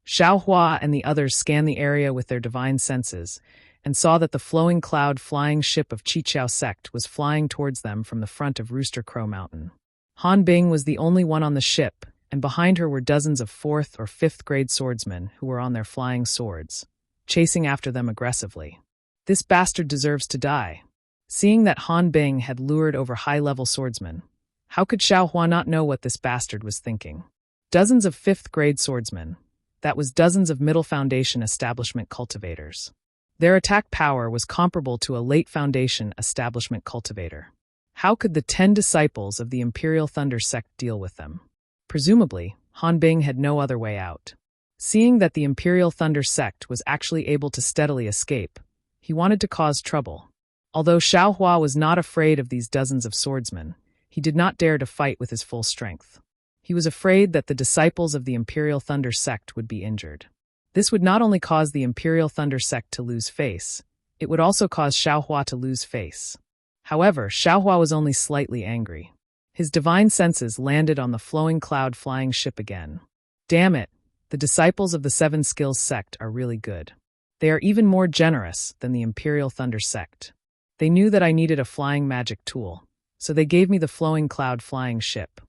Xiaohua and the others scanned the area with their divine senses and saw that the flowing cloud flying ship of Qiqiao sect was flying towards them from the front of Rooster Crow Mountain. Han Bing was the only one on the ship, and behind her were dozens of 4th or 5th grade swordsmen who were on their flying swords, chasing after them aggressively. This bastard deserves to die. Seeing that Han Bing had lured over high-level swordsmen, how could Xiaohua not know what this bastard was thinking? Dozens of 5th grade swordsmen. That was dozens of Middle Foundation establishment cultivators. Their attack power was comparable to a late Foundation establishment cultivator. How could the 10 disciples of the Imperial Thunder sect deal with them? Presumably, Han Bing had no other way out. Seeing that the Imperial Thunder sect was actually able to steadily escape, he wanted to cause trouble. Although Xiaohua was not afraid of these dozens of swordsmen, he did not dare to fight with his full strength. He was afraid that the disciples of the Imperial Thunder sect would be injured. This would not only cause the Imperial Thunder sect to lose face, it would also cause Xiaohua to lose face. However, Xiaohua was only slightly angry. His divine senses landed on the flowing cloud flying ship again. Damn it, the disciples of the 7 Skills sect are really good. They are even more generous than the Imperial Thunder sect. They knew that I needed a flying magic tool, so they gave me the flowing cloud flying ship.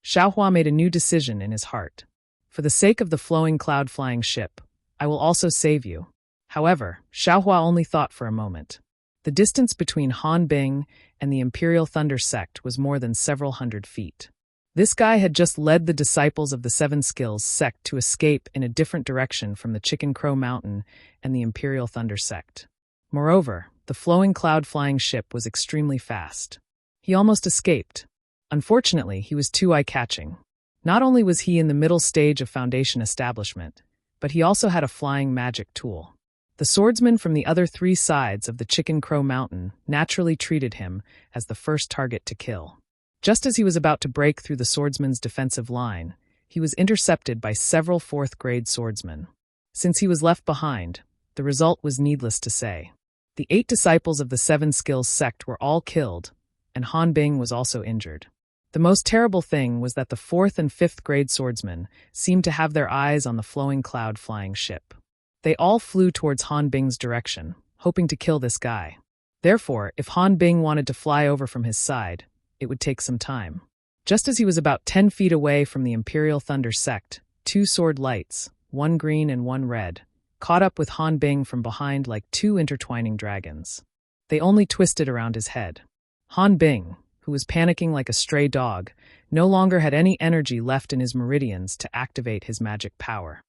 Xiaohua made a new decision in his heart. For the sake of the flowing cloud flying ship, I will also save you. However, Xiaohua only thought for a moment. The distance between Han Bing and the Imperial Thunder sect was more than several hundred feet. This guy had just led the disciples of the 7 Skills sect to escape in a different direction from the Chicken Crow Mountain and the Imperial Thunder sect. Moreover, the flowing cloud flying ship was extremely fast. He almost escaped. Unfortunately, he was too eye-catching. Not only was he in the middle stage of Foundation establishment, but he also had a flying magic tool. The swordsmen from the other 3 sides of the Chicken Crow Mountain naturally treated him as the first target to kill. Just as he was about to break through the swordsman's defensive line, he was intercepted by several 4th grade swordsmen. Since he was left behind, the result was needless to say. The 8 disciples of the Seven Skills sect were all killed, and Han Bing was also injured. The most terrible thing was that the 4th and 5th grade swordsmen seemed to have their eyes on the flowing cloud flying ship. They all flew towards Han Bing's direction, hoping to kill this guy. Therefore, if Han Bing wanted to fly over from his side, it would take some time. Just as he was about 10 feet away from the Imperial Thunder sect, 2 sword lights, one green and one red, caught up with Han Bing from behind like 2 intertwining dragons. They only twisted around his head. Han Bing, who was panicking like a stray dog, no longer had any energy left in his meridians to activate his magic power.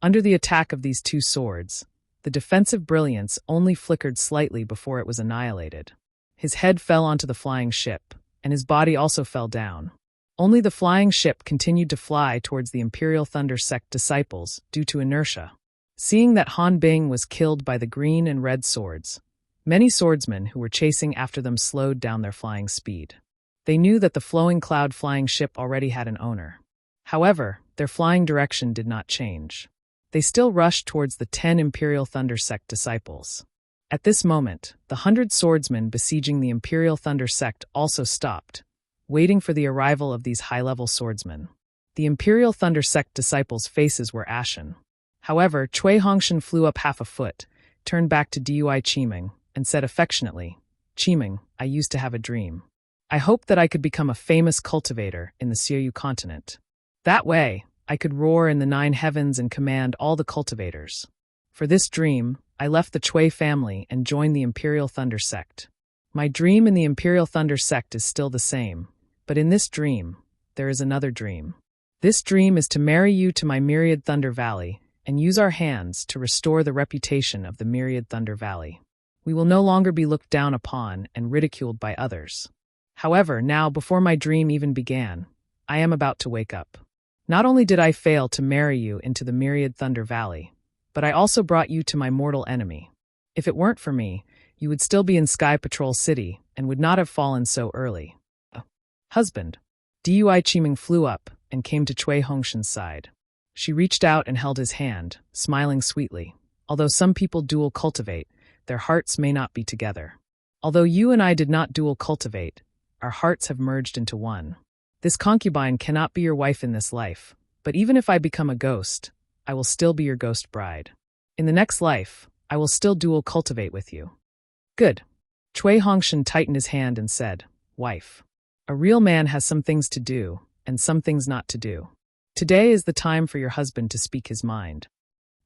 Under the attack of these 2 swords, the defensive brilliance only flickered slightly before it was annihilated. His head fell onto the flying ship, and his body also fell down. Only the flying ship continued to fly towards the Imperial Thunder sect disciples due to inertia. Seeing that Han Bing was killed by the green and red swords, many swordsmen who were chasing after them slowed down their flying speed. They knew that the flowing cloud flying ship already had an owner. However, their flying direction did not change. They still rushed towards the 10 Imperial Thunder sect disciples. At this moment, the 100 swordsmen besieging the Imperial Thunder sect also stopped, waiting for the arrival of these high-level swordsmen. The Imperial Thunder sect disciples' faces were ashen. However, Cui Hongshan flew up half a foot, turned back to Dui Qiming, and said affectionately, "Qiming, I used to have a dream. I hoped that I could become a famous cultivator in the Xiyu continent. That way, I could roar in the 9 heavens and command all the cultivators. For this dream, I left the Cui family and joined the Imperial Thunder sect. My dream in the Imperial Thunder sect is still the same, but in this dream, there is another dream. This dream is to marry you to my Myriad Thunder Valley and use our hands to restore the reputation of the Myriad Thunder Valley. We will no longer be looked down upon and ridiculed by others. However, now, before my dream even began, I am about to wake up. Not only did I fail to marry you into the Myriad Thunder Valley, but I also brought you to my mortal enemy. If it weren't for me, you would still be in Sky Patrol City and would not have fallen so early. Husband." Dui Qiming flew up and came to Cui Hongshan's side. She reached out and held his hand, smiling sweetly. Although some people dual cultivate, their hearts may not be together. Although you and I did not dual cultivate, our hearts have merged into one. This concubine cannot be your wife in this life, but even if I become a ghost, I will still be your ghost bride. In the next life, I will still dual cultivate with you." "Good." Cui Hongshan tightened his hand and said, "Wife. A real man has some things to do, and some things not to do. Today is the time for your husband to speak his mind.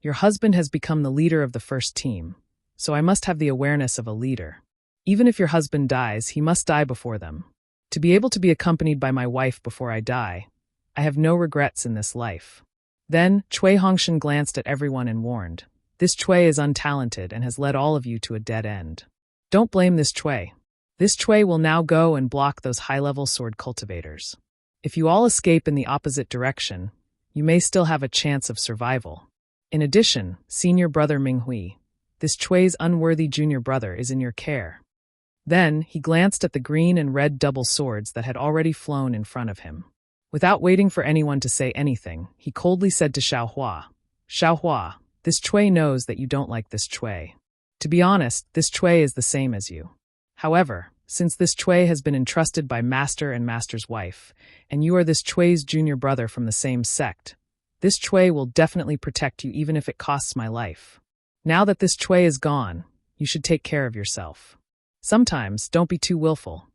Your husband has become the leader of the first team, so I must have the awareness of a leader. Even if your husband dies, he must die before them. To be able to be accompanied by my wife before I die, I have no regrets in this life." Then, Cui Hongshan glanced at everyone and warned, "This Cui is untalented and has led all of you to a dead end. Don't blame this Cui. This Cui will now go and block those high-level sword cultivators. If you all escape in the opposite direction, you may still have a chance of survival. In addition, senior brother Minghui, this Cui's unworthy junior brother is in your care." Then, he glanced at the green and red double swords that had already flown in front of him. Without waiting for anyone to say anything, he coldly said to Xiaohua, "Xiaohua, this Cui knows that you don't like this Cui. To be honest, this Cui is the same as you. However, since this Cui has been entrusted by Master and Master's wife, and you are this Cui's junior brother from the same sect, this Cui will definitely protect you even if it costs my life. Now that this Cui is gone, you should take care of yourself. Sometimes, don't be too willful."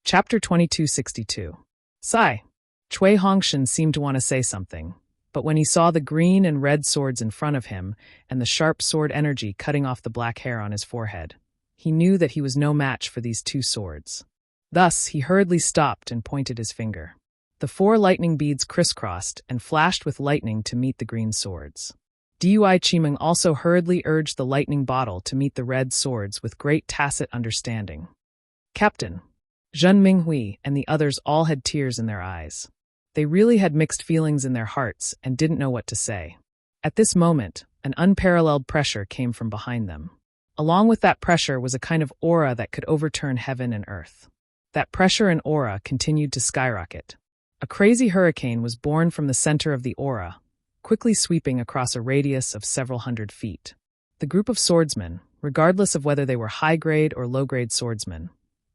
Chapter 2262. Sigh. Cui Hongshan seemed to want to say something, but when he saw the green and red swords in front of him and the sharp sword energy cutting off the black hair on his forehead, he knew that he was no match for these 2 swords. Thus, he hurriedly stopped and pointed his finger. The 4 lightning beads crisscrossed and flashed with lightning to meet the green swords. Dui Qiming also hurriedly urged the lightning bottle to meet the red swords with great tacit understanding. Captain, Zhen Minghui and the others all had tears in their eyes. They really had mixed feelings in their hearts and didn't know what to say. At this moment, an unparalleled pressure came from behind them. Along with that pressure was a kind of aura that could overturn heaven and earth. That pressure and aura continued to skyrocket. A crazy hurricane was born from the center of the aura, quickly sweeping across a radius of several hundred feet. The group of swordsmen, regardless of whether they were high-grade or low-grade swordsmen,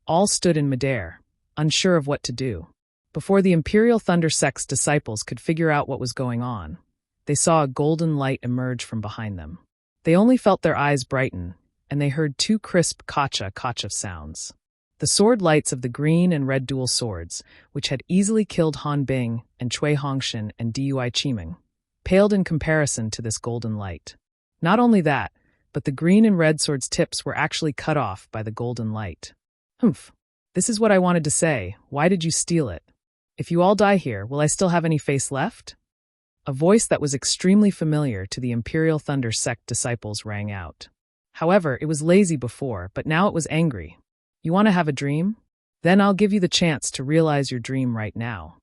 all stood in midair, unsure of what to do. Before the Imperial Thunder Sect's disciples could figure out what was going on, they saw a golden light emerge from behind them. They only felt their eyes brighten, and they heard two crisp kacha-kacha sounds. The sword lights of the green and red dual swords, which had easily killed Han Bing and Cui Hongshan and Dui Qiming, paled in comparison to this golden light. Not only that, but the green and red swords' tips were actually cut off by the golden light. Humph. This is what I wanted to say. Why did you steal it? If you all die here, will I still have any face left? A voice that was extremely familiar to the Imperial Thunder Sect disciples rang out. However, it was lazy before, but now it was angry. You want to have a dream? Then I'll give you the chance to realize your dream right now.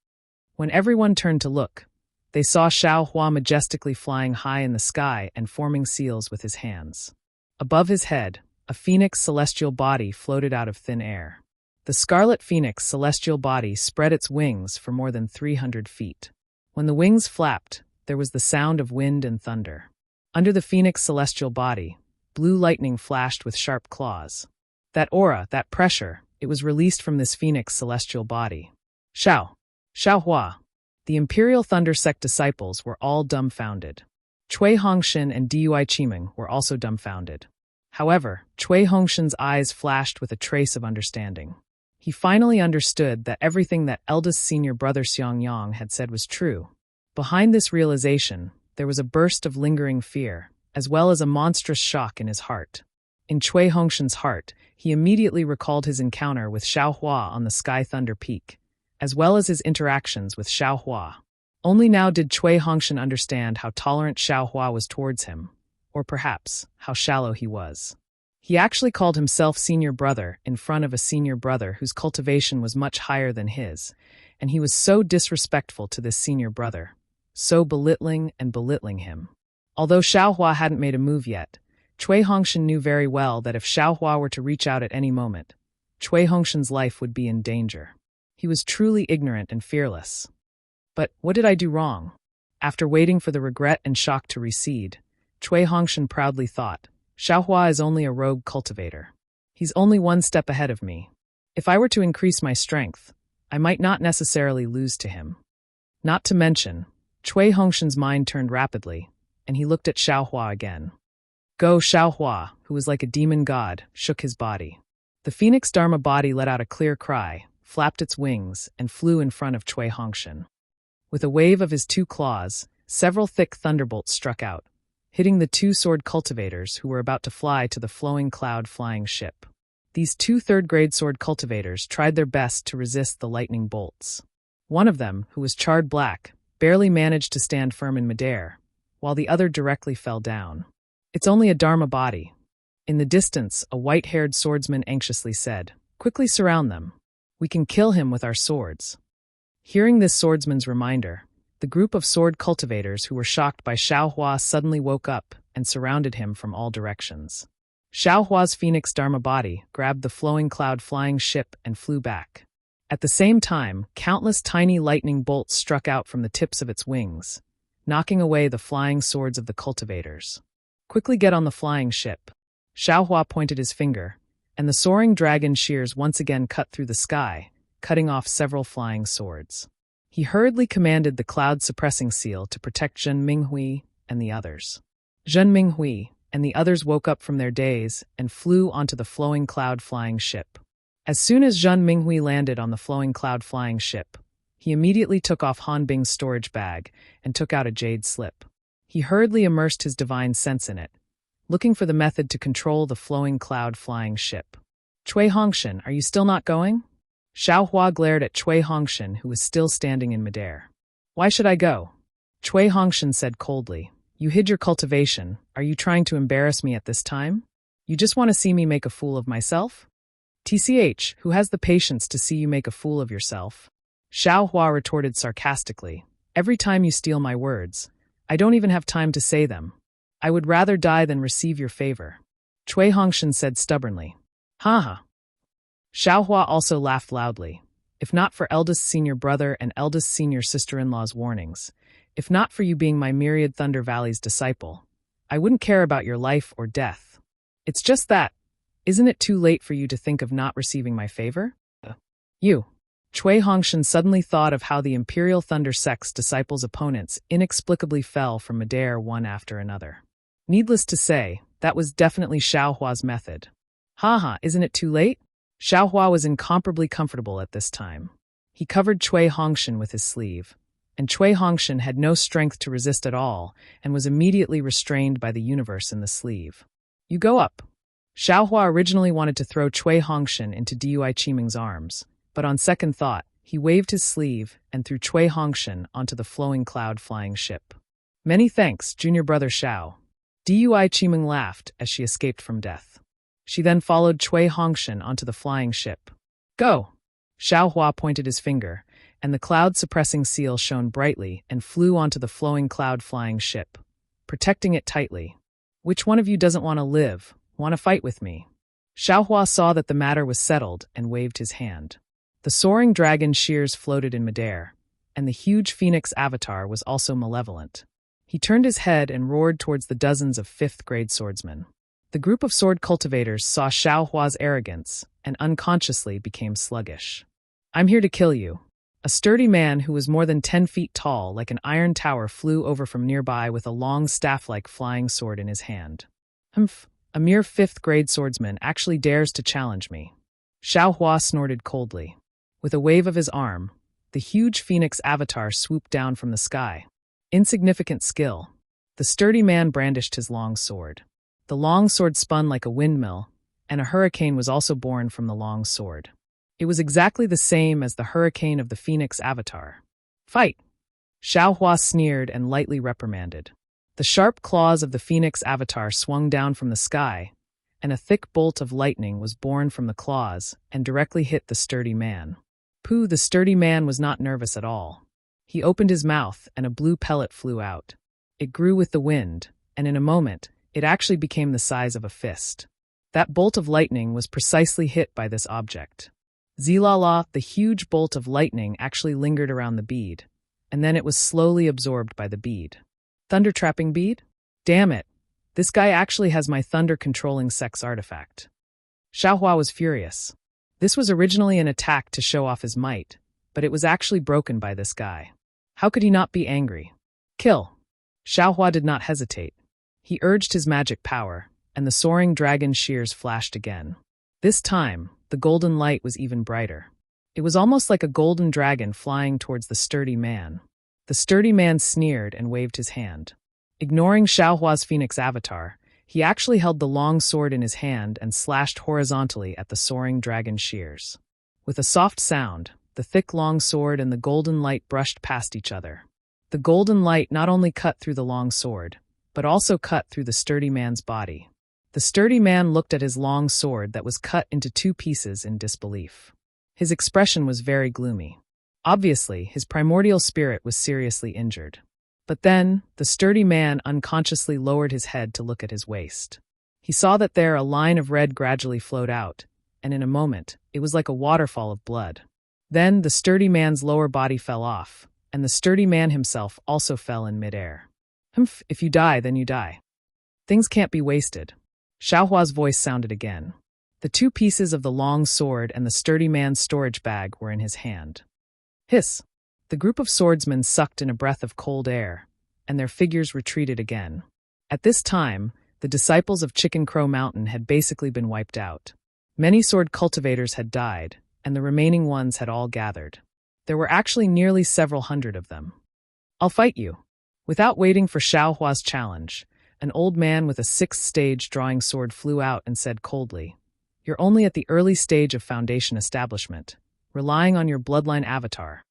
When everyone turned to look, they saw Xiao Hua majestically flying high in the sky and forming seals with his hands. Above his head, a phoenix celestial body floated out of thin air. The scarlet phoenix celestial body spread its wings for more than 300 feet. When the wings flapped, there was the sound of wind and thunder. Under the phoenix celestial body, blue lightning flashed with sharp claws. That aura, that pressure, it was released from this phoenix celestial body. Xiao Hua. The Imperial Thunder Sect disciples were all dumbfounded. Cui Hongshan and Dui Qiming were also dumbfounded. However, Cui Hongshan's eyes flashed with a trace of understanding. He finally understood that everything that eldest senior brother Xiangyang had said was true. Behind this realization, there was a burst of lingering fear, as well as a monstrous shock in his heart. In Cui Hongshan's heart, he immediately recalled his encounter with Xiao Hua on the Sky Thunder Peak, as well as his interactions with Xiao Hua. Only now did Cui Hongshan understand how tolerant Xiao Hua was towards him, or perhaps how shallow he was. He actually called himself senior brother in front of a senior brother whose cultivation was much higher than his, and he was so disrespectful to this senior brother, so belittling him. Although Xiao Hua hadn't made a move yet, Cui Hongshan knew very well that if Xiao Hua were to reach out at any moment, Cui Hongshan's life would be in danger. He was truly ignorant and fearless. But what did I do wrong? After waiting for the regret and shock to recede, Cui Hongshan proudly thought, Xiao Hua is only a rogue cultivator. He's only one step ahead of me. If I were to increase my strength, I might not necessarily lose to him. Not to mention, Cui Hongshan's mind turned rapidly, and he looked at Xiao Hua again. Go Xiao Hua, who was like a demon god, shook his body. The Phoenix Dharma body let out a clear cry, flapped its wings, and flew in front of Cui Hongshan. With a wave of his two claws, several thick thunderbolts struck out, hitting the two sword cultivators who were about to fly to the flowing cloud flying ship. These two third-grade sword cultivators tried their best to resist the lightning bolts. One of them, who was charred black, barely managed to stand firm in midair, while the other directly fell down. It's only a Dharma body. In the distance, a white-haired swordsman anxiously said, Quickly surround them. We can kill him with our swords. Hearing this swordsman's reminder, the group of sword cultivators who were shocked by Xiao Hua suddenly woke up and surrounded him from all directions. Xiao Hua's Phoenix Dharma body grabbed the flowing cloud flying ship and flew back. At the same time, countless tiny lightning bolts struck out from the tips of its wings, knocking away the flying swords of the cultivators. Quickly get on the flying ship. Xiao Hua pointed his finger, and the soaring dragon shears once again cut through the sky, cutting off several flying swords. He hurriedly commanded the cloud-suppressing seal to protect Zhen Minghui and the others. Zhen Minghui and the others woke up from their daze and flew onto the flowing cloud flying ship. As soon as Zhen Minghui landed on the flowing cloud flying ship, he immediately took off Han Bing's storage bag and took out a jade slip. He hurriedly immersed his divine sense in it, looking for the method to control the flowing cloud flying ship. Cui Hongshan, are you still not going? Xiao Hua glared at Cui Hongshan, who was still standing in midair. Why should I go? Cui Hongshan said coldly, You hid your cultivation. Are you trying to embarrass me at this time? You just want to see me make a fool of myself? TCH, who has the patience to see you make a fool of yourself? Xiao Hua retorted sarcastically, Every time you steal my words, I don't even have time to say them. I would rather die than receive your favor. Cui Hongshan said stubbornly. Ha. Xiao Hua also laughed loudly. If not for eldest senior brother and eldest senior sister-in-law's warnings, If not for you being my myriad Thunder Valley's disciple, I wouldn't care about your life or death. It's just that, isn't it too late for you to think of not receiving my favor? You. Cui Hongshan suddenly thought of how the Imperial Thunder Sect's disciples' opponents inexplicably fell from midair one after another. Needless to say, that was definitely Xiaohua's method. Haha, isn't it too late? Xiaohua was incomparably comfortable at this time. He covered Cui Hongshan with his sleeve, and Cui Hongshan had no strength to resist at all and was immediately restrained by the universe in the sleeve. You go up. Xiaohua originally wanted to throw Cui Hongshan into Dui Qiming's arms, but on second thought, he waved his sleeve and threw Cui Hongshan onto the flowing cloud flying ship. Many thanks, junior brother Xiao. Dui Qiming laughed as she escaped from death. She then followed Cui Hongshan onto the flying ship. Go! Xiaohua pointed his finger, and the cloud-suppressing seal shone brightly and flew onto the flowing cloud-flying ship, protecting it tightly. Which one of you doesn't want to live, want to fight with me? Xiaohua saw that the matter was settled and waved his hand. The soaring dragon shears floated in midair, and the huge phoenix avatar was also malevolent. He turned his head and roared towards the dozens of fifth-grade swordsmen. The group of sword cultivators saw Xiaohua's arrogance and unconsciously became sluggish. I'm here to kill you. A sturdy man who was more than 10 feet tall, like an iron tower, flew over from nearby with a long staff-like flying sword in his hand. Humph, a mere fifth-grade swordsman actually dares to challenge me. Xiaohua snorted coldly. With a wave of his arm, the huge phoenix avatar swooped down from the sky. Insignificant skill. The sturdy man brandished his long sword. The long sword spun like a windmill, and a hurricane was also born from the long sword. It was exactly the same as the hurricane of the Phoenix Avatar. Fight! Xiaohua sneered and lightly reprimanded. The sharp claws of the Phoenix Avatar swung down from the sky, and a thick bolt of lightning was born from the claws and directly hit the sturdy man. Pooh, the sturdy man was not nervous at all. He opened his mouth and a blue pellet flew out. It grew with the wind, and in a moment, it actually became the size of a fist. That bolt of lightning was precisely hit by this object. Zilala, the huge bolt of lightning actually lingered around the bead, and then it was slowly absorbed by the bead. Thunder-trapping bead? Damn it! This guy actually has my thunder-controlling sex artifact. Xiaohua was furious. This was originally an attack to show off his might, but it was actually broken by this guy. How could he not be angry? Kill! Xiaohua did not hesitate. He urged his magic power, and the soaring dragon shears flashed again. This time, the golden light was even brighter. It was almost like a golden dragon flying towards the sturdy man. The sturdy man sneered and waved his hand. Ignoring Xiaohua's phoenix avatar, he actually held the long sword in his hand and slashed horizontally at the soaring dragon shears. With a soft sound, the thick long sword and the golden light brushed past each other. The golden light not only cut through the long sword, but also cut through the sturdy man's body. The sturdy man looked at his long sword that was cut into 2 pieces in disbelief. His expression was very gloomy. Obviously, his primordial spirit was seriously injured. But then, the sturdy man unconsciously lowered his head to look at his waist. He saw that there a line of red gradually flowed out, and in a moment, it was like a waterfall of blood. Then, the sturdy man's lower body fell off, and the sturdy man himself also fell in midair. Humph, if you die, then you die. Things can't be wasted. Xiaohua's voice sounded again. The 2 pieces of the long sword and the sturdy man's storage bag were in his hand. Hiss! The group of swordsmen sucked in a breath of cold air, and their figures retreated again. At this time, the disciples of Chicken Crow Mountain had basically been wiped out. Many sword cultivators had died, and the remaining ones had all gathered. There were actually nearly several hundred of them. I'll fight you. Without waiting for Xiaohua's challenge, an old man with a 6th-stage drawing sword flew out and said coldly, You're only at the early stage of foundation establishment, relying on your bloodline avatar.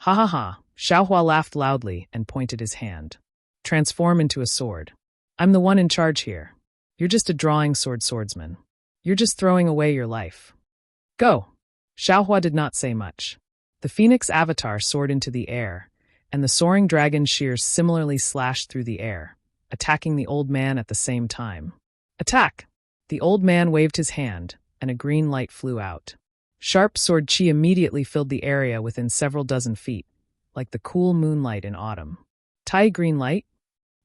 Ha ha ha, Xiaohua laughed loudly and pointed his hand. Transform into a sword. I'm the one in charge here. You're just a drawing sword swordsman. You're just throwing away your life. Go! Xiaohua did not say much. The phoenix avatar soared into the air, and the soaring dragon shears similarly slashed through the air, attacking the old man at the same time. Attack! The old man waved his hand, and a green light flew out. Sharp sword chi immediately filled the area within several dozen feet, like the cool moonlight in autumn. Tai green light?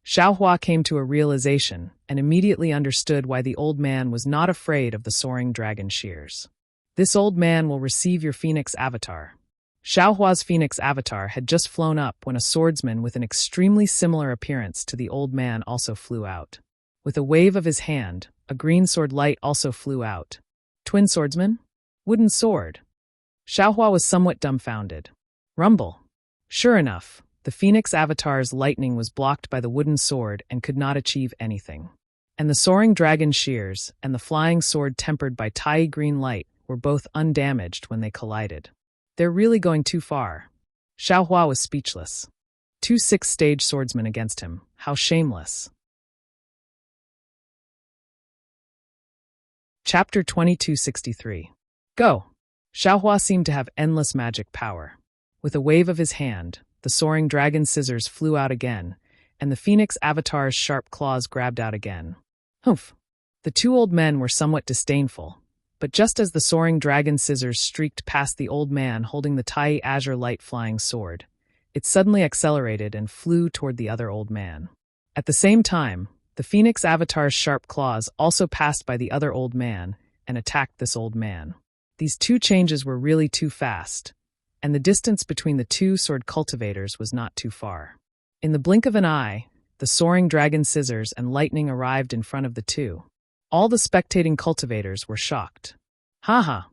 Xiaohua came to a realization and immediately understood why the old man was not afraid of the soaring dragon shears. This old man will receive your phoenix avatar. Xiaohua's phoenix avatar had just flown up when a swordsman with an extremely similar appearance to the old man also flew out. With a wave of his hand, a green sword light also flew out. Twin swordsman? Wooden sword. Xiaohua was somewhat dumbfounded. Rumble. Sure enough, the phoenix avatar's lightning was blocked by the wooden sword and could not achieve anything. And the soaring dragon shears and the flying sword tempered by Tai green light were both undamaged when they collided. They're really going too far. Xiaohua was speechless. 2 6th-stage swordsmen against him. How shameless. Chapter 2263. Go! Xiaohua seemed to have endless magic power. With a wave of his hand, the soaring dragon scissors flew out again, and the phoenix avatar's sharp claws grabbed out again. Humph! The two old men were somewhat disdainful, but just as the soaring dragon scissors streaked past the old man holding the Tai azure light flying sword, it suddenly accelerated and flew toward the other old man. At the same time, the phoenix avatar's sharp claws also passed by the other old man and attacked this old man. These two changes were really too fast, and the distance between the two sword cultivators was not too far. In the blink of an eye, the soaring dragon scissors and lightning arrived in front of the two. All the spectating cultivators were shocked. Haha!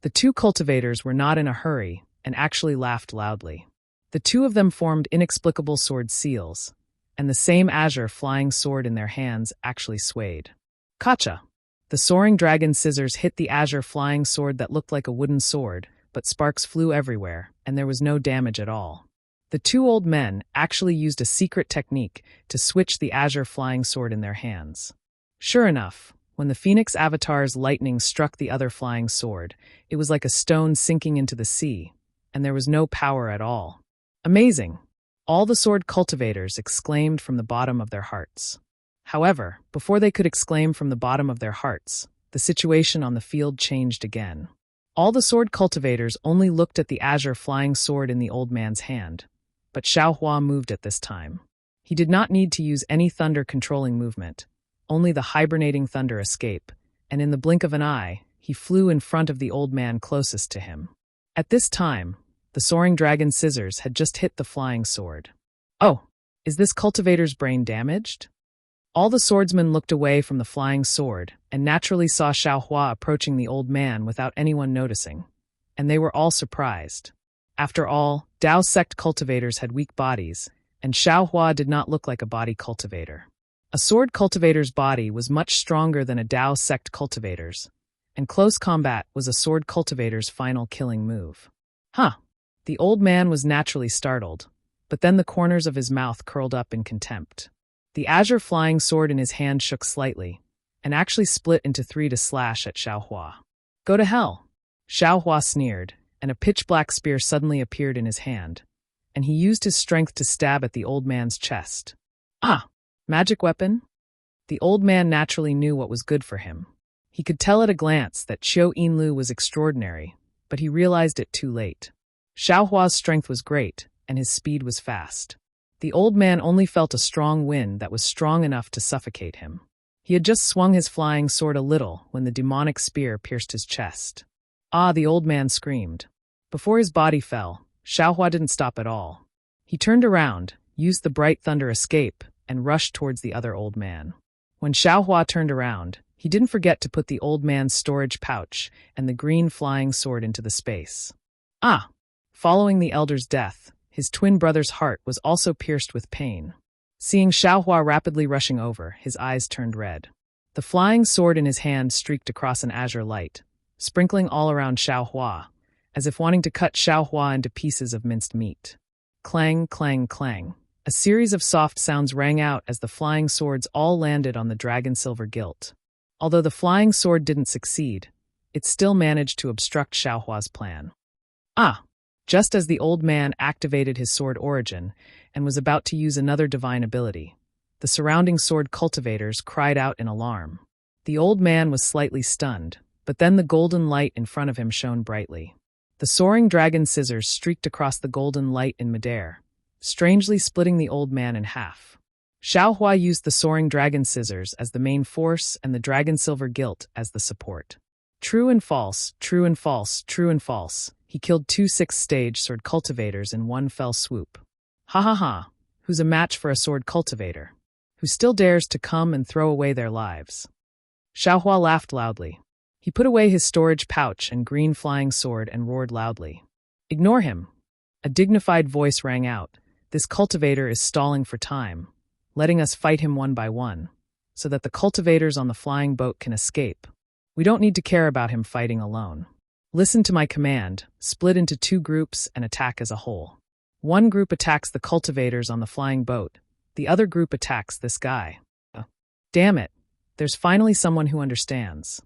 The two cultivators were not in a hurry and actually laughed loudly. The two of them formed inexplicable sword seals, and the same azure flying sword in their hands actually swayed. Kacha! The soaring dragon scissors hit the azure flying sword that looked like a wooden sword, but sparks flew everywhere, and there was no damage at all. The two old men actually used a secret technique to switch the azure flying sword in their hands. Sure enough, when the phoenix avatar's lightning struck the other flying sword, it was like a stone sinking into the sea, and there was no power at all. Amazing! All the sword cultivators exclaimed from the bottom of their hearts. However, before they could exclaim from the bottom of their hearts, the situation on the field changed again. All the sword cultivators only looked at the azure flying sword in the old man's hand, but Xiaohua moved at this time. He did not need to use any thunder-controlling movement, only the hibernating thunder escape, and in the blink of an eye, he flew in front of the old man closest to him. At this time, the soaring dragon scissors had just hit the flying sword. Oh, is this cultivator's brain damaged? All the swordsmen looked away from the flying sword and naturally saw Xiaohua approaching the old man without anyone noticing, and they were all surprised. After all, Dao sect cultivators had weak bodies, and Xiaohua did not look like a body cultivator. A sword cultivator's body was much stronger than a Dao sect cultivator's, and close combat was a sword cultivator's final killing move. Huh! The old man was naturally startled, but then the corners of his mouth curled up in contempt. The azure flying sword in his hand shook slightly, and actually split into 3 to slash at Xiaohua. Go to hell! Xiaohua sneered, and a pitch-black spear suddenly appeared in his hand, and he used his strength to stab at the old man's chest. Ah! Magic weapon? The old man naturally knew what was good for him. He could tell at a glance that Qiu Yinlu was extraordinary, but he realized it too late. Xiaohua's strength was great, and his speed was fast. The old man only felt a strong wind that was strong enough to suffocate him. He had just swung his flying sword a little when the demonic spear pierced his chest. Ah, the old man screamed. Before his body fell, Xiaohua didn't stop at all. He turned around, used the bright thunder escape, and rushed towards the other old man. When Xiaohua turned around, he didn't forget to put the old man's storage pouch and the green flying sword into the space. Ah! Following the elder's death, his twin brother's heart was also pierced with pain. Seeing Xiaohua rapidly rushing over, his eyes turned red. The flying sword in his hand streaked across an azure light, sprinkling all around Xiaohua, as if wanting to cut Xiaohua into pieces of minced meat. Clang, clang, clang. A series of soft sounds rang out as the flying swords all landed on the dragon silver gilt. Although the flying sword didn't succeed, it still managed to obstruct Xiaohua's plan. Ah! Just as the old man activated his sword origin and was about to use another divine ability, the surrounding sword cultivators cried out in alarm. The old man was slightly stunned, but then the golden light in front of him shone brightly. The soaring dragon scissors streaked across the golden light in midair, strangely splitting the old man in half. Xiao Hua used the soaring dragon scissors as the main force and the dragon silver gilt as the support. True and false, true and false, true and false. He killed 2 6th-stage sword cultivators in one fell swoop. Ha ha ha, who's a match for a sword cultivator? Who still dares to come and throw away their lives? Xiao Hua laughed loudly. He put away his storage pouch and green flying sword and roared loudly. Ignore him. A dignified voice rang out. This cultivator is stalling for time, letting us fight him one by one, so that the cultivators on the flying boat can escape. We don't need to care about him fighting alone. Listen to my command, split into 2 groups and attack as a whole. One group attacks the cultivators on the flying boat, the other group attacks this guy. Damn it, there's finally someone who understands.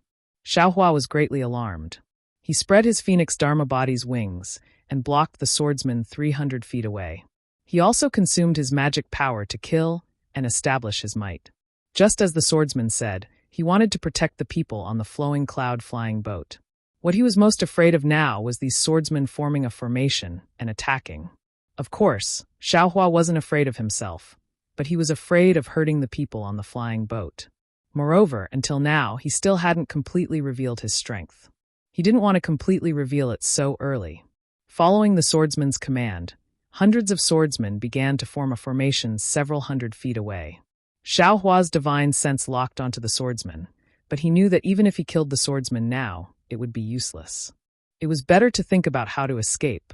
Xiao Hua was greatly alarmed. He spread his phoenix Dharma body's wings and blocked the swordsman 300 feet away. He also consumed his magic power to kill and establish his might. Just as the swordsman said, he wanted to protect the people on the flowing cloud flying boat. What he was most afraid of now was these swordsmen forming a formation and attacking. Of course, Xiao Hua wasn't afraid of himself, but he was afraid of hurting the people on the flying boat. Moreover, until now, he still hadn't completely revealed his strength. He didn't want to completely reveal it so early. Following the swordsman's command, hundreds of swordsmen began to form a formation several hundred feet away. Xiao Hua's divine sense locked onto the swordsman, but he knew that even if he killed the swordsman now, it would be useless. It was better to think about how to escape.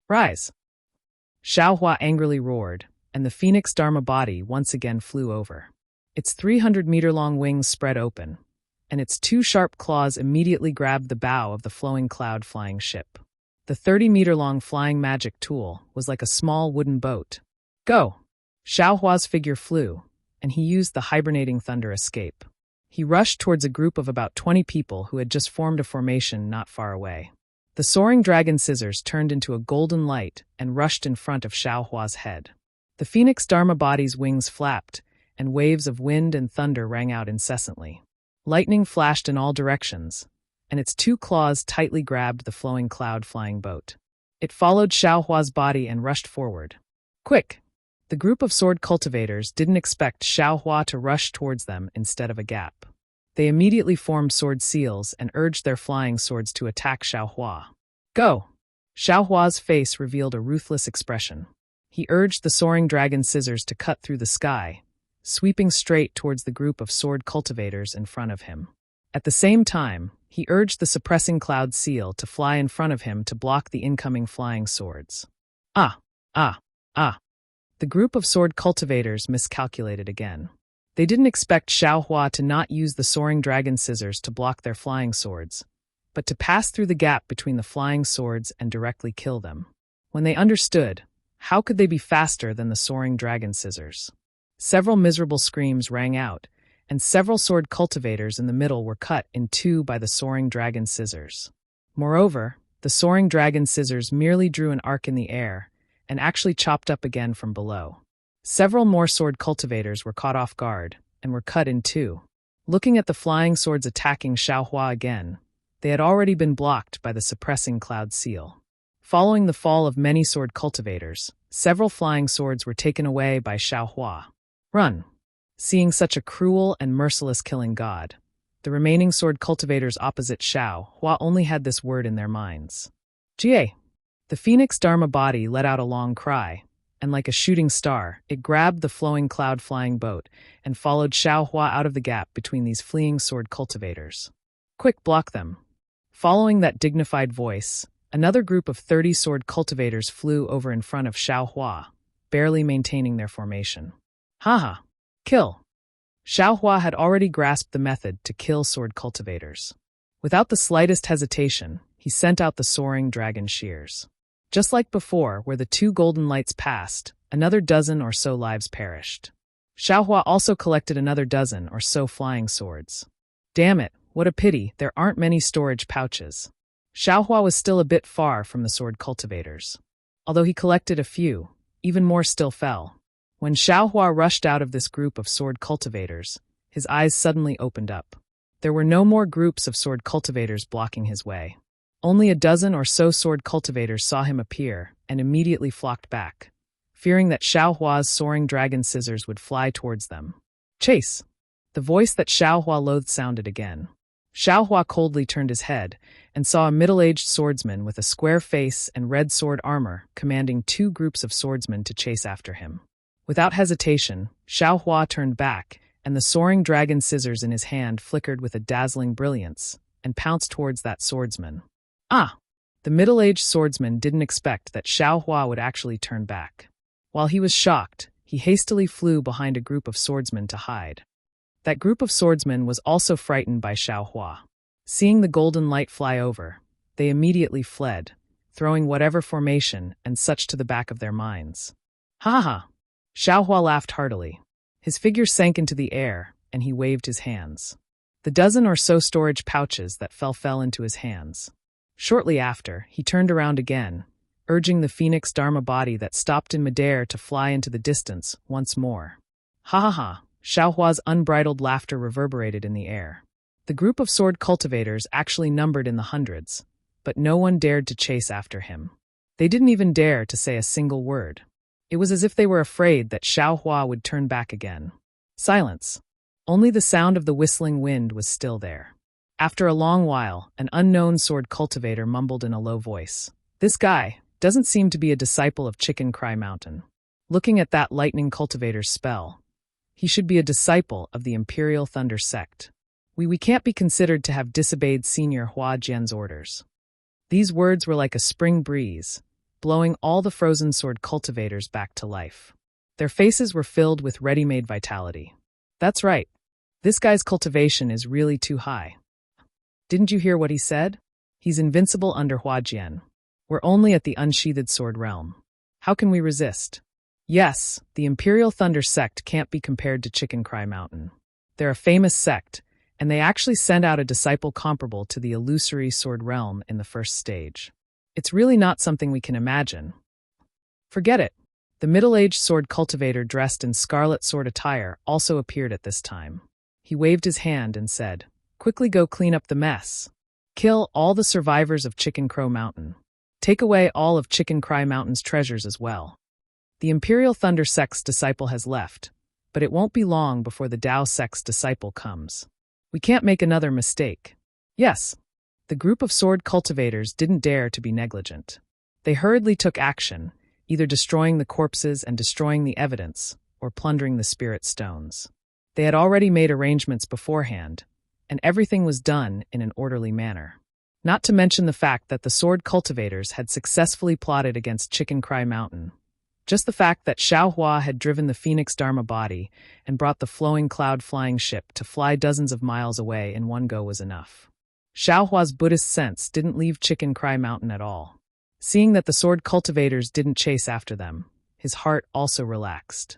Rise! Xiao Hua angrily roared, and the phoenix Dharma body once again flew over. Its 300-meter-long wings spread open, and its 2 sharp claws immediately grabbed the bow of the flowing cloud flying ship. The 30-meter-long flying magic tool was like a small wooden boat. Go! Xiao Hua's figure flew, and he used the hibernating thunder escape. He rushed towards a group of about 20 people who had just formed a formation not far away. The soaring dragon scissors turned into a golden light and rushed in front of Xiao Hua's head. The phoenix Dharma body's wings flapped, and waves of wind and thunder rang out incessantly. Lightning flashed in all directions, and its 2 claws tightly grabbed the flowing cloud flying boat. It followed Xiao Hua's body and rushed forward. Quick! The group of sword cultivators didn't expect Xiao Hua to rush towards them instead of a gap. They immediately formed sword seals and urged their flying swords to attack Xiao Hua. Go! Xiao Hua's face revealed a ruthless expression. He urged the soaring dragon scissors to cut through the sky, sweeping straight towards the group of sword cultivators in front of him. At the same time, he urged the suppressing cloud seal to fly in front of him to block the incoming flying swords. Ah! The group of sword cultivators miscalculated again. They didn't expect Xiao Hua to not use the soaring dragon scissors to block their flying swords, but to pass through the gap between the flying swords and directly kill them. When they understood, how could they be faster than the soaring dragon scissors? Several miserable screams rang out, and several sword cultivators in the middle were cut in 2 by the soaring dragon scissors. Moreover, the soaring dragon scissors merely drew an arc in the air and actually chopped up again from below. Several more sword cultivators were caught off guard and were cut in 2. Looking at the flying swords attacking Xiao Hua again, they had already been blocked by the suppressing cloud seal. Following the fall of many sword cultivators, several flying swords were taken away by Xiao Hua. Run! Seeing such a cruel and merciless killing god, the remaining sword cultivators opposite Xiao Hua only had this word in their minds. Jie! The phoenix Dharma body let out a long cry, and like a shooting star, it grabbed the flowing cloud flying boat and followed Xiao Hua out of the gap between these fleeing sword cultivators. Quick, block them! Following that dignified voice, another group of 30 sword cultivators flew over in front of Xiao Hua, barely maintaining their formation. Haha! Kill! Xiao Hua had already grasped the method to kill sword cultivators. Without the slightest hesitation, he sent out the soaring dragon shears. Just like before, where the 2 golden lights passed, another dozen or so lives perished. Xiao Hua also collected another dozen or so flying swords. Damn it, what a pity, there aren't many storage pouches. Xiao Hua was still a bit far from the sword cultivators. Although he collected a few, even more still fell. When Xiao Hua rushed out of this group of sword cultivators, his eyes suddenly opened up. There were no more groups of sword cultivators blocking his way. Only a dozen or so sword cultivators saw him appear and immediately flocked back, fearing that Xiao Hua's soaring dragon scissors would fly towards them. Chase! The voice that Xiao Hua loathed sounded again. Xiao Hua coldly turned his head and saw a middle-aged swordsman with a square face and red sword armor commanding two groups of swordsmen to chase after him. Without hesitation, Xiao Hua turned back, and the soaring dragon scissors in his hand flickered with a dazzling brilliance and pounced towards that swordsman. Ah! The middle-aged swordsman didn't expect that Xiao Hua would actually turn back. While he was shocked, he hastily flew behind a group of swordsmen to hide. That group of swordsmen was also frightened by Xiao Hua. Seeing the golden light fly over, they immediately fled, throwing whatever formation and such to the back of their minds. Ha ha ha! Xiao Hua laughed heartily. His figure sank into the air, and he waved his hands. The dozen or so storage pouches that fell into his hands. Shortly after, he turned around again, urging the phoenix Dharma body that stopped in midair to fly into the distance once more. Ha ha ha! Xiao Hua's unbridled laughter reverberated in the air. The group of sword cultivators actually numbered in the hundreds, but no one dared to chase after him. They didn't even dare to say a single word. It was as if they were afraid that Xiao Hua would turn back again. Silence. Only the sound of the whistling wind was still there. After a long while, an unknown sword cultivator mumbled in a low voice. This guy doesn't seem to be a disciple of Chicken Cry Mountain. Looking at that lightning cultivator's spell, he should be a disciple of the Imperial Thunder sect. We can't be considered to have disobeyed Senior Hua Jian's orders. These words were like a spring breeze, blowing all the frozen sword cultivators back to life. Their faces were filled with ready-made vitality. That's right. This guy's cultivation is really too high. Didn't you hear what he said? He's invincible under Hua Jian. We're only at the unsheathed sword realm. How can we resist? Yes, the Imperial Thunder sect can't be compared to Chicken Cry Mountain. They're a famous sect, and they actually sent out a disciple comparable to the illusory sword realm in the first stage. It's really not something we can imagine. Forget it. The middle-aged sword cultivator dressed in scarlet sword attire also appeared at this time. He waved his hand and said, "Quickly go clean up the mess. Kill all the survivors of Chicken Crow Mountain. Take away all of Chicken Cry Mountain's treasures as well." The Imperial Thunder sect's disciple has left, but it won't be long before the Dao sect's disciple comes. We can't make another mistake. Yes, the group of sword cultivators didn't dare to be negligent. They hurriedly took action, either destroying the corpses and destroying the evidence, or plundering the spirit stones. They had already made arrangements beforehand, and everything was done in an orderly manner. Not to mention the fact that the sword cultivators had successfully plotted against Chicken Cry Mountain. Just the fact that Xiao Hua had driven the Phoenix Dharma body and brought the flowing cloud flying ship to fly dozens of miles away in one go was enough. Xiao Hua's Buddhist sense didn't leave Chicken Cry Mountain at all. Seeing that the sword cultivators didn't chase after them, his heart also relaxed.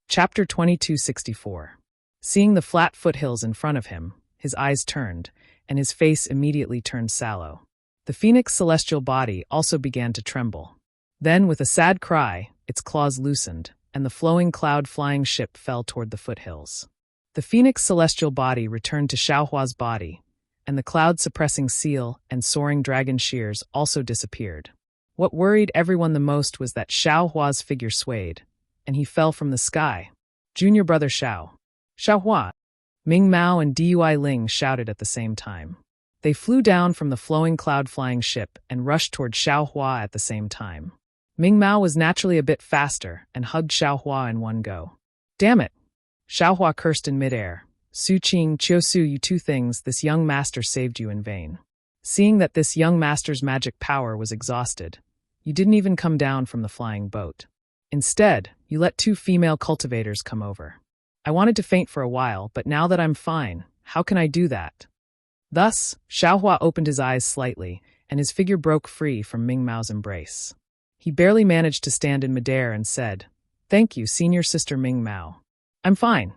Chapter 2264. Seeing the flat foothills in front of him, his eyes turned, and his face immediately turned sallow. The Phoenix celestial body also began to tremble. Then, with a sad cry, its claws loosened, and the flowing cloud-flying ship fell toward the foothills. The Phoenix celestial body returned to Xiao Hua's body, and the cloud-suppressing seal and soaring dragon shears also disappeared. What worried everyone the most was that Xiao Hua's figure swayed, and he fell from the sky. Junior brother Xiao. Xiao Hua. Ming Mao and Dui Ling shouted at the same time. They flew down from the flowing cloud-flying ship and rushed toward Xiao Hua at the same time. Ming Mao was naturally a bit faster and hugged Xiao Hua in one go. Damn it! Xiao Hua cursed in midair. Su Qing, Chiosu, you two things, this young master saved you in vain. Seeing that this young master's magic power was exhausted, you didn't even come down from the flying boat. Instead, you let two female cultivators come over. I wanted to faint for a while, but now that I'm fine, how can I do that? Thus, Xiao Hua opened his eyes slightly, and his figure broke free from Ming Mao's embrace. He barely managed to stand in midair and said, "Thank you, senior sister Ming Mao. I'm fine."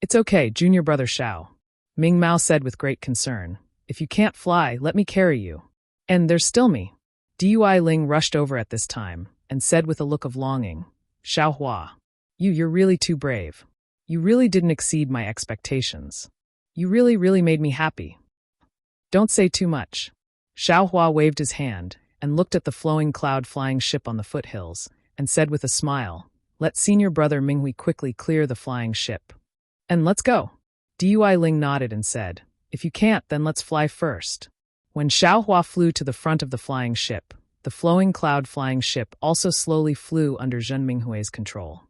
"It's okay, junior brother Xiao," Ming Mao said with great concern. "If you can't fly, let me carry you. And there's still me." Dui Ling rushed over at this time, and said with a look of longing, "Xiao Hua, you're really too brave. You really didn't exceed my expectations. You really made me happy." "Don't say too much." Xiaohua waved his hand and looked at the flowing cloud-flying ship on the foothills and said with a smile, "Let senior brother Minghui quickly clear the flying ship. And let's go." Dui Ling nodded and said, "If you can't, then let's fly first." When Xiaohua flew to the front of the flying ship, the flowing cloud-flying ship also slowly flew under Zhen Minghui's control.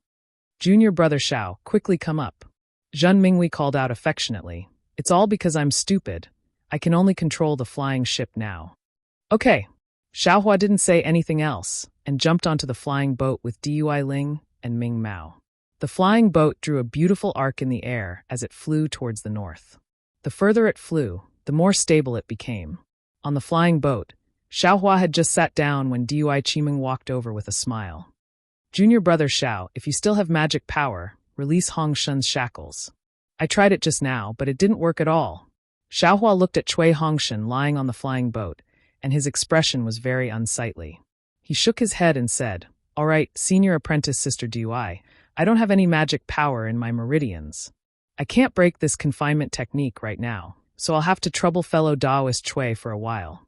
"Junior brother Xiao, quickly come up." Zhen Minghui called out affectionately, "It's all because I'm stupid. I can only control the flying ship now." "Okay." Xiaohua didn't say anything else and jumped onto the flying boat with Dui Ling and Ming Mao. The flying boat drew a beautiful arc in the air as it flew towards the north. The further it flew, the more stable it became. On the flying boat, Xiaohua had just sat down when Dui Qiming walked over with a smile. "Junior brother Xiao, if you still have magic power, release Hong Shun's shackles." "I tried it just now, but it didn't work at all." Xiaohua looked at Cui Hongshun lying on the flying boat, and his expression was very unsightly. He shook his head and said, "All right, senior apprentice Sister Dui, I don't have any magic power in my meridians. I can't break this confinement technique right now, so I'll have to trouble fellow Daoist Cui for a while."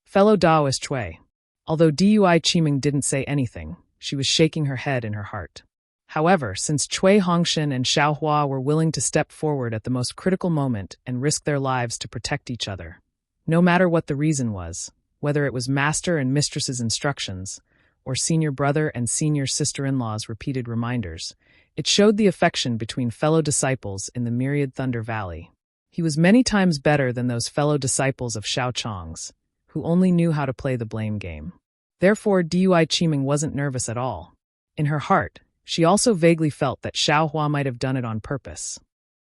Fellow Daoist Cui. Although Dui Qiming didn't say anything, she was shaking her head in her heart. However, since Cui Hongshun and Xiaohua were willing to step forward at the most critical moment and risk their lives to protect each other, no matter what the reason was, whether it was master and mistress's instructions, or senior brother and senior sister-in-law's repeated reminders, it showed the affection between fellow disciples in the Myriad Thunder Valley. He was many times better than those fellow disciples of Xiao Chong's, who only knew how to play the blame game. Therefore, Dui Qiming wasn't nervous at all. In her heart, she also vaguely felt that Xiaohua might have done it on purpose.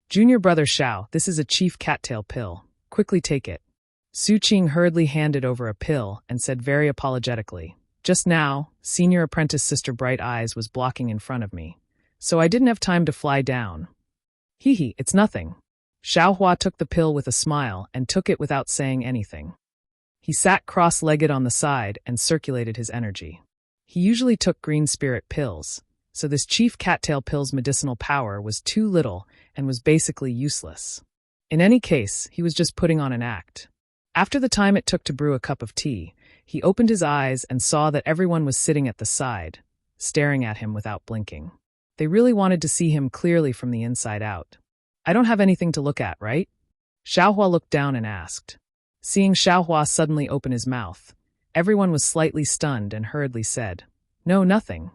"Junior brother Xiao, this is a chief cattail pill. Quickly take it." Su Qing hurriedly handed over a pill and said very apologetically, "Just now, senior apprentice Sister Bright Eyes was blocking in front of me, so I didn't have time to fly down." "Hee, it's nothing." Xiaohua took the pill with a smile and took it without saying anything. He sat cross-legged on the side and circulated his energy. He usually took green spirit pills, so this chief cattail pill's medicinal power was too little and was basically useless. In any case, he was just putting on an act. After the time it took to brew a cup of tea, he opened his eyes and saw that everyone was sitting at the side, staring at him without blinking. They really wanted to see him clearly from the inside out. "I don't have anything to look at, right?" Xiaohua looked down and asked. Seeing Xiaohua suddenly open his mouth, everyone was slightly stunned and hurriedly said, "No, nothing."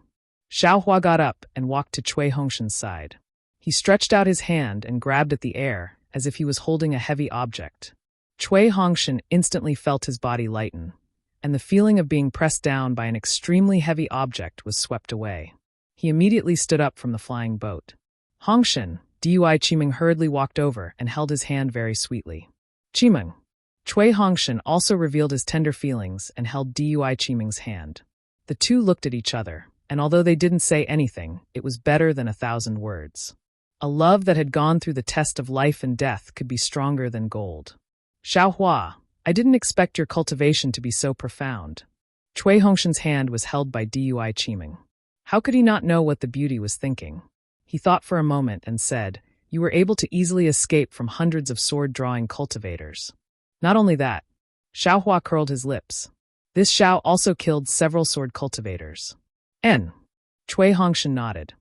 Xiaohua got up and walked to Cui Hongshun's side. He stretched out his hand and grabbed at the air as if he was holding a heavy object. Cui Hongshun instantly felt his body lighten, and the feeling of being pressed down by an extremely heavy object was swept away. He immediately stood up from the flying boat. "Hongshun," Dui Qiming hurriedly walked over and held his hand very sweetly. "Qiming." Cui Hongshun also revealed his tender feelings and held Dui Qiming's hand. The two looked at each other, and although they didn't say anything, it was better than 1,000 words. A love that had gone through the test of life and death could be stronger than gold. "Xiaohua, I didn't expect your cultivation to be so profound." Cui Hongshun's hand was held by Dui Qiming. How could he not know what the beauty was thinking? He thought for a moment and said, "You were able to easily escape from hundreds of sword-drawing cultivators." Not only that, Xiaohua curled his lips. This Xiao also killed several sword cultivators. "N." Cui Hongshun nodded.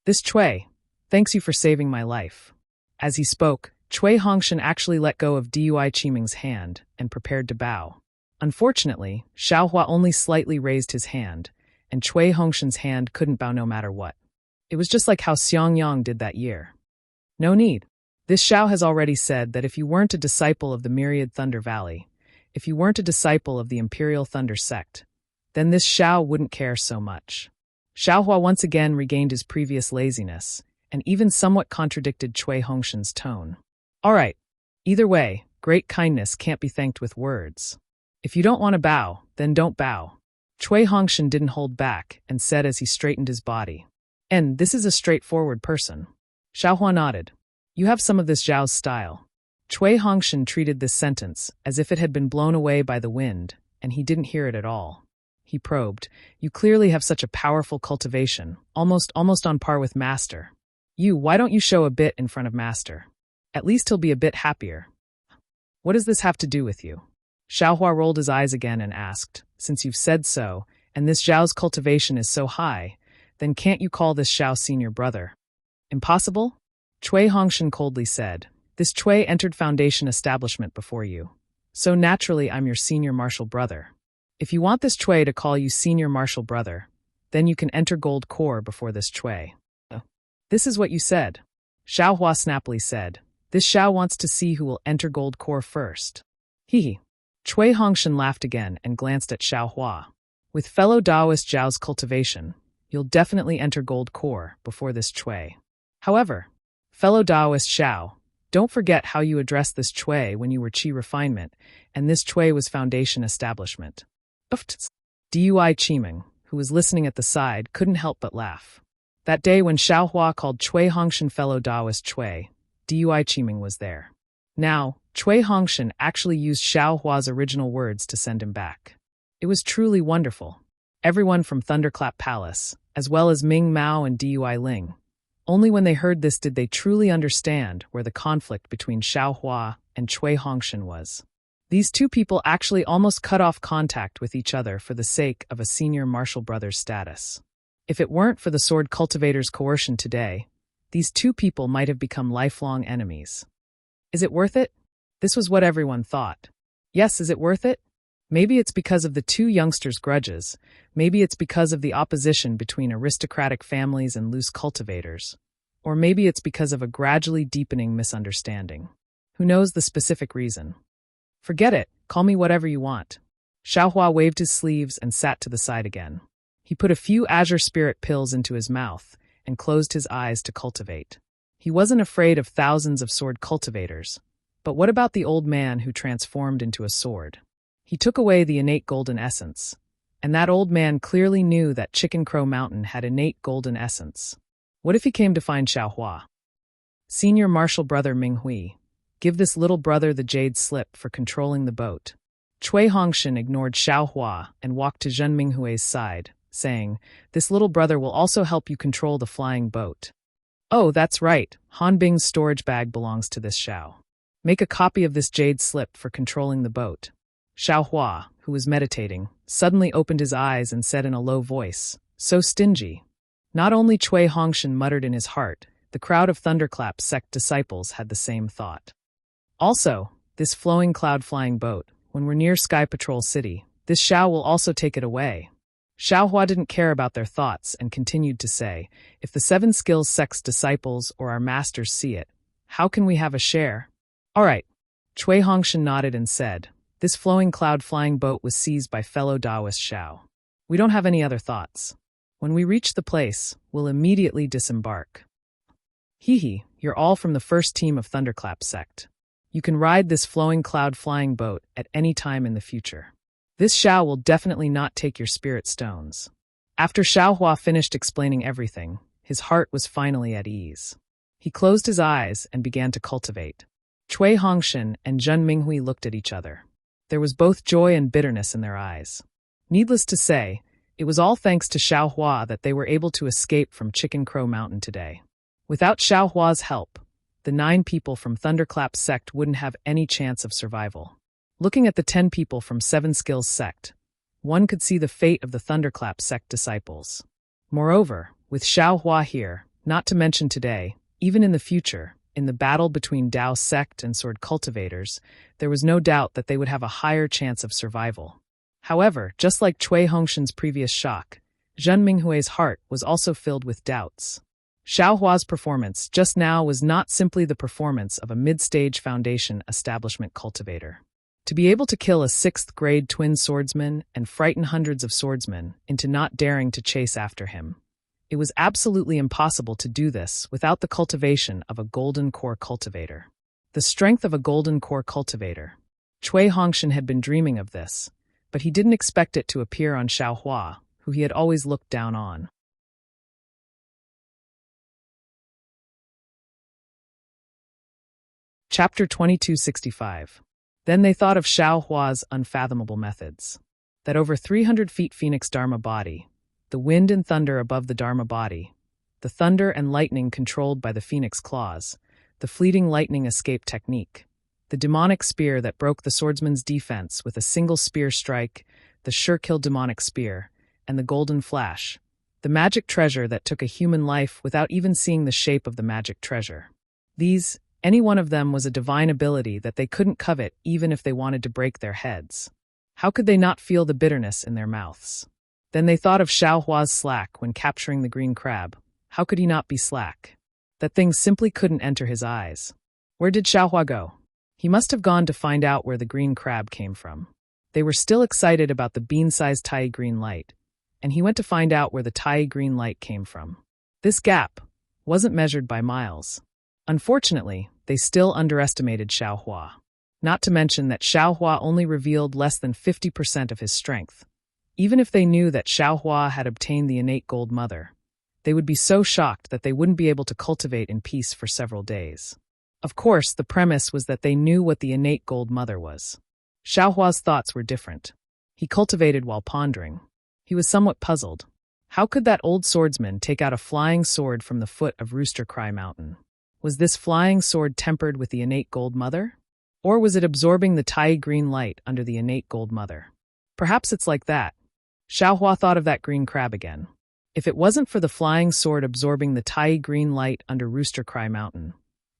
"This Cui, thanks you for saving my life." As he spoke, Cui Hongshun actually let go of Dui Qiming's hand and prepared to bow. Unfortunately, Xiaohua only slightly raised his hand, and Cui Hongshun's hand couldn't bow no matter what. It was just like how Xiangyang did that year. "No need. This Xiao has already said that if you weren't a disciple of the Myriad Thunder Valley, if you weren't a disciple of the Imperial Thunder Sect, then this Xiao wouldn't care so much." Xiaohua once again regained his previous laziness, and even somewhat contradicted Cui Hongshun's tone. "All right. Either way, great kindness can't be thanked with words. If you don't want to bow, then don't bow." Cui Hongshun didn't hold back and said as he straightened his body, "And this is a straightforward person." Xiaohua nodded. "You have some of this Zhao's style." Cui Hongshun treated this sentence as if it had been blown away by the wind, and he didn't hear it at all. He probed, "You clearly have such a powerful cultivation, almost on par with Master. Why don't you show a bit in front of Master? At least he'll be a bit happier." "What does this have to do with you?" Xiaohua rolled his eyes again and asked, since you've said so, and this Zhao's cultivation is so high, then can't you call this Xiao senior brother? Impossible? Cui Hongshan coldly said, this Cui entered foundation establishment before you. So naturally I'm your senior martial brother. If you want this Cui to call you senior martial brother, then you can enter gold core before this Cui. This is what you said. Xiaohua snappily said, this Xiao wants to see who will enter gold core first. Hee. Cui Hongshan laughed again and glanced at Xiaohua. With fellow Taoist Zhao's cultivation, you'll definitely enter gold core before this Cui. However, fellow Taoist Xiao, don't forget how you addressed this Cui when you were Qi refinement, and this Cui was foundation establishment. Dui Qiming, who was listening at the side, couldn't help but laugh. That day when Xiaohua called Cui Hongshan fellow Taoist Cui, Dui Qiming was there. Now, Cui Hongshan actually used Xiaohua's original words to send him back. It was truly wonderful. Everyone from Thunderclap Palace, as well as Ming Mao and Dui Ling. Only when they heard this did they truly understand where the conflict between Xiaohua and Cui Hongshan was. These two people actually almost cut off contact with each other for the sake of a senior martial brother's status. If it weren't for the sword cultivator's coercion today, these two people might have become lifelong enemies. Is it worth it? This was what everyone thought. Yes, is it worth it? Maybe it's because of the two youngsters' grudges. Maybe it's because of the opposition between aristocratic families and loose cultivators. Or maybe it's because of a gradually deepening misunderstanding. Who knows the specific reason? Forget it, call me whatever you want. Xiaohua waved his sleeves and sat to the side again. He put a few azure spirit pills into his mouth and closed his eyes to cultivate. He wasn't afraid of thousands of sword cultivators. But what about the old man who transformed into a sword? He took away the innate golden essence. And that old man clearly knew that Chicken Crow Mountain had innate golden essence. What if he came to find Xiaohua? Senior martial brother Ming Hui, give this little brother the jade slip for controlling the boat. Cui Hongshan ignored Xiaohua and walked to Zhen Minghui's side, saying, this little brother will also help you control the flying boat. Oh, that's right, Han Bing's storage bag belongs to this Xiao. Make a copy of this jade slip for controlling the boat. Xiaohua, who was meditating, suddenly opened his eyes and said in a low voice, so stingy. Not only Cui Hongshan muttered in his heart, the crowd of Thunderclap sect disciples had the same thought. Also, this flowing cloud-flying boat, when we're near Sky Patrol City, this Xiao will also take it away. Xiaohua didn't care about their thoughts and continued to say, if the Seven Skills Sect's disciples or our masters see it, how can we have a share? All right. Cui Hongshan nodded and said, this flowing cloud-flying boat was seized by fellow Taoist Xiao. We don't have any other thoughts. When we reach the place, we'll immediately disembark. Hee, you're all from the first team of Thunderclap sect. You can ride this flowing cloud-flying boat at any time in the future. This Xiao will definitely not take your spirit stones. After Xiaohua finished explaining everything, his heart was finally at ease. He closed his eyes and began to cultivate. Cui Hongshan and Zhen Minghui looked at each other. There was both joy and bitterness in their eyes. Needless to say, it was all thanks to Xiaohua that they were able to escape from Chicken Crow Mountain today. Without Xiaohua's help, the 9 people from Thunderclap sect wouldn't have any chance of survival. Looking at the 10 people from Seven Skills sect, one could see the fate of the Thunderclap sect disciples. Moreover, with Xiaohua here, not to mention today, even in the future, in the battle between Dao sect and sword cultivators, there was no doubt that they would have a higher chance of survival. However, just like Cui Hongshan's previous shock, Zhen Minghui's heart was also filled with doubts. Xiaohua's performance just now was not simply the performance of a mid-stage foundation establishment cultivator. To be able to kill a 6th-grade twin swordsman and frighten hundreds of swordsmen into not daring to chase after him. It was absolutely impossible to do this without the cultivation of a golden core cultivator. The strength of a golden core cultivator. Cui Hongshan had been dreaming of this, but he didn't expect it to appear on Xiaohua, who he had always looked down on. Chapter 2265. Then they thought of Xiaohua's unfathomable methods. That over 300 feet Phoenix Dharma body, the wind and thunder above the Dharma body, the thunder and lightning controlled by the Phoenix claws, the fleeting lightning escape technique, the demonic spear that broke the swordsman's defense with a single spear strike, the sure-kill demonic spear, and the golden flash, the magic treasure that took a human life without even seeing the shape of the magic treasure. Any one of them was a divine ability that they couldn't covet even if they wanted to break their heads. How could they not feel the bitterness in their mouths? Then they thought of Xiao Hua's slack when capturing the green crab. How could he not be slack? That thing simply couldn't enter his eyes. Where did Xiao Hua go? He must have gone to find out where the green crab came from. They were still excited about the bean-sized Tai green light, and he went to find out where the Tai green light came from. This gap wasn't measured by miles. Unfortunately, they still underestimated Xiao Hua. Not to mention that Xiao Hua only revealed less than 50% of his strength. Even if they knew that Xiao Hua had obtained the innate gold mother, they would be so shocked that they wouldn't be able to cultivate in peace for several days. Of course, the premise was that they knew what the innate gold mother was. Xiao Hua's thoughts were different. He cultivated while pondering. He was somewhat puzzled. How could that old swordsman take out a flying sword from the foot of Rooster Cry Mountain? Was this flying sword tempered with the innate gold mother? Or was it absorbing the Tai green light under the innate gold mother? Perhaps it's like that. Xiao Hua thought of that green crab again. If it wasn't for the flying sword absorbing the Tai green light under Rooster Cry Mountain,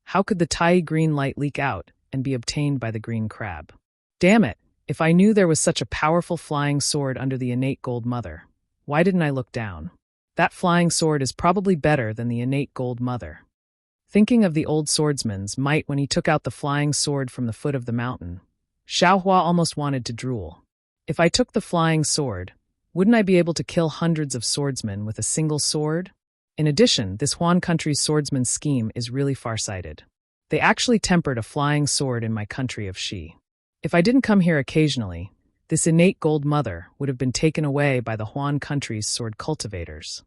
how could the Tai green light leak out and be obtained by the green crab? Damn it, if I knew there was such a powerful flying sword under the innate gold mother, why didn't I look down? That flying sword is probably better than the innate gold mother. Thinking of the old swordsman's might when he took out the flying sword from the foot of the mountain, Xiao Hua almost wanted to drool. If I took the flying sword, wouldn't I be able to kill hundreds of swordsmen with a single sword? In addition, this Huan country's swordsman's scheme is really far-sighted. They actually tempered a flying sword in my country of Shi. If I didn't come here occasionally, this innate gold mother would have been taken away by the Huan country's sword cultivators.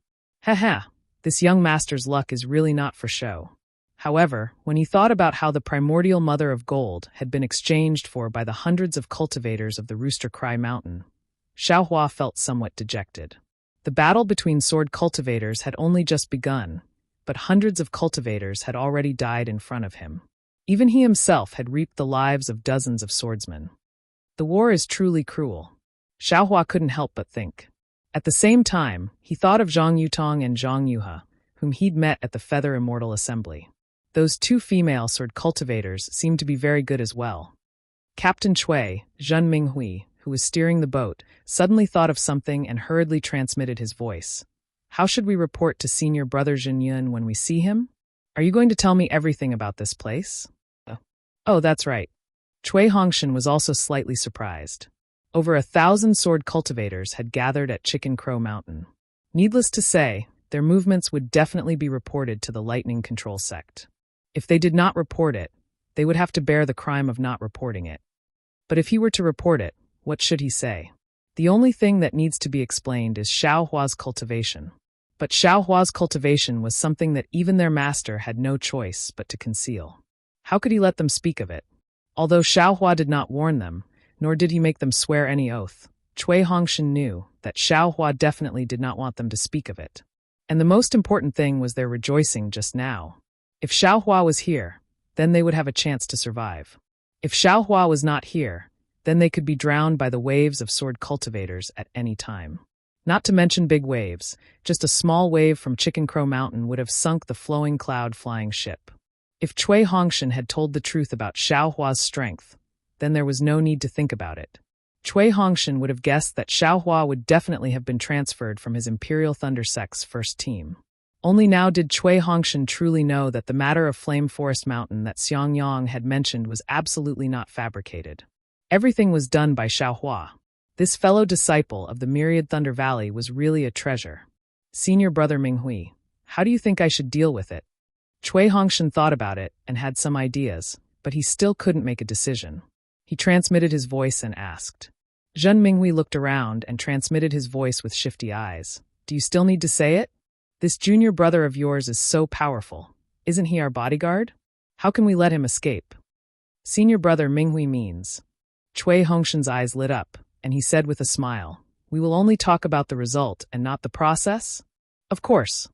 This young master's luck is really not for show. However, when he thought about how the primordial mother of gold had been exchanged for by the hundreds of cultivators of the Rooster Cry Mountain, Xiao Hua felt somewhat dejected. The battle between sword cultivators had only just begun, but hundreds of cultivators had already died in front of him. Even he himself had reaped the lives of dozens of swordsmen. The war is truly cruel. Xiao Hua couldn't help but think. At the same time, he thought of Zhang Yutong and Zhang Yuhe, whom he'd met at the Feather Immortal Assembly. Those two female sword cultivators seemed to be very good as well. Captain Cui, Zhen Minghui, who was steering the boat, suddenly thought of something and hurriedly transmitted his voice. How should we report to senior brother Zhen Yun when we see him? Are you going to tell me everything about this place? Oh, that's right. Cui Hongshan was also slightly surprised. Over 1,000 sword cultivators had gathered at Chicken Crow Mountain. Needless to say, their movements would definitely be reported to the Lightning Control Sect. If they did not report it, they would have to bear the crime of not reporting it. But if he were to report it, what should he say? The only thing that needs to be explained is Xiao Hua's cultivation. But Xiao Hua's cultivation was something that even their master had no choice but to conceal. How could he let them speak of it? Although Xiao Hua did not warn them, nor did he make them swear any oath, Cui Hongshan knew that Xiao Hua definitely did not want them to speak of it. And the most important thing was their rejoicing just now. If Xiao Hua was here, then they would have a chance to survive. If Xiao Hua was not here, then they could be drowned by the waves of sword cultivators at any time. Not to mention big waves, just a small wave from Chicken Crow Mountain would have sunk the flowing cloud flying ship. If Cui Hongshan had told the truth about Xiao Hua's strength, then there was no need to think about it. Cui Hongshan would have guessed that Xiao Hua would definitely have been transferred from his Imperial Thunder Sect's first team. Only now did Cui Hongshan truly know that the matter of Flame Forest Mountain that Xiang Yang had mentioned was absolutely not fabricated. Everything was done by Xiao Hua. This fellow disciple of the Myriad Thunder Valley was really a treasure. Senior brother Minghui, how do you think I should deal with it? Cui Hongshan thought about it and had some ideas, but he still couldn't make a decision. He transmitted his voice and asked. Zhen Minghui looked around and transmitted his voice with shifty eyes. Do you still need to say it? This junior brother of yours is so powerful. Isn't he our bodyguard? How can we let him escape? Senior brother Minghui means. Cui Hongshan's eyes lit up, and he said with a smile, we will only talk about the result and not the process? Of course.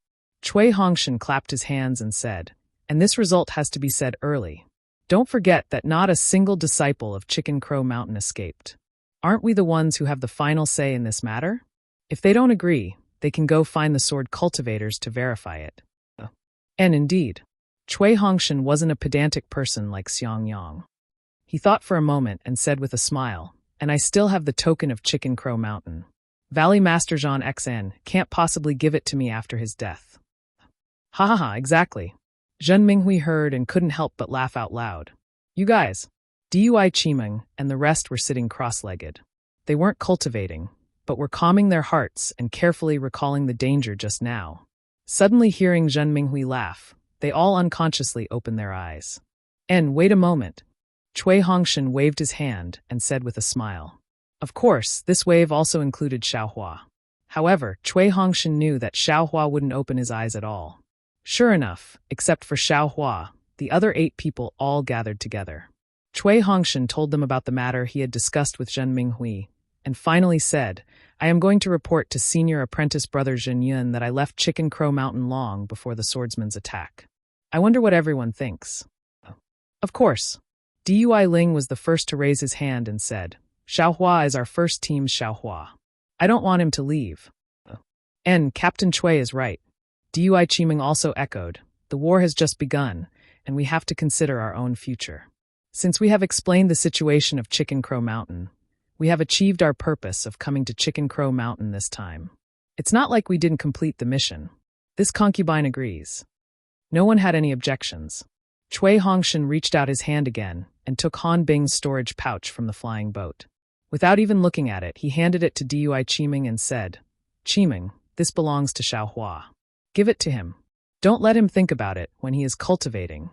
Cui Hongshan clapped his hands and said, and this result has to be said early. Don't forget that not a single disciple of Chicken Crow Mountain escaped. Aren't we the ones who have the final say in this matter? If they don't agree, they can go find the sword cultivators to verify it. And indeed, Cui Hongshan wasn't a pedantic person like Xiang Yang. He thought for a moment and said with a smile, "And I still have the token of Chicken Crow Mountain. Valley Master Zhan XN can't possibly give it to me after his death." Ha ha ha, exactly. Zhen Minghui heard and couldn't help but laugh out loud. You guys, Dui Qimeng and the rest were sitting cross-legged. They weren't cultivating, but were calming their hearts and carefully recalling the danger just now. Suddenly hearing Zhen Minghui laugh, they all unconsciously opened their eyes. And wait a moment. Cui Hongshan waved his hand and said with a smile. Of course, this wave also included Xiaohua. However, Cui Hongshan knew that Xiaohua wouldn't open his eyes at all. Sure enough, except for Xiaohua, the other 8 people all gathered together. Cui Hongshan told them about the matter he had discussed with Zhen Minghui, and finally said, I am going to report to senior apprentice brother Zhen Yun that I left Chicken Crow Mountain long before the swordsman's attack. I wonder what everyone thinks. Of course. Dui Ling was the first to raise his hand and said, Xiaohua is our first team's Xiaohua. I don't want him to leave. And Captain Cui is right. Dui Qimeng also echoed, the war has just begun, and we have to consider our own future. Since we have explained the situation of Chicken Crow Mountain, we have achieved our purpose of coming to Chicken Crow Mountain this time. It's not like we didn't complete the mission. This concubine agrees. No one had any objections. Cui Hongshan reached out his hand again and took Han Bing's storage pouch from the flying boat. Without even looking at it, he handed it to Dui Qimeng and said, Qimeng, this belongs to Xiaohua. Give it to him. Don't let him think about it when he is cultivating.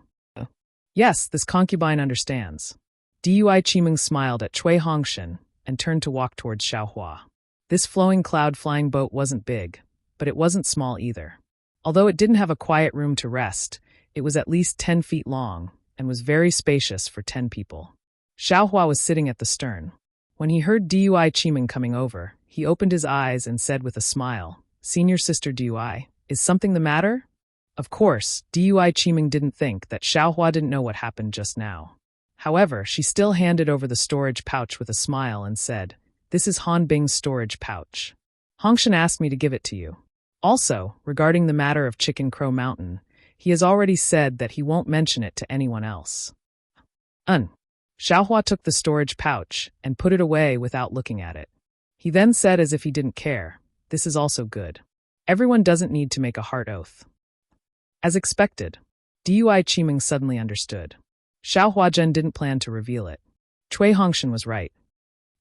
Yes, this concubine understands. Dui Qimeng smiled at Cui Hongshan and turned to walk towards Xiaohua. This flowing cloud flying boat wasn't big, but it wasn't small either. Although it didn't have a quiet room to rest, it was at least 10 feet long and was very spacious for 10 people. Xiaohua was sitting at the stern. When he heard Dui Qimeng coming over, he opened his eyes and said with a smile, Senior Sister Dui, is something the matter? Of course, Dui Qimeng didn't think that Xiaohua didn't know what happened just now. However, she still handed over the storage pouch with a smile and said, This is Han Bing's storage pouch. Hongshan asked me to give it to you. Also, regarding the matter of Chicken Crow Mountain, he has already said that he won't mention it to anyone else. Xiaohua took the storage pouch and put it away without looking at it. He then said as if he didn't care, This is also good. Everyone doesn't need to make a heart oath. As expected, Dui Qimeng suddenly understood. Xiaohua Zhen didn't plan to reveal it. Cui Hongshan was right.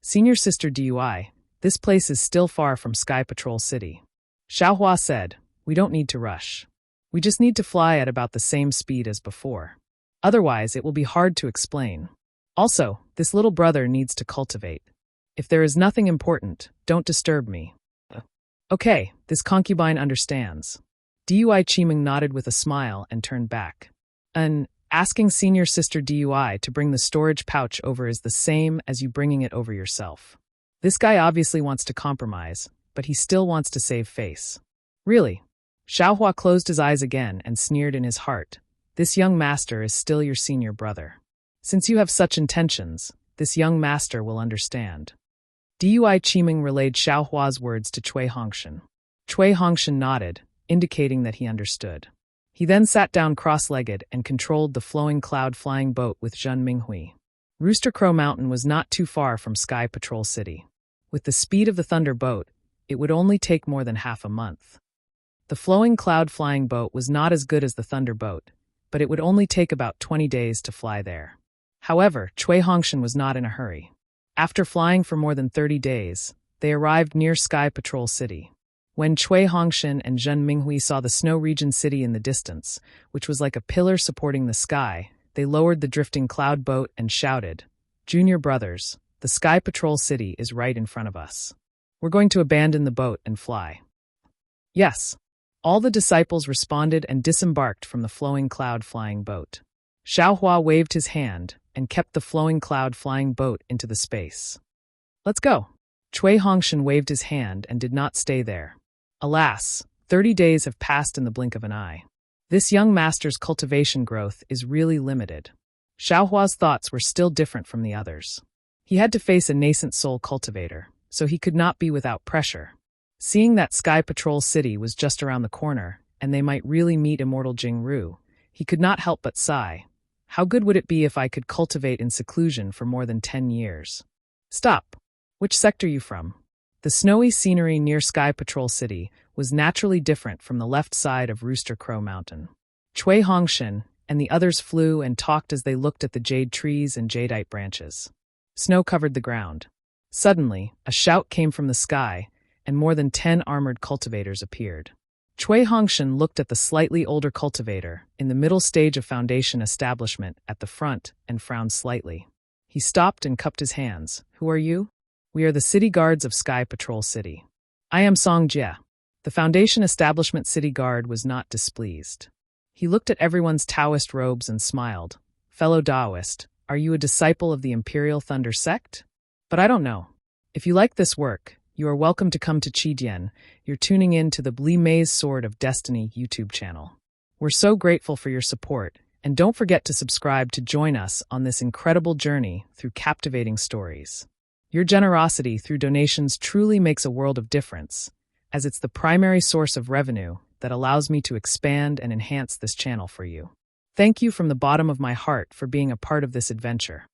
Senior Sister Dui, this place is still far from Sky Patrol City. Xiaohua said, We don't need to rush. We just need to fly at about the same speed as before. Otherwise, it will be hard to explain. Also, this little brother needs to cultivate. If there is nothing important, don't disturb me. Okay, this concubine understands. Dui Qimeng nodded with a smile and turned back. Asking Senior Sister Dui to bring the storage pouch over is the same as you bringing it over yourself. This guy obviously wants to compromise, but he still wants to save face. Really? Xiaohua closed his eyes again and sneered in his heart. This young master is still your senior brother. Since you have such intentions, this young master will understand. Dui Qimeng relayed Xiaohua's words to Cui Hongshan. Cui Hongshan nodded, indicating that he understood. He then sat down cross-legged and controlled the flowing cloud-flying boat with Zhen Minghui. Rooster Crow Mountain was not too far from Sky Patrol City. With the speed of the Thunder boat, it would only take more than half a month. The flowing cloud-flying boat was not as good as the Thunder boat, but it would only take about 20 days to fly there. However, Cui Hongshan was not in a hurry. After flying for more than 30 days, they arrived near Sky Patrol City. When Cui Hongshan and Zhen Minghui saw the snow region city in the distance, which was like a pillar supporting the sky, they lowered the drifting cloud boat and shouted, Junior brothers, the Sky Patrol City is right in front of us. We're going to abandon the boat and fly. Yes. All the disciples responded and disembarked from the flowing cloud-flying boat. Xiaohua waved his hand and kept the flowing cloud-flying boat into the space. Let's go. Cui Hongshan waved his hand and did not stay there. Alas, 30 days have passed in the blink of an eye. This young master's cultivation growth is really limited. Xiaohua's thoughts were still different from the others. He had to face a nascent soul cultivator, so he could not be without pressure. Seeing that Sky Patrol City was just around the corner, and they might really meet immortal Jingru, he could not help but sigh. How good would it be if I could cultivate in seclusion for more than 10 years? Stop. Which sector you from? The snowy scenery near Sky Patrol City was naturally different from the left side of Rooster Crow Mountain. Cui Hongshan and the others flew and talked as they looked at the jade trees and jadeite branches. Snow covered the ground. Suddenly, a shout came from the sky, and more than 10 armored cultivators appeared. Cui Hongshan looked at the slightly older cultivator in the middle stage of Foundation establishment at the front and frowned slightly. He stopped and cupped his hands. Who are you? We are the city guards of Sky Patrol City. I am Song Jie. The Foundation establishment city guard was not displeased. He looked at everyone's Taoist robes and smiled. Fellow Taoist, are you a disciple of the Imperial Thunder sect? But I don't know. If you like this work, you are welcome to come to Qidian. You're tuning in to the Li Mei's Sword of Destiny YouTube channel. We're so grateful for your support, and don't forget to subscribe to join us on this incredible journey through captivating stories. Your generosity through donations truly makes a world of difference, as it's the primary source of revenue that allows me to expand and enhance this channel for you. Thank you from the bottom of my heart for being a part of this adventure.